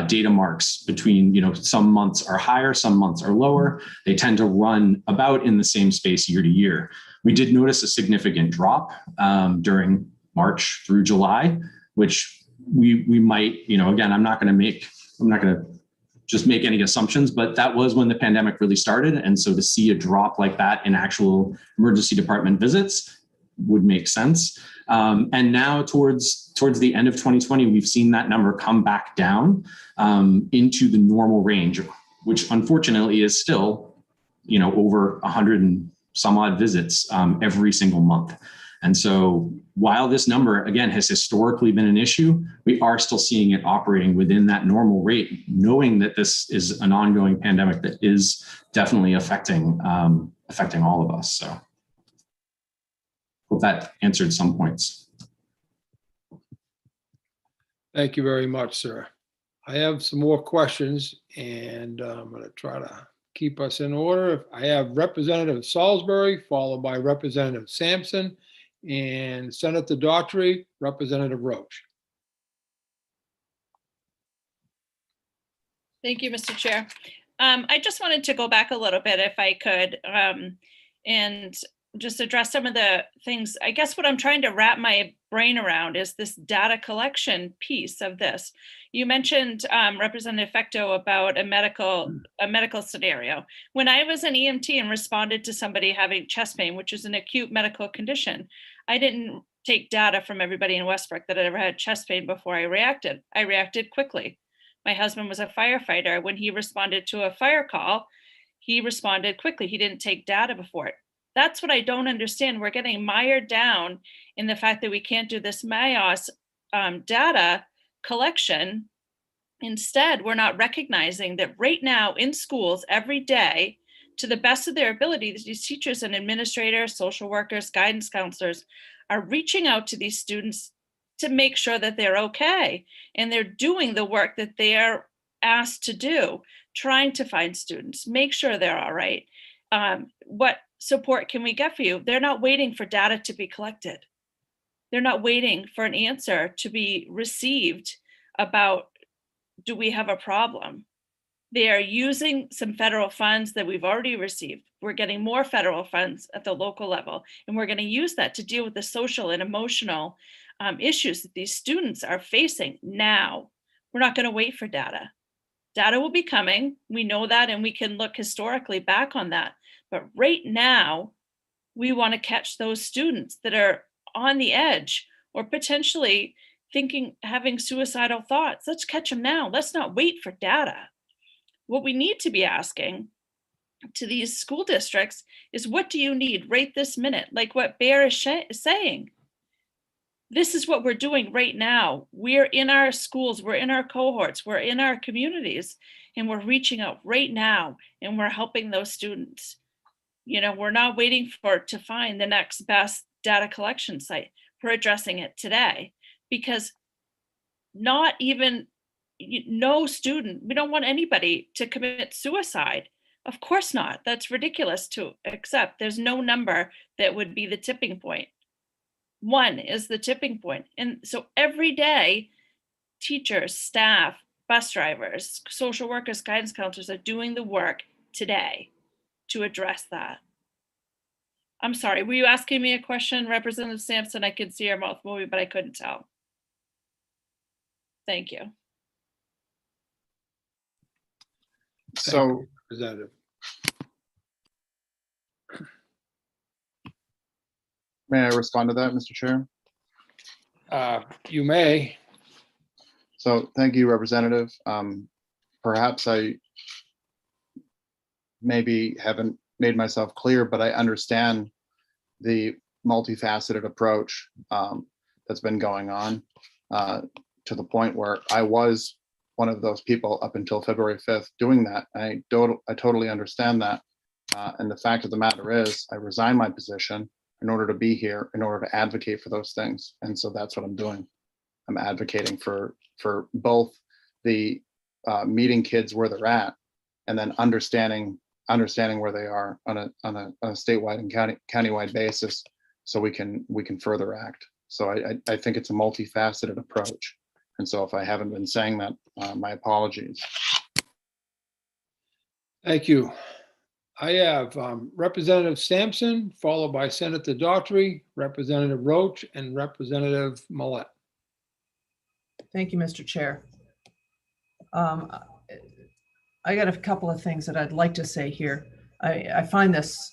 data marks between, some months are higher, some months are lower. They tend to run about in the same space year to year. We did notice a significant drop during March through July, which we might, again, I'm not going to just make any assumptions, but that was when the pandemic really started. And so to see a drop like that in actual emergency department visits would make sense. And now towards the end of 2020, we've seen that number come back down into the normal range, which unfortunately is still, over 100 and some odd visits every single month. And so while this number, again, has historically been an issue, we are still seeing it operating within that normal rate, knowing that this is an ongoing pandemic that is definitely affecting all of us. So hope that answered some points. Thank you very much, sir. I have some more questions, and I'm going to try to keep us in order. I have Representative Salisbury, followed by Representative Sampson, and Senator Daughtry, Representative Roach. Thank you, Mr. Chair. I just wanted to go back a little bit, if I could, and just address some of the things. I guess what I'm trying to wrap my brain around is this data collection piece of this. You mentioned, Representative Fecto, about a medical scenario. When I was an EMT and responded to somebody having chest pain, which is an acute medical condition, I didn't take data from everybody in Westbrook that had ever had chest pain before I reacted. I reacted quickly. My husband was a firefighter. When he responded to a fire call, he responded quickly. He didn't take data before it. That's what I don't understand. We're getting mired down in the fact that we can't do this MIOS data collection. Instead, we're not recognizing that right now in schools every day, to the best of their ability, these teachers and administrators, social workers, guidance counselors are reaching out to these students to make sure that they're okay. And they're doing the work that they are asked to do, trying to find students, make sure they're all right. What support can we get for you? They're not waiting for data to be collected. They're not waiting for an answer to be received about, do we have a problem? They are using some federal funds that we've already received. We're getting more federal funds at the local level, and we're going to use that to deal with the social and emotional issues that these students are facing now. We're not going to wait for data. Data will be coming. We know that, and we can look historically back on that. But right now, we want to catch those students that are on the edge or potentially having suicidal thoughts. Let's catch them now. Let's not wait for data. What we need to be asking to these school districts is, what do you need right this minute? Like what Bear is saying. This is what we're doing right now. We're in our schools, we're in our cohorts, we're in our communities, and we're reaching out right now, and we're helping those students. We're not waiting to find the next best data collection site. We're addressing it today, because no student, we don't want anybody to commit suicide. Of course not. That's ridiculous to accept. There's no number that would be the tipping point. 1 is the tipping point. And so every day, teachers, staff, bus drivers, social workers, guidance counselors are doing the work today to address that. I'm sorry, were you asking me a question, Representative Sampson? I could see your mouth moving, but I couldn't tell. Thank you. So, Representative. may I respond to that, Mr. Chair? You may. So thank you, Representative. Perhaps I maybe haven't made myself clear, but I understand the multifaceted approach that's been going on to the point where I was one of those people up until February 5th doing that. I totally understand that. And the fact of the matter is, I resigned my position in order to be here, in order to advocate for those things. And so that's what I'm doing. I'm advocating for both the meeting kids where they're at, and then understanding where they are on a statewide and countywide basis, so we can further act. So I think it's a multifaceted approach. And so if I haven't been saying that, my apologies. Thank you. I have Representative Sampson, followed by Senator Daughtry, Representative Roach, and Representative Millet. Thank you, Mr. Chair. I got a couple of things that I'd like to say here. I find this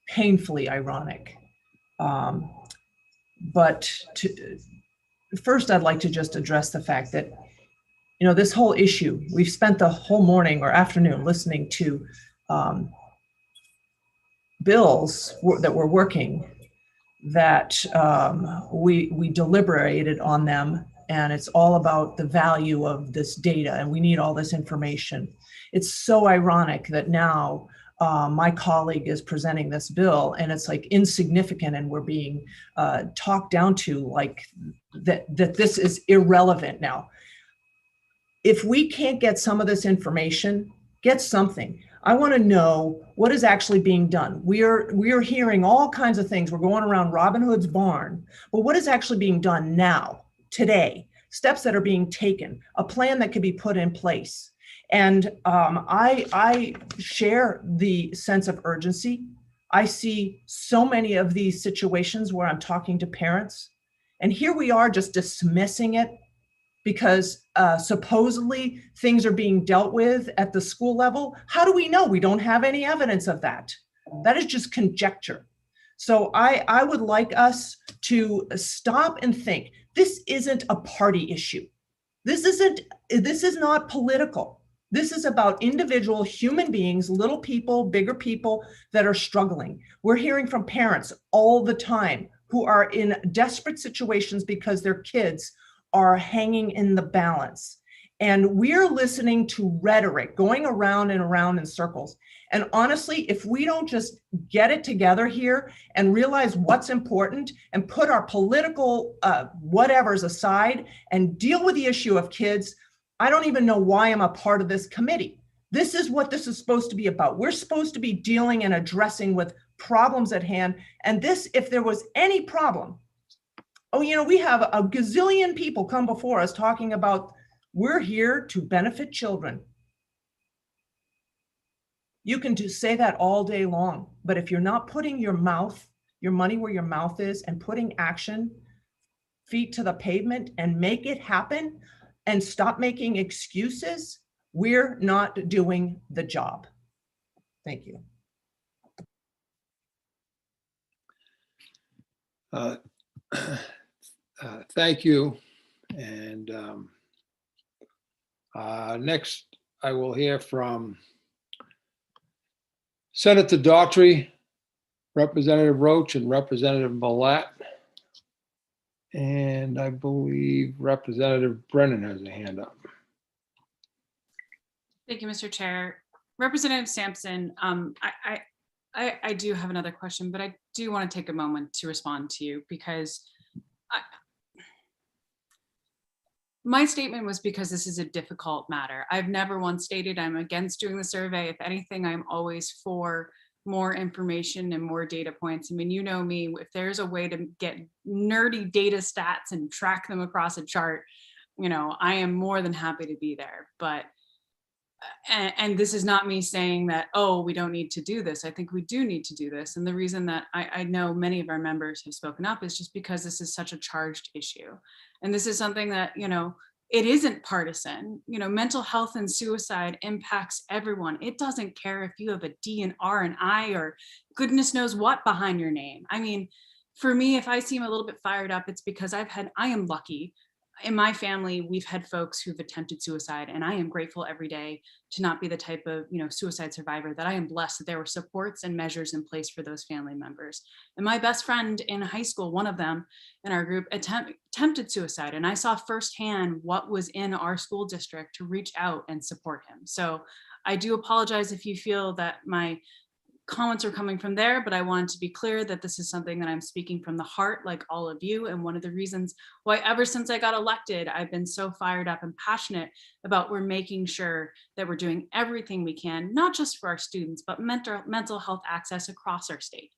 painfully ironic. But first, I'd like to just address the fact that, you know, this whole issue, we've spent the whole morning or afternoon listening to bills that we're working, that we deliberated on them, and it's all about the value of this data, and we need all this information. It's so ironic that now my colleague is presenting this bill, and it's like insignificant, and we're being talked down to like that this is irrelevant now. If we can't get some of this information, get something. I want to know what is actually being done. We are hearing all kinds of things. We're going around Robin Hood's barn, but what is actually being done now, today? Steps that are being taken, a plan that could be put in place. And I share the sense of urgency. I see so many of these situations where I'm talking to parents, and here we are just dismissing it because supposedly things are being dealt with at the school level. How do we know? We don't have any evidence of that. That is just conjecture. So I would like us to stop and think. This isn't a party issue. This is not political. This is about individual human beings, little people, bigger people that are struggling. We're hearing from parents all the time who are in desperate situations because their kids are hanging in the balance. And we're listening to rhetoric going around and around in circles. And honestly, if we don't just get it together here and realize what's important and put our political whatevers aside and deal with the issue of kids, I don't even know why I'm a part of this committee. This is what this is supposed to be about. We're supposed to be dealing and addressing with problems at hand. And this, if there was any problem, oh, you know, we have a gazillion people come before us talking about we're here to benefit children. You can just say that all day long, but if you're not putting your money where your mouth is, and putting action, feet to the pavement, and make it happen, and stop making excuses, we're not doing the job. Thank you. Thank you. And next, I will hear from Senator Daughtry, Representative Roach, and Representative Millet. And I believe Representative Brennan has a hand up. Thank you, Mr. Chair. Representative Sampson, I do have another question, but I do want to take a moment to respond to you because my statement was because this is a difficult matter. I've never once stated I'm against doing the survey. If anything, I'm always for more information and more data points. I mean, you know me, if there's a way to get nerdy data stats and track them across a chart, you know, I am more than happy to be there. But, and this is not me saying that, oh, we don't need to do this. I think we do need to do this. And the reason that I know many of our members have spoken up is just because this is such a charged issue. And this is something that, you know, it isn't partisan. You know, mental health and suicide impacts everyone. It doesn't care if you have a D, an R, an I, or goodness knows what behind your name. I mean, for me, if I seem a little bit fired up, it's because I am lucky. in my family, we've had folks who've attempted suicide, and I am grateful every day to not be the type of, suicide survivor, that I am blessed that there were supports and measures in place for those family members. And my best friend in high school, one of them in our group, attempted suicide. And I saw firsthand what was in our school district to reach out and support him. So I do apologize if you feel that my comments are coming from there, but I wanted to be clear that this is something that I'm speaking from the heart, like all of you. And one of the reasons why ever since I got elected, I've been so fired up and passionate about we're making sure that we're doing everything we can, not just for our students, but mental health access across our state.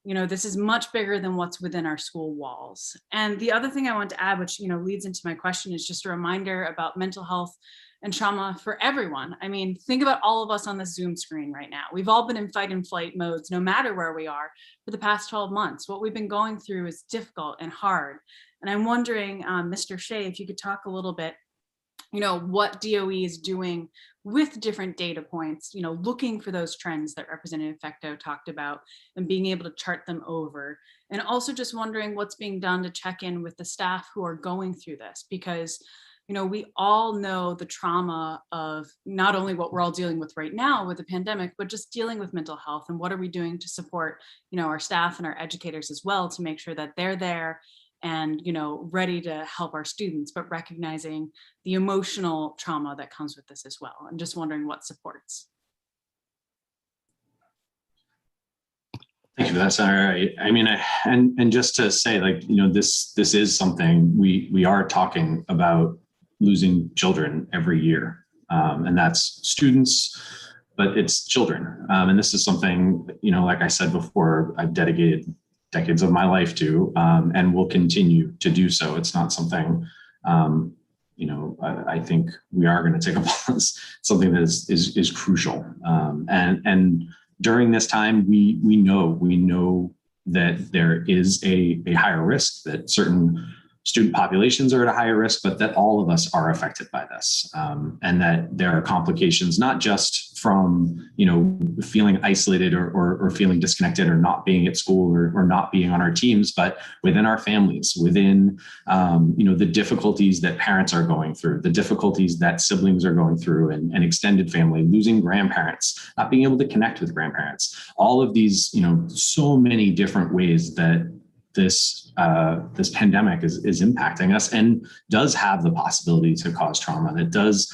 This is much bigger than what's within our school walls. And the other thing I want to add, which, leads into my question, is just a reminder about mental health and trauma for everyone. I mean, think about all of us on the Zoom screen right now. We've all been in fight and flight modes, no matter where we are, for the past 12 months. What we've been going through is difficult and hard. And I'm wondering, Mr. Shea, if you could talk a little bit, what DOE is doing with different data points, looking for those trends that Representative Fecto talked about and being able to chart them over. And also just wondering what's being done to check in with the staff who are going through this, because we all know the trauma of not only what we're all dealing with right now with the pandemic, but just dealing with mental health, and what are we doing to support, our staff and our educators as well, to make sure that they're there and, ready to help our students, but recognizing the emotional trauma that comes with this as well. I'm just wondering what supports. Thank you for that, Senator. I mean, and just to say, this is something we are talking about, losing children every year, and that's students, but it's children. And this is something, like I said before, I've dedicated decades of my life to, and will continue to do so. It's not something, I think we are going to take up on something that is crucial. And during this time, we know that there is a higher risk, that certain student populations are at a higher risk, but that all of us are affected by this, and that there are complications, not just from feeling isolated or feeling disconnected, or not being at school, or not being on our teams, but within our families, within the difficulties that parents are going through, the difficulties that siblings are going through, and extended family, losing grandparents, not being able to connect with grandparents, all of these, so many different ways that this pandemic is impacting us, and does have the possibility to cause trauma, that does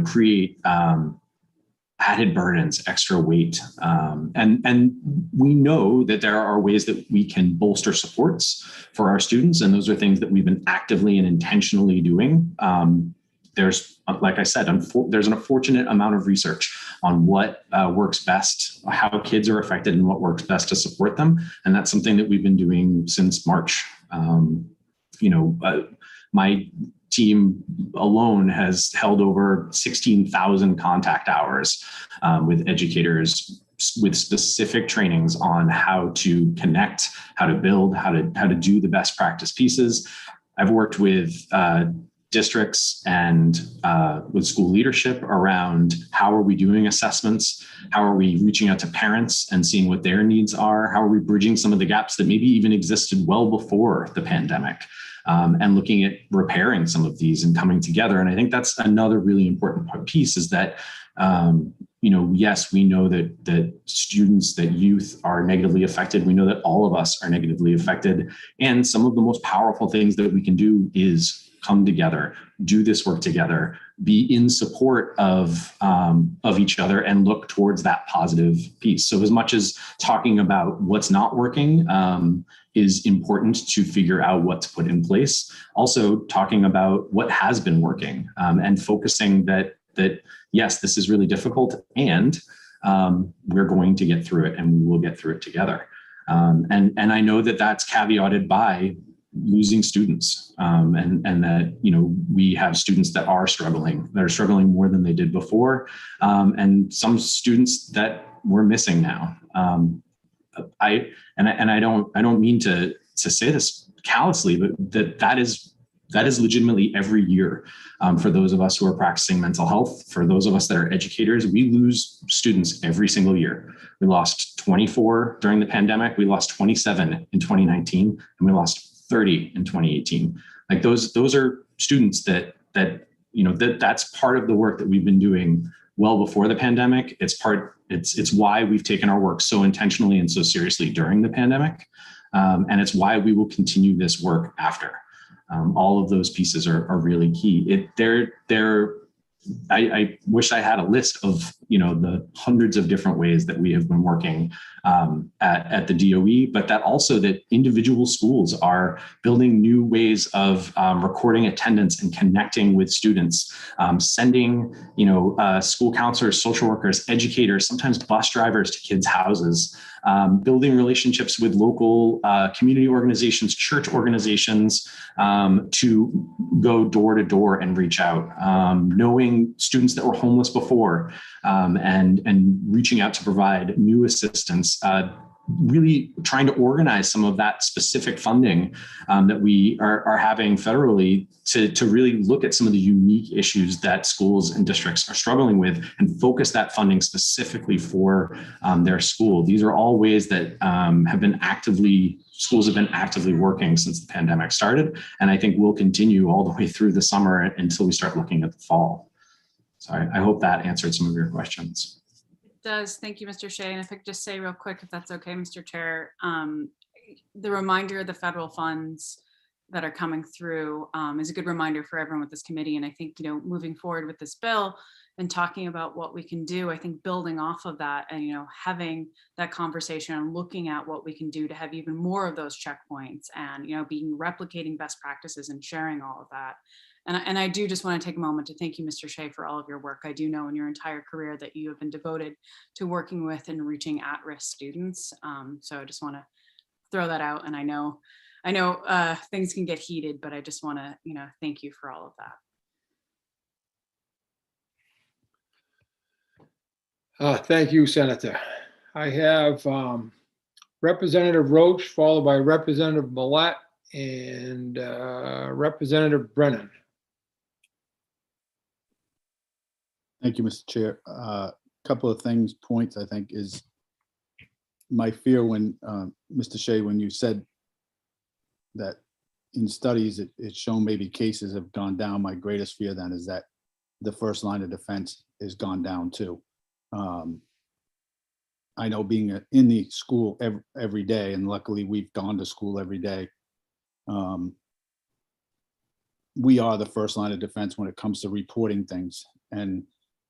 create added burdens, extra weight, and we know that there are ways that we can bolster supports for our students, and those are things that we've been actively and intentionally doing. There's, like I said, there's an unfortunate amount of research on what works best, how kids are affected, and what works best to support them. And that's something that we've been doing since March. My team alone has held over 16,000 contact hours with educators, with specific trainings on how to connect, how to build, how to do the best practice pieces. I've worked with districts and with school leadership around how are we doing assessments, how are we reaching out to parents and seeing what their needs are, how are we bridging some of the gaps that maybe even existed well before the pandemic, and looking at repairing some of these and coming together. And I think that's another really important piece, is that yes, we know that students, that youth are negatively affected. We know that all of us are negatively affected. And some of the most powerful things that we can do is come together, do this work together, be in support of each other, and look towards that positive piece. So as much as talking about what's not working is important to figure out what to put in place, also talking about what has been working, and focusing that yes, this is really difficult, and we're going to get through it, and we will get through it together. And I know that that's caveated by losing students, and that we have students that are struggling more than they did before, and some students that we're missing now. I don't mean to say this callously, but that is legitimately every year. For those of us who are practicing mental health, for those of us that are educators, we lose students every single year. We lost 24 during the pandemic. We lost 27 in 2019, and we lost 30 in 2018. Like those are students that's part of the work that we've been doing well before the pandemic. It's why we've taken our work so intentionally and so seriously during the pandemic. And it's why we will continue this work after. All of those pieces are really key. I wish I had a list of, the hundreds of different ways that we have been working at the DOE, but that individual schools are building new ways of recording attendance and connecting with students, sending, school counselors, social workers, educators, sometimes bus drivers to kids' houses, building relationships with local community organizations, church organizations, to go door to door and reach out, knowing students that were homeless before, and reaching out to provide new assistance, really trying to organize some of that specific funding that we are having federally to really look at some of the unique issues that schools and districts are struggling with and focus that funding specifically for their school. These are all ways that schools have been actively working since the pandemic started. And I think we'll continue all the way through the summer until we start looking at the fall. So I hope that answered some of your questions. It does. Thank you, Mr. Shea. And if I could just say real quick, if that's okay, Mr. Chair, the reminder of the federal funds that are coming through is a good reminder for everyone with this committee. And I think, moving forward with this bill and talking about what we can do, I think building off of that and, having that conversation and looking at what we can do to have even more of those checkpoints and, replicating best practices and sharing all of that. And I do just want to take a moment to thank you, Mr. Shea, for all of your work. I do know in your entire career that you have been devoted to working with and reaching at-risk students. So I just want to throw that out. And I know things can get heated, but I just want to, thank you for all of that. Thank you, Senator. I have Representative Roach, followed by Representative Millette and Representative Brennan. Thank you, Mr. Chair. Couple of points, I think, is my fear when, Mr. Shea, when you said that in studies, it's shown maybe cases have gone down. My greatest fear then is that the first line of defense is gone down too. I know being in the school every day, and luckily we've gone to school every day, we are the first line of defense when it comes to reporting things. And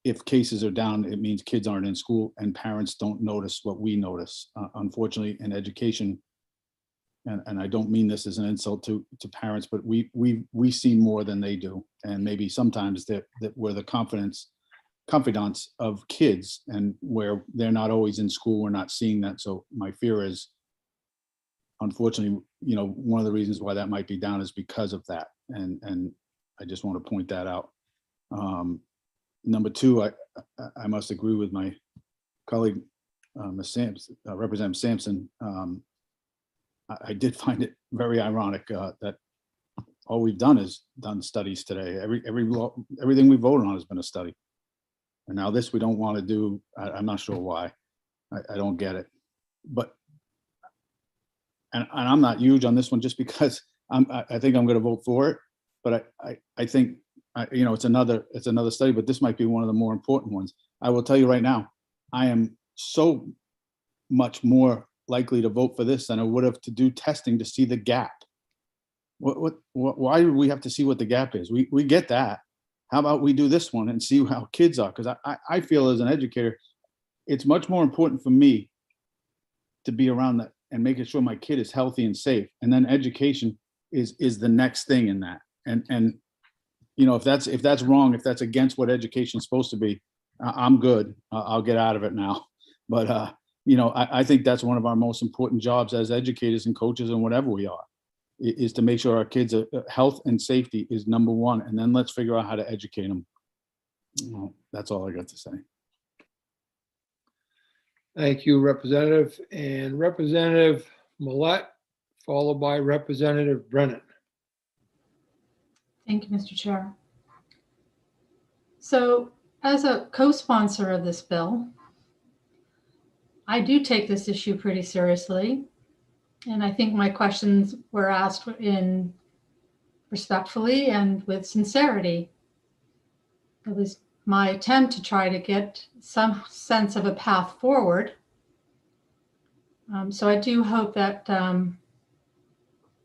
if cases are down, it means kids aren't in school and parents don't notice what we notice. Unfortunately, in education, and I don't mean this as an insult to parents, but we see more than they do. And maybe sometimes that we're the confidants of kids, and where they're not always in school, we're not seeing that. So my fear is, unfortunately, one of the reasons why that might be down is because of that. And I just want to point that out. Number two, I must agree with my colleague, Representative Sampson. I did find it very ironic that all we've done is done studies today. Everything we voted on has been a study. And now this we don't want to do. I'm not sure why. I don't get it. But and I'm not huge on this one just because I think I'm going to vote for it. But I think it's another study, but this might be one of the more important ones. I will tell you right now, I am so much more likely to vote for this than I would have to do testing to see the gap. Why do we have to see what the gap is? We get that. How about we do this one and see how kids are? Because I feel as an educator, it's much more important for me to be around that and making sure my kid is healthy and safe. And then education is the next thing in that. And if that's wrong, if that's against what education is supposed to be, I'm good. I'll get out of it now. But I think that's one of our most important jobs as educators and coaches and whatever we are, is to make sure our kids' health and safety is number one, and then let's figure out how to educate them. Well, that's all I got to say. Thank you, Representative. And Representative Millette, followed by Representative Brennan. Thank you, Mr. Chair. So as a co-sponsor of this bill, I do take this issue pretty seriously. And I think my questions were asked in respectfully and with sincerity. It was my attempt to try to get some sense of a path forward. So I do hope that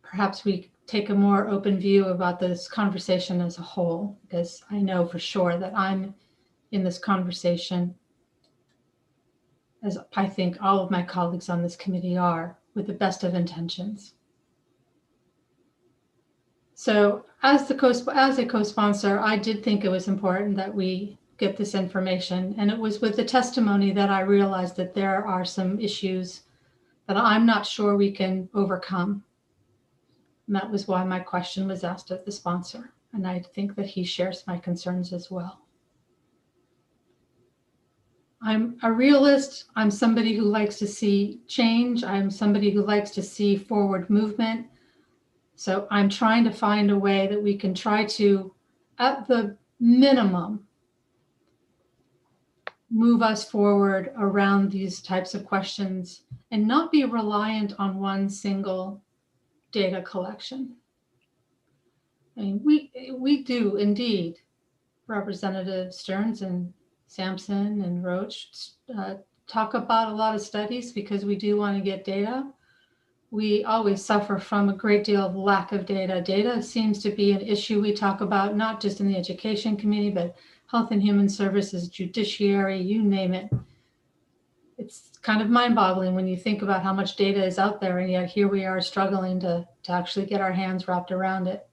perhaps we take a more open view about this conversation as a whole, because I know for sure that I'm in this conversation, as I think all of my colleagues on this committee are, with the best of intentions. So as a co-sponsor, I did think it was important that we get this information. And it was with the testimony that I realized that there are some issues that I'm not sure we can overcome. And that was why my question was asked of the sponsor. And I think that he shares my concerns as well. I'm a realist. I'm somebody who likes to see change. I'm somebody who likes to see forward movement. So I'm trying to find a way that we can try to, at the minimum, move us forward around these types of questions and not be reliant on one single data collection. I mean, we do indeed, Representative Stearns and Sampson and Roach, talk about a lot of studies because we do want to get data. We always suffer from a great deal of lack of data. Data seems to be an issue we talk about, not just in the Education Committee, but Health and Human Services, Judiciary, you name it. It's kind of mind-boggling when you think about how much data is out there, and yet here we are struggling to actually get our hands wrapped around it.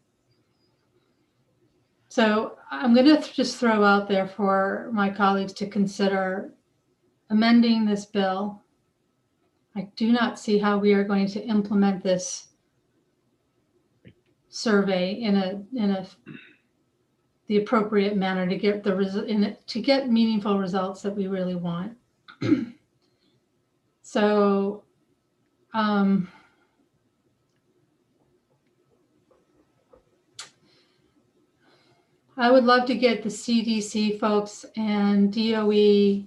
So I'm going to just throw out there for my colleagues to consider amending this bill. I do not see how we are going to implement this survey in the appropriate manner to get to get meaningful results that we really want. So I would love to get the CDC folks and DOE,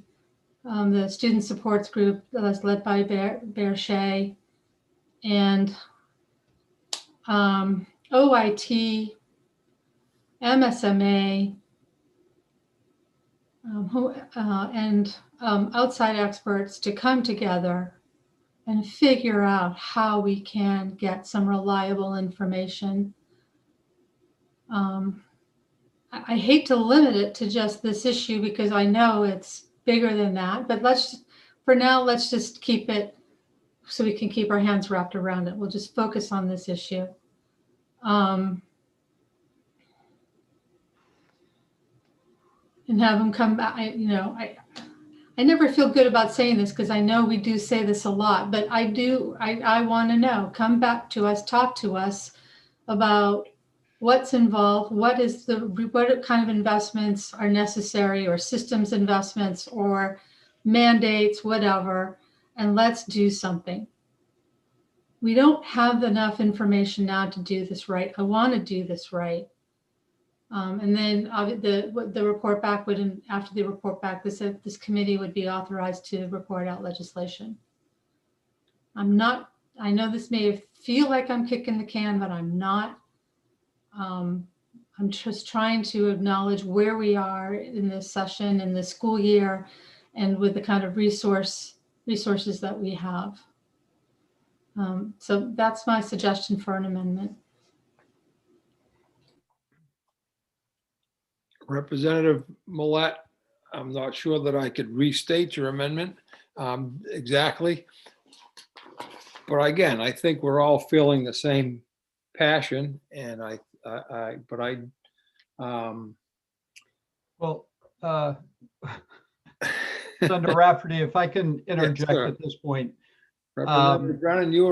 the student supports group that's led by Bear Shea, and OIT, MSMA, and outside experts to come together and figure out how we can get some reliable information. I hate to limit it to just this issue because I know it's bigger than that, but for now, let's just keep it so we can keep our hands wrapped around it. We'll just focus on this issue. And have them come back. I never feel good about saying this because I know we do say this a lot, but I want to know, come back to us, talk to us about what's involved, what kind of investments are necessary, or systems investments or mandates, whatever, and let's do something. We don't have enough information now to do this right. I want to do this right. And then the report back would, after the report back, this committee would be authorized to report out legislation. I know this may feel like I'm kicking the can, but I'm not. I'm just trying to acknowledge where we are in this session, in this school year, and with the kind of resources that we have. So that's my suggestion for an amendment. Representative Millett, I'm not sure that I could restate your amendment exactly. But again, I think we're all feeling the same passion, and Well, Senator Rafferty, if I can interject at this point. Representative Brennan, you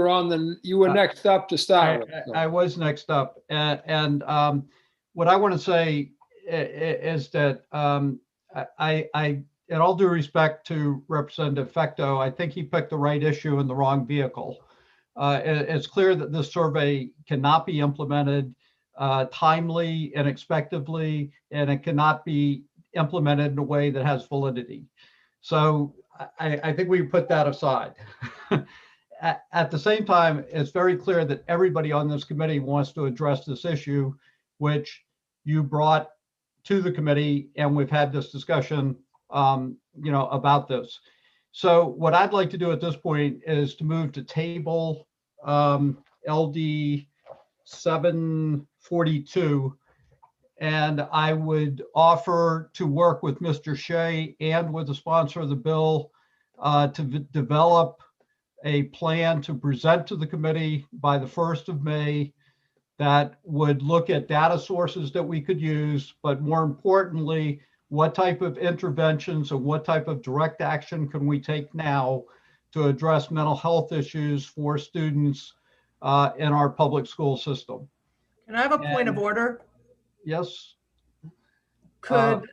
were next up to start with. So. I was next up, and what I want to say is that in all due respect to Representative Fecto, I think he picked the right issue in the wrong vehicle. It's clear that this survey cannot be implemented timely and expectably, and it cannot be implemented in a way that has validity. So I think we put that aside. At the same time, it's very clear that everybody on this committee wants to address this issue which you brought to the committee, and we've had this discussion, about this. So what I'd like to do at this point is to move to table LD 742. And I would offer to work with Mr. Shea and with the sponsor of the bill to develop a plan to present to the committee by the 1st of May that would look at data sources that we could use, but more importantly, what type of interventions and what type of direct action can we take now to address mental health issues for students in our public school system. Can I have a point of order? Yes. Could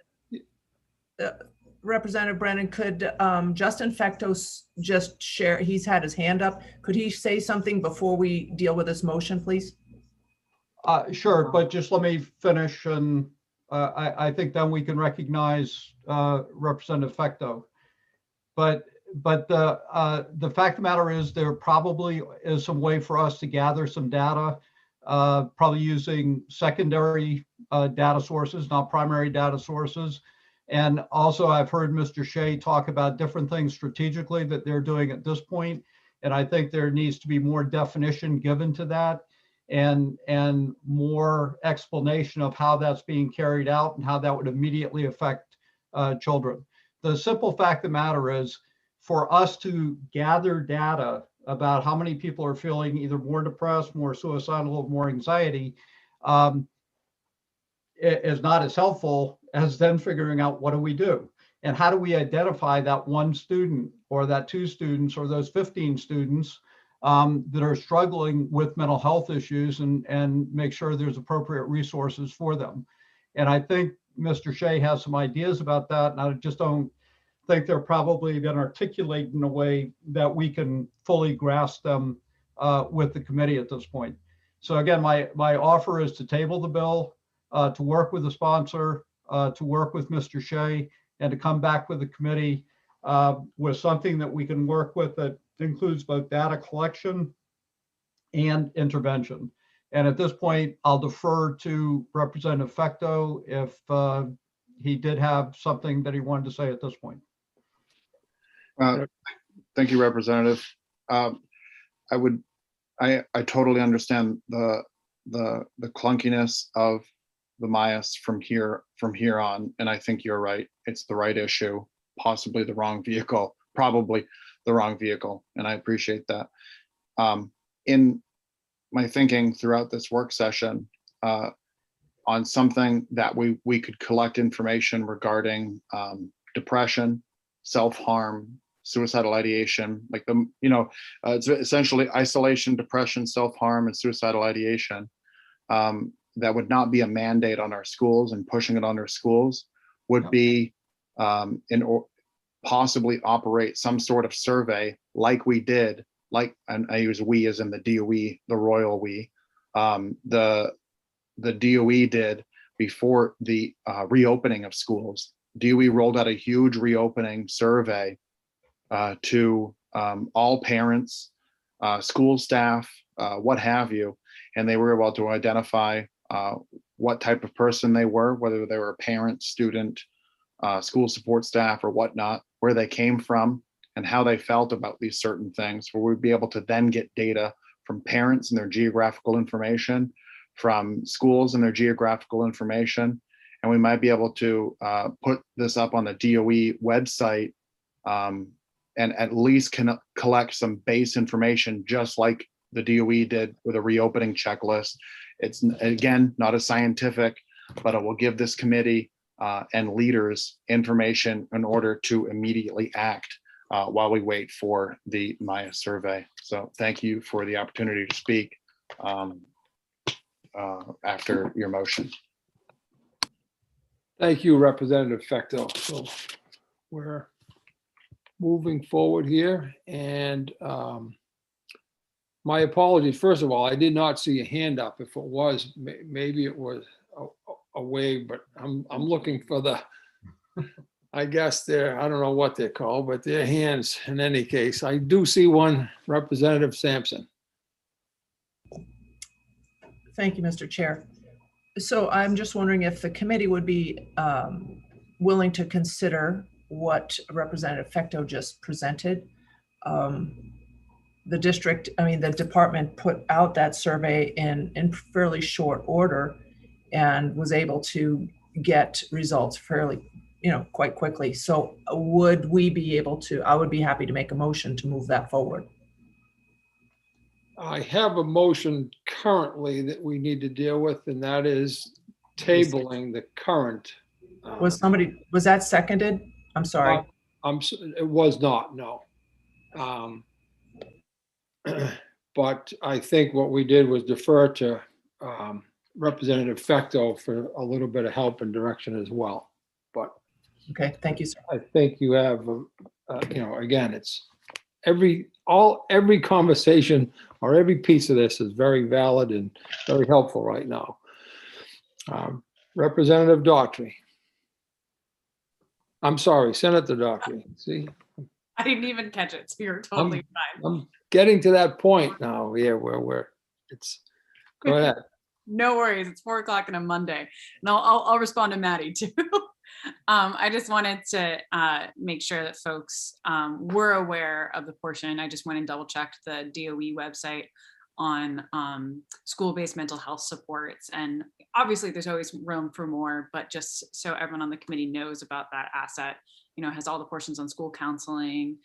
Representative Brennan, could Justin Fectos just share, he's had his hand up. Could he say something before we deal with this motion, please? Sure, but just let me finish, and I think then we can recognize Representative Fecto. But the fact of the matter is there probably is some way for us to gather some data, probably using secondary data sources, not primary data sources. And also I've heard Mr. Shea talk about different things strategically that they're doing at this point. And I think there needs to be more definition given to that and more explanation of how that's being carried out and how that would immediately affect children. The simple fact of the matter is, for us to gather data about how many people are feeling either more depressed, more suicidal, more anxiety, is not as helpful as then figuring out what do we do and how do we identify that one student or that two students or those 15 students that are struggling with mental health issues and make sure there's appropriate resources for them. And I think Mr. Shea has some ideas about that, and I just don't think they're probably been articulated in a way that we can fully grasp them with the committee at this point. So again, my offer is to table the bill, to work with the sponsor, to work with Mr. Shea, and to come back with the committee with something that we can work with that includes both data collection and intervention. And at this point, I'll defer to Representative Fecto if he did have something that he wanted to say at this point. Thank you, Representative. I totally understand the clunkiness of the MIAS from here on, and I think you're right. It's the right issue, possibly the wrong vehicle, probably the wrong vehicle, and I appreciate that. In my thinking throughout this work session on something that we could collect information regarding depression, self-harm, suicidal ideation, like it's essentially isolation, depression, self-harm, and suicidal ideation. That would not be a mandate on our schools, and pushing it on our schools would be possibly operate some sort of survey like we did, and I use we as in the DOE, the royal we, the DOE did before the reopening of schools. DOE rolled out a huge reopening survey to all parents, school staff, what have you, and they were able to identify what type of person they were, whether they were a parent, student, school support staff, or whatnot, where they came from, and how they felt about these certain things, where we'd be able to then get data from parents and their geographical information, from schools and their geographical information, and we might be able to put this up on the DOE website and at least can collect some base information, just like the DOE did with a reopening checklist. It's, again, not as scientific, but it will give this committee and leaders information in order to immediately act while we wait for the Maya survey. So thank you for the opportunity to speak after your motion. Thank you, Representative Fecto. So we're moving forward here, and my apologies. First of all, I did not see a hand up. If it was, maybe it was a wave, but I'm looking for the, I guess they're, I don't know what they're called, but they're hands in any case. I do see one, Representative Sampson. Thank you, Mr. Chair. So I'm just wondering if the committee would be willing to consider what Representative Fecto just presented. The district, I mean, the department put out that survey in fairly short order and was able to get results fairly, quite quickly. So would we be able to, I would be happy to make a motion to move that forward. I have a motion currently that we need to deal with, and that is tabling the current. Was that seconded? I'm sorry. It was not, no. But I think what we did was defer to Representative Fecto for a little bit of help and direction as well. But okay, thank you, sir. I think you have, again, it's every conversation or every piece of this is very valid and very helpful right now. Representative Daughtry. I'm sorry, Senator Daughtry. See, I didn't even catch it, so you're totally fine. I'm getting to that point now. Yeah, where it's. Go ahead. No worries. It's 4 o'clock on a Monday, and I'll respond to Maddie too. I just wanted to make sure that folks were aware of the portion. I just went and double checked the DOE website on school-based mental health supports, and obviously there's always room for more, but just so everyone on the committee knows about that asset, it has all the portions on school counseling,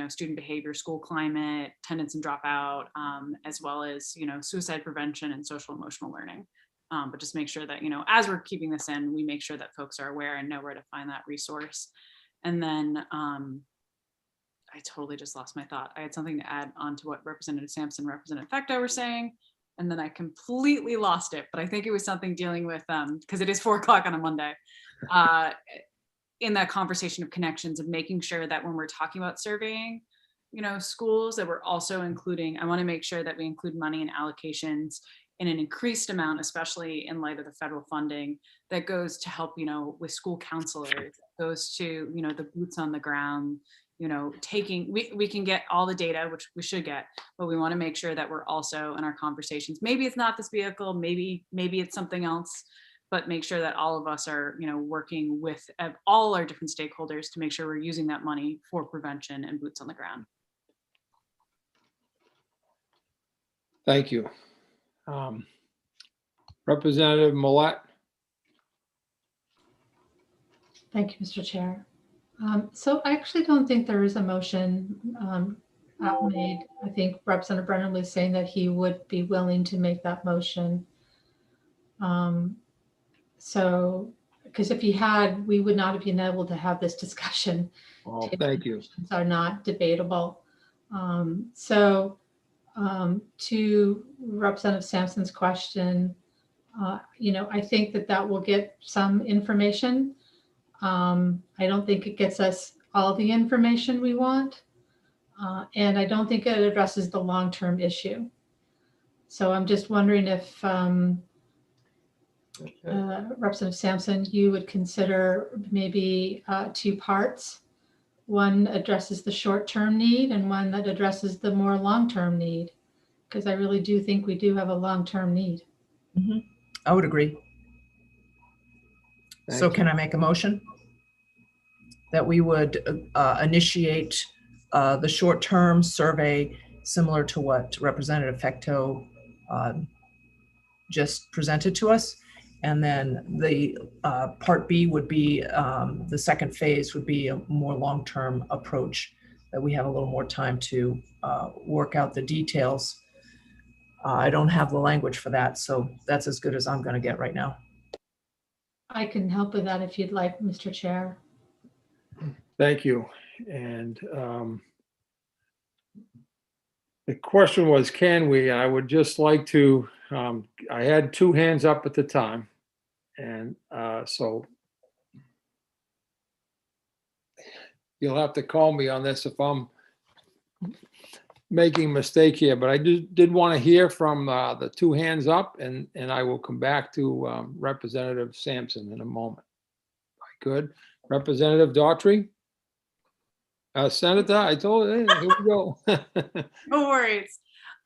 student behavior, school climate, attendance and dropout, as well as, suicide prevention and social emotional learning. But just make sure that, as we're keeping this in, we make sure that folks are aware and know where to find that resource. And then I totally just lost my thought. I had something to add on to what Representative Sampson, Representative Fecto were saying, and then I completely lost it. But I think it was something dealing with, because it is 4 o'clock on a Monday, in that conversation of connections of making sure that when we're talking about surveying, schools, that we're also including, I want to make sure that we include money and allocations in an increased amount, especially in light of the federal funding that goes to help, with school counselors, goes to, the boots on the ground, we can get all the data, which we should get, but we want to make sure that we're also in our conversations. Maybe it's not this vehicle, maybe it's something else, but make sure that all of us are, working with all our different stakeholders to make sure we're using that money for prevention and boots on the ground. Thank you. Representative Millette. Thank you, Mr. Chair. So I actually don't think there is a motion made. I think Representative Brennan was saying that he would be willing to make that motion. So, because if he had, we would not have been able to have this discussion. Oh, thank you. Are not debatable. To Representative Sampson's question, I think that will get some information. I don't think it gets us all the information we want. And I don't think it addresses the long-term issue. So I'm just wondering if Representative Sampson, you would consider maybe 2 parts. One addresses the short-term need and one that addresses the more long-term need, because I really do think we do have a long-term need. Mm-hmm. I would agree. So can I make a motion that we would initiate the short-term survey similar to what Representative Fecto just presented to us? And then the part B would be, the second phase would be a more long-term approach, that we have a little more time to work out the details. I don't have the language for that, so that's as good as I'm going to get right now. I can help with that if you'd like, Mr. Chair. Thank you. And the question was, can we? I would just like to, I had 2 hands up at the time. And so you'll have to call me on this if I'm making a mistake here, but I did want to hear from the 2 hands up, and I will come back to Representative Sampson in a moment. Good. Representative Daughtry? Senator, I told you, here we go. No worries.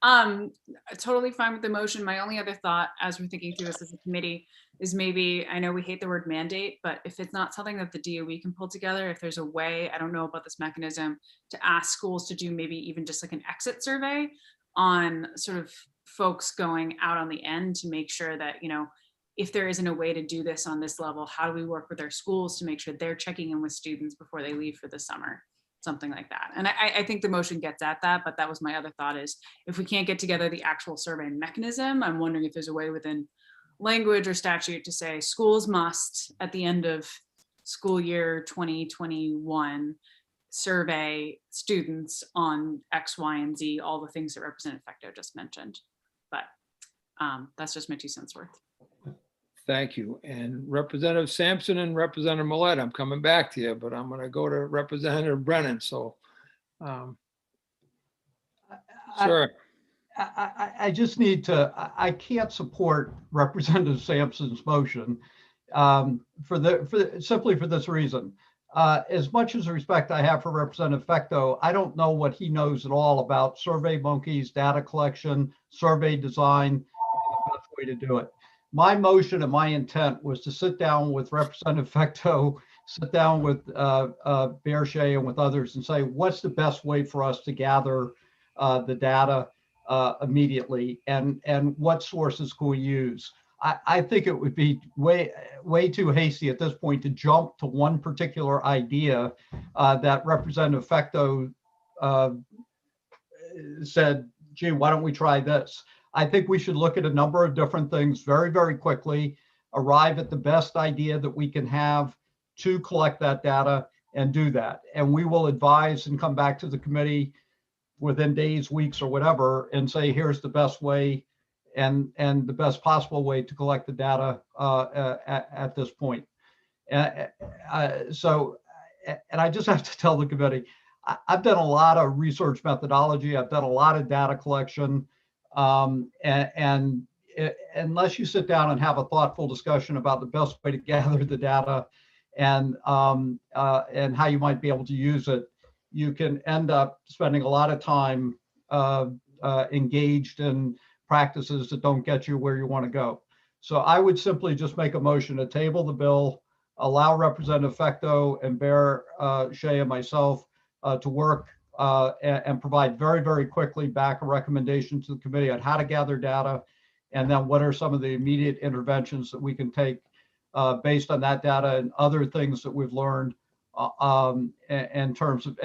Totally fine with the motion. My only other thought as we're thinking through this as a committee is maybe, I know we hate the word mandate, but if it's not something that the DOE can pull together, if there's a way, I don't know about this mechanism, to ask schools to do maybe even just like an exit survey on sort of folks going out on the end to make sure that, you know, if there isn't a way to do this on this level, how do we work with our schools to make sure they're checking in with students before they leave for the summer? Something like that. And I think the motion gets at that, but that was my other thought is if we can't get together the actual survey mechanism, I'm wondering if there's a way within language or statute to say schools must at the end of school year 2021 survey students on X, Y, and Z, all the things that Representative Fecto just mentioned. But that's just my 2 cents worth. Thank you. And Representative Sampson and Representative Millet, I'm coming back to you, but I'm going to go to Representative Brennan. So, sir. I just need to, I can't support Representative Sampson's motion simply for this reason. As much as respect I have for Representative Fecto, I don't know what he knows at all about survey monkeys, data collection, survey design, and the best way to do it. My motion and my intent was to sit down with Representative Fecto, sit down with Bear Shea and with others and say, what's the best way for us to gather the data immediately, and what sources can we use? I think it would be way too hasty at this point to jump to one particular idea that Representative Fecto said, gee, why don't we try this? I think we should look at a number of different things very, very quickly, arrive at the best idea that we can have to collect that data and do that. And we will advise and come back to the committee within days, weeks, or whatever, and say, here's the best way and the best possible way to collect the data at this point. And I just have to tell the committee, I've done a lot of research methodology. I've done a lot of data collection. Unless you sit down and have a thoughtful discussion about the best way to gather the data and how you might be able to use it, you can end up spending a lot of time engaged in practices that don't get you where you want to go. So I would simply just make a motion to table the bill, allow Representative Fecto and Bear Shea and myself to work and provide very, very quickly back a recommendation to the committee on how to gather data, and then what are some of the immediate interventions that we can take based on that data and other things that we've learned in terms of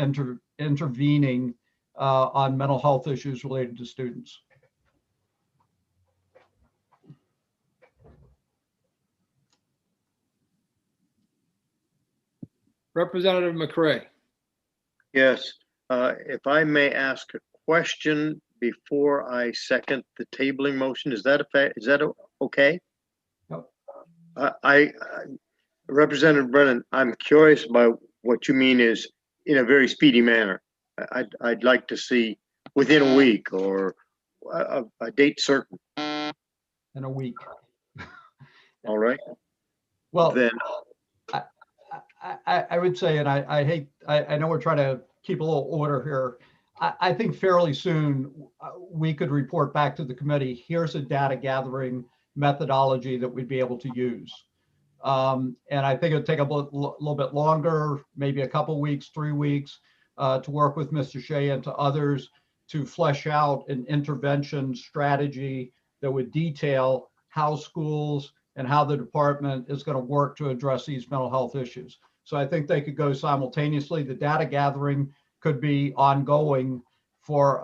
intervening on mental health issues related to students. Representative McCray. Yes, if I may ask a question before I second the tabling motion, is that okay? No. Representative Brennan, I'm curious about what you mean is in a very speedy manner. I'd like to see within a week or a date certain. In a week. All right. Well, then I would say, and I know we're trying to keep a little order here. I think fairly soon we could report back to the committee, here's a data gathering methodology that we'd be able to use. And I think it'd take a little bit longer, maybe a couple weeks, 3 weeks, to work with Mr. Shea and to others to flesh out an intervention strategy that would detail how schools and how the department is going to work to address these mental health issues. So I think they could go simultaneously. The data gathering could be ongoing for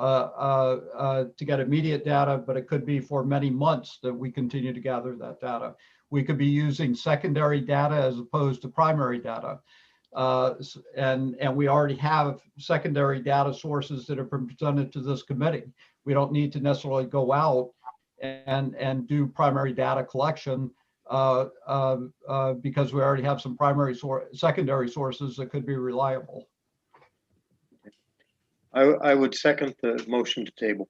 to get immediate data, but it could be for many months that we continue to gather that data. We could be using secondary data as opposed to primary data. And we already have secondary data sources that have been presented to this committee. We don't need to necessarily go out and do primary data collection because we already have some secondary sources that could be reliable. I would second the motion to table.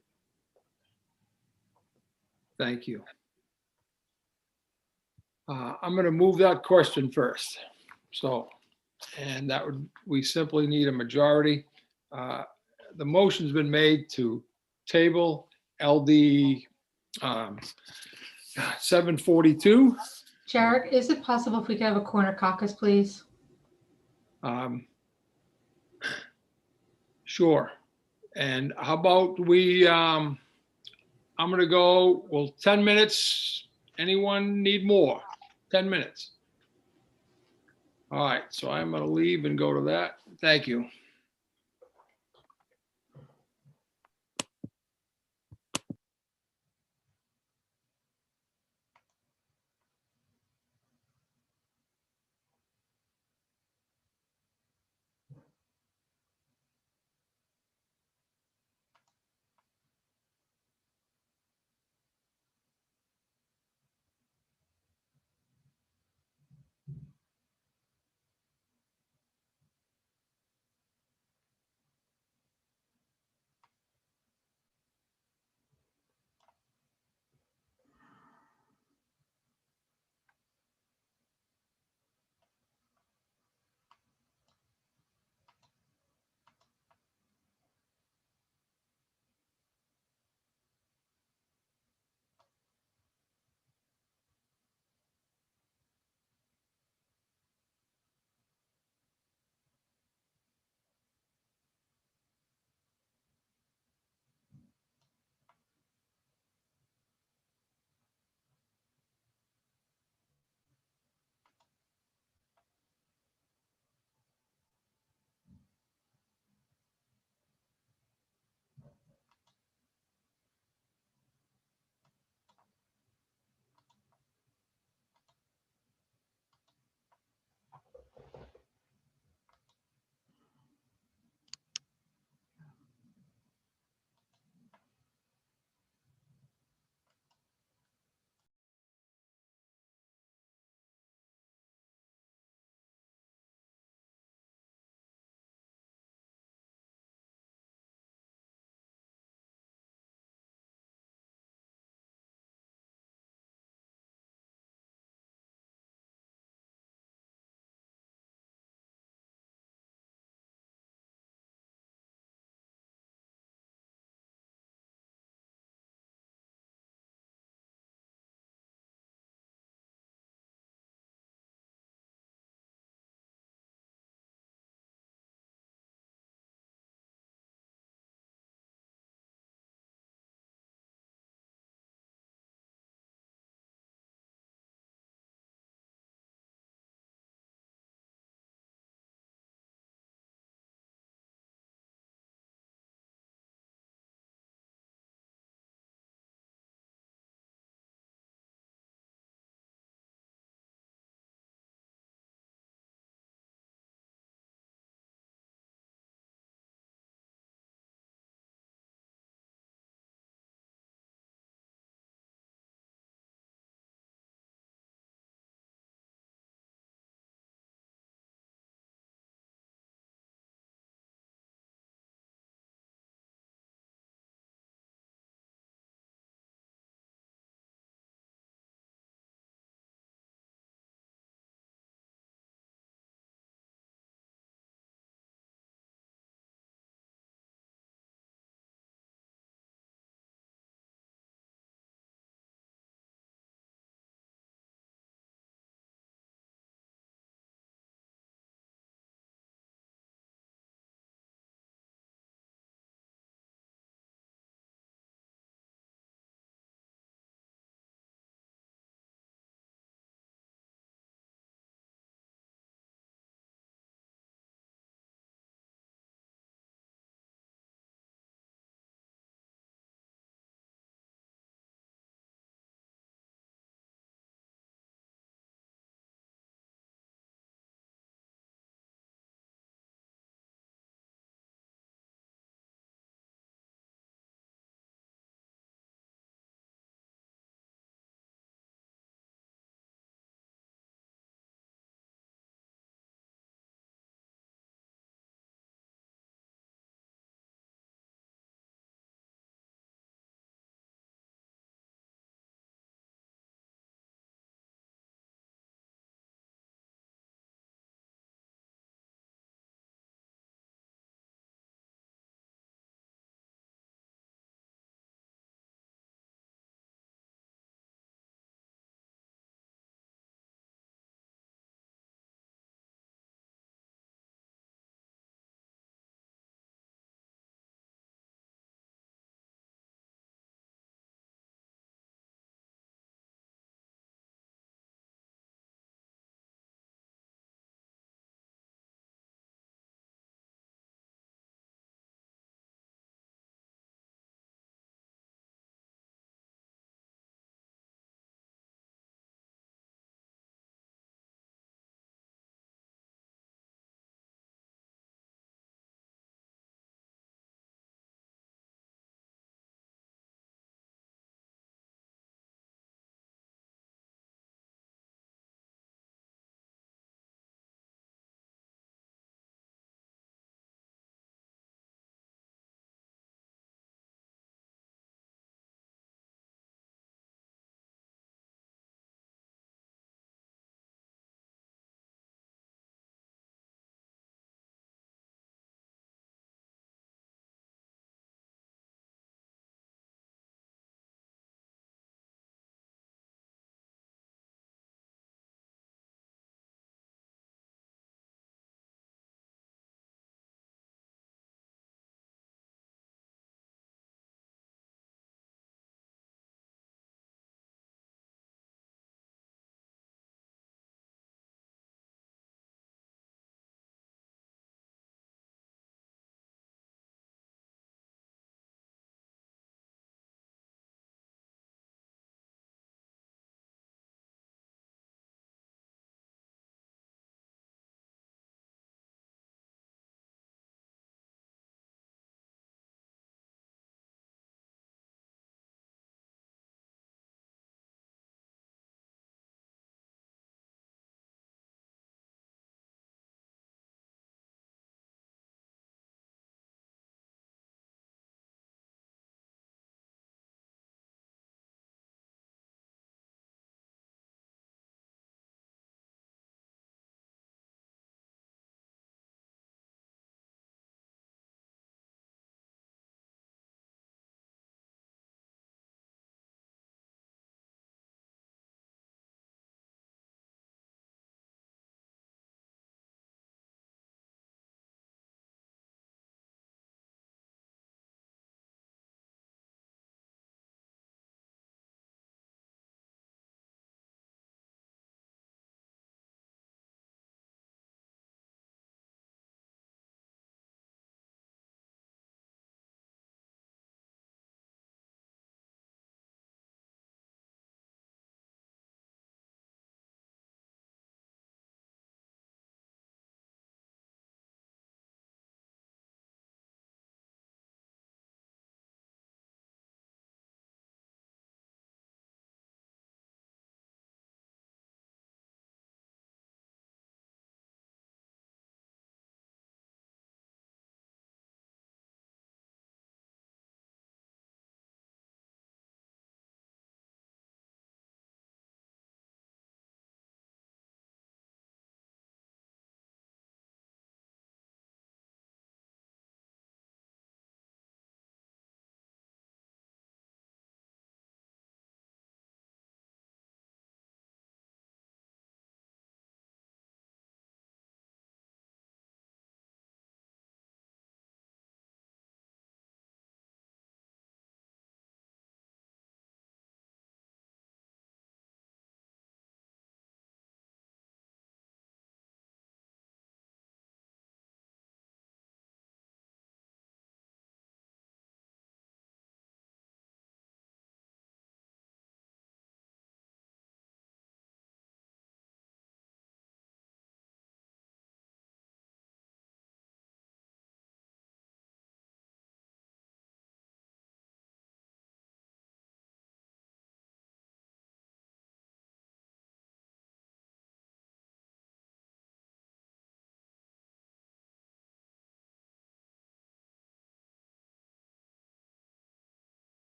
Thank you. I'm going to move that question first. So, and that would, we simply need a majority. The motion's been made to table LD 742. Jared, is it possible if we could have a corner caucus, please? Sure. And how about we, I'm gonna go, well, 10 minutes. Anyone need more? 10 minutes. All right, so I'm gonna leave and go to that. Thank you.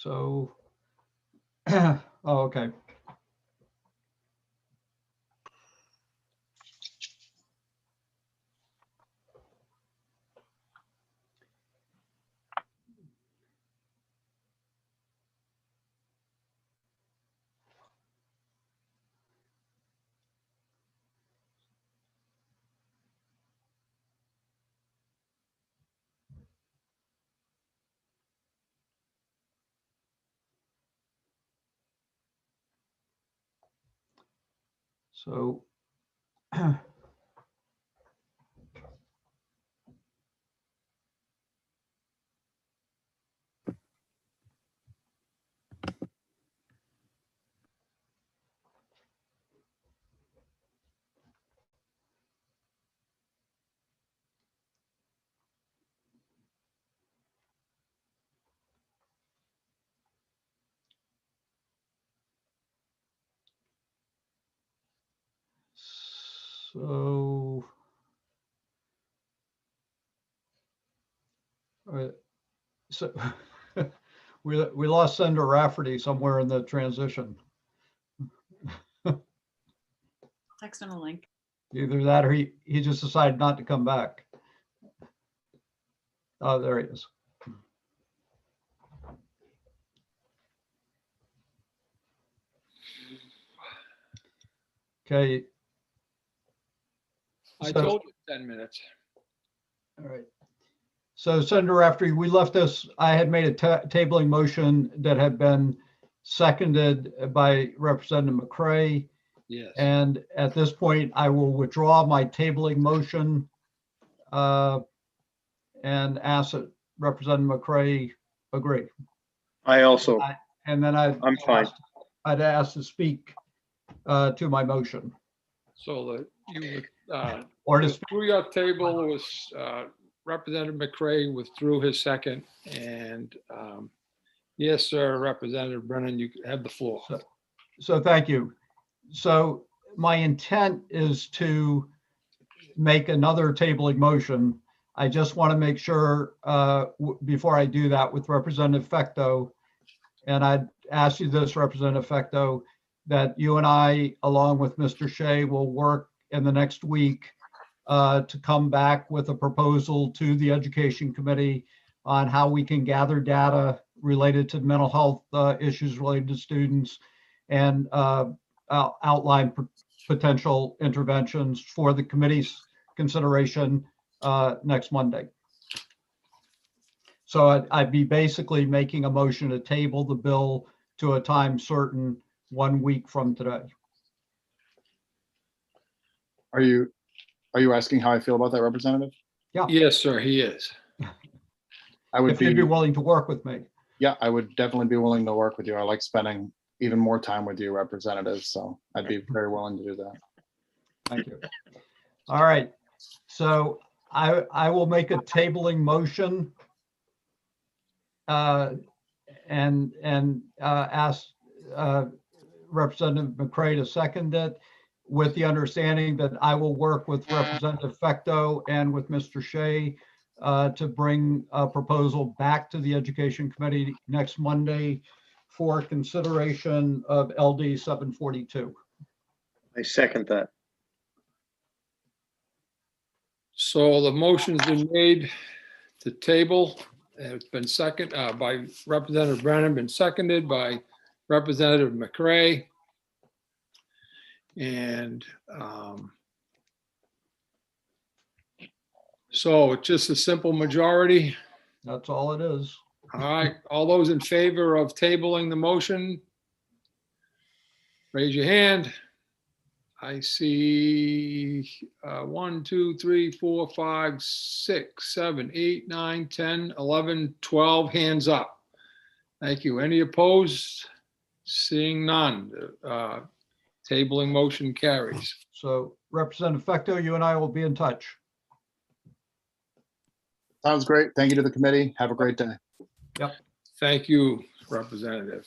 So, oh, okay. So, so, all right. So we lost Senator Rafferty somewhere in the transition. Text him a link. Either that or he just decided not to come back. Oh, there he is. Okay. I So- told you 10 minutes. All right. So Senator Rafferty, we left this, I had made a tabling motion that had been seconded by Representative McCray. Yes. And at this point, I will withdraw my tabling motion and ask that Representative McCray agree. I also, And then I'm fine. I'd ask to speak to my motion. So that you would, Or to through your table was Representative McCray withdrew his second. And yes, sir, Representative Brennan, you have the floor. So thank you. So my intent is to make another tabling motion. I just want to make sure before I do that with Representative Fecto, and I'd ask you this, Representative Fecto, that you and I, along with Mr. Shea, will work in the next week to come back with a proposal to the Education Committee on how we can gather data related to mental health issues related to students and outline potential interventions for the committee's consideration next Monday. So I'd be basically making a motion to table the bill to a time certain 1 week from today. Are you asking how I feel about that, Representative? Yeah. Yes, sir, he is. I would If you'd be willing to work with me. Yeah, I would definitely be willing to work with you. I like spending even more time with you, Representative, so I'd be very willing to do that. Thank you. All right. So I will make a tabling motion and ask Representative McCray to second it with the understanding that I will work with Representative Fecto and with Mr. Shea to bring a proposal back to the Education Committee next Monday for consideration of LD 742. I second that. So the motion's been made to table. It's been second by Representative Brennan, been seconded by Representative McCray. And so it's just a simple majority. That's all it is. All right, all those in favor of tabling the motion, raise your hand. I see 1, 2, 3, 4, 5, 6, 7, 8, 9, 10, 11, 12 hands up. Thank you. Any opposed? Seeing none. Tabling motion carries. So Representative Fecto, you and I will be in touch. Sounds great. Thank you to the committee. Have a great day. Yep. Thank you, Representative.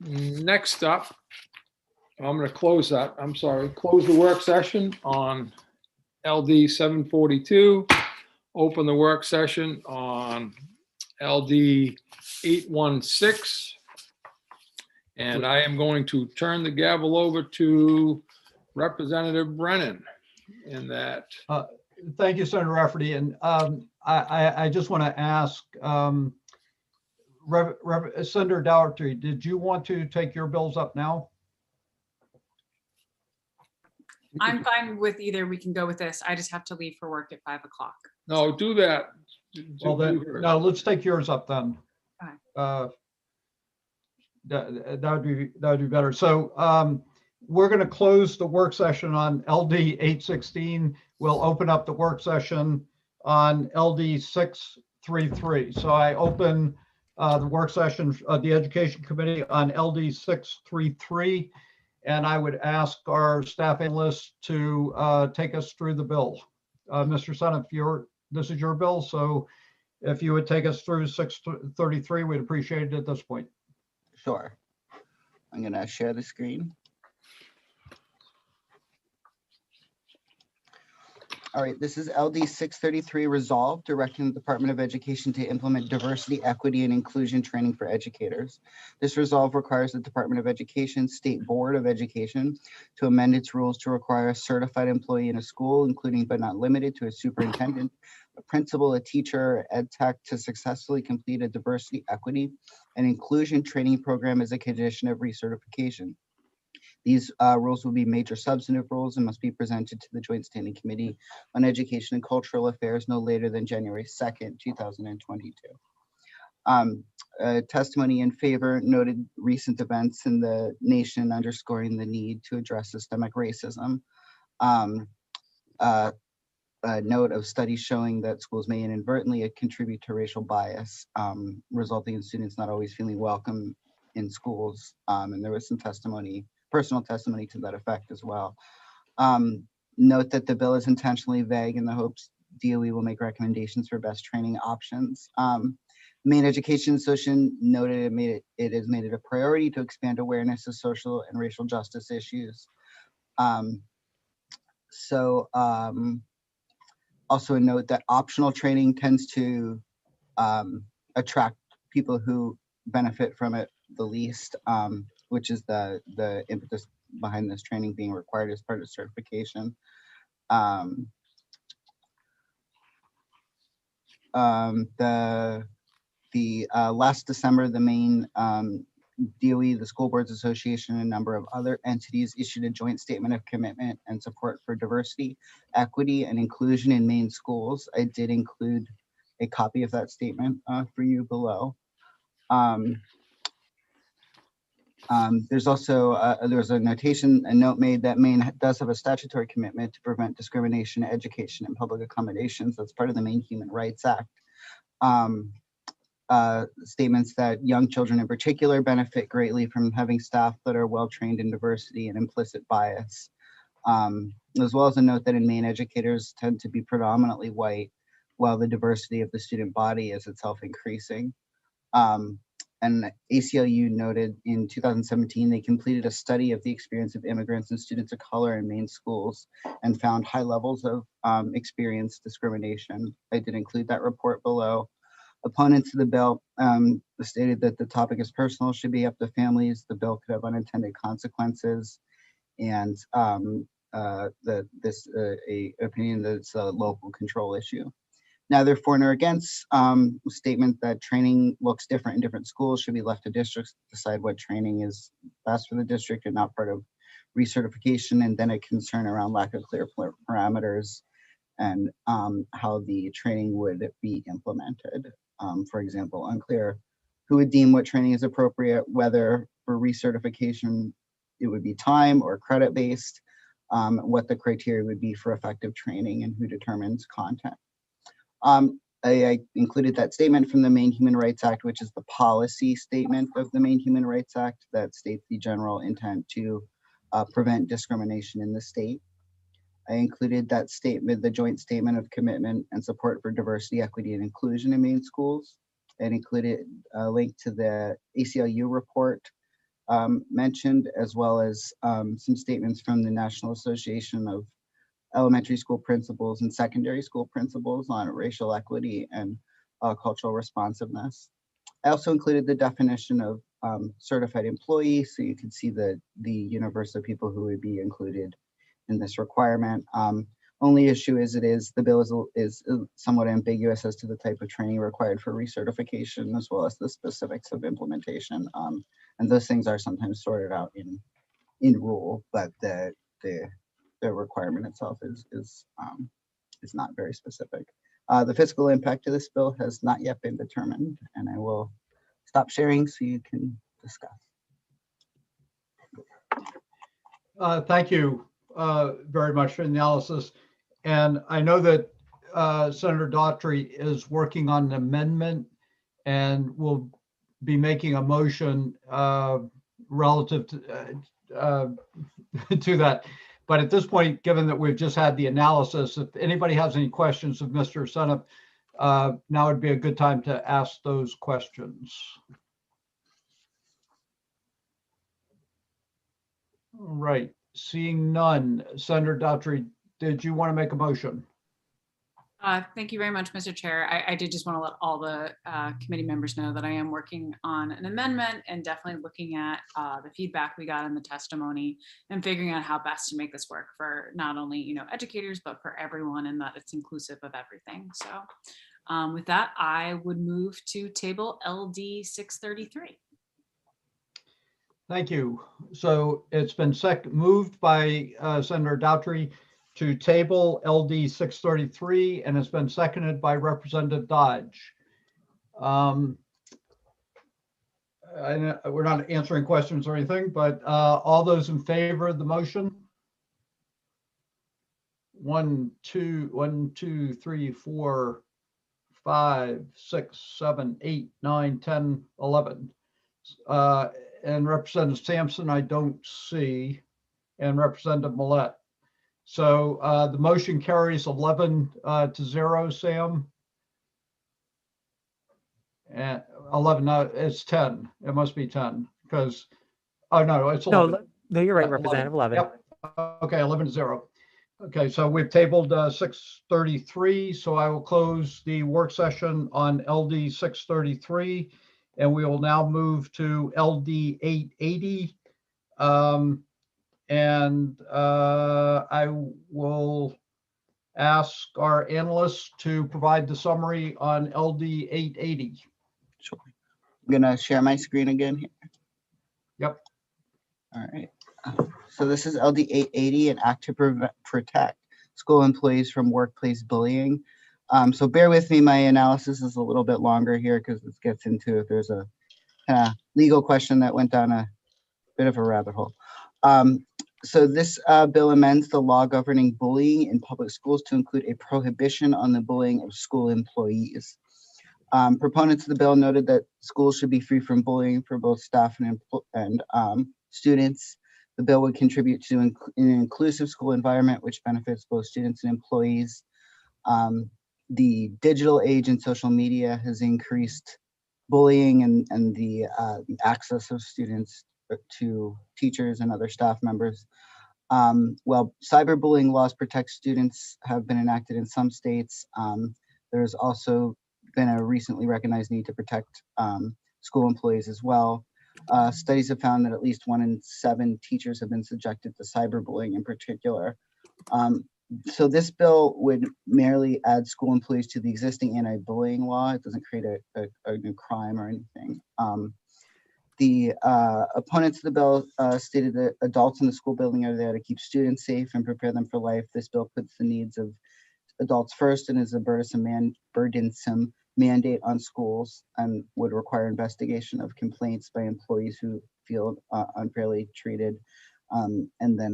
Next up, I'm going to close that. I'm sorry, close the work session on LD 742. Open the work session on LD 816. And I am going to turn the gavel over to Representative Brennan in that. Thank you, Senator Rafferty. And I just want to ask Senator Dougherty, did you want to take your bills up now? I'm fine with either. We can go with this. I just have to leave for work at 5 o'clock. No, do that. Well, then, no, let's take yours up then. Okay. That would be better. So we're going to close the work session on LD 816. We'll open up the work session on LD 633. So I open the work session of the Education Committee on LD 633. And I would ask our staff analysts to take us through the bill. Mr. Sun, this is your bill. So if you would take us through 633, we'd appreciate it at this point. Sure. I'm going to share the screen. All right, this is LD 633 resolved, directing the Department of Education to implement diversity, equity, and inclusion training for educators. This resolve requires the Department of Education State Board of Education to amend its rules to require a certified employee in a school, including but not limited to a superintendent, a principal, a teacher, ed tech, to successfully complete a diversity, equity, and inclusion training program as a condition of recertification. These rules will be major substantive rules and must be presented to the Joint Standing Committee on Education and Cultural Affairs no later than January 2nd, 2022. Testimony in favor noted recent events in the nation underscoring the need to address systemic racism. A note of studies showing that schools may inadvertently contribute to racial bias, resulting in students not always feeling welcome in schools. And there was some personal testimony to that effect as well. Note that the bill is intentionally vague in the hopes DOE will make recommendations for best training options. Maine Education Association noted it has made it a priority to expand awareness of social and racial justice issues. Also a note that optional training tends to attract people who benefit from it the least, which is the impetus behind this training being required as part of certification. Last December, the Maine DOE, the School Boards Association, and a number of other entities issued a joint statement of commitment and support for diversity, equity, and inclusion in Maine schools. I did include a copy of that statement for you below. There's also there's a note made that Maine does have a statutory commitment to prevent discrimination in education and public accommodations. That's part of the Maine Human Rights Act. Statements that young children in particular benefit greatly from having staff that are well trained in diversity and implicit bias, as well as a note that in Maine, educators tend to be predominantly white, while the diversity of the student body is itself increasing. And ACLU noted in 2017, they completed a study of the experience of immigrants and students of color in Maine schools and found high levels of experience discrimination. I did include that report below. Opponents of the bill stated that the topic is personal, should be up to families. The bill could have unintended consequences, and that this opinion that it's a local control issue. Neither for nor against statement that training looks different in different schools should be left to districts to decide what training is best for the district and not part of recertification, and then a concern around lack of clear parameters and how the training would be implemented. For example, unclear who would deem what training is appropriate, whether for recertification it would be time or credit based, what the criteria would be for effective training, and who determines content. I included that statement from the Maine Human Rights Act, which is the policy statement of the Maine Human Rights Act that states the general intent to prevent discrimination in the state. I included that statement, the joint statement of commitment and support for diversity, equity, and inclusion in Maine schools. And included a link to the ACLU report mentioned, as well as some statements from the National Association of Elementary School Principals and Secondary School Principals on racial equity and cultural responsiveness. I also included the definition of certified employee, so you can see the universe of people who would be included in this requirement. Only issue is the bill is somewhat ambiguous as to the type of training required for recertification, as well as the specifics of implementation. And those things are sometimes sorted out in rule, but the requirement itself is not very specific. The fiscal impact of this bill has not yet been determined, and I will stop sharing so you can discuss. Thank you very much for the analysis. And I know that Senator Daughtry is working on an amendment and will be making a motion relative to that. But at this point, given that we've just had the analysis, if anybody has any questions of Mr. Seneff, now would be a good time to ask those questions. All right, seeing none. Senator Daughtry, did you want to make a motion? Thank you very much, Mr. Chair. I did just want to let all the committee members know that I am working on an amendment and definitely looking at the feedback we got in the testimony and figuring out how best to make this work for not only educators, but for everyone, and that it's inclusive of everything. So with that, I would move to table LD 633. Thank you. So it's been moved by Senator Daughtry to table LD 633, and it's been seconded by Representative Dodge. We're not answering questions or anything, but all those in favor of the motion? 1, 2, 3, 4, 5, 6, 7, 8, 9, 10, 11. And Representative Sampson, I don't see, and Representative Millette. So the motion carries 11-0, Sam. And 11, no, it's 10. It must be 10 because, oh no, it's 11. No, you're right, Representative 11. Yep. Okay, 11-0. Okay, so we've tabled 633. So I will close the work session on LD 633, and we will now move to LD 880. And I will ask our analysts to provide the summary on LD 880. Sure. I'm gonna share my screen again here. Yep. All right. So this is LD 880, an act to protect school employees from workplace bullying. So bear with me, my analysis is a little bit longer here because this gets into if there's a legal question that went down a bit of a rabbit hole. So this bill amends the law governing bullying in public schools to include a prohibition on the bullying of school employees. Proponents of the bill noted that schools should be free from bullying for both staff and students. The bill would contribute to an inclusive school environment which benefits both students and employees. The digital age and social media has increased bullying and the access of students to teachers and other staff members. While cyberbullying laws protect students have been enacted in some states, there's also been a recently recognized need to protect school employees as well. Studies have found that at least 1 in 7 teachers have been subjected to cyberbullying in particular. So this bill would merely add school employees to the existing anti-bullying law. It doesn't create a new crime or anything. The opponents of the bill stated that adults in the school building are there to keep students safe and prepare them for life. This bill puts the needs of adults first and is a burdensome mandate on schools and would require investigation of complaints by employees who feel unfairly treated. And then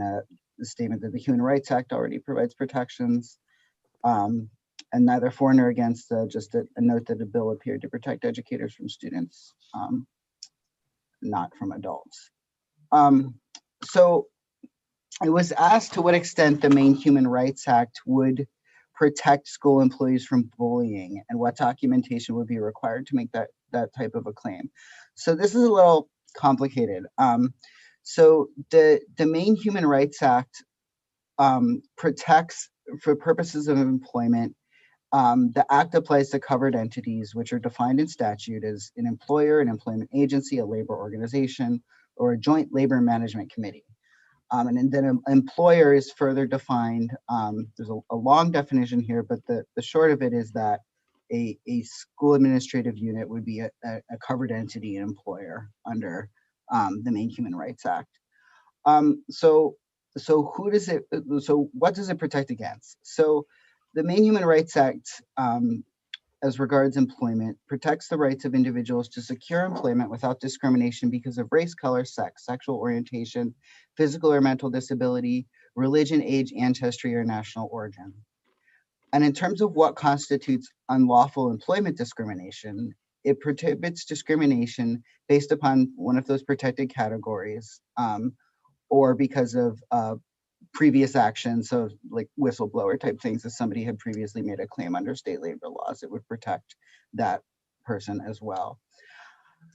the statement that the Human Rights Act already provides protections. And neither for nor against, just a note that the bill appeared to protect educators from students, not from adults. So it was asked to what extent the Maine Human Rights Act would protect school employees from bullying and what documentation would be required to make that type of a claim. So this is a little complicated. So the Maine Human Rights Act protects, for purposes of employment, The act applies to covered entities, which are defined in statute as an employer, an employment agency, a labor organization, or a joint labor management committee. And then an employer is further defined. There's a long definition here, but the short of it is that a school administrative unit would be a covered entity, an employer under the Maine Human Rights Act. So what does it protect against? So the Maine Human Rights Act, as regards employment, protects the rights of individuals to secure employment without discrimination because of race, color, sex, sexual orientation, physical or mental disability, religion, age, ancestry, or national origin. And in terms of what constitutes unlawful employment discrimination, it prohibits discrimination based upon one of those protected categories, or because of previous actions, so like whistleblower type things. If somebody had previously made a claim under state labor laws, it would protect that person as well.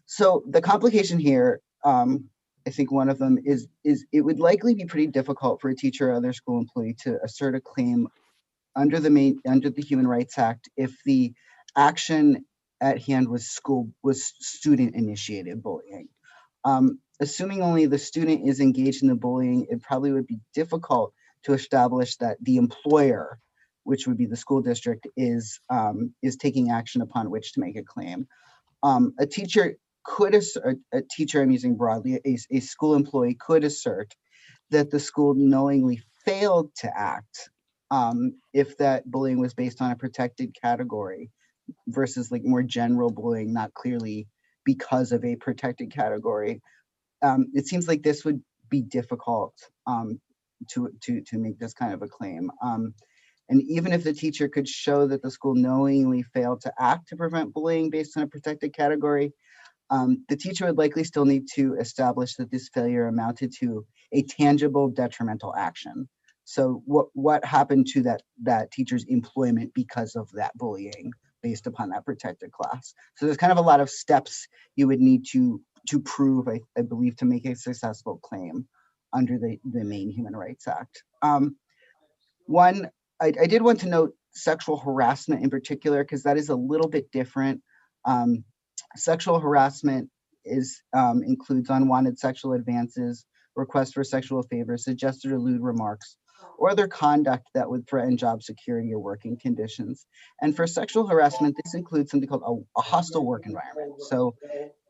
So the complication here, I think one of them is it would likely be pretty difficult for a teacher or other school employee to assert a claim under the Human Rights Act if the action at hand was student initiated bullying. Assuming only the student is engaged in the bullying, it probably would be difficult to establish that the employer, which would be the school district, is taking action upon which to make a claim. A teacher could assert, a teacher I'm using broadly, a school employee could assert that the school knowingly failed to act if that bullying was based on a protected category versus like more general bullying, not clearly because of a protected category. It seems like this would be difficult to make this kind of a claim. And even if the teacher could show that the school knowingly failed to act to prevent bullying based on a protected category, the teacher would likely still need to establish that this failure amounted to a tangible detrimental action. So what happened to that teacher's employment because of that bullying based upon that protected class? So there's kind of a lot of steps you would need to prove, I believe, to make a successful claim under the Maine Human Rights Act. One, I did want to note sexual harassment in particular, because that is a little bit different. Sexual harassment includes unwanted sexual advances, requests for sexual favors, suggested or lewd remarks, or other conduct that would threaten job security or working conditions. And for sexual harassment, this includes something called a hostile work environment. So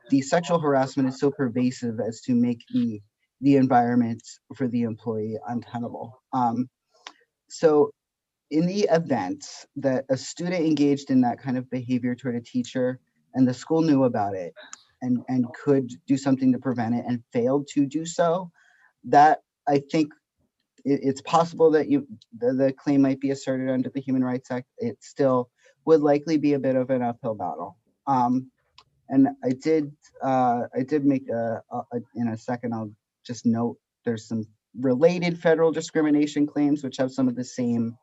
the sexual harassment is so pervasive as to make the environment for the employee untenable. So in the event that a student engaged in that kind of behavior toward a teacher and the school knew about it and could do something to prevent it and failed to do so, that I think it's possible that the claim might be asserted under the Human Rights Act. It still would likely be a bit of an uphill battle. And I did make in a second, I'll just note there's some related federal discrimination claims which have some of the same,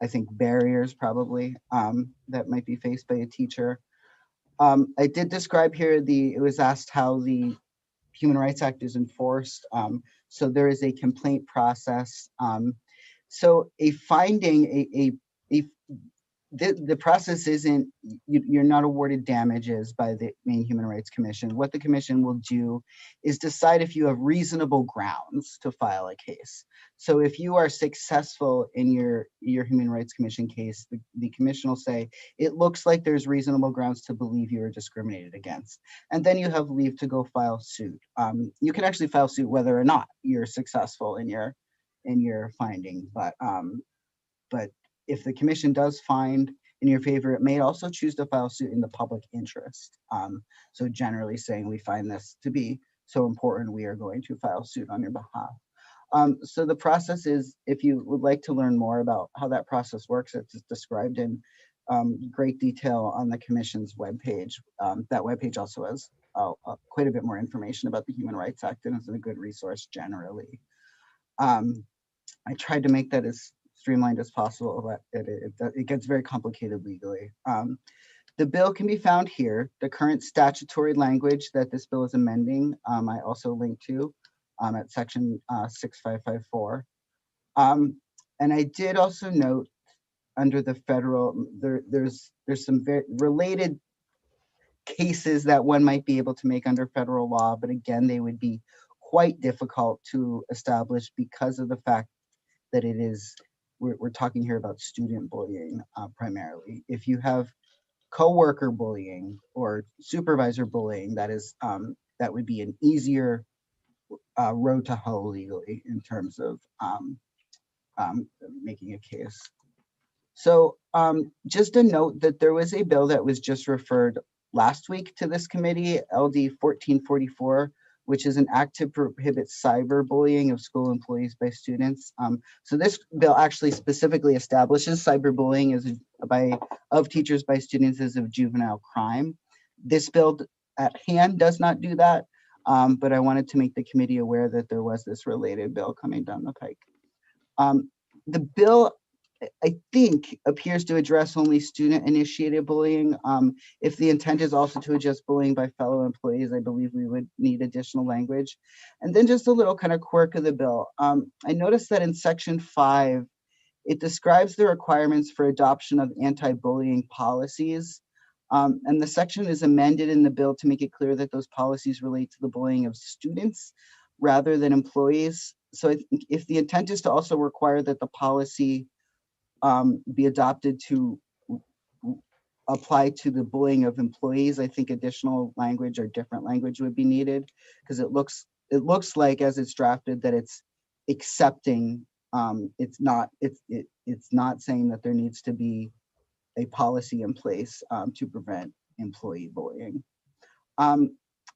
I think, barriers probably that might be faced by a teacher. I did describe here it was asked how the Human Rights Act is enforced. So there is a complaint process. So a finding, the process isn't, you're not awarded damages by the Maine Human Rights Commission. What the commission will do is decide if you have reasonable grounds to file a case. So if you are successful in your Human Rights Commission case, the commission will say, it looks like there's reasonable grounds to believe you are discriminated against. And then you have leave to go file suit. You can actually file suit whether or not you're successful in your finding, but if the commission does find in your favor, it may also choose to file suit in the public interest. So generally saying, we find this to be so important, we are going to file suit on your behalf. So the process is, if you would like to learn more about how that process works, it's described in great detail on the commission's webpage. That webpage also has quite a bit more information about the Human Rights Act and is a good resource generally. I tried to make that as streamlined as possible, but it gets very complicated legally. The bill can be found here. The current statutory language that this bill is amending, I also linked to at section 6554. And I did also note under the federal, there's some very related cases that one might be able to make under federal law, but again, they would be quite difficult to establish because of the fact that we're talking here about student bullying primarily. If you have coworker bullying or supervisor bullying, that would be an easier road to hoe legally in terms of making a case. So just a note that there was a bill that was just referred last week to this committee, LD 1444, which is an act to prohibit cyberbullying of school employees by students. So this bill actually specifically establishes cyberbullying of teachers by students as a juvenile crime. This bill at hand does not do that, but I wanted to make the committee aware that there was this related bill coming down the pike. The bill, I think, appears to address only student-initiated bullying. If the intent is also to address bullying by fellow employees, I believe we would need additional language. And then just a little kind of quirk of the bill. I noticed that in section 5, it describes the requirements for adoption of anti-bullying policies. And the section is amended in the bill to make it clear that those policies relate to the bullying of students rather than employees. So I think if the intent is to also require that the policy be adopted to apply to the bullying of employees, I think additional language or different language would be needed, because it looks like, as it's drafted, that it's accepting. It's not saying that there needs to be a policy in place to prevent employee bullying.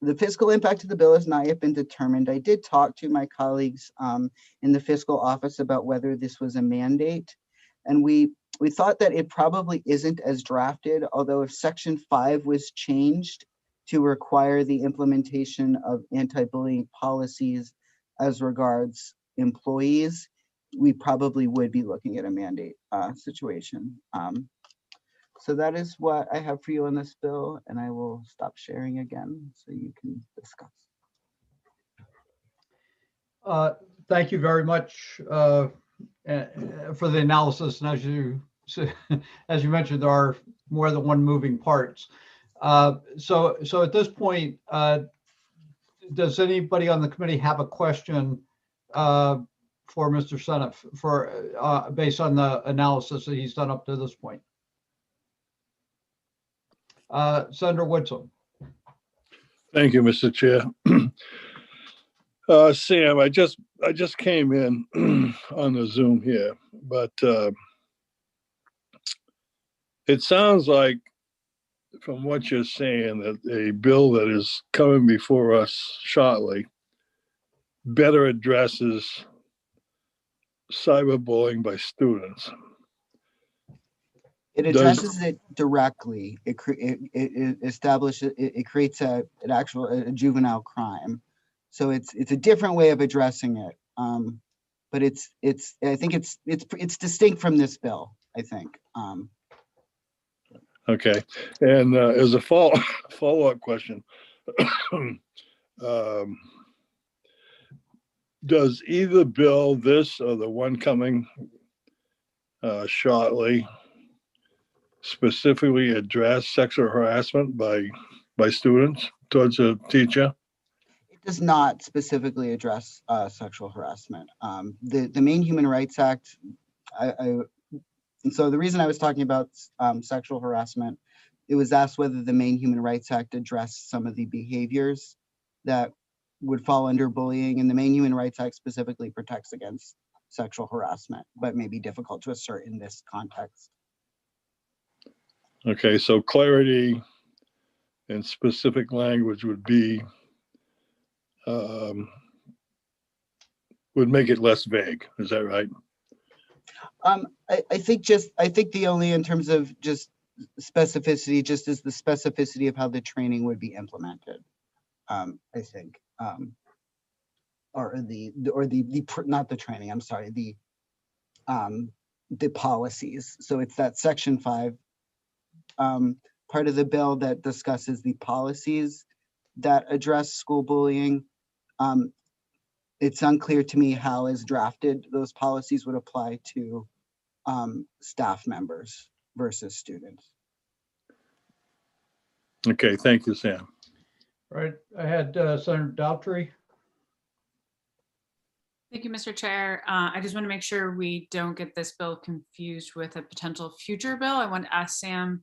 The fiscal impact of the bill has not yet been determined. I did talk to my colleagues in the fiscal office about whether this was a mandate, and we thought that it probably isn't as drafted, although if section 5 was changed to require the implementation of anti-bullying policies as regards employees, we probably would be looking at a mandate situation. So that is what I have for you on this bill, and I will stop sharing again so you can discuss. Thank you very much for the analysis. And as you mentioned, there are more than one moving parts. So at this point, does anybody on the committee have a question for Mr. Seneff based on the analysis that he's done up to this point? Senator Woodson. Thank you, Mr. Chair. Sam, I just came in on the Zoom here, but it sounds like, from what you're saying, that a bill that is coming before us shortly better addresses cyberbullying by students. It addresses it directly. It establishes, it creates a juvenile crime. So it's a different way of addressing it. But I think it's distinct from this bill, I think. Okay, and as a follow-up question, does either bill, this or the one coming shortly, specifically address sexual harassment by students towards a teacher? It does not specifically address sexual harassment. The Maine Human Rights Act, and so the reason I was talking about sexual harassment, it was asked whether the Maine Human Rights Act addressed some of the behaviors that would fall under bullying, and the Maine Human Rights Act specifically protects against sexual harassment, but may be difficult to assert in this context. Okay, so clarity and specific language would be, would make it less vague. Is that right? I think the only, in terms of just specificity, just is the specificity of how the training would be implemented. I think, or not the training. I'm sorry, the policies. So it's that section 5 part of the bill that discusses the policies that address school bullying. It's unclear to me how, as drafted, those policies would apply to staff members versus students. Okay, thank you, Sam. Right, I had Senator Daughtry. Thank you, Mr. Chair. I just want to make sure we don't get this bill confused with a potential future bill. I want to ask Sam,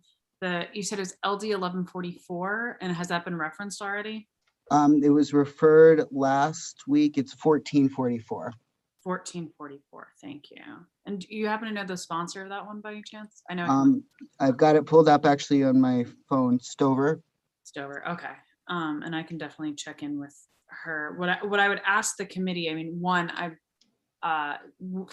you said it was LD 1144, and has that been referenced already? It was referred last week. It's 1444. 1444, thank you. And do you happen to know the sponsor of that one by any chance? I know. I've got it pulled up actually on my phone, Stover. Stover, okay. And I can definitely check in with her. What I would ask the committee, I mean, one,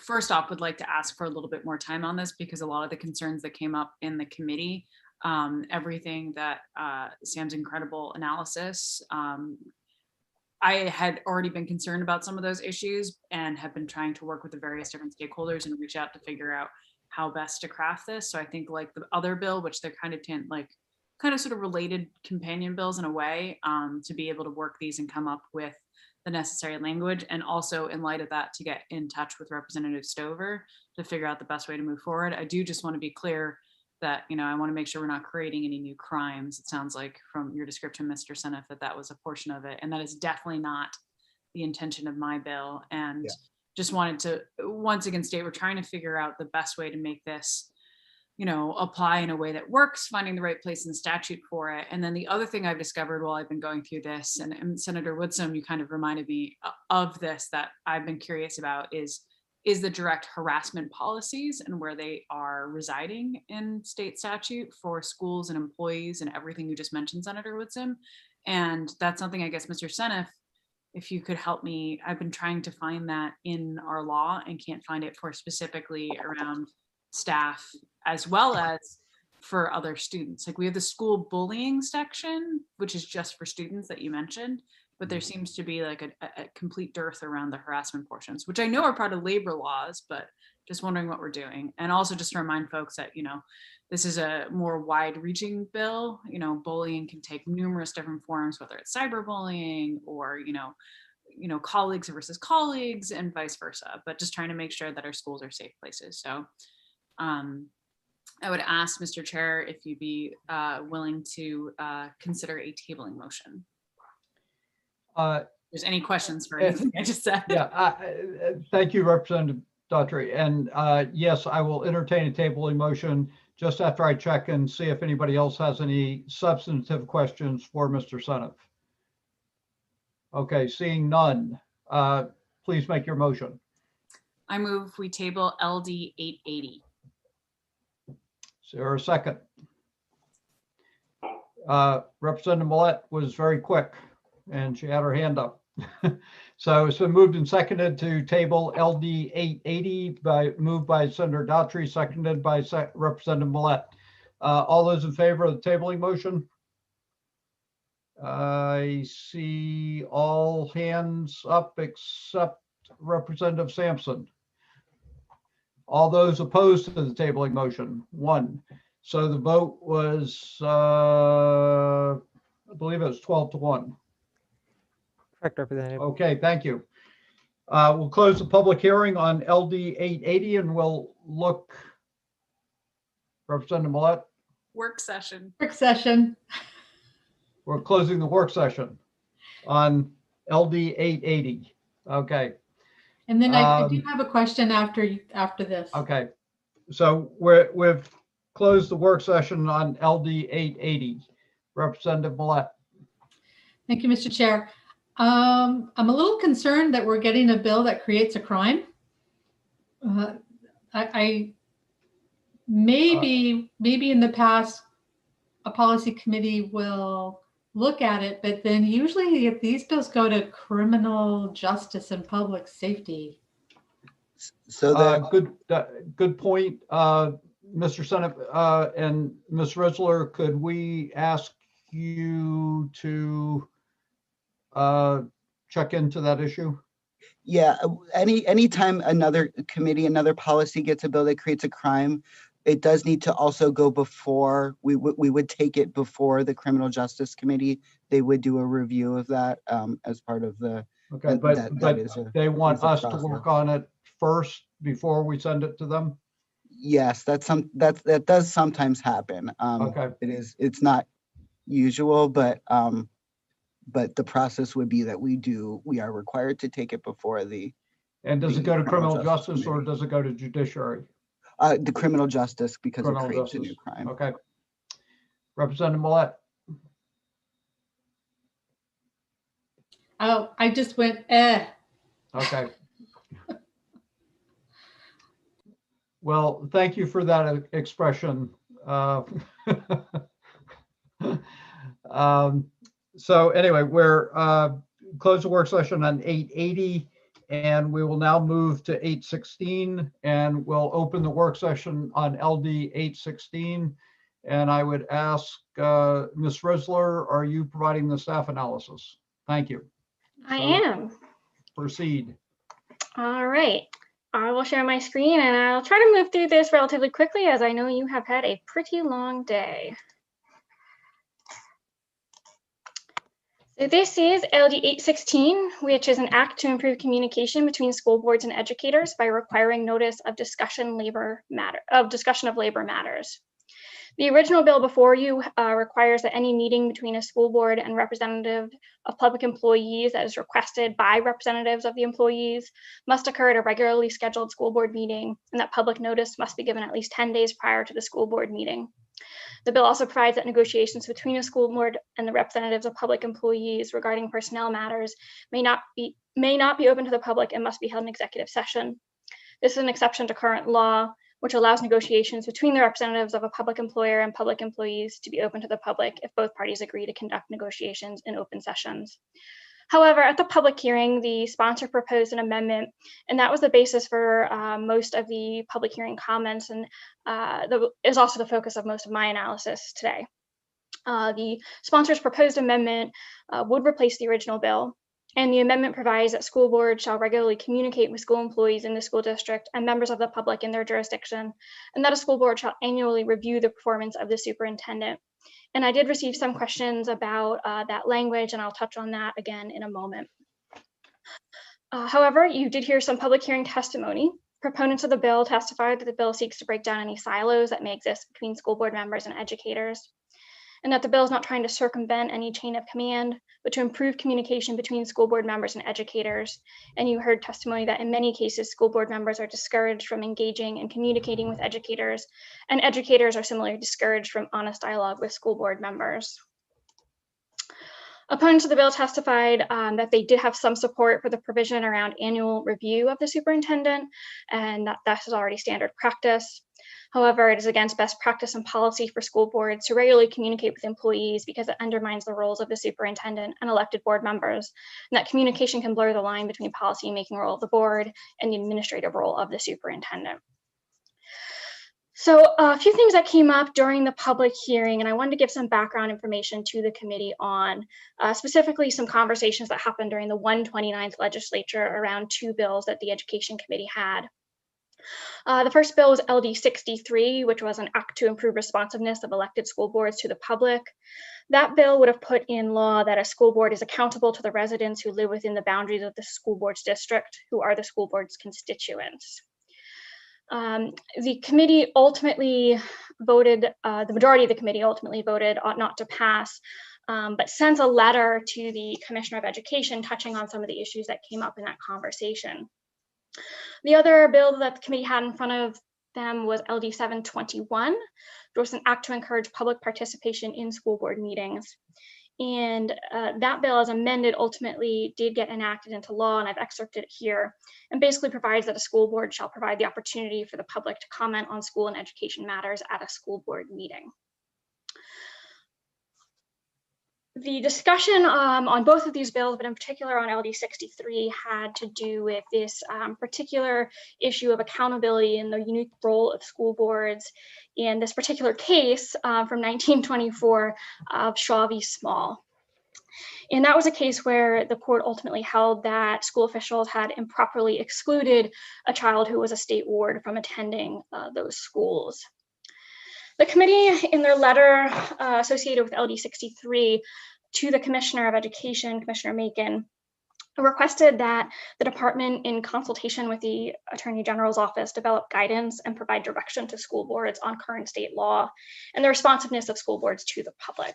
first off would like to ask for a little bit more time on this, because a lot of the concerns that came up in the committee, everything that Sam's incredible analysis, I had already been concerned about some of those issues and have been trying to work with the various different stakeholders and reach out to figure out how best to craft this. So I think like the other bill, which they're kind of sort of related companion bills in a way, to be able to work these and come up with the necessary language. And also in light of that, to get in touch with Representative Stover to figure out the best way to move forward. I do just want to be clear that, I want to make sure we're not creating any new crimes. It sounds like from your description, Mr. Seneff, that was a portion of it. And that is definitely not the intention of my bill. And just wanted to once again state, we're trying to figure out the best way to make this apply in a way that works, finding the right place in the statute for it. And then the other thing I've discovered while I've been going through this, and Senator Woodson, you kind of reminded me of this, that I've been curious about is the direct harassment policies and where they are residing in state statute for schools and employees and everything you just mentioned, Senator Woodson. And that's something I guess, Mr. Seneff, if you could help me, I've been trying to find that in our law and can't find it for specifically around staff as well as for other students. Like we have the school bullying section, which is just for students that you mentioned, but there seems to be like a complete dearth around the harassment portions, which I know are part of labor laws, but just wondering what we're doing. And also just to remind folks that, this is a more wide reaching bill. Bullying can take numerous different forms, whether it's cyberbullying or, colleagues versus colleagues and vice versa, but just trying to make sure that our schools are safe places. So I would ask Mr. Chair if you'd be willing to consider a tabling motion. If there's any questions for anything I just said. Yeah, thank you, Representative Daughtry. And yes, I will entertain a tabling motion just after I check and see if anybody else has any substantive questions for Mr. Seneff. Okay, seeing none, please make your motion. I move we table LD 880. Is there a second? Representative Millette was very quick and she had her hand up. So it's been moved and seconded to table LD 880 moved by Senator Daughtry, seconded by Representative Millette. All those in favor of the tabling motion? I see all hands up except Representative Sampson. All those opposed to the tabling motion, 1. So the vote was, I believe it was 12-1. Correct, Representative. Okay, thank you. We'll close the public hearing on LD 880 and we'll look. Representative Millette? Work session. Work session. We're closing the work session on LD 880. Okay. And then I do have a question after this. Okay. So we've closed the work session on LD 880. Representative Millette. Thank you, Mr. Chair. I'm a little concerned that we're getting a bill that creates a crime. I maybe in the past, a policy committee will look at it, but then usually if these bills go to criminal justice and public safety. So good point, Mr. Seneff and Ms. Rizzler. Could we ask you to check into that issue? Yeah, anytime another committee, another policy gets a bill that creates a crime, it does need to also go before, we would take it before the Criminal Justice Committee. They would do a review of that as part of the. Okay, but they want us to work on it first before we send it to them? Yes, that does sometimes happen. Okay. It's not usual, but the process would be that we are required to take it before the. And does it go to criminal justice or committee. does it go to judiciary? The criminal justice, because Criminal it creates a justice. new crime. Okay. Representative Millette. Oh, I just went, eh. Okay. Well, thank you for that expression. So anyway, we're close the work session on 880, and we will now move to 816, and we'll open the work session on LD 816. And I would ask Ms. Risler, are you providing the staff analysis? Thank you. I am. Proceed. All right. I will share my screen and I'll try to move through this relatively quickly as I know you have had a pretty long day. So this is LD 816, which is an act to improve communication between school boards and educators by requiring notice of discussion of labor matters. The original bill before you requires that any meeting between a school board and representative of public employees that is requested by representatives of the employees must occur at a regularly scheduled school board meeting, and that public notice must be given at least 10 days prior to the school board meeting. The bill also provides that negotiations between a school board and the representatives of public employees regarding personnel matters may not be open to the public and must be held in executive session. This is an exception to current law, which allows negotiations between the representatives of a public employer and public employees to be open to the public if both parties agree to conduct negotiations in open sessions. However, at the public hearing, the sponsor proposed an amendment, and that was the basis for most of the public hearing comments, and is also the focus of most of my analysis today. The sponsor's proposed amendment would replace the original bill, and the amendment provides that school boards shall regularly communicate with school employees in the school district and members of the public in their jurisdiction, and that a school board shall annually review the performance of the superintendent. And I did receive some questions about that language, and I'll touch on that again in a moment. However, you did hear some public hearing testimony. Proponents of the bill testified that the bill seeks to break down any silos that may exist between school board members and educators, and that the bill is not trying to circumvent any chain of command, but to improve communication between school board members and educators. And you heard testimony that in many cases, school board members are discouraged from engaging and communicating with educators, and educators are similarly discouraged from honest dialogue with school board members. Opponents of the bill testified that they did have some support for the provision around annual review of the superintendent, and that is already standard practice. However, it is against best practice and policy for school boards to regularly communicate with employees because it undermines the roles of the superintendent and elected board members, and that communication can blur the line between policy-making role of the board and the administrative role of the superintendent. So a few things that came up during the public hearing, and I wanted to give some background information to the committee on specifically some conversations that happened during the 129th legislature around two bills that the Education Committee had. The first bill was LD 63, which was an act to improve responsiveness of elected school boards to the public. That bill would have put in law that a school board is accountable to the residents who live within the boundaries of the school board's district, who are the school board's constituents. The committee ultimately voted, the majority of the committee ultimately voted ought not to pass, but sent a letter to the Commissioner of Education touching on some of the issues that came up in that conversation. The other bill that the committee had in front of them was LD 721, which was an act to encourage public participation in school board meetings. And that bill, as amended, ultimately did get enacted into law, and I've excerpted it here, and basically provides that a school board shall provide the opportunity for the public to comment on school and education matters at a school board meeting. The discussion on both of these bills, but in particular on LD 63, had to do with this particular issue of accountability and the unique role of school boards in this particular case from 1924 of Shaw v. Small. And that was a case where the court ultimately held that school officials had improperly excluded a child who was a state ward from attending those schools. The committee, in their letter associated with LD 63 to the Commissioner of Education, Commissioner Macon, requested that the department, in consultation with the Attorney General's office, develop guidance and provide direction to school boards on current state law and the responsiveness of school boards to the public.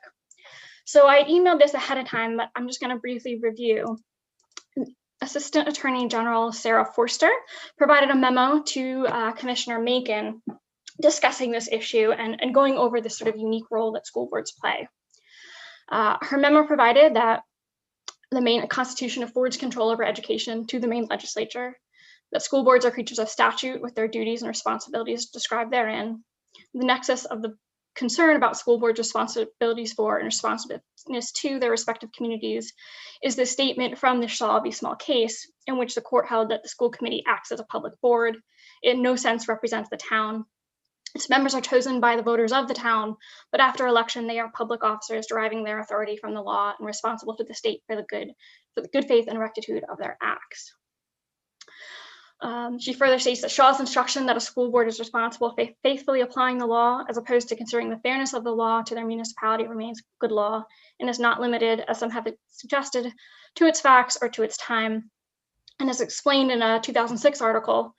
So I emailed this ahead of time, but I'm just going to briefly review. Assistant Attorney General Sarah Forster provided a memo to Commissioner Macon discussing this issue and going over this sort of unique role that school boards play. Her memo provided that the Maine Constitution affords control over education to the Maine legislature, that school boards are creatures of statute with their duties and responsibilities described therein. The nexus of the concern about school boards' responsibilities for and responsiveness to their respective communities is the statement from the Shaw v. Small case, in which the court held that the school committee acts as a public board. It in no sense represents the town. Its members are chosen by the voters of the town, but after election, they are public officers deriving their authority from the law and responsible to the state for the good faith and rectitude of their acts. She further states that Shaw's instruction that a school board is responsible for faithfully applying the law, as opposed to considering the fairness of the law to their municipality, remains good law and is not limited, as some have suggested, to its facts or to its time. And as explained in a 2006 article,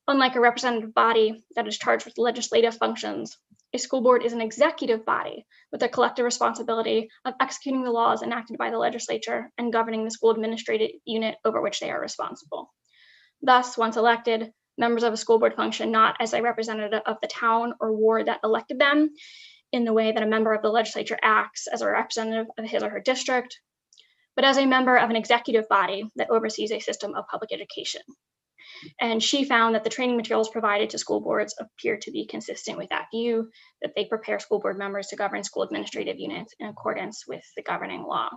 unlike a representative body that is charged with legislative functions, a school board is an executive body with a collective responsibility of executing the laws enacted by the legislature and governing the school administrative unit over which they are responsible. Thus, once elected, members of a school board function not as a representative of the town or ward that elected them, in the way that a member of the legislature acts as a representative of his or her district, but as a member of an executive body that oversees a system of public education. And she found that the training materials provided to school boards appear to be consistent with that view, that they prepare school board members to govern school administrative units in accordance with the governing law.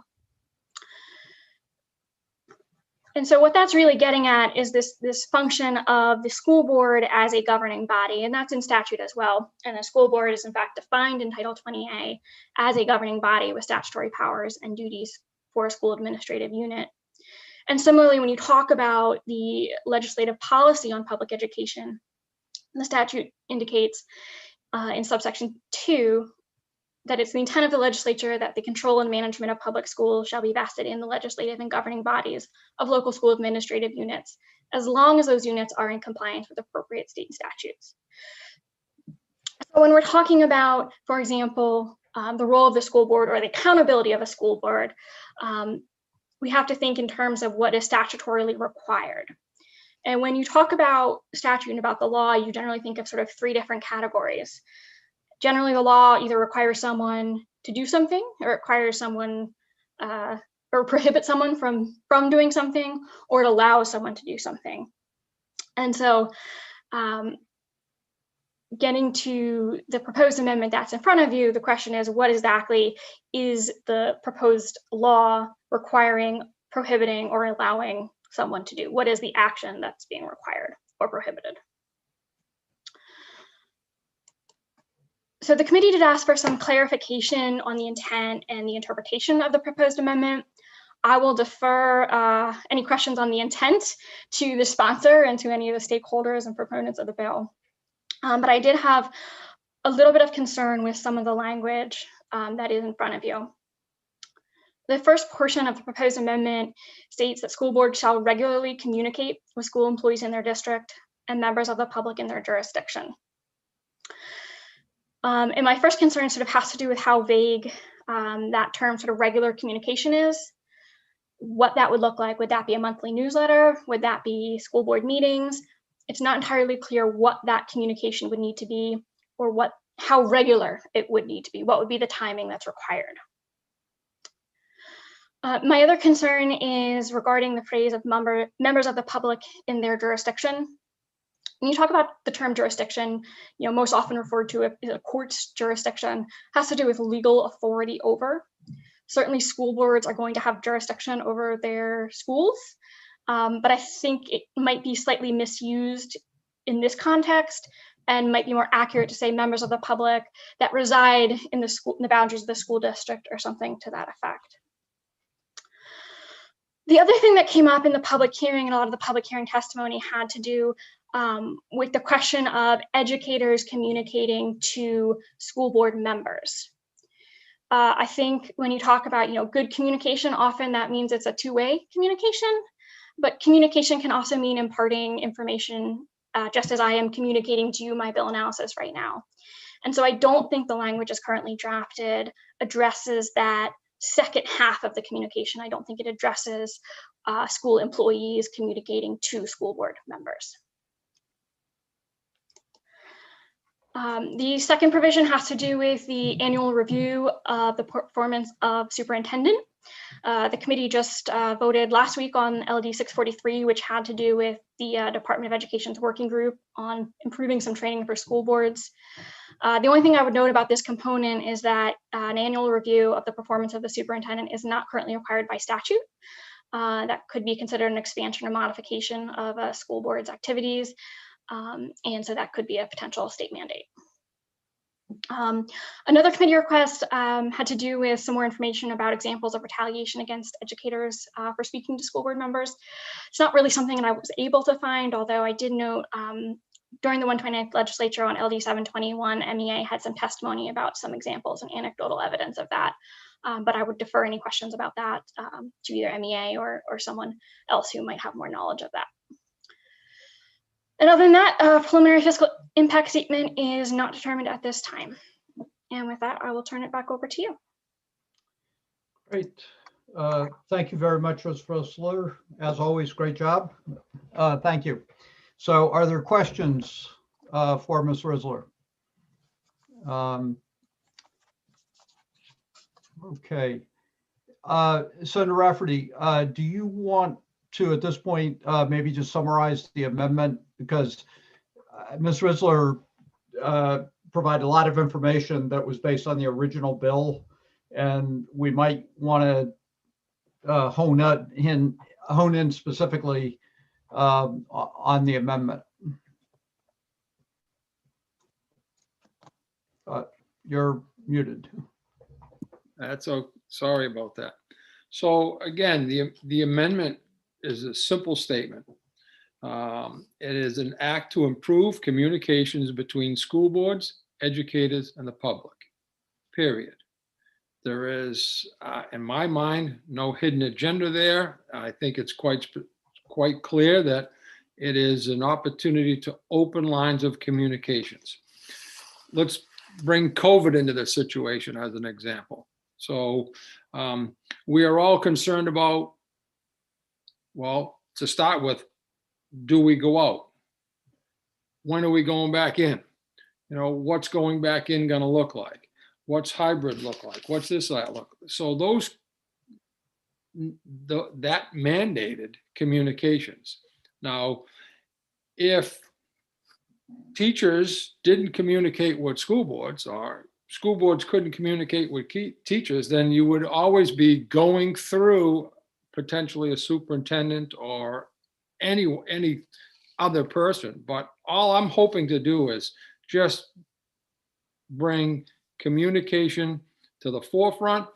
And so what that's really getting at is this function of the school board as a governing body, and that's in statute as well. And the school board is in fact defined in Title 20A as a governing body with statutory powers and duties for a school administrative unit. And similarly, when you talk about the legislative policy on public education, the statute indicates in subsection 2 that it's the intent of the legislature that the control and management of public schools shall be vested in the legislative and governing bodies of local school administrative units, as long as those units are in compliance with appropriate state statutes. So when we're talking about, for example, the role of the school board or the accountability of a school board, we have to think in terms of what is statutorily required. And when you talk about statute and about the law, you generally think of sort of 3 different categories. Generally, the law either requires someone to do something, or it requires someone or prohibits someone from doing something, or it allows someone to do something. And so getting to the proposed amendment that's in front of you, the question is, what exactly is the proposed law requiring, prohibiting, or allowing someone to do? What is the action that's being required or prohibited? So the committee did ask for some clarification on the intent and the interpretation of the proposed amendment. I will defer any questions on the intent to the sponsor and to any of the stakeholders and proponents of the bill. But I did have a little bit of concern with some of the language that is in front of you. The first portion of the proposed amendment states that school boards shall regularly communicate with school employees in their district and members of the public in their jurisdiction. And my first concern sort of has to do with how vague that term sort of regular communication is, what that would look like. Would that be a monthly newsletter? Would that be school board meetings? It's not entirely clear what that communication would need to be, or how regular it would need to be. What would be the timing that's required? My other concern is regarding the phrase of members of the public in their jurisdiction. When you talk about the term jurisdiction, most often referred to as a court's jurisdiction, has to do with legal authority over. Certainly school boards are going to have jurisdiction over their schools, but I think it might be slightly misused in this context and might be more accurate to say members of the public that reside in the boundaries of the school district or something to that effect. The other thing that came up in the public hearing, and a lot of the public hearing testimony, had to do with the question of educators communicating to school board members. I think when you talk about good communication, often that means it's a two-way communication. But communication can also mean imparting information, just as I am communicating to you my bill analysis right now. And so I don't think the language as currently drafted addresses that second half of the communication. I don't think it addresses school employees communicating to school board members. The second provision has to do with the annual review of the performance of superintendent. The committee just voted last week on LD 643, which had to do with the Department of Education's working group on improving some training for school boards. The only thing I would note about this component is that an annual review of the performance of the superintendent is not currently required by statute. That could be considered an expansion or modification of a school board's activities. And so that could be a potential state mandate. Another committee request had to do with some more information about examples of retaliation against educators for speaking to school board members. It's not really something that I was able to find, although I did note during the 129th legislature on LD 721, MEA had some testimony about some examples and anecdotal evidence of that. But I would defer any questions about that to either MEA or someone else who might have more knowledge of that. And other than that, preliminary fiscal impact statement is not determined at this time. And with that, I will turn it back over to you. Great. Thank you very much, Ms. Rissler. As always, great job. Thank you. So are there questions for Ms. Rissler? Okay. Senator Rafferty, do you want to, at this point, maybe just summarize the amendment? Because Ms. Rissler provided a lot of information that was based on the original bill, and we might want to hone in specifically on the amendment. You're muted. That's okay. Sorry about that. So again, the amendment is a simple statement. It is an act to improve communications between school boards, educators, and the public, period. There is, in my mind, no hidden agenda there. I think it's quite clear that it is an opportunity to open lines of communications. Let's bring COVID into the situation as an example. So we are all concerned about, well, to start with, do we go out? When are we going back in? You know, what's going back in going to look like? What's hybrid look like? What's this look like? So that mandated communications. Now, if teachers didn't communicate with school boards, or school boards couldn't communicate with teachers, then you would always be going through potentially a superintendent or any other person. But all I'm hoping to do is just bring communication to the forefront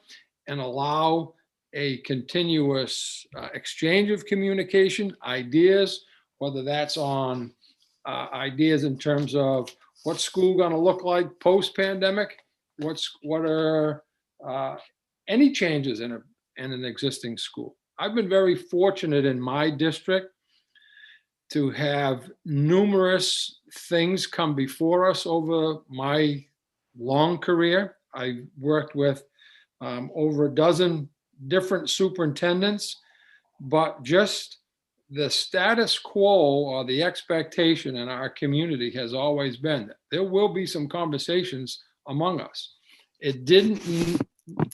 and allow a continuous exchange of communication, ideas, whether that's on ideas in terms of what's school going to look like post-pandemic, what are any changes in an existing school. I've been very fortunate in my district to have numerous things come before us over my long career. I worked with over a dozen different superintendents, but just the status quo or the expectation in our community has always been that there will be some conversations among us. It didn't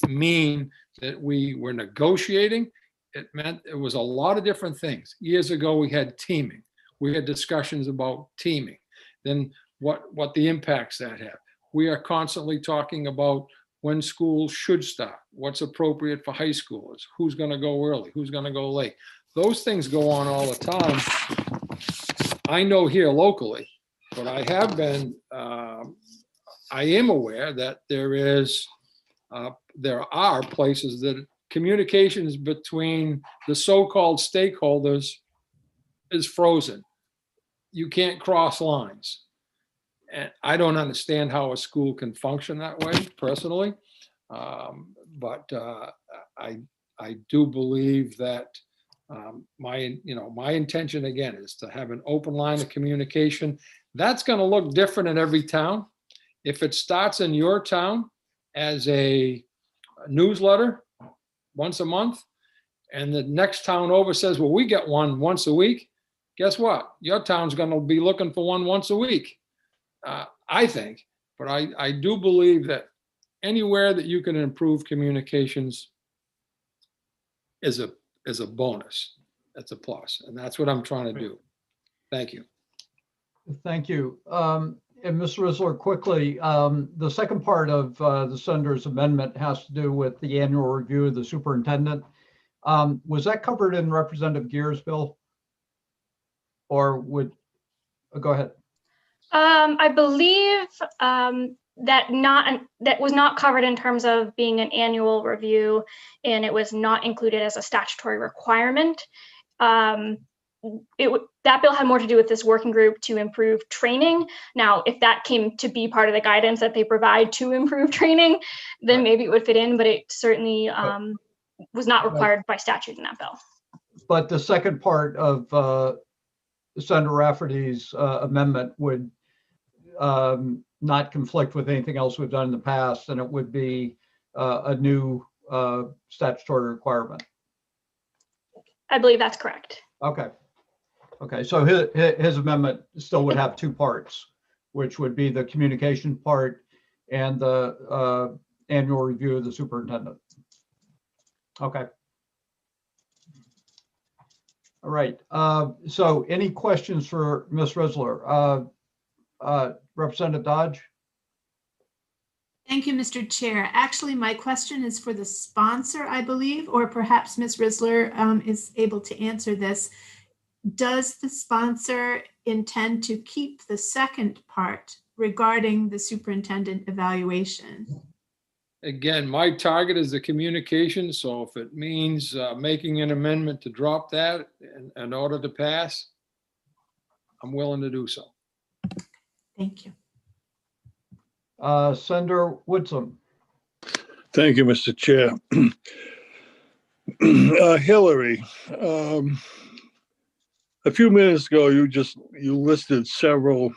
mean that we were negotiating. It meant it was a lot of different things. Years ago, we had teaming. We had discussions about teaming. Then what the impacts that have. We are constantly talking about when schools should start, what's appropriate for high schoolers, who's going to go early, who's going to go late. Those things go on all the time. I know here locally, but I have been, I am aware that there are places that communications between the so-called stakeholders is frozen. You can't cross lines. And I don't understand how a school can function that way personally. But I do believe that My intention again is to have an open line of communication. That's going to look different in every town. If it starts in your town as a newsletter once a month, and the next town over says, well, we get one once a week, guess what? Your town's going to be looking for one once a week, I think. But I do believe that anywhere that you can improve communications is a bonus. That's a plus. And that's what I'm trying to do. Thank you. Thank you. And Ms. Risler, quickly, the second part of the senator's amendment has to do with the annual review of the superintendent. Was that covered in Representative Gear's bill? Or go ahead. I believe that was not covered in terms of being an annual review, and it was not included as a statutory requirement. That bill had more to do with this working group to improve training. Now, if that came to be part of the guidance that they provide to improve training, then maybe it would fit in, but it certainly was not required by statute in that bill. But the second part of Senator Rafferty's amendment would not conflict with anything else we've done in the past, and it would be a new statutory requirement. I believe that's correct. Okay. Okay, so his amendment still would have two parts, which would be the communication part and the annual review of the superintendent. Okay. All right. So any questions for Ms. Risler? Representative Dodge? Thank you, Mr. Chair. Actually, my question is for the sponsor, I believe, or perhaps Ms. Risler is able to answer this. Does the sponsor intend to keep the second part regarding the superintendent evaluation? Again, my target is the communication. So if it means making an amendment to drop that in order to pass, I'm willing to do so. Thank you. Senator Woodson. Thank you, Mr. Chair. Hillary, a few minutes ago, you listed several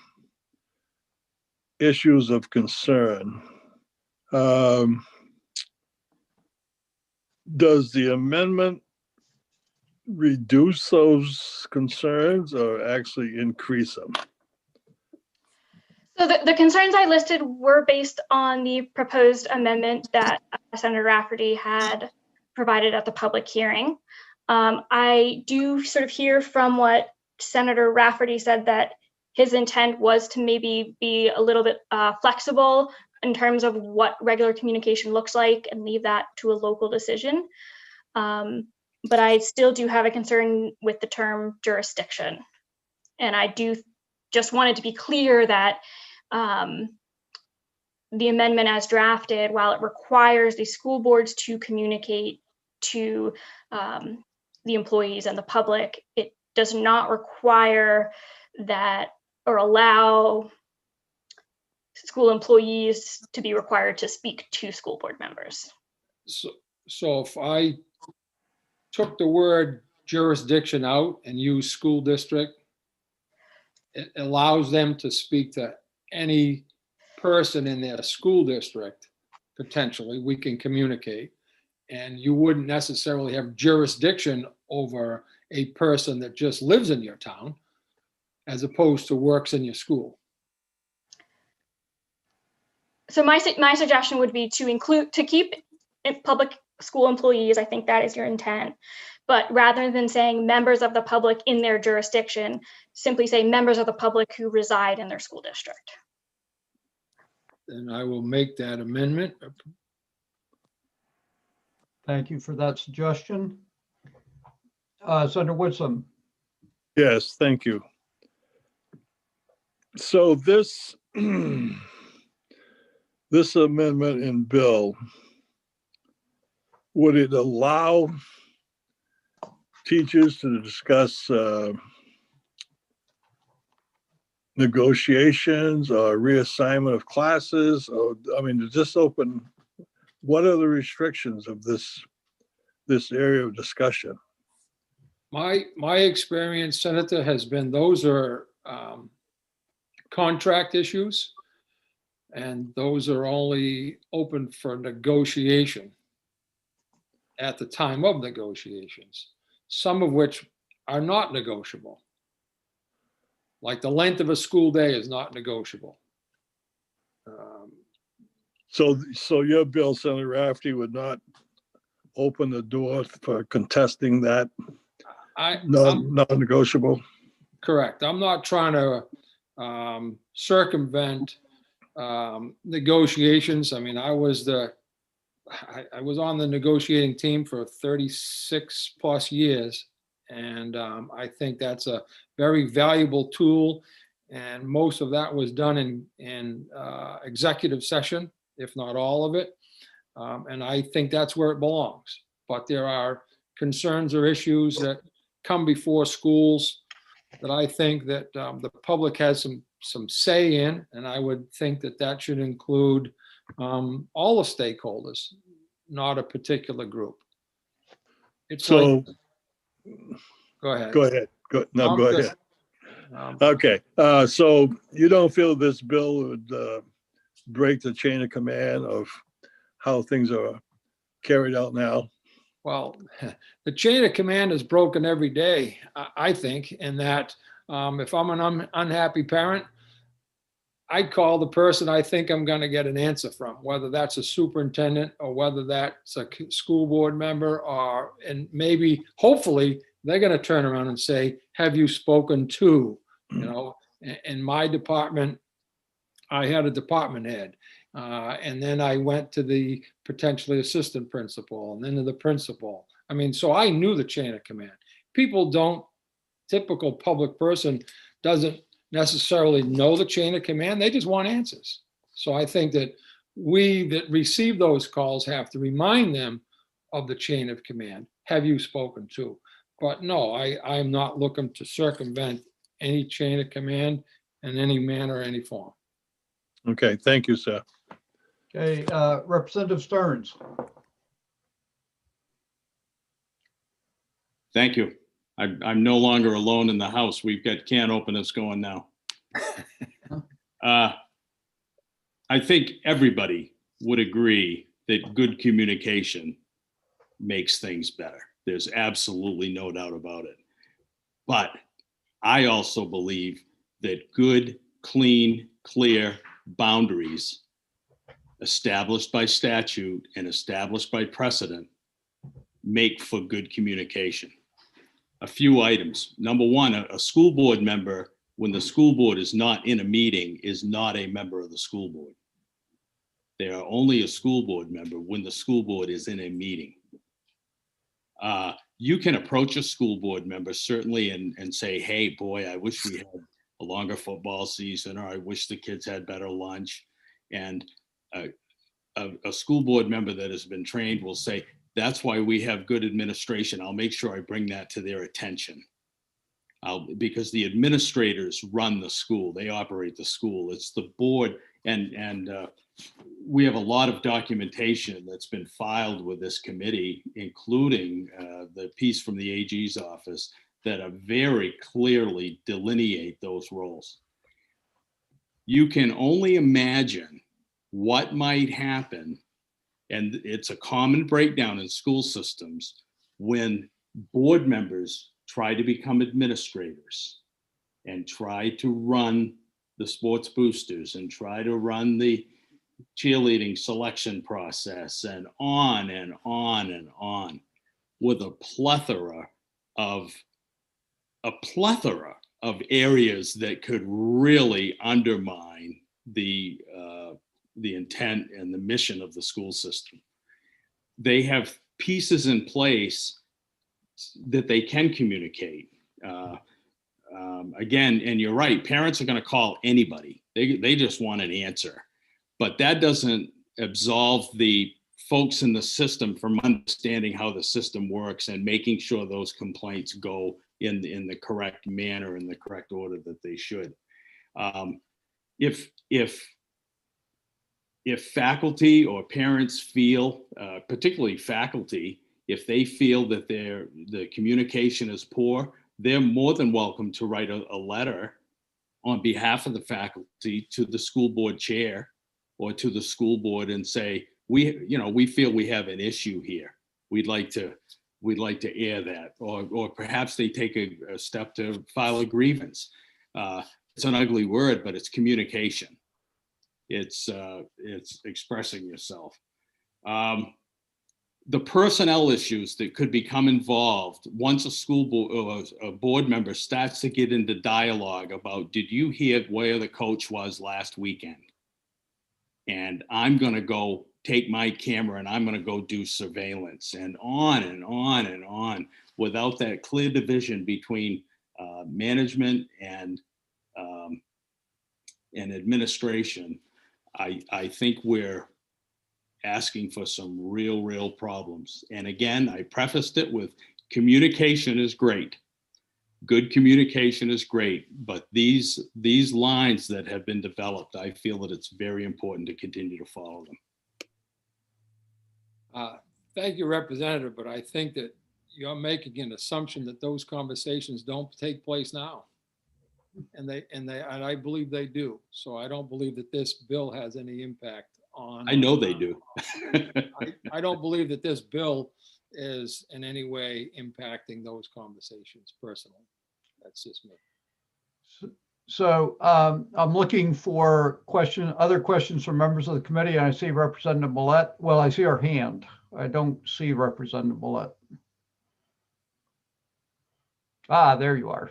issues of concern. Does the amendment reduce those concerns or actually increase them? So the concerns I listed were based on the proposed amendment that Senator Rafferty had provided at the public hearing. I do sort of hear from what Senator Rafferty said that his intent was to maybe be a little bit flexible in terms of what regular communication looks like and leave that to a local decision. But I still do have a concern with the term jurisdiction. And I do just wanted to be clear that the amendment as drafted, while it requires the school boards to communicate to the employees and the public, it does not require that or allow school employees to be required to speak to school board members. So if I took the word jurisdiction out and use school district, it allows them to speak to any person in their school district. Potentially, we can communicate, and you wouldn't necessarily have jurisdiction over a person that just lives in your town as opposed to works in your school. So my suggestion would be to keep public school employees. I think that is your intent. But rather than saying members of the public in their jurisdiction, simply say members of the public who reside in their school district. And I will make that amendment. Thank you for that suggestion. Senator Woodson. Yes, thank you. So this this amendment in bill, would it allow teachers to discuss negotiations or reassignment of classes? Or, I mean, to just open, what are the restrictions of this area of discussion? My experience, Senator, has been those are contract issues, and those are only open for negotiation at the time of negotiations, some of which are not negotiable. Like the length of a school day is not negotiable. So your bill, Senator Rafferty, would not open the door for contesting that non-negotiable? Correct. I'm not trying to circumvent negotiations. I mean, I was on the negotiating team for 36 plus years. And I think that's a very valuable tool. And most of that was done in executive session, if not all of it. And I think that's where it belongs. But there are concerns or issues that come before schools that I think that the public has some say in, and I would think that that should include all the stakeholders, not a particular group. It's so. Go ahead. Go ahead. Go ahead. Okay. So you don't feel this bill would break the chain of command of how things are carried out now? Well, the chain of command is broken every day, I think, in that if I'm an unhappy parent, I call the person I think I'm going to get an answer from, whether that's a superintendent or whether that's a school board member, and maybe, hopefully, they're going to turn around and say, have you spoken to, in my department, I had a department head. And then I went to the potentially assistant principal and then to the principal. I mean, so I knew the chain of command. Typical public person doesn't necessarily know the chain of command. They just want answers. So I think that we that receive those calls have to remind them of the chain of command. Have you spoken to? But no, I'm not looking to circumvent any chain of command in any manner or any form. Okay, thank you, sir. Okay, Representative Stearns. Thank you. I'm no longer alone in the House. We've got can openers going now. I think everybody would agree that good communication makes things better. There's absolutely no doubt about it. But I also believe that good, clean, clear boundaries established by statute and established by precedent make for good communication. A few items. Number one, a school board member, when the school board is not in a meeting, is not a member of the school board. They are only a school board member when the school board is in a meeting. You can approach a school board member certainly and say, hey, boy, I wish we had a longer football season, or I wish the kids had better lunch. And a school board member that has been trained will say, that's why we have good administration. I'll make sure I bring that to their attention. Because the administrators run the school, they operate the school. It's the board, and we have a lot of documentation that's been filed with this committee, including the piece from the AG's office that are very clearly delineate those roles. You can only imagine what might happen, and it's a common breakdown in school systems when board members try to become administrators and try to run the sports boosters and try to run the cheerleading selection process and on and on and on, with a plethora of areas that could really undermine the intent and the mission of the school system. They have pieces in place that they can communicate. Again, and you're right, parents are going to call anybody. They just want an answer. But that doesn't absolve the folks in the system from understanding how the system works and making sure those complaints go in the correct manner, in the correct order that they should. If faculty or parents feel, particularly faculty, If they feel that the communication is poor, they're more than welcome to write a letter on behalf of the faculty to the school board chair or to the school board and say, we feel we have an issue here. We'd like to air that, or perhaps they take a step to file a grievance. It's an ugly word, but it's communication. It's expressing yourself. The personnel issues that could become involved once a school board or a board member starts to get into dialogue about, did you hear where the coach was last weekend? And I'm going to go take my camera and I'm going to go do surveillance, and on and on and on, without that clear division between management and administration. I think we're asking for some real problems. And again, I prefaced it with communication is great. Good communication is great, but these lines that have been developed, I feel that it's very important to continue to follow them. Thank you, Representative, but I think that you're making an assumption that those conversations don't take place now. And I believe they do. So I don't believe that this bill has any impact on. I know they do. I don't believe that this bill is in any way impacting those conversations personally. That's just me. So I'm looking for other questions from members of the committee. I see Representative Millette. Well, I see her hand. I don't see Representative Millette. There you are.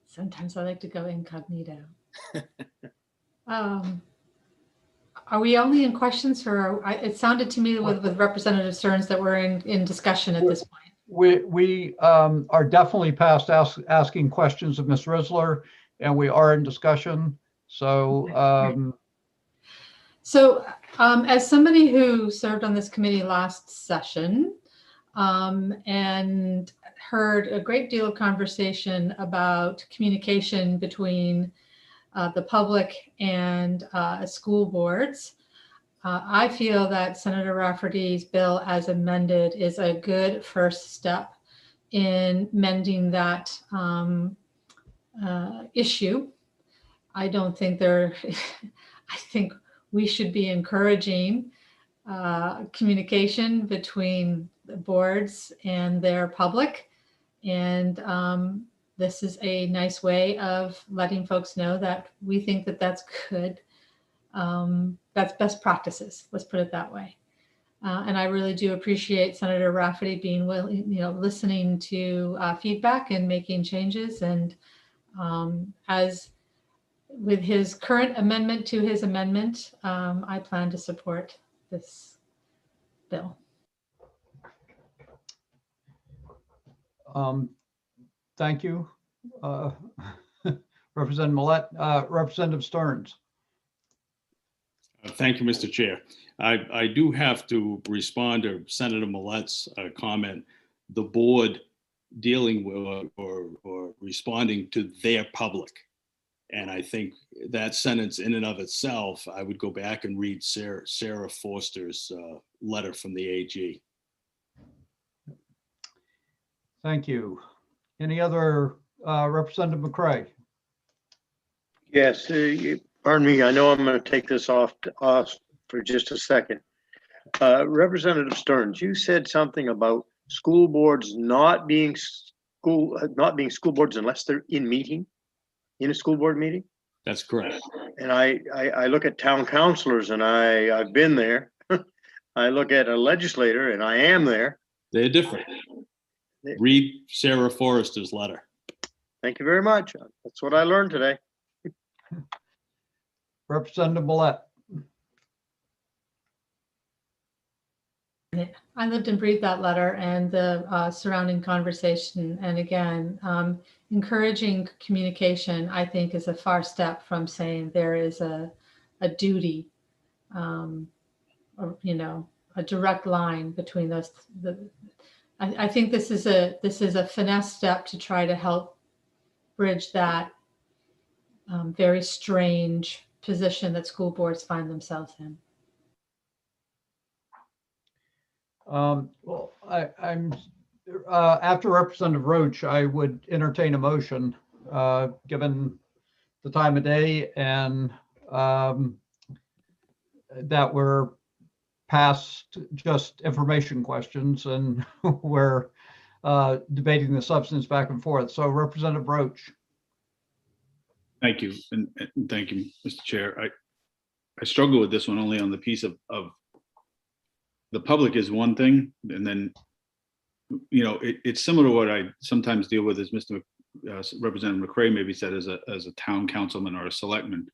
Sometimes I like to go incognito. Are we only in questions, or it sounded to me with Representative Stearns that we're in discussion at this point? We are definitely past asking questions of Ms. Risler, and we are in discussion. So, as somebody who served on this committee last session and heard a great deal of conversation about communication between the public and school boards, I feel that Senator Rafferty's bill as amended is a good first step in mending that issue. I don't think I think we should be encouraging communication between the boards and their public. And this is a nice way of letting folks know that we think that that's good. That's best practices, let's put it that way. And I really do appreciate Senator Rafferty being willing, listening to feedback and making changes. And as with his current amendment to his amendment, I plan to support this bill. Thank you, Representative Millette. Representative Stearns. Thank you, Mr. Chair. I do have to respond to Senator Millette's comment. The board dealing with or responding to their public. And I think that sentence in and of itself, I would go back and read Sarah Forster's letter from the AG. Thank you. Any other Representative McCray? Yes, pardon me. I know I'm going to take this off for just a second. Representative Stearns, you said something about school boards not being school boards unless they're in a school board meeting. That's correct. And I look at town councilors, and I've been there. I look at a legislator, and I am there. They're different. Read Sarah Forrester's letter. Thank you very much. That's what I learned today. Representative Millette. I lived and breathed that letter and the surrounding conversation. And again, encouraging communication, I think, is a far step from saying there is a duty, or, a direct line between those. I think this is a finesse step to try to help bridge that very strange position that school boards find themselves in. Well, I'm, after Representative Roach, I would entertain a motion, given the time of day and that we're past just information questions and we're debating the substance back and forth. So Representative Roach. Thank you. And thank you, Mr. Chair. I struggle with this one only on the piece of the public is one thing. And then, you know, it's similar to what I sometimes deal with as Mr. Representative McCray maybe said as a town councilman or a selectman.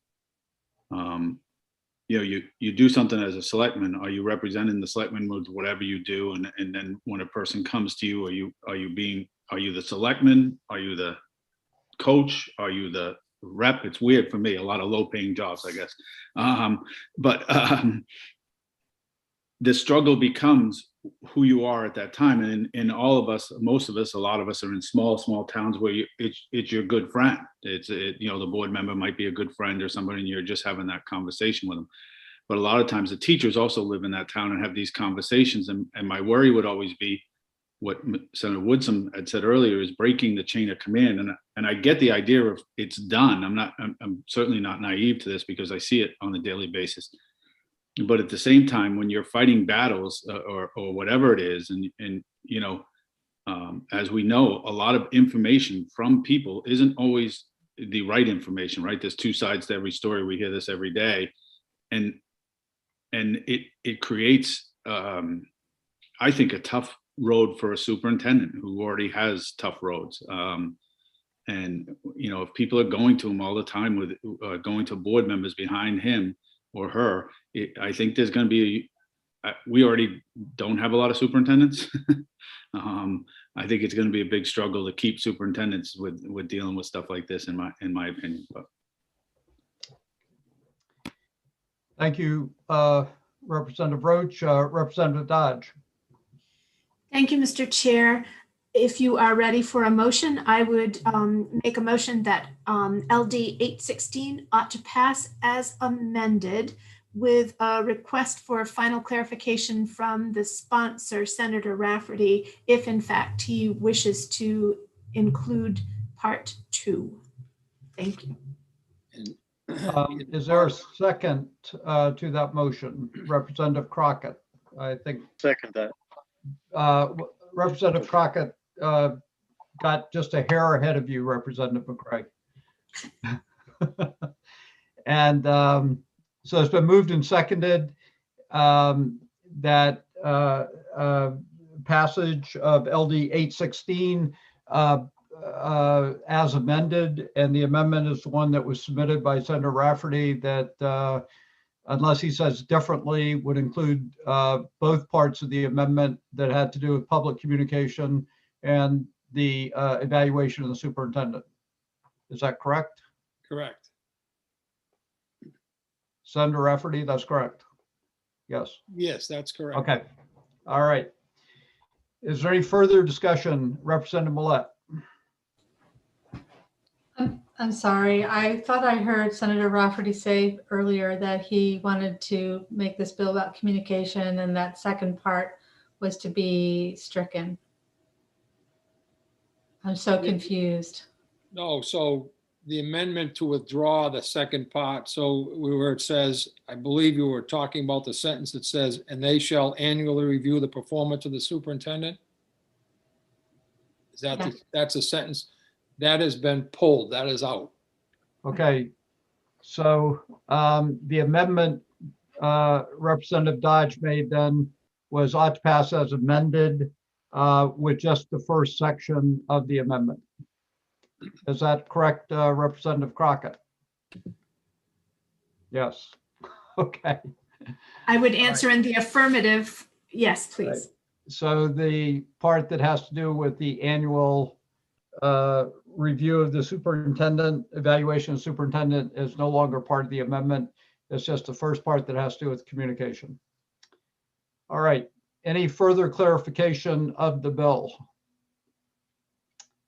You know, you do something as a selectman. Are you representing the selectman with whatever you do? And then when a person comes to you, are you the selectman? Are you the coach? Are you the rep? It's weird for me, a lot of low paying jobs, I guess. But the struggle becomes who you are at that time. And in all of us, most of us, a lot of us are in small towns where it's your good friend. You know, the board member might be a good friend or somebody and you're just having that conversation with them. But a lot of times the teachers also live in that town and have these conversations. And my worry would always be what Senator Woodson had said earlier is breaking the chain of command. And I get the idea of it's done. I'm certainly not naive to this because I see it on a daily basis. But at the same time, when you're fighting battles or whatever it is, and you know, as we know, a lot of information from people isn't always the right information, right? There's two sides to every story. We hear this every day, and it creates, I think, a tough road for a superintendent who already has tough roads. And you know, if people are going to him all the time with going to board members behind him or her, I think there's going to be we already don't have a lot of superintendents. I think it's going to be a big struggle to keep superintendents with dealing with stuff like this, in my opinion. But. Thank you, Representative Roach. Representative Dodge. Thank you, Mr. Chair. If you are ready for a motion, I would make a motion that LD 816 ought to pass as amended with a request for final clarification from the sponsor, Senator Rafferty, if in fact he wishes to include part 2. Thank you. Is there a second to that motion? Representative Crockett, I think. Second that. Representative Crockett got just a hair ahead of you, Representative McCray. And so it's been moved and seconded that passage of LD 816 as amended, and the amendment is the one that was submitted by Senator Rafferty that unless he says differently, would include both parts of the amendment that had to do with public communication and the evaluation of the superintendent. Is that correct? Correct. Senator Rafferty, that's correct. Yes. Yes, that's correct. Okay. All right. Is there any further discussion? Representative Millette. I'm sorry. I thought I heard Senator Rafferty say earlier that he wanted to make this bill about communication and that second part was to be stricken. I'm so confused. No, so the amendment to withdraw the second part, so where it says, I believe you were talking about the sentence that says, and they shall annually review the performance of the superintendent? Is that, Yeah. That's a sentence that has been pulled, that is out. Okay. So the amendment Representative Dodge made then was ought to pass as amended with just the first section of the amendment. Is that correct, Representative Crockett? Yes. Okay. I would answer in the affirmative. Yes, please. Right. So the part that has to do with the annual review of the superintendent, evaluation of superintendent is no longer part of the amendment. It's just the first part that has to do with communication. All right. Any further clarification of the bill?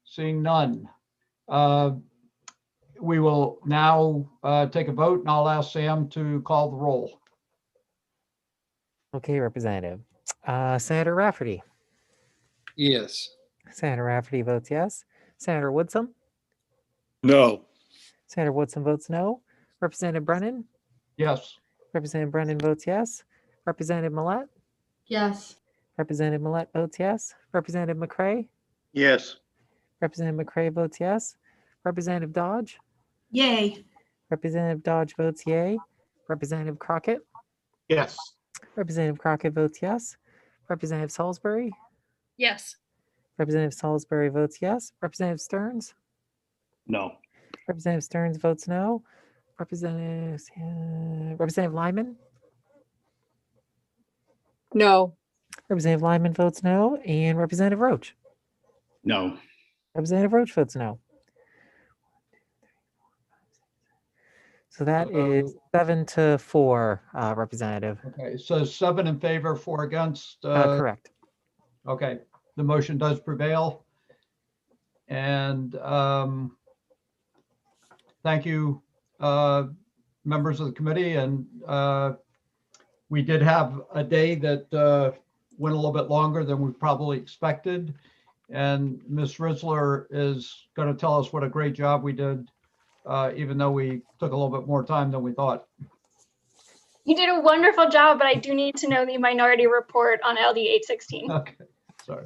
Seeing none. We will now take a vote, and I'll ask Sam to call the roll. Okay, Representative. Senator Rafferty. Yes. Senator Rafferty votes yes. Senator Woodson. No. Senator Woodson votes no. Representative Brennan. Yes. Representative Brennan votes yes. Representative Millette. Yes. Representative Millette votes yes. Representative McCray. Yes. Representative McCray votes yes. Representative Dodge. Yay. Representative Dodge votes yay. Representative Crockett. Yes. Representative Crockett votes yes. Representative Salisbury. Yes. Representative Salisbury votes yes. Representative Stearns. No. Representative Stearns votes no. Representative Lyman. No. Representative Lyman votes no. And Representative Roach. No. Representative Roach votes no. So that is 7-4, Representative. Okay, so 7 in favor, 4 against. Correct. Okay, the motion does prevail. And thank you, members of the committee. And we did have a day that went a little bit longer than we probably expected. And Ms. Ritzler is going to tell us what a great job we did, even though we took a little bit more time than we thought. You did a wonderful job, but I do need to know the minority report on LD 816. Okay, sorry.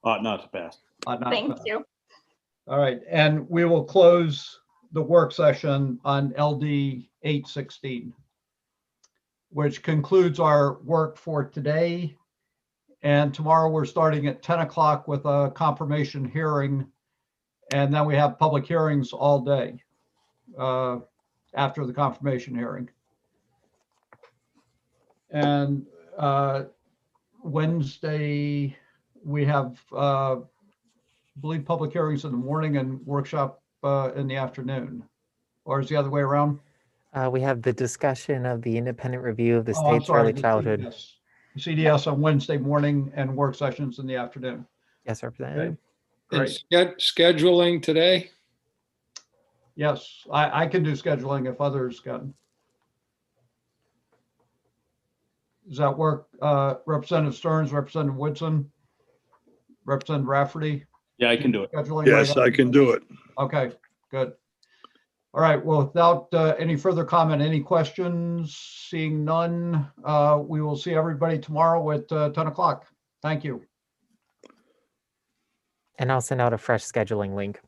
Ought not to pass. Thank you. All right, and we will close the work session on LD 816, which concludes our work for today. And tomorrow we're starting at 10 o'clock with a confirmation hearing. And then we have public hearings all day after the confirmation hearing. And Wednesday, we have, I believe, public hearings in the morning and workshop in the afternoon. Or is the other way around? We have the discussion of the independent review of the Oh, I'm state's sorry, early the childhood. CDS on Wednesday morning and work sessions in the afternoon. Yes, Representative. Okay, And great. scheduling today? Yes, I can do scheduling if others can. Does that work? Representative Stearns, Representative Woodson, Representative Rafferty? Yeah, I can do it. Scheduling Yes, right I can do it. Okay, good. All right, well, without any further comment, any questions? Seeing none, we will see everybody tomorrow at 10 o'clock. Thank you. And I'll send out a fresh scheduling link.